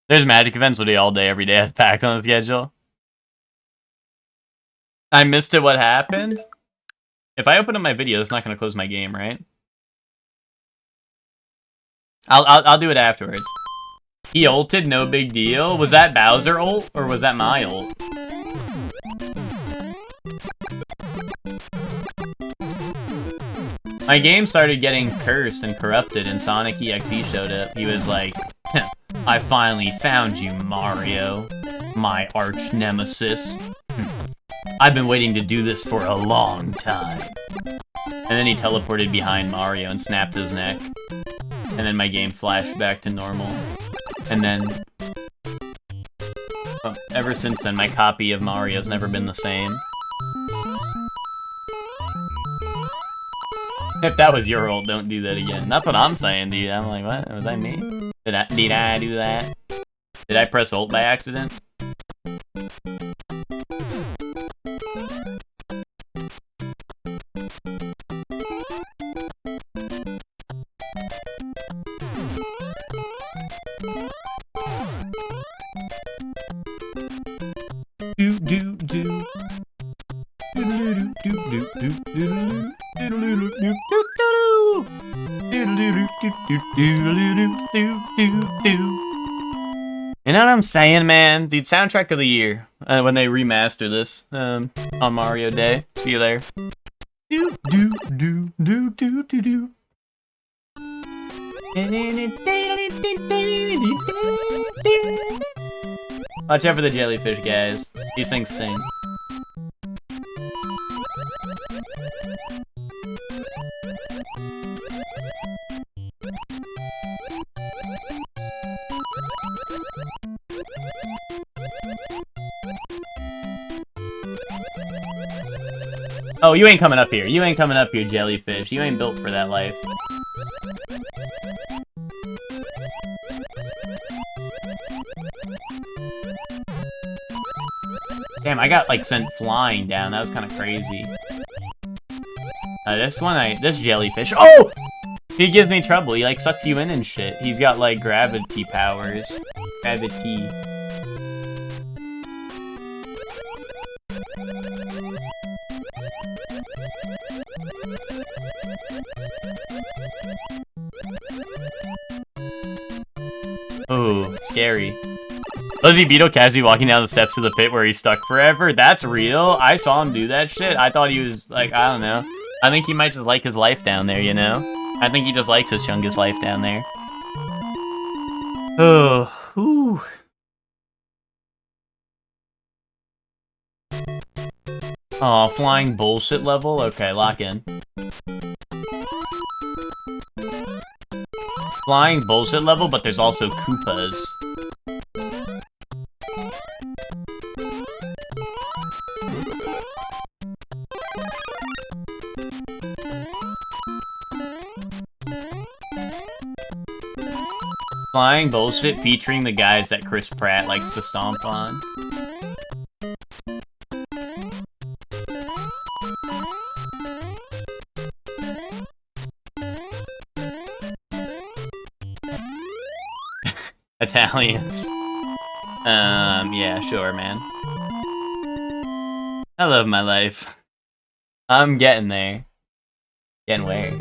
There's magic events literally all day, every day. I've packed on the schedule. I missed it. What happened? If I open up my video, it's not gonna close my game, right? I'll do it afterwards. He ulted, no big deal. Was that Bowser ult, or was that my ult? My game started getting cursed and corrupted, and Sonic EXE showed up. He was like, I finally found you, Mario. My arch nemesis. I've been waiting to do this for a long time. And then he teleported behind Mario and snapped his neck. And then my game flashed back to normal. And then, well, ever since then, my copy of Mario's never been the same. If that was your ult, don't do that again. That's what I'm saying, dude. I'm like, what? Was that me? Did I do that? Did I press ult by accident? You know what I'm saying, man? Dude, soundtrack of the year. when they remaster this on Mario Day. See you there. Do do do do do do do. Watch out for the jellyfish, guys. These things sting. Oh, you ain't coming up here. You ain't coming up here, jellyfish. You ain't built for that life. Damn, I got, like, sent flying down. That was kind of crazy. This jellyfish. Oh! He gives me trouble. He, like, sucks you in and shit. He's got, like, gravity powers. Gravity. Oh, scary. Lizzie Beetle casually walking down the steps to the pit where he's stuck forever. That's real. I saw him do that shit. I thought he was, like, I don't know. I think he might just like his life down there, you know? I think he just likes his Chungus life down there. Oh, whew. Aw, flying bullshit level? Okay, lock in. Flying bullshit level, but there's also Koopas. Flying bullshit featuring the guys that Chris Pratt likes to stomp on. Italians. Yeah, sure, man. I love my life. I'm getting there. Getting where?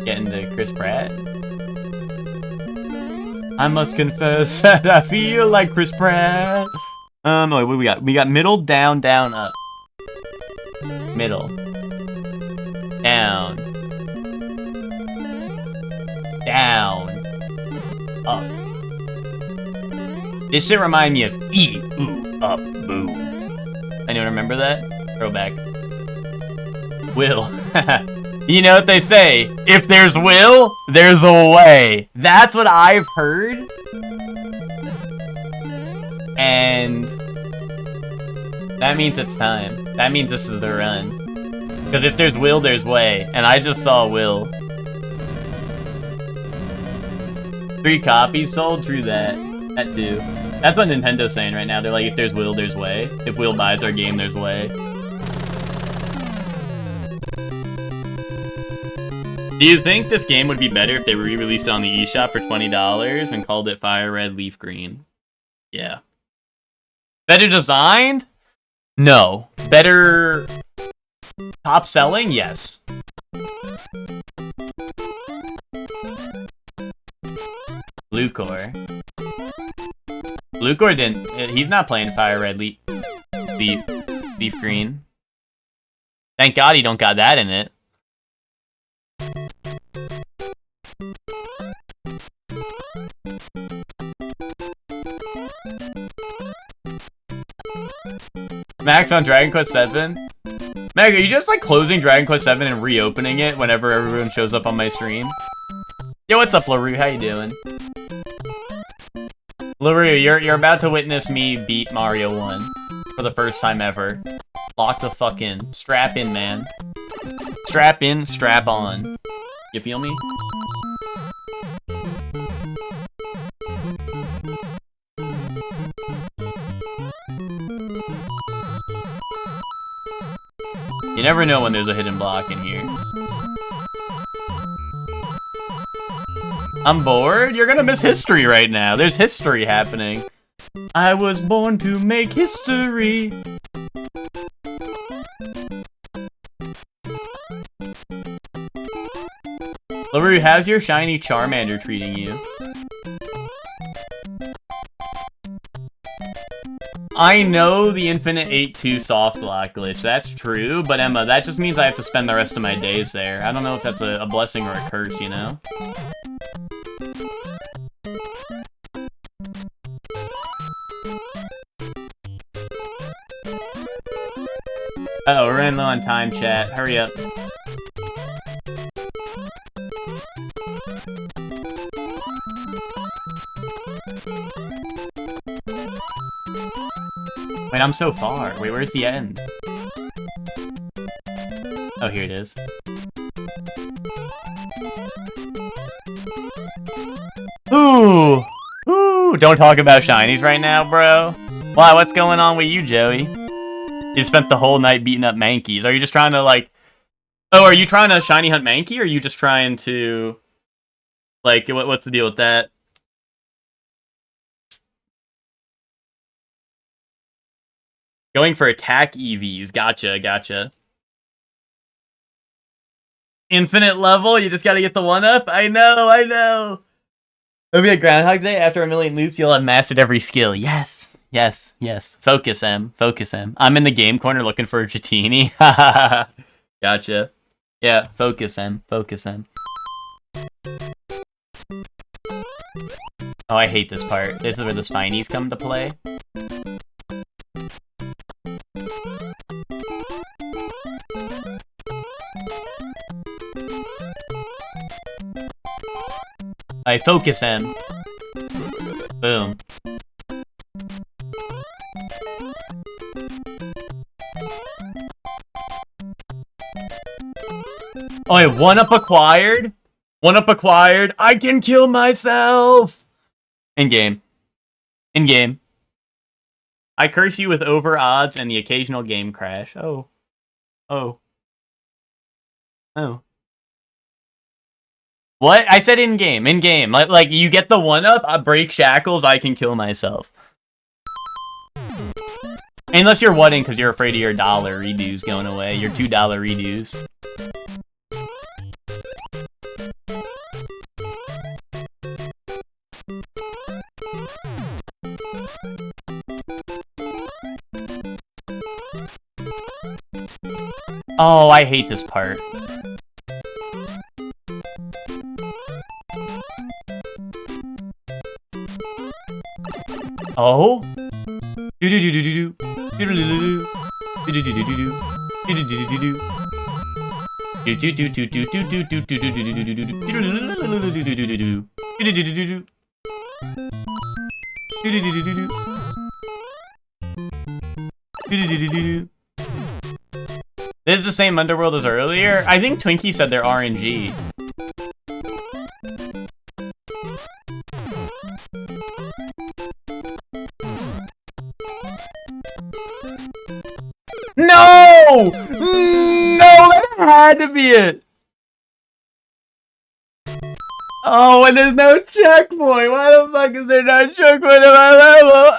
Getting to Chris Pratt? I must confess that I feel like Chris Pratt. Wait, what do we got? We got middle, down, down, up. Middle. Down. Down. Up. This should remind me of E, ooh, up, boom. Anyone remember that? Throwback. Will. You know what they say, if there's will, there's a way. That's what I've heard. And that means it's time. That means this is the run. Because if there's will, there's way. And I just saw will. 3 copies sold? True that. That too. That's what Nintendo's saying right now. They're like, if there's will, there's way. If will buys our game, there's way. Do you think this game would be better if they re-released it on the eShop for $20 and called it Fire Red Leaf Green? Yeah. Better designed? No. Better top selling? Yes. Lucor. Lucor didn't. He's not playing Fire Red Leaf Green. Thank God he don't got that in it. Max on Dragon Quest 7? Meg, are you just like closing Dragon Quest 7 and reopening it whenever everyone shows up on my stream? Yo, what's up, LaRue? How you doing? LaRue, you're about to witness me beat Mario 1 for the first time ever. Lock the fuck in. Strap in, man. Strap in, strap on. You feel me? You never know when there's a hidden block in here. I'm bored? You're gonna miss history right now. There's history happening. I was born to make history. LaRue, how's your shiny Charmander treating you? I know the Infinite 8-2 soft lock glitch. That's true, but Emma, that just means I have to spend the rest of my days there. I don't know if that's a blessing or a curse, you know? Uh-oh, we're running low on time, chat. Hurry up. Wait, I'm so far. Wait, where's the end? Oh, here it is. Ooh! Ooh! Don't talk about shinies right now, bro. Why, what's going on with you, Joey? You spent the whole night beating up Mankeys. Are you just trying to, like... Oh, are you trying to shiny hunt Mankey, or are you just trying to... Like, what's the deal with that? Going for attack EVs. Gotcha, gotcha. Infinite level? You just gotta get the 1-up? I know, I know! It'll be a Groundhog Day. After a million loops, you'll have mastered every skill. Yes, yes, yes. Focus, M. Focus, M. I'm in the game corner looking for a Dratini. Gotcha. Yeah, focus, M. Focus, M. Oh, I hate this part. This is where the Spinies come to play. I focus M. Boom. Oh, wait, 1-up acquired? 1-up acquired? I can kill myself! In-game. In-game. I curse you with over odds and the occasional game crash. Oh. Oh. Oh. What? I said in-game. In-game. Like, you get the 1-up, I break shackles, I can kill myself. Unless you're whatting because you're afraid of your dollar redos going away. Your $2 redos. Oh, I hate this part. Oh? Do-do-do-do-do-do. Do-do-do-do-do. Do-do-do-do-do-do. Do-do-do-do-do-do. This is the same Underworld as earlier? I think Twinkie said they're RNG. No! No, that had to be it! Oh, and there's no checkpoint! Why the fuck is there no checkpoint in my level?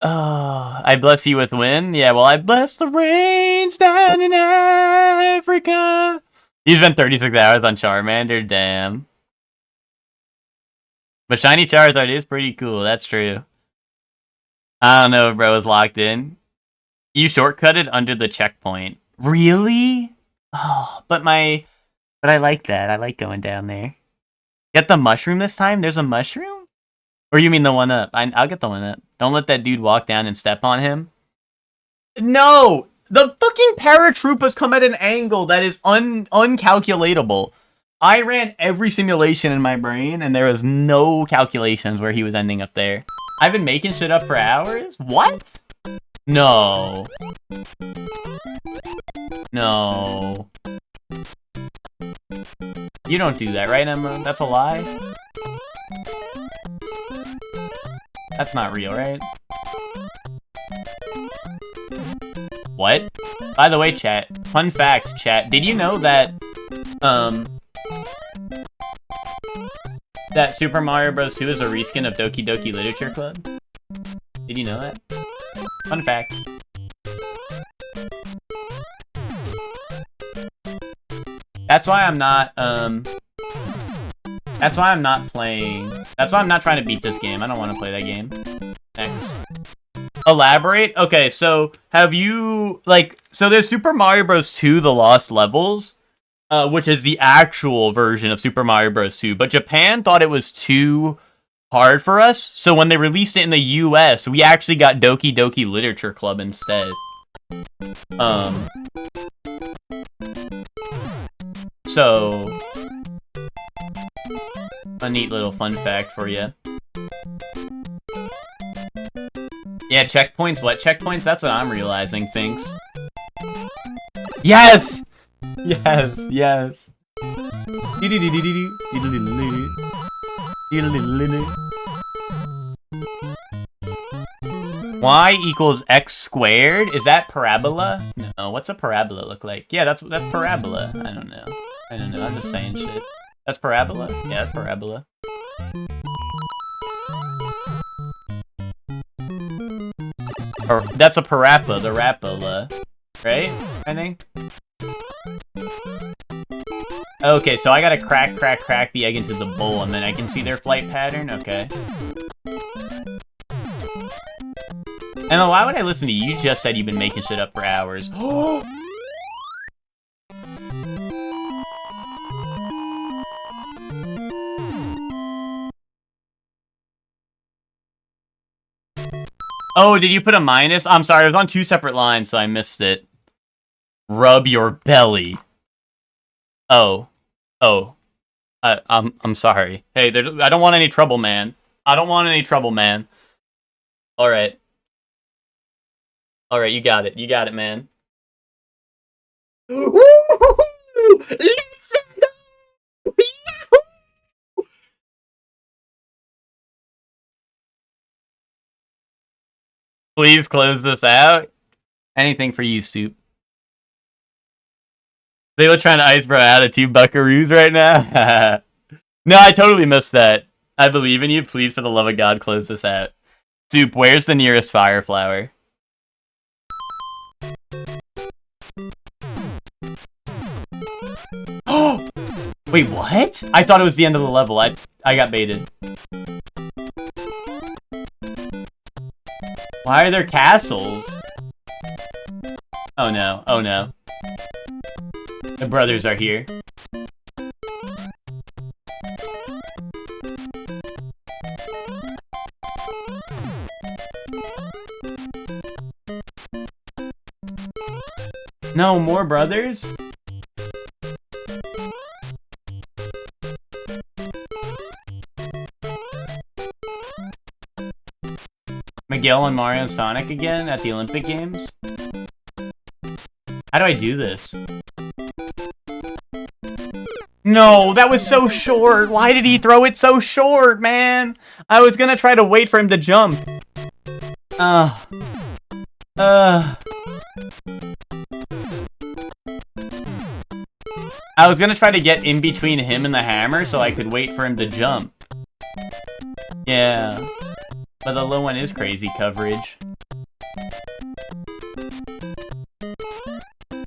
Oh, I bless you with wind? Yeah, well, I bless the rains down in Africa. You spent 36 hours on Charmander, damn. But Shiny Charizard is pretty cool, that's true. I don't know if bro is locked in. You shortcutted under the checkpoint. Really? Oh, but I like that. I like going down there. Get the mushroom this time? There's a mushroom? Or you mean the 1-up? I'll get the 1-up. Don't let that dude walk down and step on him. No! The fucking paratroopers come at an angle that is uncalculatable. I ran every simulation in my brain, and there was no calculations where he was ending up there. I've been making shit up for hours? What? No. No. You don't do that, right, Emma? That's a lie? That's not real, right? What? By the way, chat, fun fact, chat, did you know that, that Super Mario Bros. 2 is a reskin of Doki Doki Literature Club? Did you know that? Fun fact. That's why I'm not, That's why I'm not playing. That's why I'm not trying to beat this game. I don't want to play that game. Next. Elaborate? Okay, so have you, like, so there's Super Mario Bros. 2 The Lost Levels, which is the actual version of Super Mario Bros. 2, but Japan thought it was too hard for us, so when they released it in the US, we actually got Doki Doki Literature Club instead. So, a neat little fun fact for you. Yeah, checkpoints, what checkpoints? That's what I'm realizing, thanks. Yes! Yes, yes. Y equals x squared? Is that parabola? No, what's a parabola look like? Yeah, that's parabola. I don't know. I'm just saying shit. That's parabola? Yeah, that's parabola. Or, that's a parappa, the rapola. Right? I think? Okay, so I gotta crack the egg into the bowl, and then I can see their flight pattern? Okay. And why would I listen to you? You just said you've been making shit up for hours. Oh, did you put a minus? I'm sorry, it was on 2 separate lines, so I missed it. Rub your belly. Oh. I'm sorry. Hey, I don't want any trouble, man. I don't want any trouble, man. Alright. Alright, you got it. You got it, man. Let's go! Please close this out. Anything for you, Soup. They were trying to ice bro out of 2 buckaroos right now. No, I totally missed that. I believe in you. Please, for the love of God, close this out. Soup, where's the nearest fire flower? Oh! Wait, what? I thought it was the end of the level. I got baited. Why are there castles? Oh no, oh no. The brothers are here. No, more brothers? Miguel and Mario and Sonic again at the Olympic Games? How do I do this? No, that was so short. Why did he throw it so short, man? I was gonna try to wait for him to jump. I was gonna try to get in between him and the hammer so I could wait for him to jump. Yeah. But the low one is crazy coverage.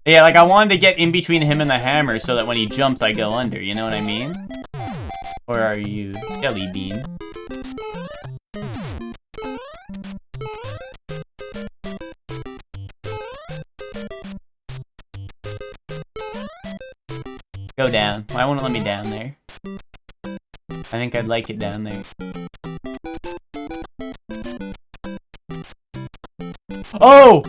Yeah, like I wanted to get in between him and the hammer so that when he jumps I go under, you know what I mean? Or are you Jelly Bean? Go down. Why won't it let me down there? I think I'd like it down there. Oh!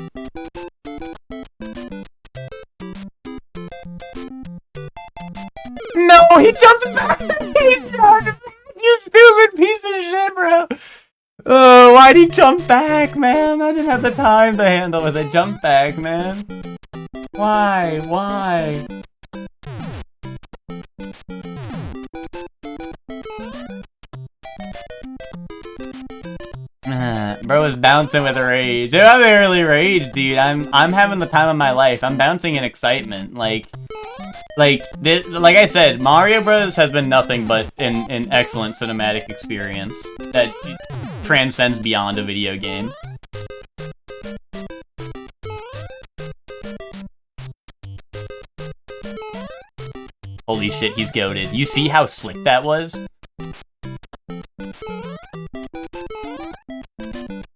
No, he jumped back! He jumped back! You stupid piece of shit, bro! Oh, why'd he jump back, man? I didn't have the time to handle with a jump back, man. Why? Why? Bro was bouncing with rage. Dude, I'm barely rage, dude. I'm having the time of my life. I'm bouncing in excitement. Like I said, Mario Bros. Has been nothing but an excellent cinematic experience that transcends beyond a video game. Holy shit, he's goated. You see how slick that was?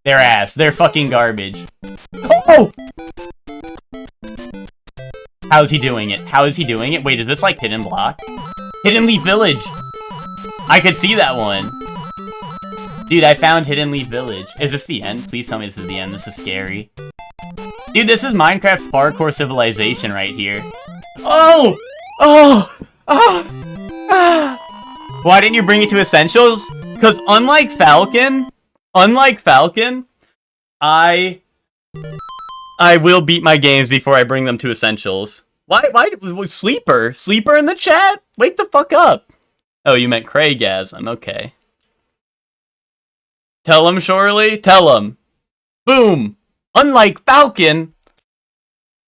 They're ass. They're fucking garbage. Oh! How's he doing it? How is he doing it? Wait, is this like Hidden Block? Hidden Leaf Village! I could see that one. Dude, I found Hidden Leaf Village. Is this the end? Please tell me this is the end. This is scary. Dude, this is Minecraft Parkour Civilization right here. Oh! Oh! Oh! Ah! Why didn't you bring it to Essentials? Because unlike Falcon, I will beat my games before I bring them to Essentials. Why, Sleeper in the chat? Wake the fuck up. Oh, you meant Craigasm, okay. Tell him, Shorely, tell him. Boom. Unlike Falcon,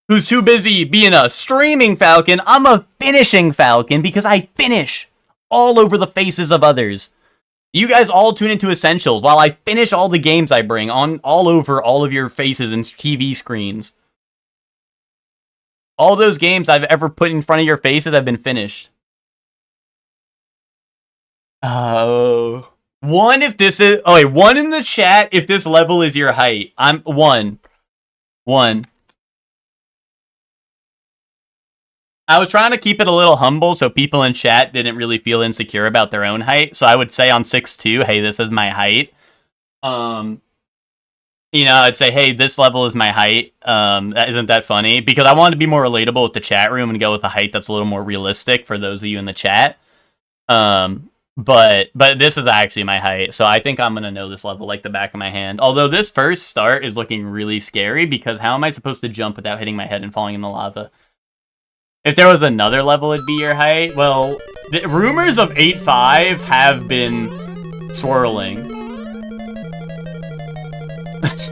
who's too busy being a streaming Falcon, I'm a finishing Falcon because I finish all over the faces of others. You guys all tune into Essentials while I finish all the games I bring on all over all of your faces and TV screens. All those games I've ever put in front of your faces have been finished. Oh. One if this is... Oh, wait. One in the chat if this level is your height. I'm... One. I was trying to keep it a little humble so people in chat didn't really feel insecure about their own height. So I would say on 6'2", hey, this is my height. You know, I'd say, hey, this level is my height. Isn't that funny? Because I wanted to be more relatable with the chat room and go with a height that's a little more realistic for those of you in the chat. But this is actually my height, so I think I'm gonna know this level like the back of my hand. Although this first start is looking really scary because how am I supposed to jump without hitting my head and falling in the lava? If there was another level, it'd be your height. Well, the rumors of 8'5" have been swirling.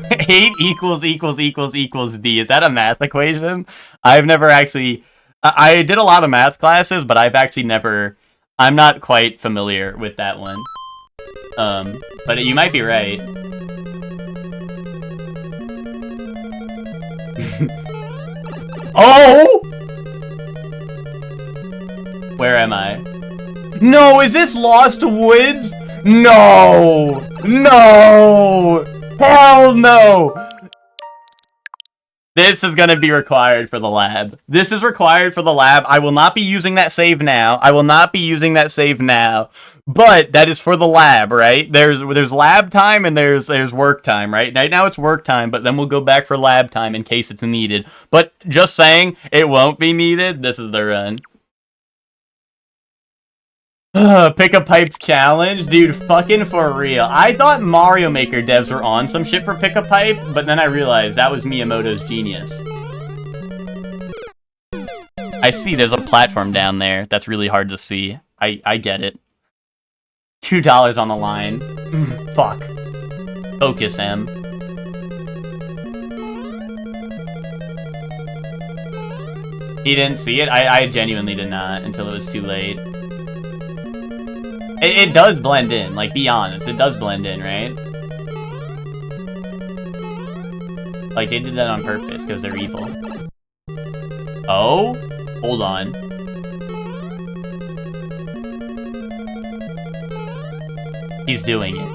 8 equals D. Is that a math equation? I've never actually... I did a lot of math classes, but I've actually never... I'm not quite familiar with that one. But you might be right. Oh! Where am I? No, is this Lost Woods? No! No! Hell no! This is gonna be required for the lab. This is required for the lab. I will not be using that save now. But that is for the lab, right? There's lab time and there's work time, right? Right now it's work time, but then we'll go back for lab time in case it's needed. But just saying, it won't be needed. This is the run. Pick a pipe challenge? Dude, fucking for real. I thought Mario Maker devs were on some shit for pick a pipe, but then I realized that was Miyamoto's genius. I see there's a platform down there that's really hard to see. I get it. $2 on the line. Fuck. Focus, M. He didn't see it? I genuinely did not until it was too late. It does blend in, like, be honest. It does blend in, right? Like, they did that on purpose, because they're evil. Oh? Hold on. He's doing it.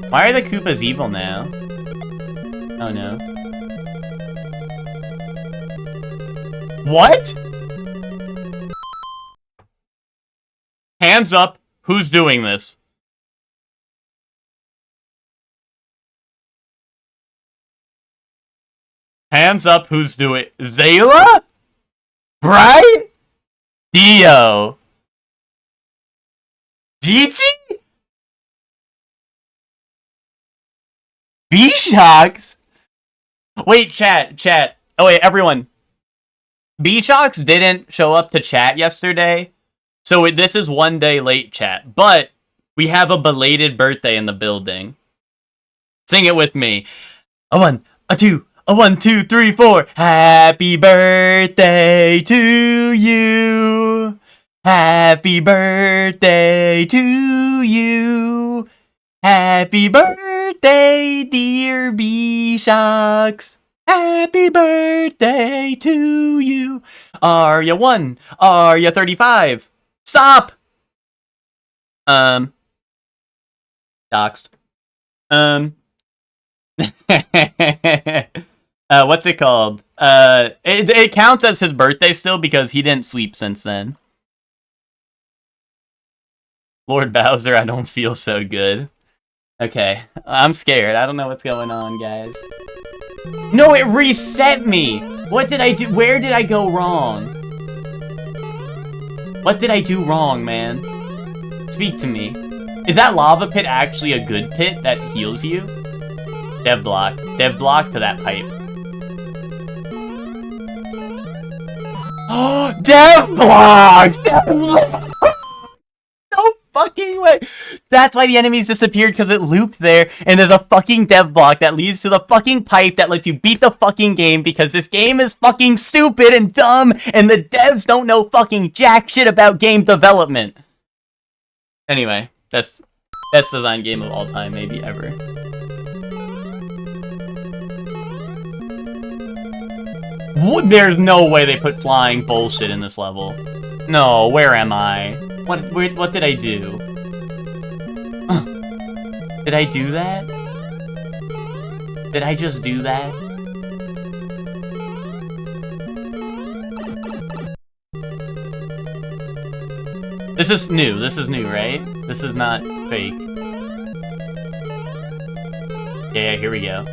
Why are the Koopas evil now? Oh no. What? Hands up, who's doing this? Hands up, who's doing it? Zayla? Right? Dio. Gigi? B-Shocks? Wait, chat. Oh wait, everyone. B-Shocks didn't show up to chat yesterday, so this is one day late, chat. But we have a belated birthday in the building. Sing it with me. A 1, a 2, a 1, 2, 3, 4. Happy birthday to you. Happy birthday to you. Happy birthday, dear B-Shocks. Happy birthday to you. Are you 1? Are you 35? Stop! Doxed. What's it called? It counts as his birthday still because he didn't sleep since then. Lord Bowser, I don't feel so good. Okay, I'm scared. I don't know what's going on, guys. No, it reset me! What did I do? Where did I go wrong? What did I do wrong, man? Speak to me. Is that lava pit actually a good pit that heals you? Dev block. Dev block to that pipe. Oh, Dev block! Dev block! No fucking way! That's why the enemies disappeared, because it looped there, and there's a fucking dev block that leads to the fucking pipe that lets you beat the fucking game, because this game is fucking stupid and dumb, and the devs don't know fucking jack shit about game development. Anyway, best design game of all time, maybe ever. There's no way they put flying bullshit in this level. No, where am I? What did I do? Did I do that? Did I just do that? This is new, right? This is not fake. Yeah, here we go.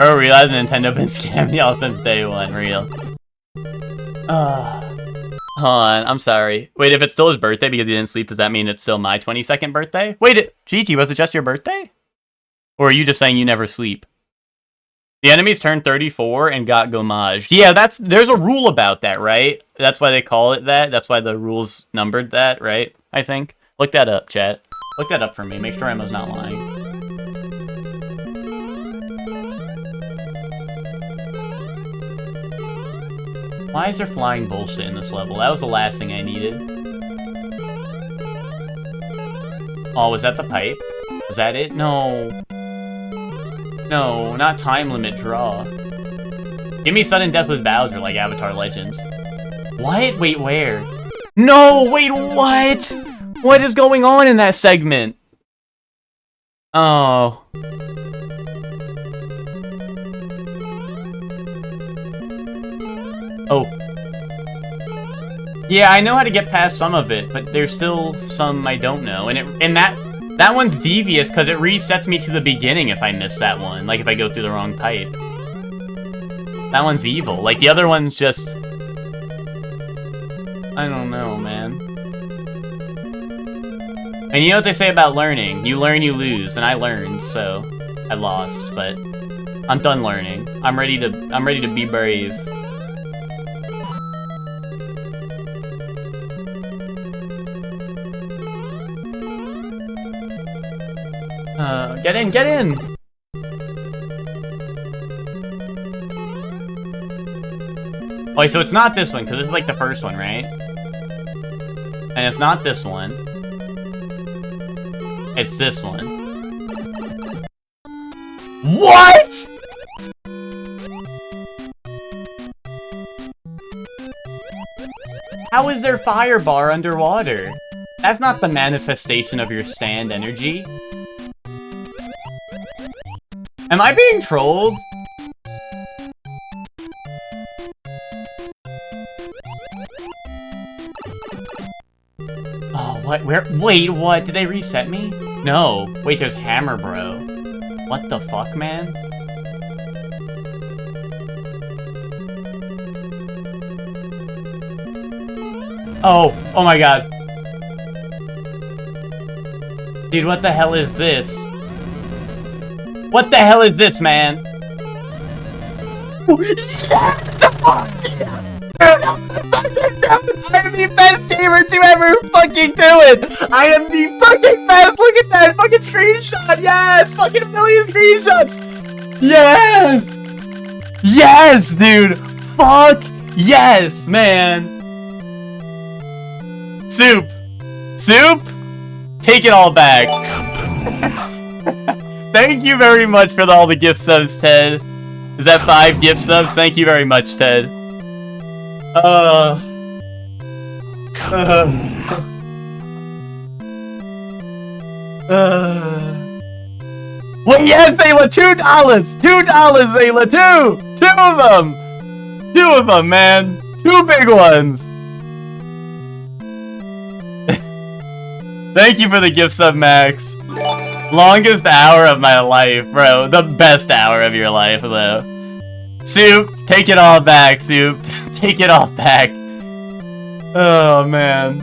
Oh, realize Nintendo been scamming y'all since day one, real. Hold on, I'm sorry. Wait, if it's still his birthday because he didn't sleep, does that mean it's still my 22nd birthday? Wait, Gigi, was it just your birthday? Or are you just saying you never sleep? The enemies turned 34 and got gommaged. Yeah, there's a rule about that, right? That's why they call it that. That's why the rules numbered that, right? I think. Look that up, chat. Look that up for me. Make sure Emma's not lying. Why is there flying bullshit in this level? That was the last thing I needed. Oh, was that the pipe? Was that it? No. No, not time limit draw. Give me sudden death with Bowser like Avatar Legends. What? Wait, where? No, wait, what? What is going on in that segment? Oh. Oh. Yeah, I know how to get past some of it, but there's still some I don't know. And that one's devious because it resets me to the beginning if I miss that one. Like if I go through the wrong pipe. That one's evil. Like the other one's just... I don't know, man. And you know what they say about learning? You learn, you lose. And I learned, so I lost, but I'm done learning. I'm ready to be brave. Get in, get in! Wait, so it's not this one, because this is like the first one, right? And it's not this one. It's this one. What?! How is there fire bar underwater? That's not the manifestation of your stand energy. Am I being trolled? Oh, what? Where? Wait, what? Did they reset me? No. Wait, there's Hammer Bro. What the fuck, man? Oh, oh my god. Dude, what the hell is this? What the hell is this, man? I am the best gamer to ever fucking do it! I am the fucking best! Look at that fucking screenshot! Yes! Fucking a million screenshots! Yes! Yes, dude! Fuck yes, man! Soup! Soup? Take it all back. Thank you very much for all the gift subs, Ted. Is that 5 gift subs? Thank you very much, Ted. Well, yes, Ayla, $2! $2, Ayla, 2! 2 of them! 2 of them, man! 2 big ones! Thank you for the gift sub, Max. Longest hour of my life, bro. The best hour of your life, though. Soup, take it all back, Soup. Take it all back. Oh, man.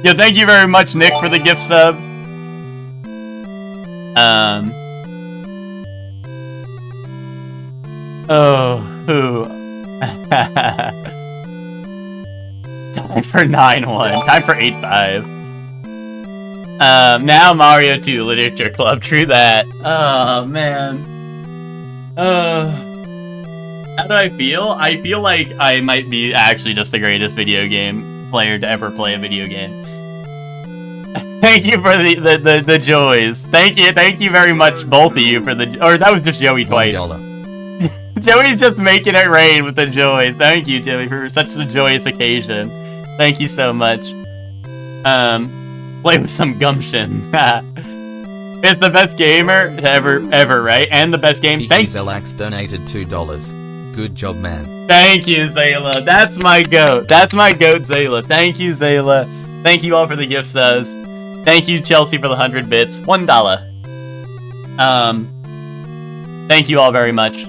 Yeah, thank you very much, Nick, for the gift sub. Oh, who? Time for 9-1. Time for 8-5. Now Mario 2 Literature Club. True that. Oh, man. How do I feel? I feel like I might be actually just the greatest video game player to ever play a video game. Thank you for the joys. Thank you very much, both of you, for the... Or that was just Joey twice. Joey's just making it rain with the joys. Thank you, Joey, for such a joyous occasion. Thank you so much. Play with some gumption. It's the best gamer to ever, right? And the best game. Thanks. Zelax donated $2. Good job, man. Thank you, Zayla. That's my goat. That's my goat, Zayla. Thank you, Zayla. Thank you all for the gift subs. Thank you, Chelsea, for the 100 bits. $1. Thank you all very much.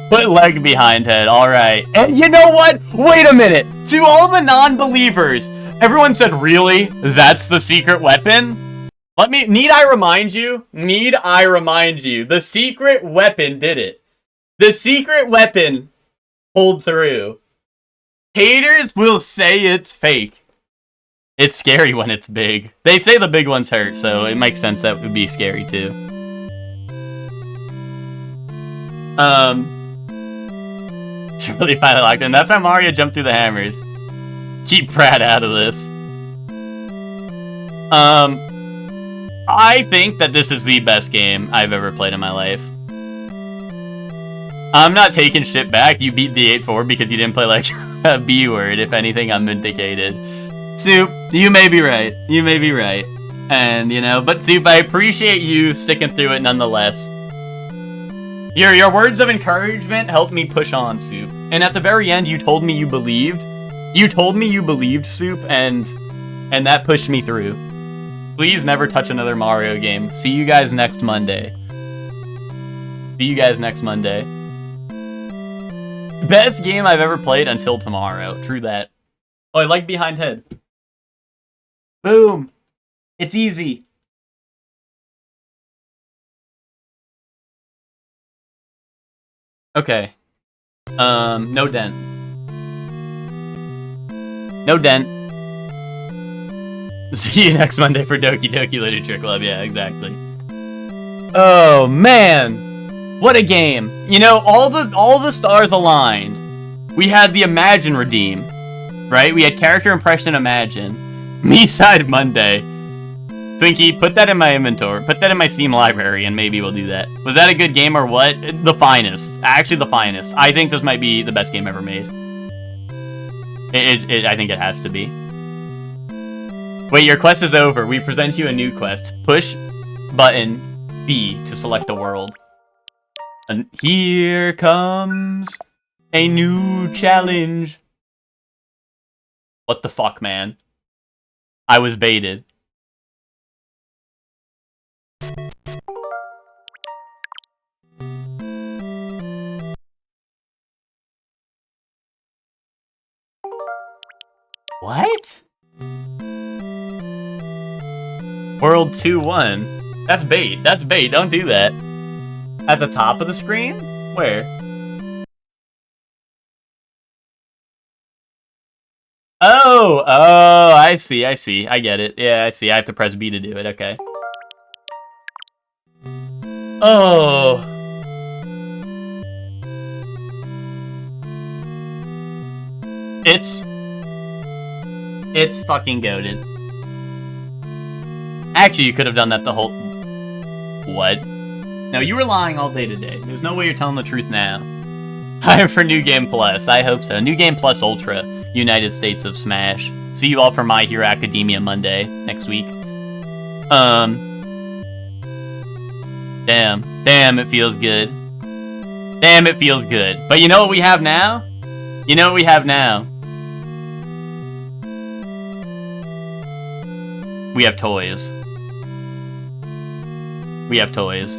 Put leg behind head. All right. And you know what? Wait a minute. To all the non-believers, everyone said, really? That's the secret weapon? Need I remind you? Need I remind you? The secret weapon did it. The secret weapon pulled through. Haters will say it's fake. It's scary when it's big. They say the big ones hurt, so it makes sense that would be scary too. Really finally locked in. That's how Mario jumped through the hammers. Keep Brad out of this. I think that this is the best game I've ever played in my life. I'm not taking shit back. You beat the 8-4 because you didn't play like a B word. If anything, I'm vindicated. Soup, you may be right. You may be right. And, you know, but Soup, I appreciate you sticking through it nonetheless. Your words of encouragement helped me push on, Soup. And at the very end, you told me you believed. You told me you believed, Soup, and that pushed me through. Please never touch another Mario game. See you guys next Monday. See you guys next Monday. Best game I've ever played until tomorrow. True that. Oh, I like behind head. Boom. It's easy. Okay. No dent. No dent. See you next Monday for Doki Doki Literature Club. Yeah, exactly. Oh, man. What a game. You know, all the stars aligned. We had the Imagine redeem, right? We had character impression Imagine. Me side Monday. Twinkie, put that in my inventory. Put that in my Steam library and maybe we'll do that. Was that a good game or what? The finest. Actually, the finest. I think this might be the best game ever made. I think it has to be. Wait, your quest is over. We present you a new quest. Push button B to select a world. And here comes a new challenge. What the fuck, man? I was baited. What? World 2-1. That's bait. That's bait. Don't do that. At the top of the screen? Where? Oh! Oh, I see. I see. I get it. Yeah, I see. I have to press B to do it. Okay. Oh. It's fucking goated. Actually, you could have done that the whole... What? No, you were lying all day today. There's no way you're telling the truth now. Hire for New Game Plus. I hope so. New Game Plus Ultra, United States of Smash. See you all for My Hero Academia Monday next week. Damn, it feels good. Damn, it feels good. But you know what we have now? You know what we have now? We have toys. We have toys.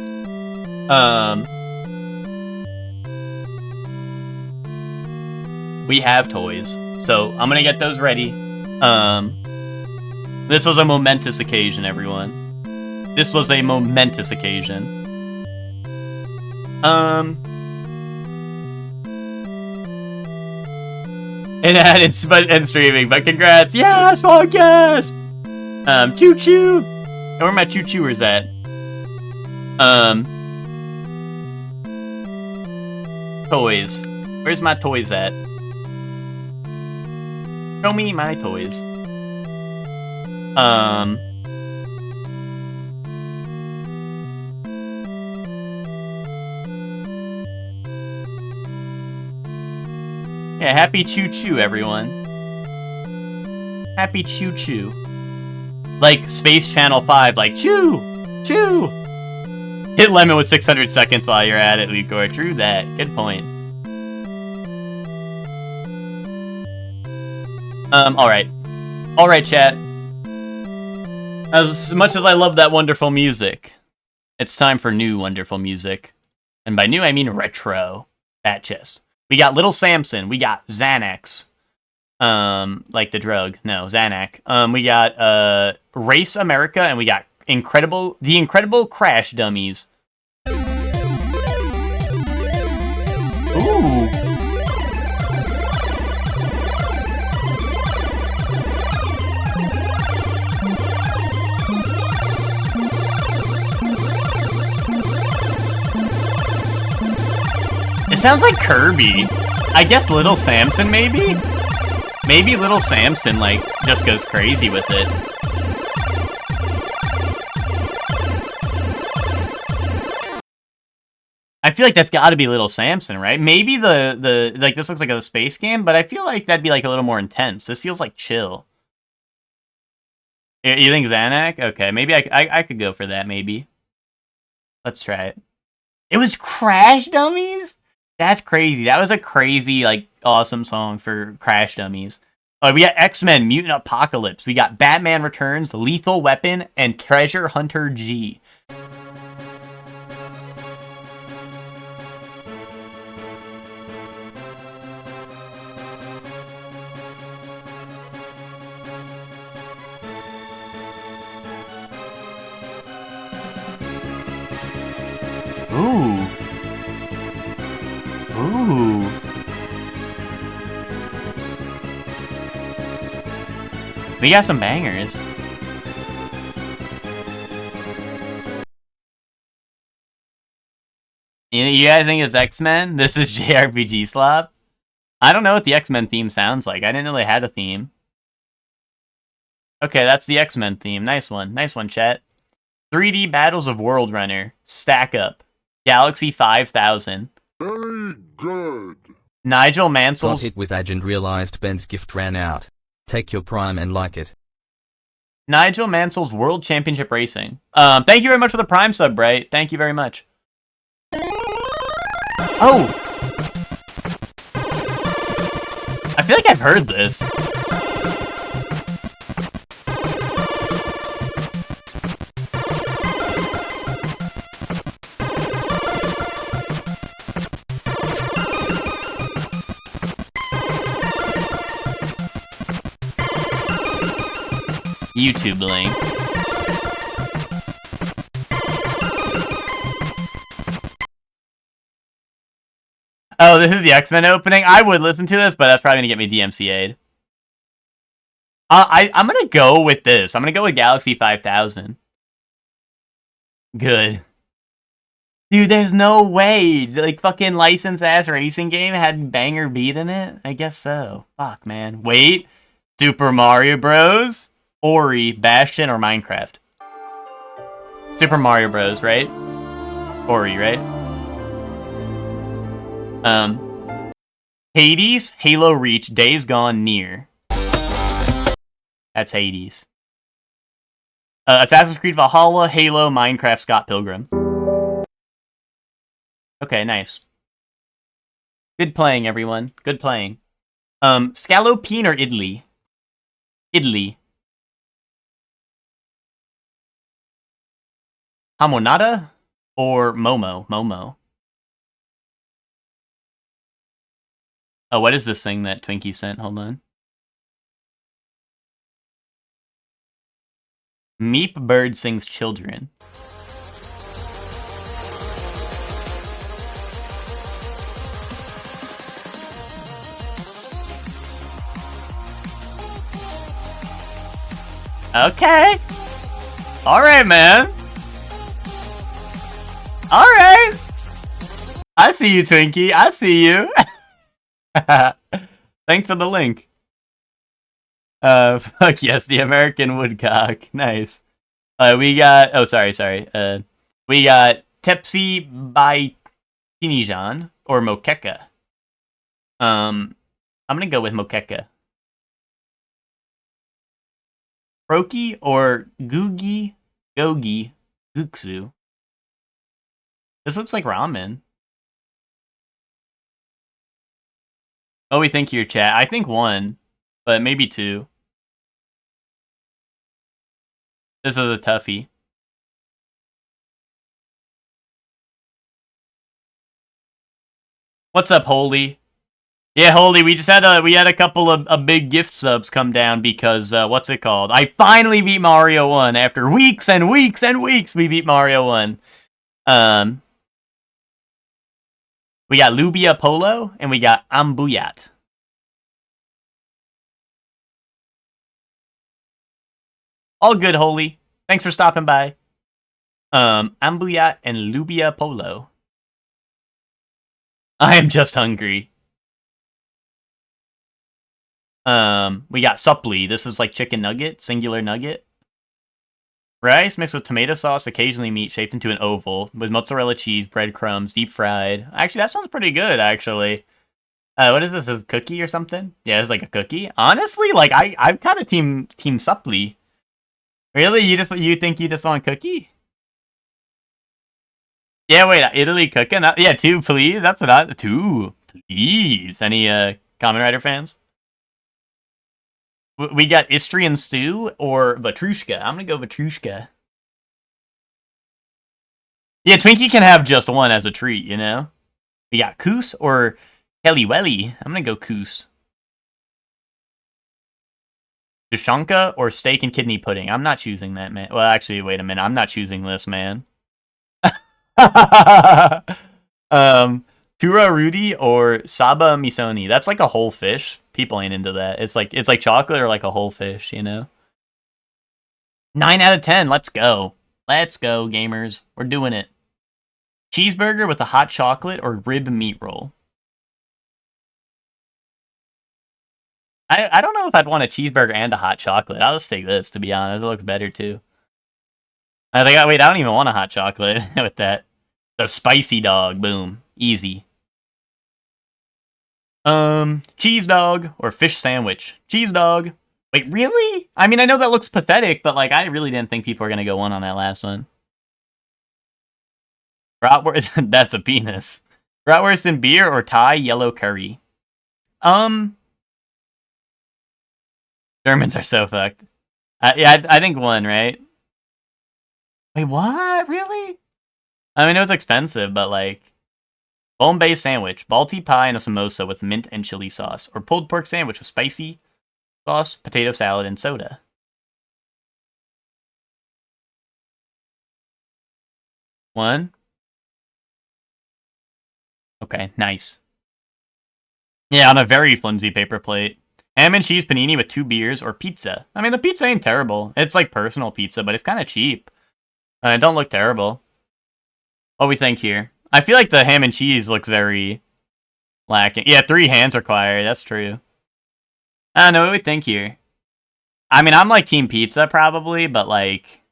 We have toys. So, I'm gonna get those ready. This was a momentous occasion, everyone. This was a momentous occasion. And added and streaming, but congrats! Yes, fuck yes! Choo choo! Where my choo chooers at? Toys. Where's my toys at? Show me my toys. Yeah, happy choo-choo, everyone. Happy choo-choo. Like Space Channel 5, like, choo! Choo! Hit lemon with 600 seconds while you're at it, Lucor. True that. Good point. Alright. Alright, chat. As much as I love that wonderful music, it's time for new wonderful music. And by new, I mean retro. Fat chest. We got Little Samson. We got Xanax. Like the drug. No, Xanax. We got, Race America, and we got The Incredible Crash Dummies. Ooh. It sounds like Kirby. I guess Little Samson, maybe? Maybe Little Samson, like, just goes crazy with it. I feel like that's gotta be Little Samson, right? Maybe the like, this looks like a space game, but I feel like that'd be, like, a little more intense. This feels like chill. You think Xanax? Okay, maybe I could go for that, maybe. Let's try it. It was Crash Dummies? That's crazy. That was a crazy, like, awesome song for Crash Dummies. We got X-Men, Mutant Apocalypse. We got Batman Returns, Lethal Weapon, and Treasure Hunter G. Ooh. Ooh. We got some bangers. You guys think it's X-Men? This is JRPG Slop? I don't know what the X-Men theme sounds like. I didn't know they had a theme. Okay, that's the X-Men theme. Nice one. Nice one, chat. 3D Battles of World Runner. Stack Up. Galaxy 5000. Very good. Nigel Got Mansell's... hit with Age and realized Ben's gift ran out. Take your Prime and like it. Nigel Mansell's World Championship Racing. Thank you very much for the Prime sub, Bright. Thank you very much. Oh! I feel like I've heard this. YouTube link. Oh, this is the X-Men opening? I would listen to this, but that's probably going to get me DMCA'd. I'm going to go with this. I'm going to go with Galaxy 5000. Good. Dude, there's no way. Like, fucking licensed-ass racing game had banger beat in it? I guess so. Fuck, man. Wait. Super Mario Bros., Ori, Bastion, or Minecraft? Super Mario Bros, right? Ori, right? Hades, Halo Reach, Days Gone, Near. That's Hades. Assassin's Creed Valhalla, Halo, Minecraft, Scott Pilgrim. Okay, nice. Good playing, everyone. Good playing. Scallopine or Idli? Idli. Hamonada or Momo? Momo. Oh, what is this thing that Twinkie sent? Hold on. Meep Bird Sings Children. Okay. Alright, man. Alright. I see you, Twinkie. I see you. Thanks for the link. Fuck yes, the American Woodcock. Nice. We got... Oh, sorry. We got Tepsi by Tinijan or Mokeka. I'm gonna go with Mokeka. Proki or Googie Gogi Guksu. This looks like ramen. Oh, we think here, chat. I think 1, but maybe 2. This is a toughie. What's up, Holy? Yeah, Holy, we just had a couple of big gift subs come down because what's it called? I finally beat Mario 1 after weeks and weeks and weeks. We beat Mario 1. We got Lubia Polo and we got Ambuyat. All good, Holy. Thanks for stopping by. Ambuyat and Lubia Polo. I am just hungry. We got Supply. This is like chicken nugget, singular nugget. Rice mixed with tomato sauce, occasionally meat shaped into an oval, with mozzarella cheese, breadcrumbs, deep fried. Actually, that sounds pretty good, actually. What is this? Is cookie or something? Yeah, it's like a cookie. Honestly, like I'm kind of team Supply. Really? You think you just want cookie? Yeah, wait, Italy cooking? Yeah, 2, please. That's what 2, please. Any Kamen Rider fans? We got Istrian stew or Vatrushka. I'm gonna go Vatrushka. Yeah, Twinkie can have just 1 as a treat, you know? We got Koos or Kelly-Welly. I'm gonna go Koos. Dushanka or steak and kidney pudding. I'm not choosing that, man. Well, actually, wait a minute. I'm not choosing this, man. Tura Rudy or Saba Misoni. That's like a whole fish. People ain't into that. It's like chocolate or like a whole fish, you know? 9 out of 10. Let's go. Let's go, gamers. We're doing it. Cheeseburger with a hot chocolate or rib meat roll. I don't know if I'd want a cheeseburger and a hot chocolate. I'll just take this, to be honest. It looks better, too. I think, wait, I don't even want a hot chocolate with that. The spicy dog. Boom. Easy. Cheese dog or fish sandwich. Cheese dog. Wait, really? I mean, I know that looks pathetic, but, like, I really didn't think people were gonna go 1 on that last one. Bratwurst, that's a penis. Bratwurst and beer or Thai yellow curry. Germans are so fucked. Yeah, I think 1, right? Wait, what? Really? I mean, it was expensive, but like... Bombay sandwich, Balti pie and a samosa with mint and chili sauce. Or pulled pork sandwich with spicy sauce, potato salad, and soda. 1? Okay, nice. Yeah, on a very flimsy paper plate. Ham and cheese panini with 2 beers or pizza. I mean, the pizza ain't terrible. It's like personal pizza, but it's kind of cheap. It don't look terrible. What do we think here? I feel like the ham and cheese looks very lacking. Yeah, 3 hands required. That's true. I don't know. What do we think here? I mean, I'm like team pizza probably, but like...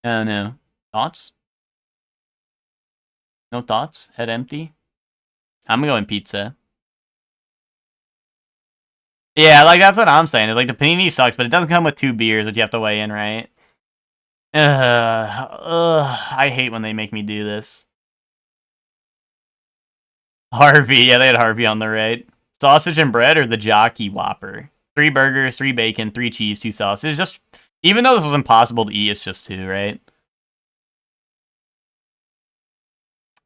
Oh no. Thoughts? No thoughts? Head empty? I'm going pizza. Yeah, like that's what I'm saying. It's like the panini sucks, but it doesn't come with 2 beers that you have to weigh in, right? I hate when they make me do this. Harvey, yeah, they had Harvey on the right. Sausage and bread or the Jockey Whopper? 3 burgers, 3 bacon, 3 cheese, 2 sausages. Just, even though this was impossible to eat, it's just 2, right?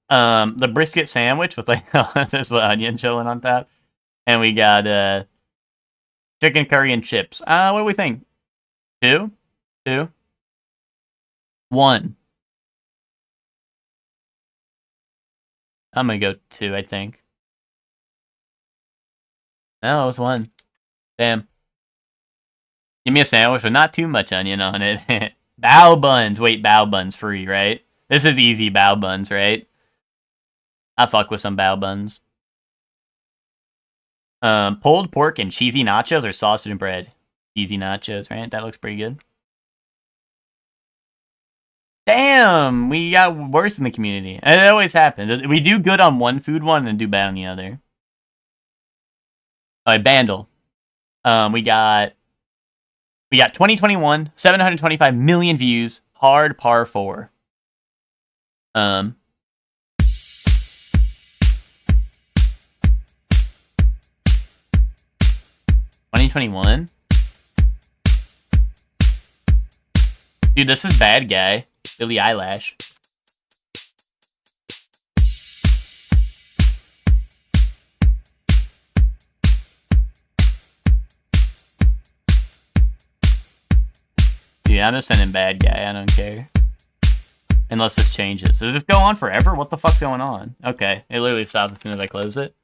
The brisket sandwich with like, there's the onion chilling on top. And we got, chicken curry and chips. What do we think? 2? 2? 1. I'm gonna go 2, I think. No, it was 1. Damn. Give me a sandwich with not too much onion on it. Bao buns. Wait, bao buns free, right? This is easy bao buns, right? I fuck with some bao buns. Pulled pork and cheesy nachos or sausage and bread? Cheesy nachos, right? That looks pretty good. Damn, we got worse in the community. It always happens. We do good on one food one and do bad on the other. Alright, Bandle. We got 2021, 725 million views, hard par 4. 2021? Dude, this is Bad Guy. Billie Eilish. Yeah, I'm just sending Bad Guy. I don't care. Unless this changes. Does this go on forever? What the fuck's going on? Okay, it literally stops as soon as I close it.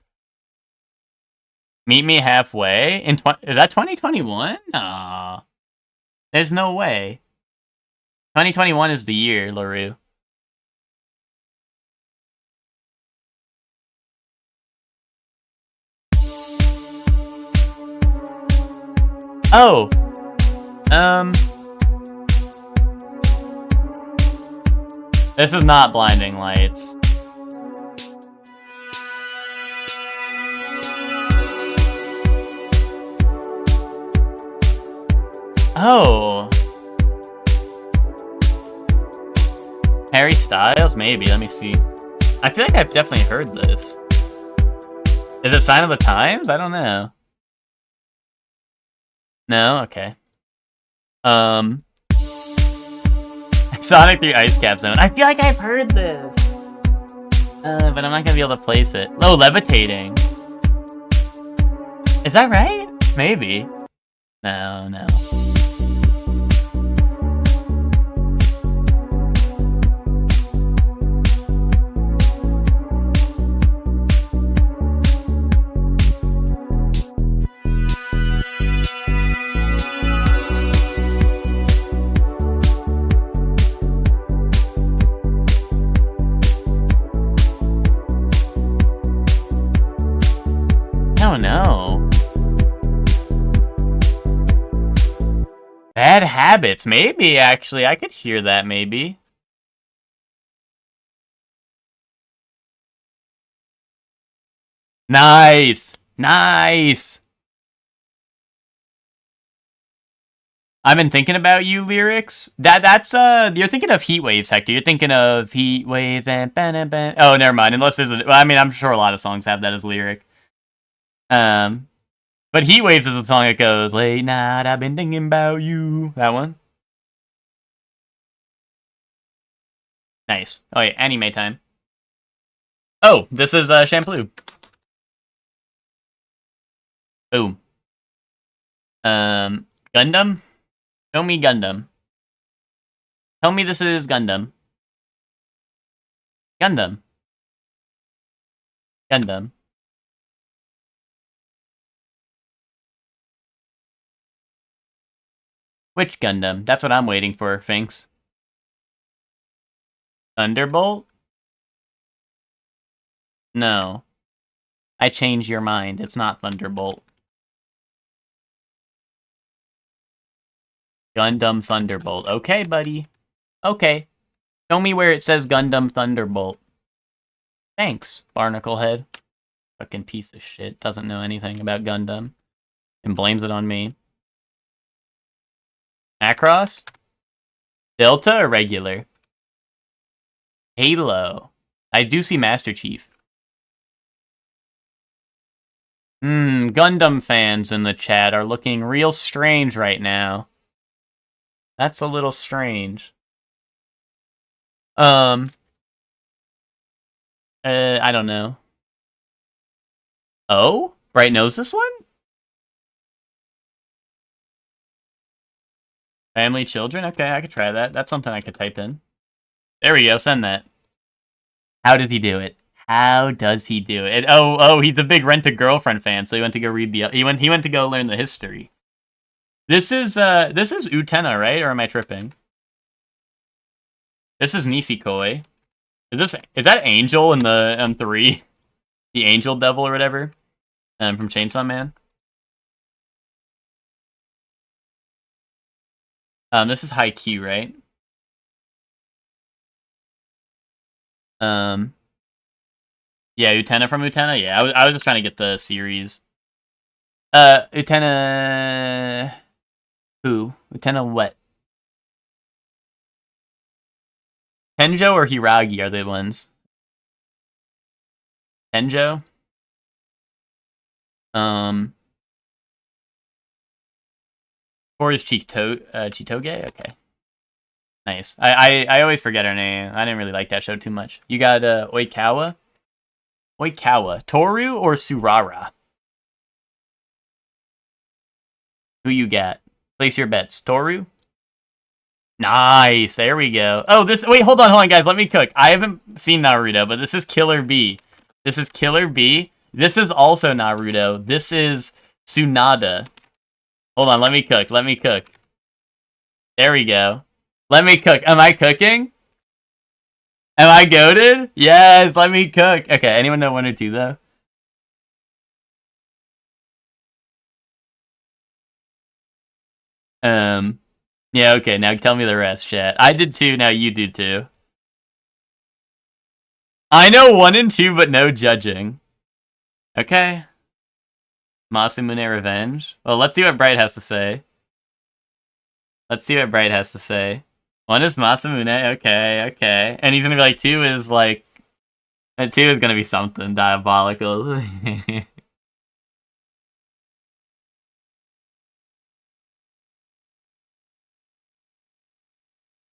Meet me halfway? Is that 2021? Nah. There's no way. 2021 is the year, LaRue. Oh! This is not Blinding Lights. Oh! Harry Styles? Maybe, let me see. I feel like I've definitely heard this. Is it Sign of the Times? I don't know. No? Okay. Sonic 3 Ice Cap Zone. I feel like I've heard this. But I'm not gonna be able to place it. Oh, Levitating. Is that right? Maybe. No, no. No. Bad Habits. Maybe, actually. I could hear that, maybe. Nice. Nice. I've been thinking about you lyrics. That's you're thinking of Heat Waves, Hector. You're thinking of Heat Wave. Oh, never mind. Unless there's I mean, I'm sure a lot of songs have that as lyric. But Heat Waves is a song that goes, late night, I've been thinking about you. That one? Nice. Oh, wait, anime time. Oh, this is, Shampoo. Boom. Gundam? Show me Gundam. Tell me this is Gundam. Gundam. Gundam. Which Gundam? That's what I'm waiting for, Finks. Thunderbolt? No. I changed your mind. It's not Thunderbolt. Gundam Thunderbolt. Okay, buddy. Okay. Show me where it says Gundam Thunderbolt. Thanks, Barnacle Head. Fucking piece of shit. Doesn't know anything about Gundam. And blames it on me. Macross? Delta or regular? Halo. I do see Master Chief. Gundam fans in the chat are looking real strange right now. That's a little strange. I don't know. Oh? Bright knows this one? Family, children? Okay, I could try that. That's something I could type in. There we go, send that. How does he do it? How does he do it? Oh, he's a big Rent-A-Girlfriend fan, so he went to go read the... He went to go learn the history. This is Utena, right? Or am I tripping? This is Nisekoi. Is that Angel in the M3? The Angel Devil or whatever? From Chainsaw Man? This is Haikyuu, right? Yeah, Utena from Utena? Yeah, I was just trying to get the series. Utena... Who? Utena what? Tenjo or Hiragi are the ones? Tenjo? Or is Chitoge? Okay. Nice. I always forget her name. I didn't really like that show too much. You got Oikawa? Oikawa. Toru or Surara? Who you got? Place your bets. Toru? Nice. There we go. Oh, wait, hold on, guys. Let me cook. I haven't seen Naruto, but this is Killer B. This is Killer B. This is also Naruto. This is Tsunade. Hold on, let me cook. There we go. Let me cook. Am I cooking? Am I goated? Yes, let me cook. Okay, anyone know 1 or 2, though? Yeah, okay, now tell me the rest, chat. I did 2, now you do 2. I know 1 and 2, but no judging. Okay. Masamune Revenge. Well, let's see what Bright has to say. One is Masamune, okay. And he's gonna be like, 2 is like... 2 is gonna be something diabolical.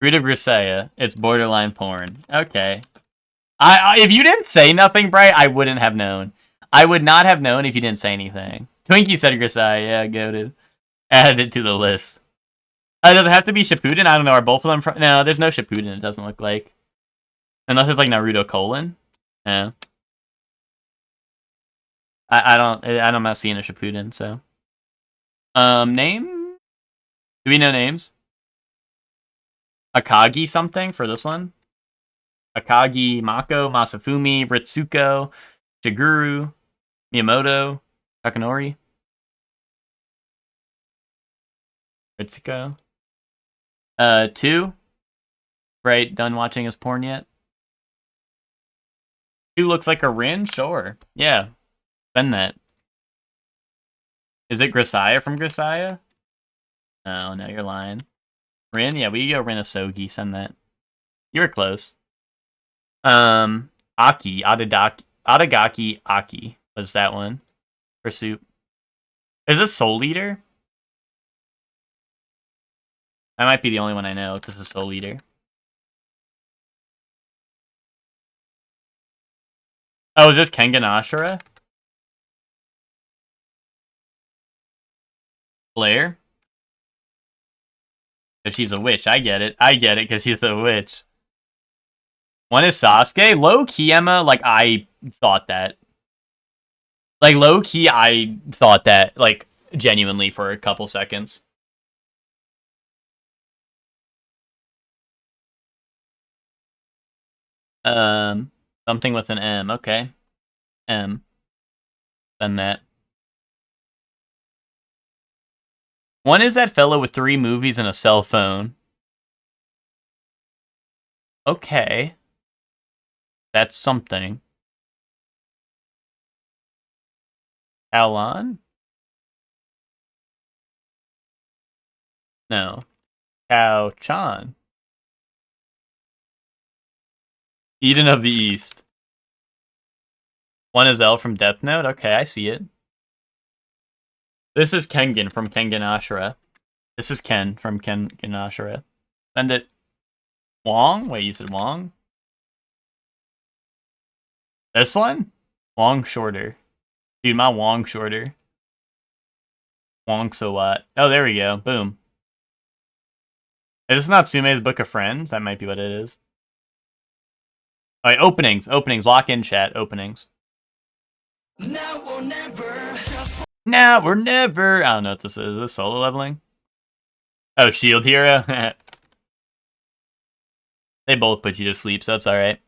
Root of Grisaya. It's borderline porn. Okay. If you didn't say nothing, Bright, I wouldn't have known. I would not have known if you didn't say anything. Twinkie said Grisaya. Yeah, goated. Added it to the list. Does it have to be Shippuden? I don't know. Are both of them... No, there's no Shippuden, it doesn't look like. Unless it's like Naruto colon. Yeah. I'm not seeing a Shippuden, so. Name? Do we know names? Akagi something for this one? Akagi, Mako, Masafumi, Ritsuko, Shiguru, Miyamoto, Takanori. Ritsuko. 2. Right, done watching his porn yet? 2 looks like a Rin? Sure. Yeah. Send that. Is it Grisaya from Grisaya? No, you're lying. Rin? Yeah, we go Rin Asogi. Send that. You were close. Aki. Adagaki Aki was that one. For soup. Is this Soul Eater? That might be the only one I know. This is Soul Eater. Oh, is this Kengan Ashura? Blair? If she's a witch, I get it. Because she's a witch. One is Sasuke. Low-key, Emma, like, I thought that. Like, low-key, I thought that, like, genuinely for a couple seconds. Something with an M. Okay. M. Done that. One is that fellow with 3 movies and a cell phone. Okay. That's something. Alan? No. Cao Chan. Eden of the East. One is L from Death Note? Okay, I see it. This is Kengan from Kengan Ashura. This is Ken from Kengan Ashura. Send it. Wong? Wait, you said Wong? This one? Wong shorter. Dude, my Wong shorter. Wong so what? Oh, there we go. Boom. Is this not Sume's Book of Friends? That might be what it is. Alright, openings. Openings. Lock in chat. Openings. Now or never. Now or never. I don't know what this is. Is this solo leveling? Oh, Shield Hero? They both put you to sleep, so that's alright.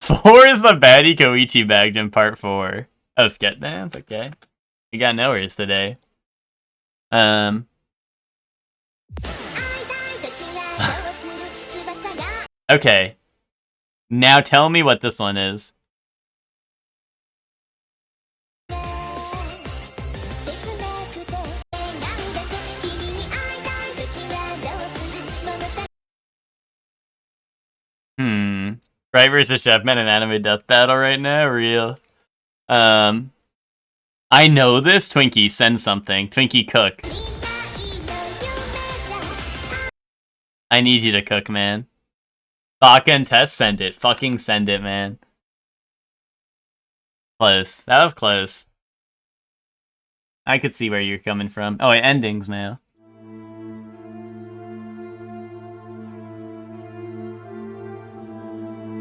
Four is the baddie Koichi bagged in part 4. Oh, Sket Dance? Okay. We got nowheres today. Okay. Now tell me what this one is. Right versus Chefman and anime death battle right now? Real. I know this. Twinkie, send something. Twinkie, cook. I need you to cook, man. Baka and Tess, send it. Fucking send it, man. Close. That was close. I could see where you're coming from. Oh, wait, endings now.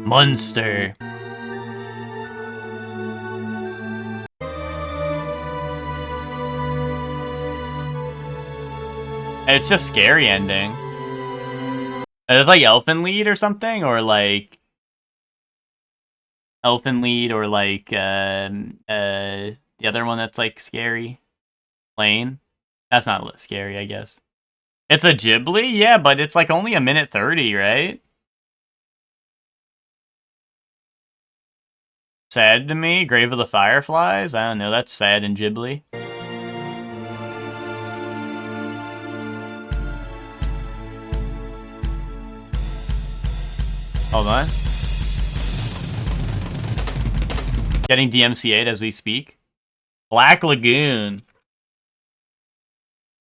Monster. It's just scary ending. It's like Elfen Lied or something, or like Elfen Lied, or like the other one that's like scary. Plane. That's not scary, I guess. It's a Ghibli, yeah, but it's like only 1:30, right? Sad to me. Grave of the Fireflies. I don't know. That's sad in Ghibli. Hold on. Getting DMCA'd as we speak. Black Lagoon.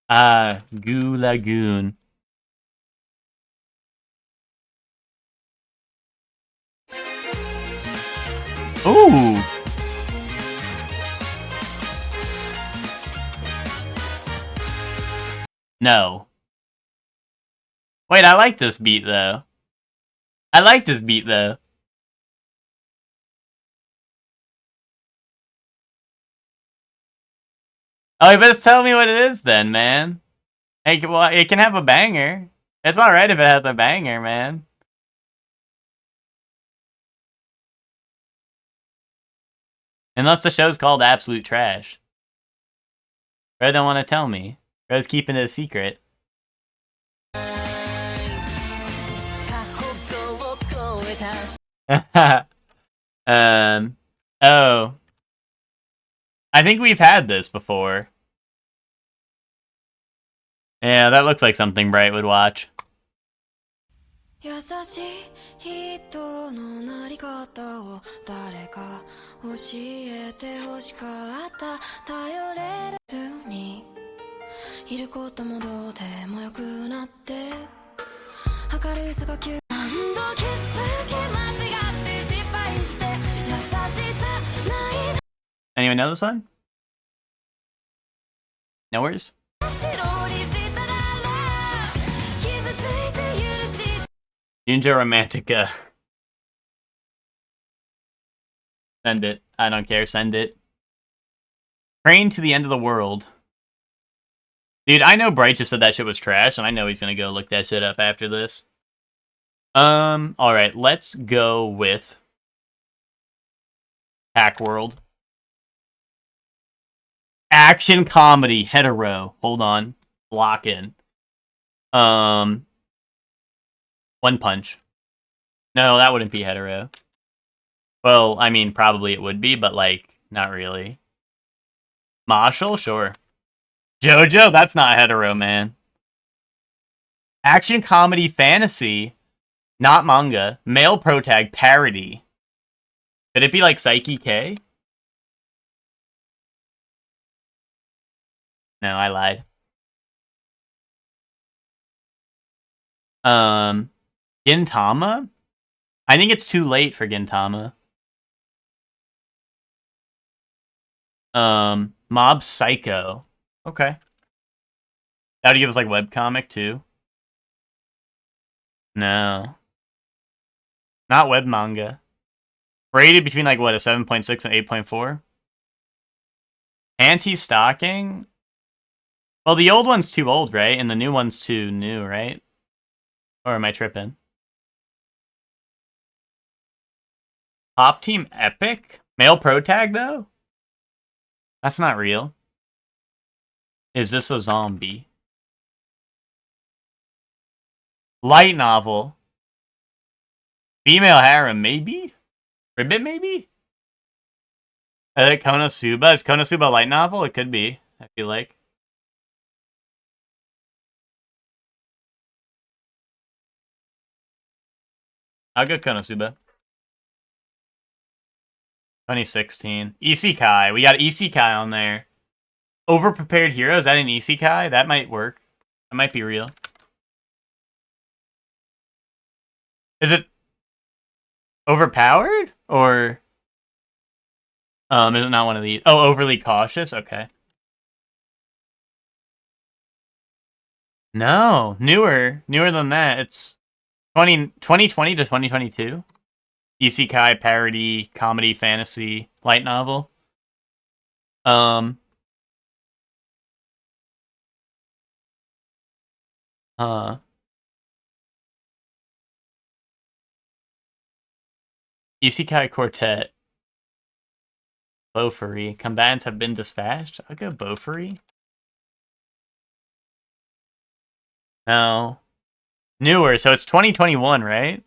Goo Lagoon. Ooh. No. Wait, I like this beat though. I like this beat though. Oh, you better tell me what it is then, man. Hey, well, it can have a banger. It's alright if it has a banger, man. Unless the show's called Absolute Trash. Bro don't want to tell me. Bro's keeping it a secret. Oh. I think we've had this before. Yeah, that looks like something Bright would watch. 優しい人のなり方を誰か教えて欲しかった頼れるずにいることもどうでもよくなって明るいさが急何度傷つき間違って失敗して優しさない Anyone know this one? No worries? Ninja Romantica. Send it. I don't care. Send it. Train to the End of the World. Dude, I know Bright just said that shit was trash, and I know he's gonna go look that shit up after this. Alright, let's go with Pack World. Action comedy hetero. Hold on. Lock in. One Punch. No, that wouldn't be hetero. Well, I mean, probably it would be, but like, not really. Marshall, sure. JoJo, that's not hetero, man. Action comedy fantasy, not manga. Male protag parody. Could it be like Psyche K? No, I lied. Gintama? I think it's too late for Gintama. Mob Psycho. Okay. That would give us like webcomic too. No. Not web manga. Rated between like what, a 7.6 and 8.4? Anti-stocking? Well, the old one's too old, right? And the new one's too new, right? Or am I tripping? Pop Team Epic? Male pro tag, though? That's not real. Is this a zombie? Light novel. Female harem, maybe? Ribbit, maybe? I like Konosuba. Is Konosuba a light novel? It could be, I feel like. I'll go Konosuba. 2016. Isekai. We got Isekai on there. Overprepared hero. Is that an Isekai? That might work. That might be real. Is it overpowered? Or is it not one of these? Oh, overly cautious? Okay. No. Newer. Newer than that. It's 2020 to 2022. Isekai, parody, comedy, fantasy, light novel. Isekai Quartet. Bofuri. Combatants have been dispatched? I'll go Bofuri. No. Newer, so it's 2021, right?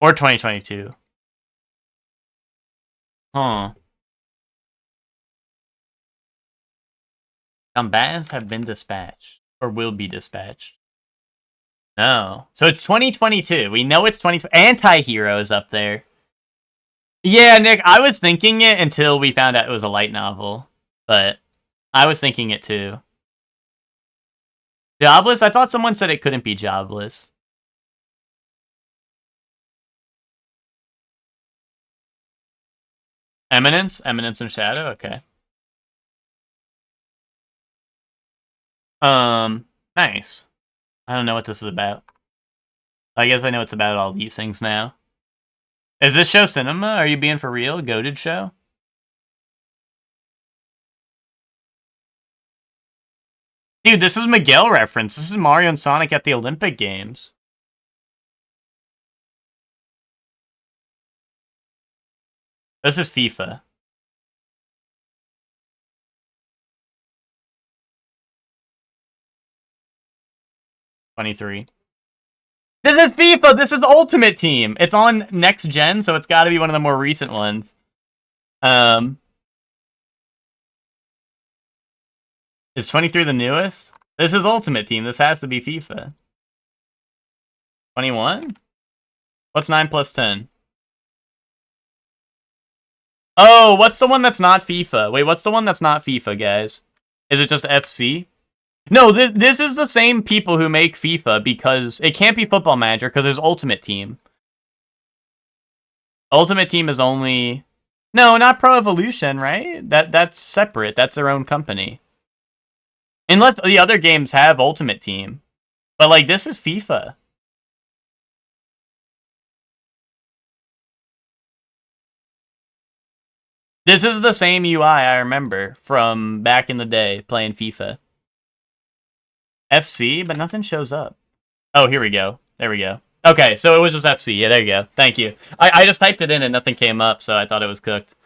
Or 2022. Huh. Combatants have been dispatched. Or will be dispatched. No. So it's 2022. We know it's 20... Anti-Hero is up there. Yeah, Nick, I was thinking it until we found out it was a light novel. But I was thinking it too. Jobless? I thought someone said it couldn't be jobless. Eminence? Eminence and Shadow? Okay. Nice. I don't know what this is about. I guess I know it's about all these things now. Is this show cinema? Are you being for real? Goated show? Dude, this is Miguel reference. This is Mario and Sonic at the Olympic Games. This is FIFA. '23. This is FIFA! This is Ultimate Team! It's on next gen, so it's gotta be one of the more recent ones. Is 23 the newest? This is Ultimate Team. This has to be FIFA. 21? What's 9 plus 10? Oh, what's the one that's not FIFA? Wait, what's the one that's not FIFA, guys? Is it just FC? No, this is the same people who make FIFA, because it can't be Football Manager because there's Ultimate Team. Ultimate Team is only... No, not Pro Evolution, right? That's separate. That's their own company. Unless the other games have Ultimate Team. But, like, this is FIFA. This is the same UI I remember from back in the day playing FIFA. FC, but nothing shows up. Oh, here we go. There we go. Okay, so it was just FC. Yeah, there you go. Thank you. I just typed it in and nothing came up, so I thought it was cooked.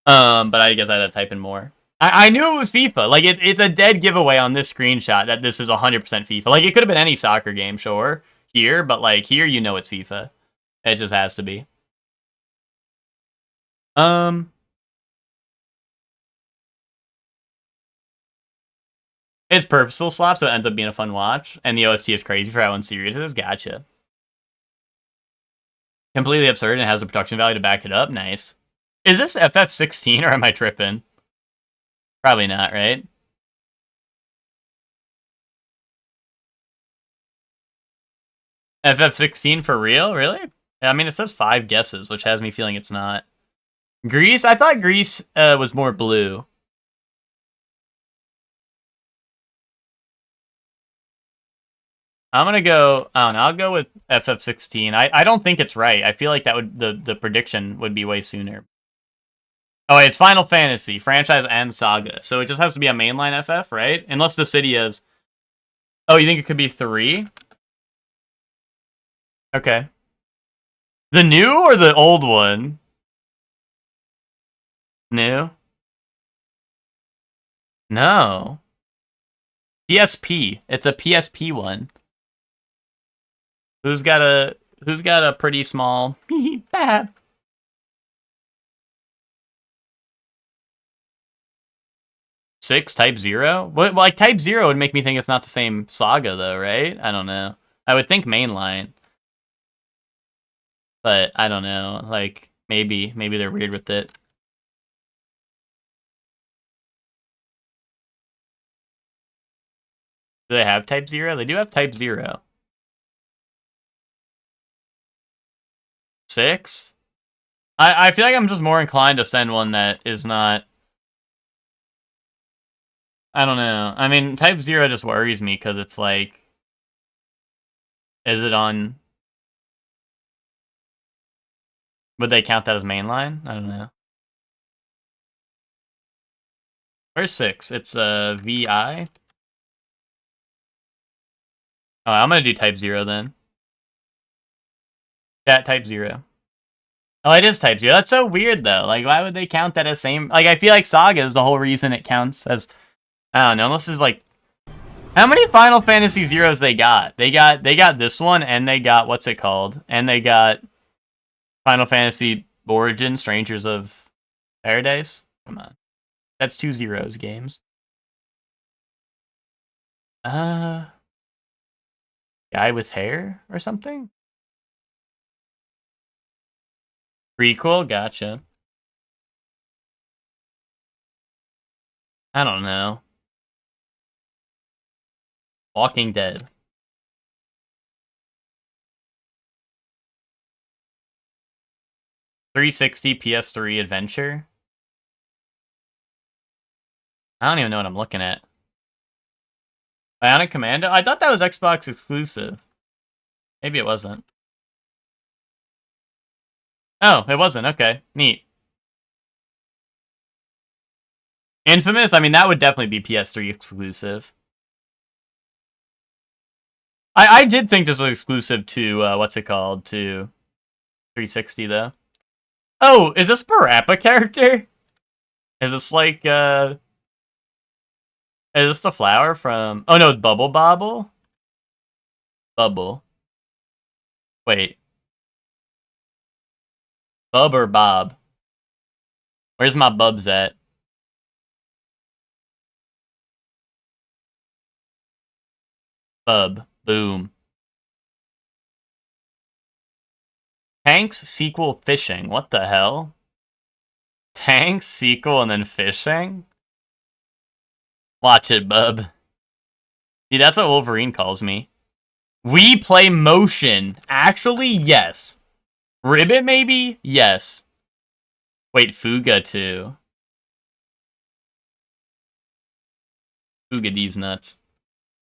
But I guess I had to type in more. I knew it was FIFA. Like, it's a dead giveaway on this screenshot that this is 100% FIFA. Like, it could have been any soccer game, sure, here, but, like, here you know it's FIFA. It just has to be. It's purposeful slop, so it ends up being a fun watch, and the OST is crazy for how unserious it is. Gotcha. Completely absurd and has the production value to back it up. Nice. Is this FF16 or am I tripping? Probably not, right? FF16 for real? Really? I mean, it says 5 guesses, which has me feeling it's not. Greece? I thought Greece was more blue. I'm gonna go. I don't know. I'll go with FF16. I don't think it's right. I feel like that would the prediction would be way sooner. Oh, it's Final Fantasy franchise and saga, so it just has to be a mainline FF, right? Unless the city is. Oh, you think it could be 3? Okay. The new or the old one? New? No. PSP. It's a PSP one. Who's got a pretty small bad? Six Type 0? Well, like Type 0 would make me think it's not the same saga though, right? I don't know. I would think mainline. But I don't know. Like maybe they're weird with it. Do they have Type 0? They do have Type 0. 6? I feel like I'm just more inclined to send one that is not. I don't know. I mean, Type 0 just worries me because it's like. Is it on. Would they count that as mainline? I don't know. Where's 6? It's VI. Oh, I'm gonna do Type 0 then. That Type 0. Oh, it is Type 0. That's so weird though. Like, why would they count that as same? Like, I feel like Saga is the whole reason it counts as. I don't know. Unless it's like, how many Final Fantasy Zeros they got? They got this one, and they got what's it called? And they got Final Fantasy Origin, Strangers of Paradise. Come on, that's 2 zeros games. Guy with hair or something? Prequel? Gotcha. I don't know. Walking Dead. .360 PS3 Adventure. I don't even know what I'm looking at. Bionic Commando? I thought that was Xbox exclusive. Maybe it wasn't. Oh, it wasn't. Okay, neat. Infamous? I mean, that would definitely be PS3 exclusive. I did think this was exclusive to, what's it called? To 360, though. Oh, is this Parappa character? Is this like, is this the flower from... Oh, no, it's Bubble Bobble? Bubble. Wait. Bub or Bob? Where's my bubs at? Bub. Boom. Tanks sequel fishing. What the hell? Tanks sequel and then fishing? Watch it, bub. See, that's what Wolverine calls me. We play motion. Actually, yes. Ribbit, maybe? Yes. Wait, Fuga, too. Fuga these nuts.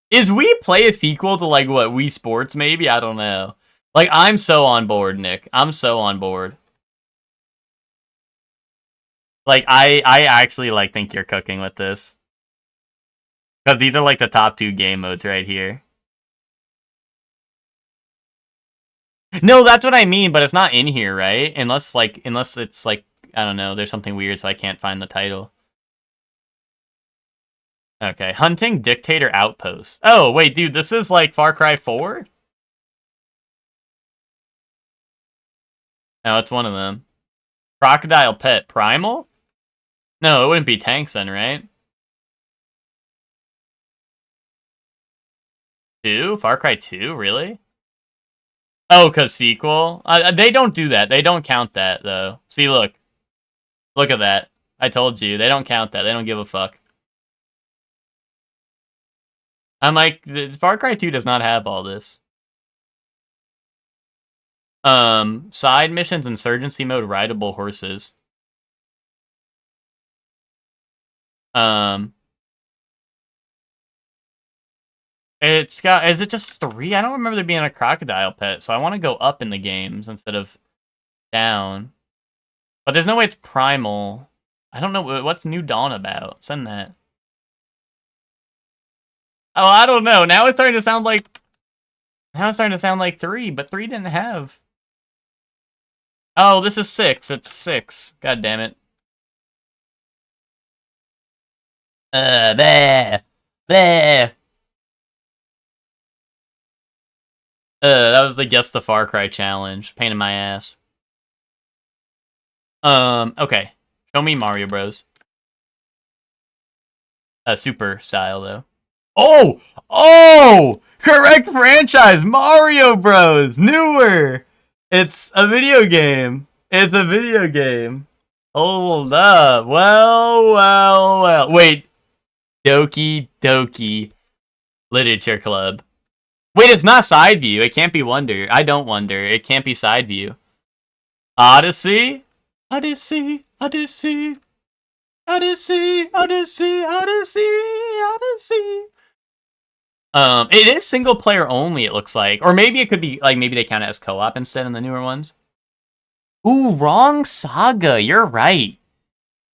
Is We Play a sequel to, like, what, Wii Sports, maybe? I don't know. Like, I'm so on board, Nick. I'm so on board. Like, I actually, like, think you're cooking with this. Because these are, like, the top 2 game modes right here. No, that's what I mean, but it's not in here, right? Unless it's, like, I don't know, there's something weird, so I can't find the title. Okay, Hunting Dictator Outpost. Oh, wait, dude, this is like Far Cry 4? No, it's one of them. Crocodile Pet Primal? No, it wouldn't be tanks then, right? 2? Far Cry 2? Really? Oh, because sequel? They don't do that. They don't count that, though. See, look. Look at that. I told you. They don't count that. They don't give a fuck. I'm like, Far Cry 2 does not have all this. Side missions, insurgency mode, rideable horses. It's got, is it just 3? I don't remember there being a crocodile pet, so I want to go up in the games instead of down. But there's no way it's primal. I don't know, what's New Dawn about? Send that. Oh, I don't know. Now it's starting to sound like 3, but 3 didn't have. Oh, this is 6. It's 6. God damn it. Bleh. Bleh. That was the Guess the Far Cry challenge. Pain in my ass. Okay. Show me Mario Bros. Super style, though. Oh! Oh! Correct franchise! Mario Bros! Newer! It's a video game. It's a video game. Hold up. Well. Wait. Doki Doki Literature Club. Wait, it's not side view. It can't be Wonder. I don't wonder. It can't be side view. Odyssey? Odyssey. Odyssey. Odyssey. Odyssey. Odyssey. Odyssey. It is single player only, it looks like. Or maybe it could be, like, maybe they count it as co-op instead in the newer ones. Ooh, wrong saga. You're right.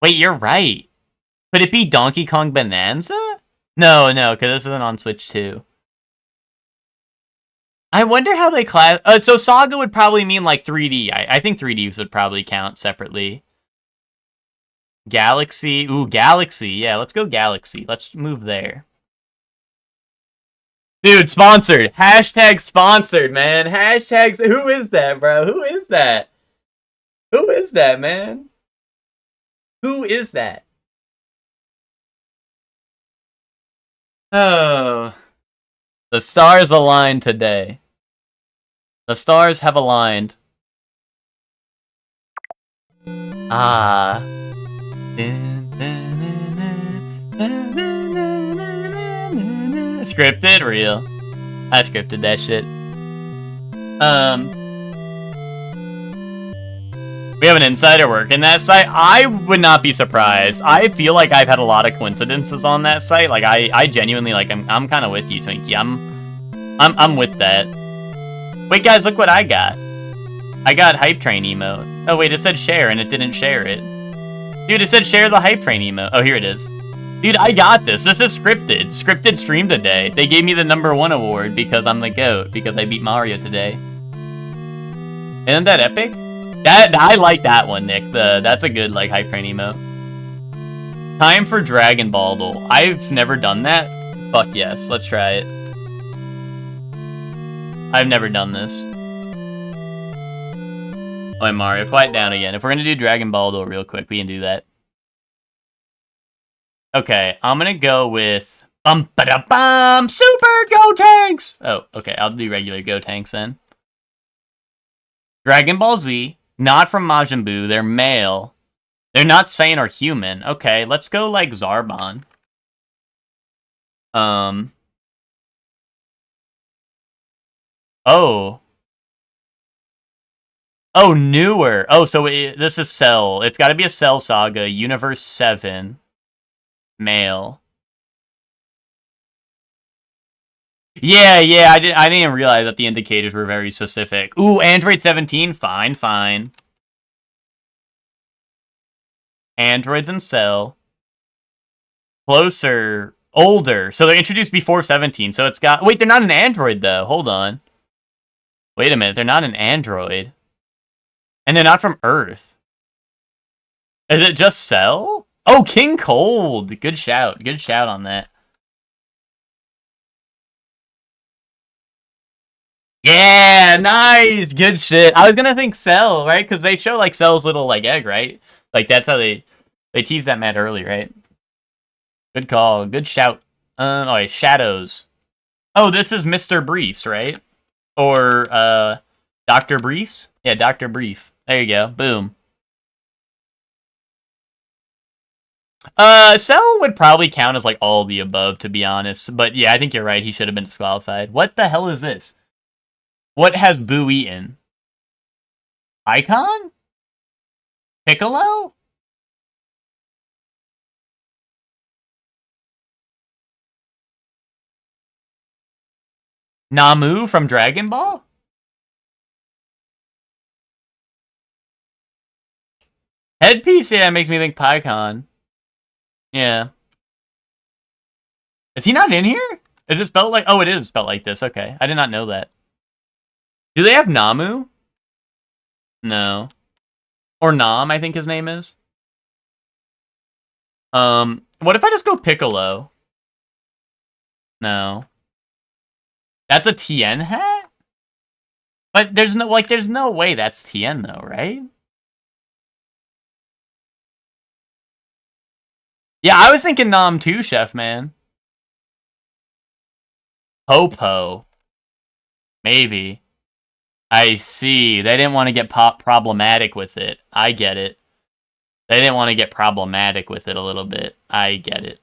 Wait, you're right. Could it be Donkey Kong Bonanza? No, because this isn't on Switch 2. I wonder how they class... so Saga would probably mean, like, 3D. I think 3Ds would probably count separately. Galaxy. Ooh, Galaxy. Yeah, let's go Galaxy. Let's move there. Dude, sponsored. Hashtag sponsored, man. Hashtags. Who is that, bro? Who is that? Who is that, man? Who is that? Oh. The stars aligned today. The stars have aligned. Ah. Scripted? Real. I scripted that shit. We have an insider working that site. I would not be surprised. I feel like I've had a lot of coincidences on that site. Like I genuinely like I'm kind of with you, Twinkie. I'm with that. Wait, guys, look what I got. I got Hype Train emote. Oh wait, it said share and it didn't share it. Dude, it said share the Hype Train emote. Oh, here it is. Dude, I got this. This is scripted. Scripted stream today. They gave me the #1 award because I'm the GOAT, because I beat Mario today. Isn't that epic? I like that one, Nick. That's a good, like, Hype Train emote. Time for Dragon Ball Duel. I've never done that. Fuck yes, let's try it. I've never done this. Oh, and Mario, quiet down again. If we're gonna do Dragon Ball Duel real quick, we can do that. Okay, I'm gonna go with bum-ba-da-bum, Super Gotenks! Oh, okay, I'll do regular Gotenks then. Dragon Ball Z, not from Majin Buu, they're male. They're not Saiyan or human. Okay, let's go like Zarbon. Oh. Oh, newer. Oh, so this is Cell. It's gotta be a Cell Saga, Universe 7. Male. Yeah, I didn't even realize that the indicators were very specific. Ooh, Android 17, fine. Androids and Cell. Closer, older. So they're introduced before 17, so it's got... Wait, they're not an Android, though. Hold on. Wait a minute, they're not an Android. And they're not from Earth. Is it just Cell? Oh, King Cold. Good shout on that. Yeah, nice, good shit. I was gonna think Cell, right? Because they show like Cell's little like egg, right? Like that's how they teased that mad early, right? Good call, good shout. Oh wait, Shadows. Oh, this is Mr. Briefs, right? Or Dr. Briefs? Yeah, Dr. Brief. There you go. Boom. Cell would probably count as like all the above, to be honest. But yeah, I think you're right. He should have been disqualified. What the hell is this? What has Boo eaten? Icon? Piccolo? Namu from Dragon Ball? Headpiece, yeah, makes me think Pycon. Yeah. Is he not in here? Is it spelled like... Oh, it is spelled like this. Okay. I did not know that. Do they have Namu? No. Or Nam, I think his name is. What if I just go Piccolo? No. That's a Tien hat? But there's no way that's Tien though, right? Yeah, I was thinking Nam too, Chef Man. Popo. Maybe. I see. They didn't want to get problematic with it. I get it. They didn't want to get problematic with it a little bit. I get it.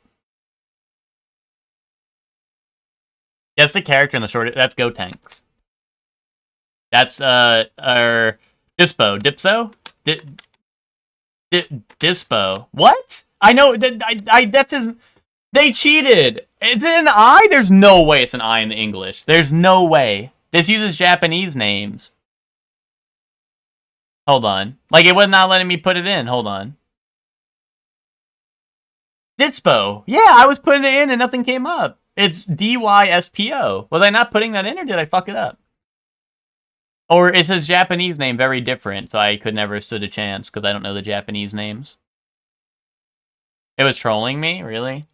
Guess the character in the short... That's Gotenks. That's, our... Dispo. Dipso? Dispo. What? I know... That's his... They cheated! Is it an I? There's no way it's an I in the English. There's no way. This uses Japanese names. Hold on. Like, it was not letting me put it in. Hold on. Ditspo. Yeah, I was putting it in and nothing came up. It's D-Y-S-P-O. Was I not putting that in or did I fuck it up? Or is his Japanese name very different, so I could never have stood a chance because I don't know the Japanese names? It was trolling me? Really?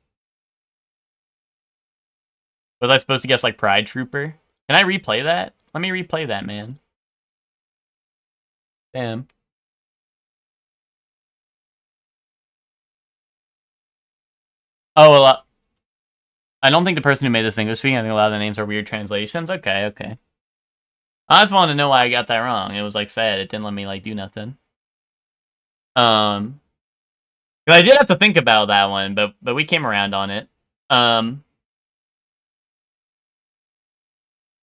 Was I supposed to guess, like, Pride Trooper? Can I replay that? Let me replay that, man. Damn. Oh, well, I don't think the person who made this English speaking, I think a lot of the names are weird translations. Okay, okay. I just wanted to know why I got that wrong. It was, like, sad. It didn't let me, like, do nothing. 'Cause I did have to think about that one, but we came around on it.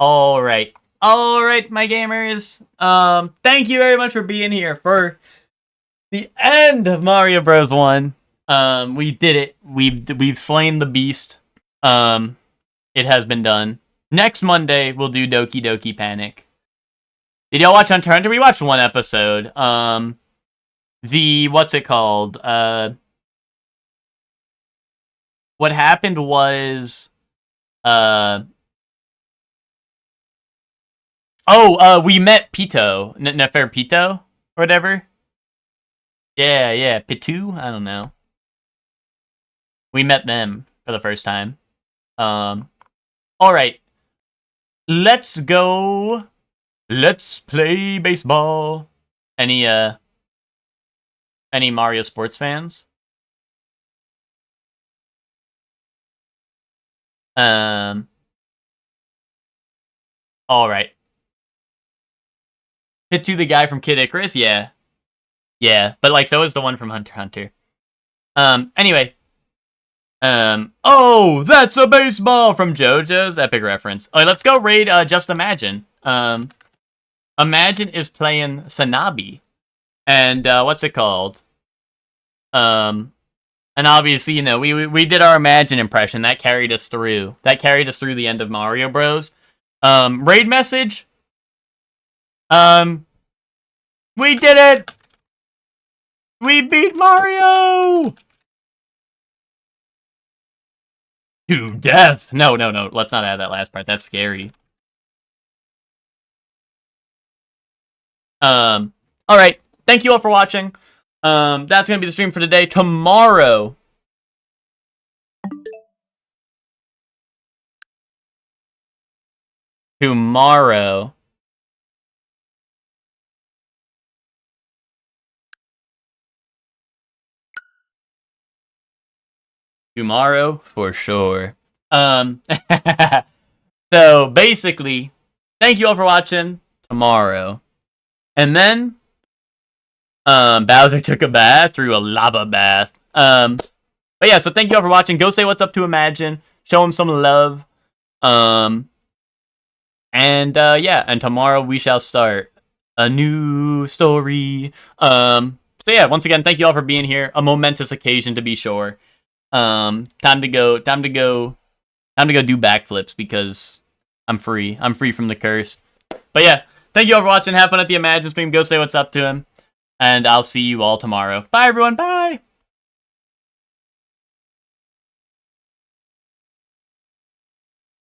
Alright. Alright, my gamers. Thank you very much for being here for the end of Mario Bros. 1. We did it. We've slain the beast. It has been done. Next Monday, we'll do Doki Doki Panic. Did y'all watch Hunter x Hunter? We watched one episode. What's it called? What happened was, we met Pito. Nefer Pito? Or whatever? Yeah, Pitu? I don't know. We met them for the first time. Alright. Let's go. Let's play baseball. Any Mario sports fans? Alright. Pitu, the guy from Kid Icarus? Yeah. Yeah, but like, so is the one from Hunter x Hunter. Anyway. Oh, that's a baseball from JoJo's epic reference. Alright, let's go raid, Just Imagine. Imagine is playing Sanabi. And, what's it called? And obviously, you know, we did our Imagine impression. That carried us through. That carried us through the end of Mario Bros. Raid message. We did it! We beat Mario! To death! No, let's not add that last part. That's scary. Alright. Thank you all for watching. That's gonna be the stream for today. Tomorrow... tomorrow. Tomorrow for sure. So basically, thank you all for watching tomorrow. And then Bowser took a bath through a lava bath. But yeah, so thank you all for watching. Go say what's up to Imagine. Show him some love. And tomorrow we shall start a new story. So yeah, once again, thank you all for being here. A momentous occasion to be sure. Time to go do backflips because I'm free. I'm free from the curse. But yeah, thank you all for watching. Have fun at the Imagine stream. Go say what's up to him. And I'll see you all tomorrow. Bye everyone. Bye.